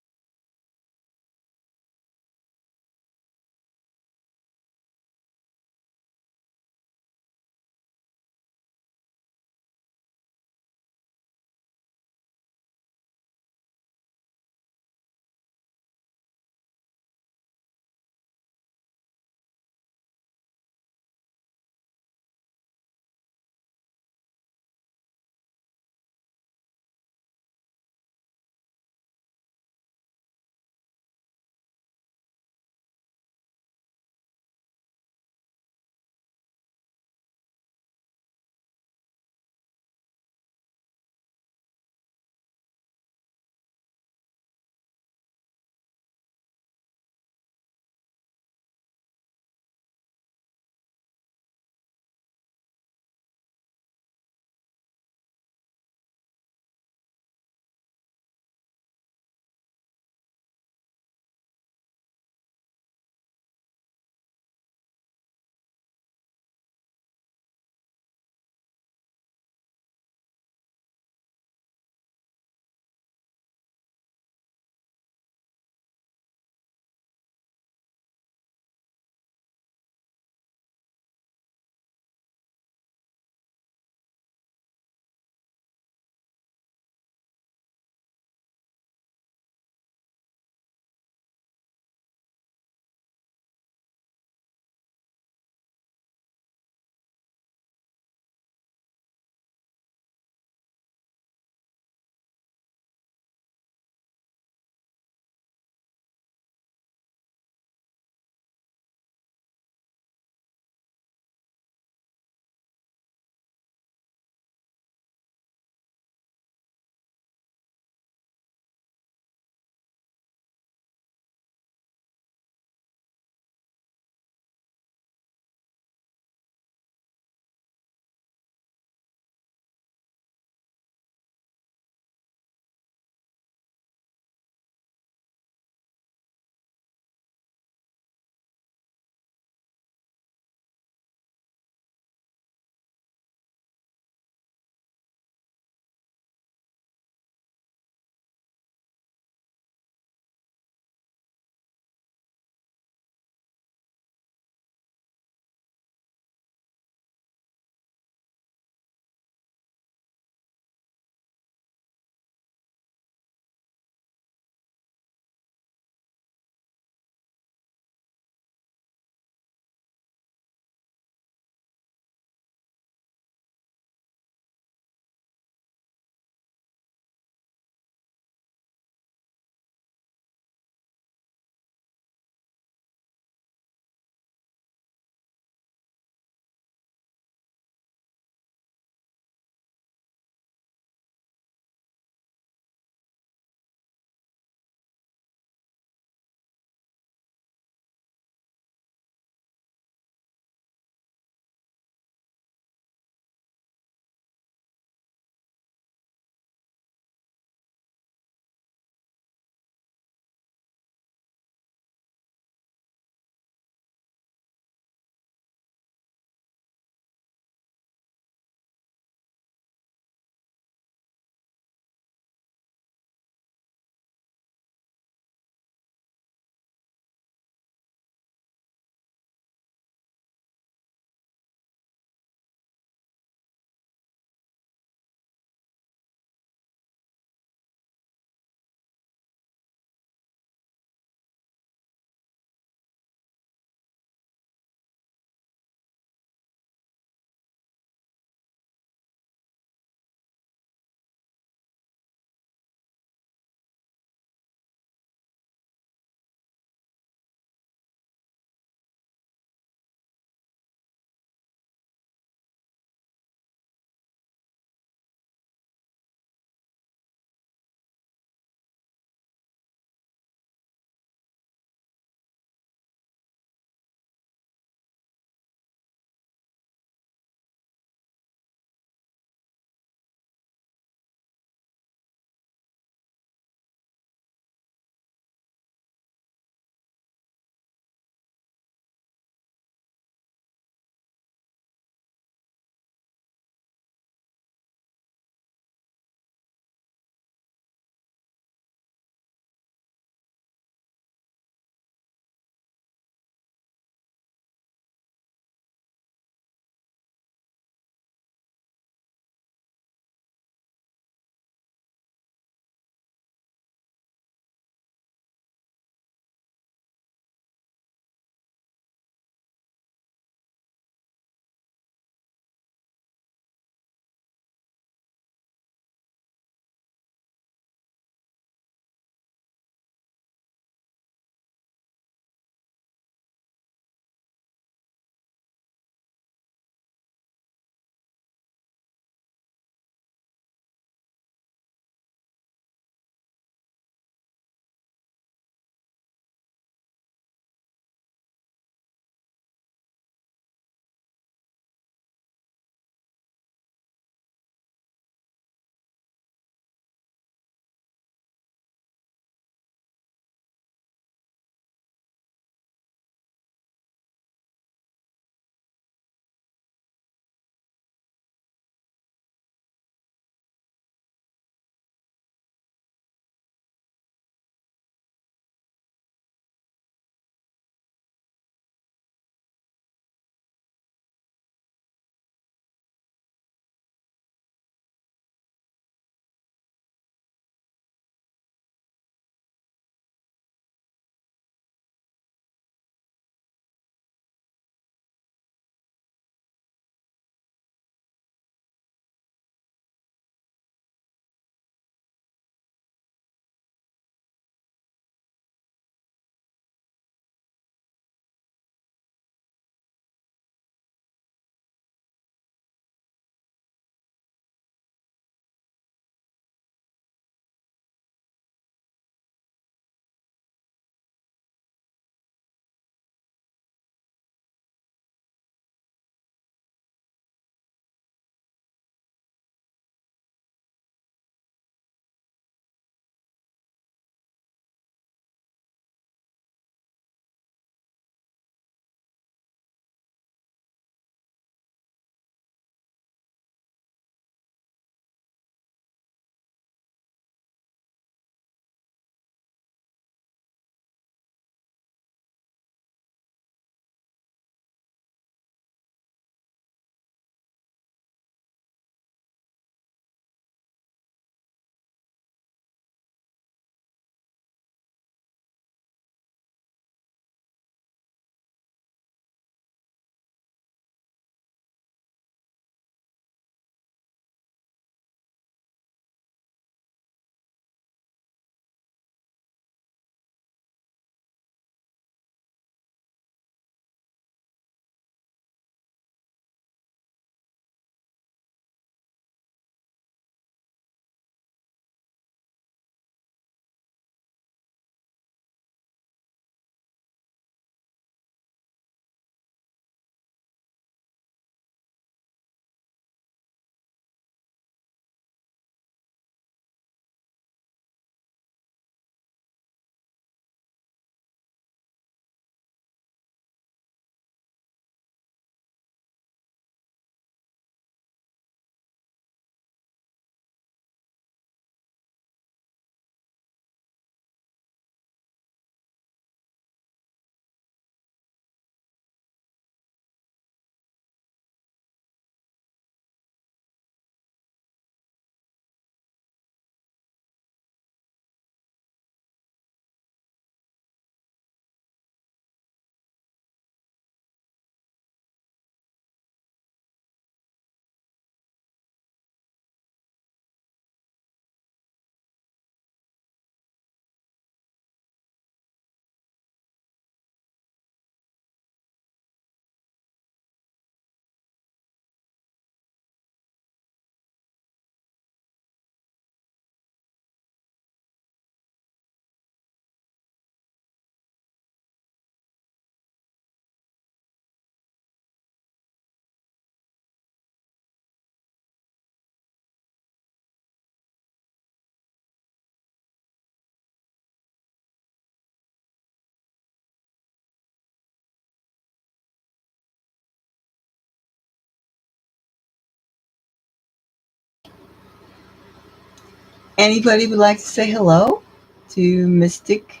Anybody would like to say hello to Mystic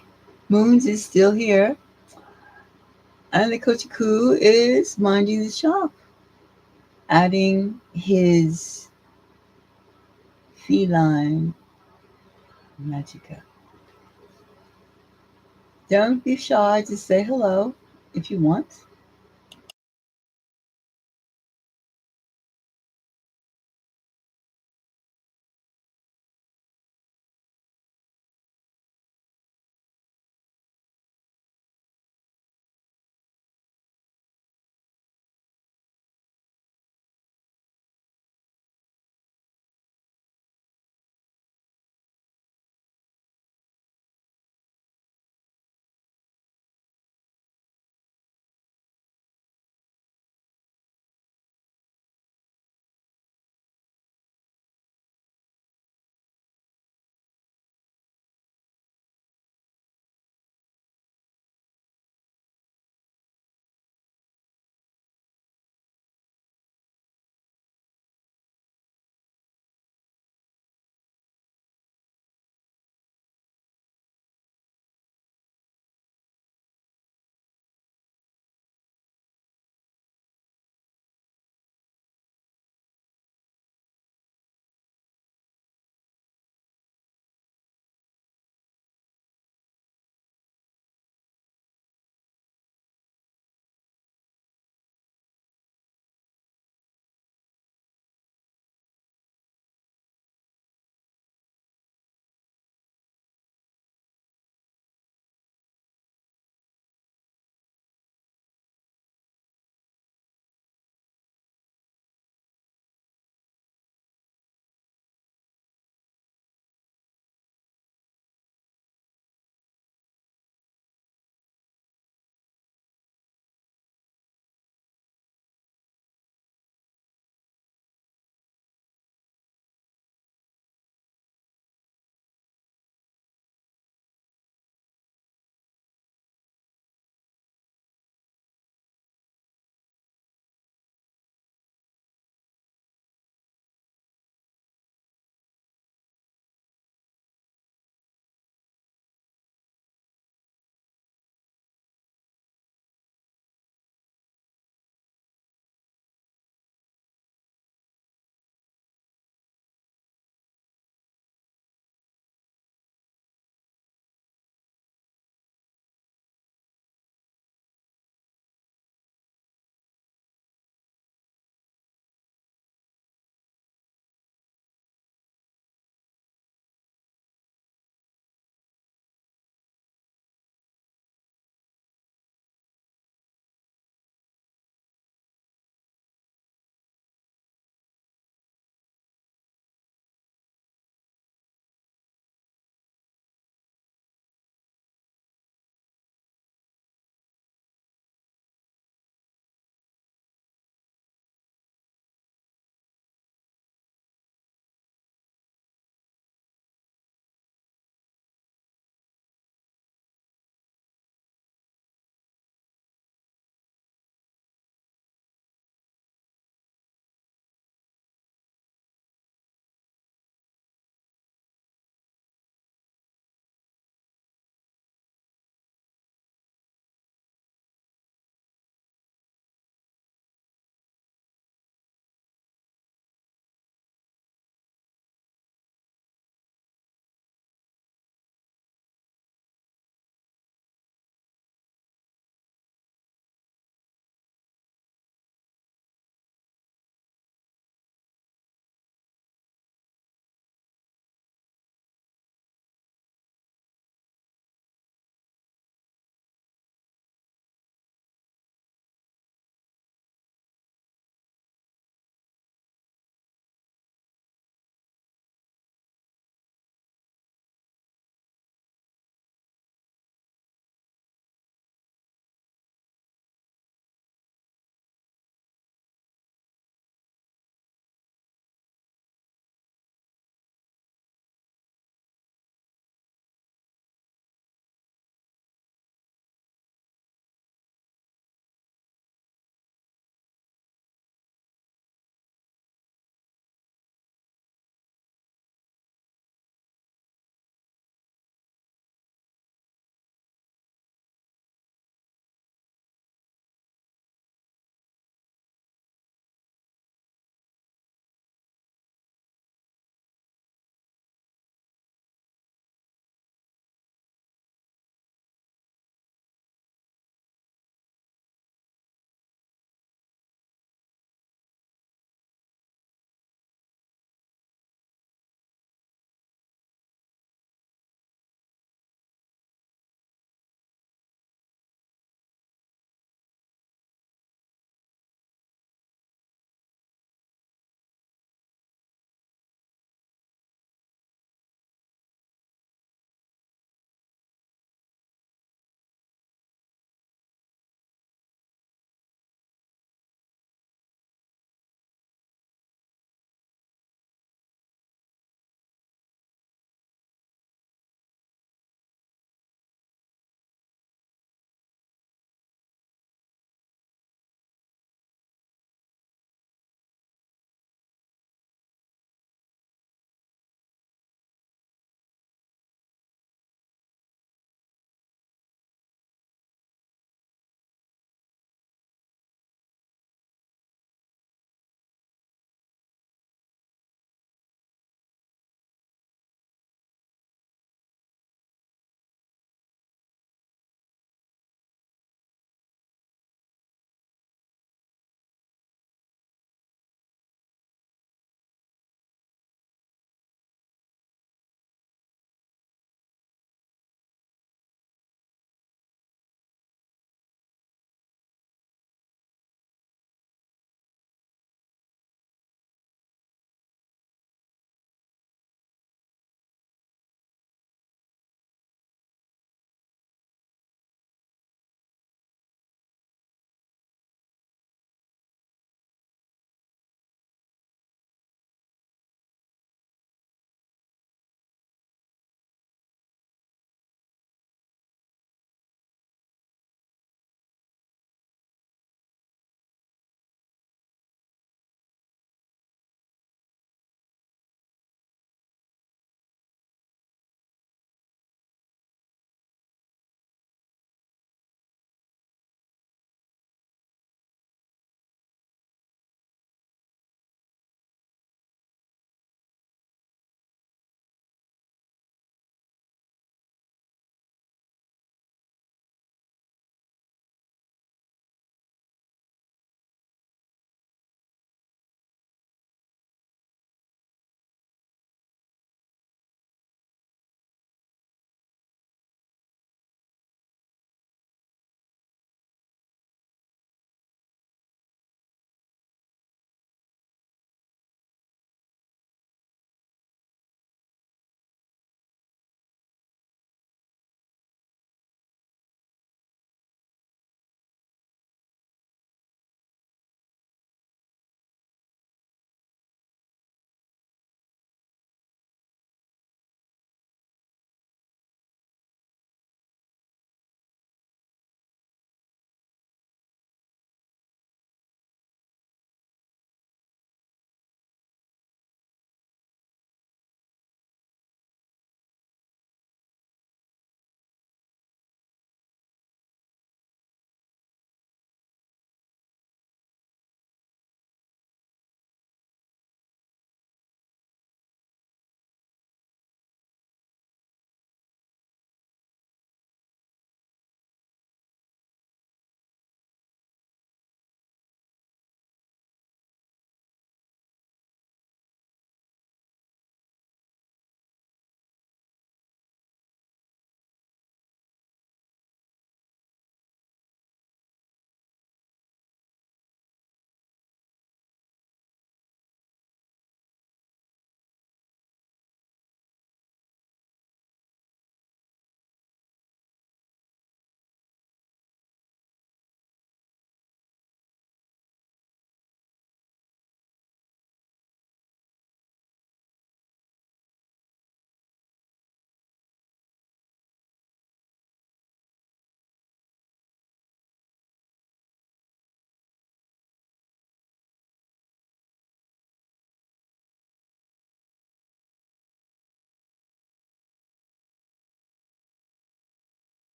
Moons is still here. And the Kochiku is minding the shop, adding his feline magica. Don't be shy to say hello if you want.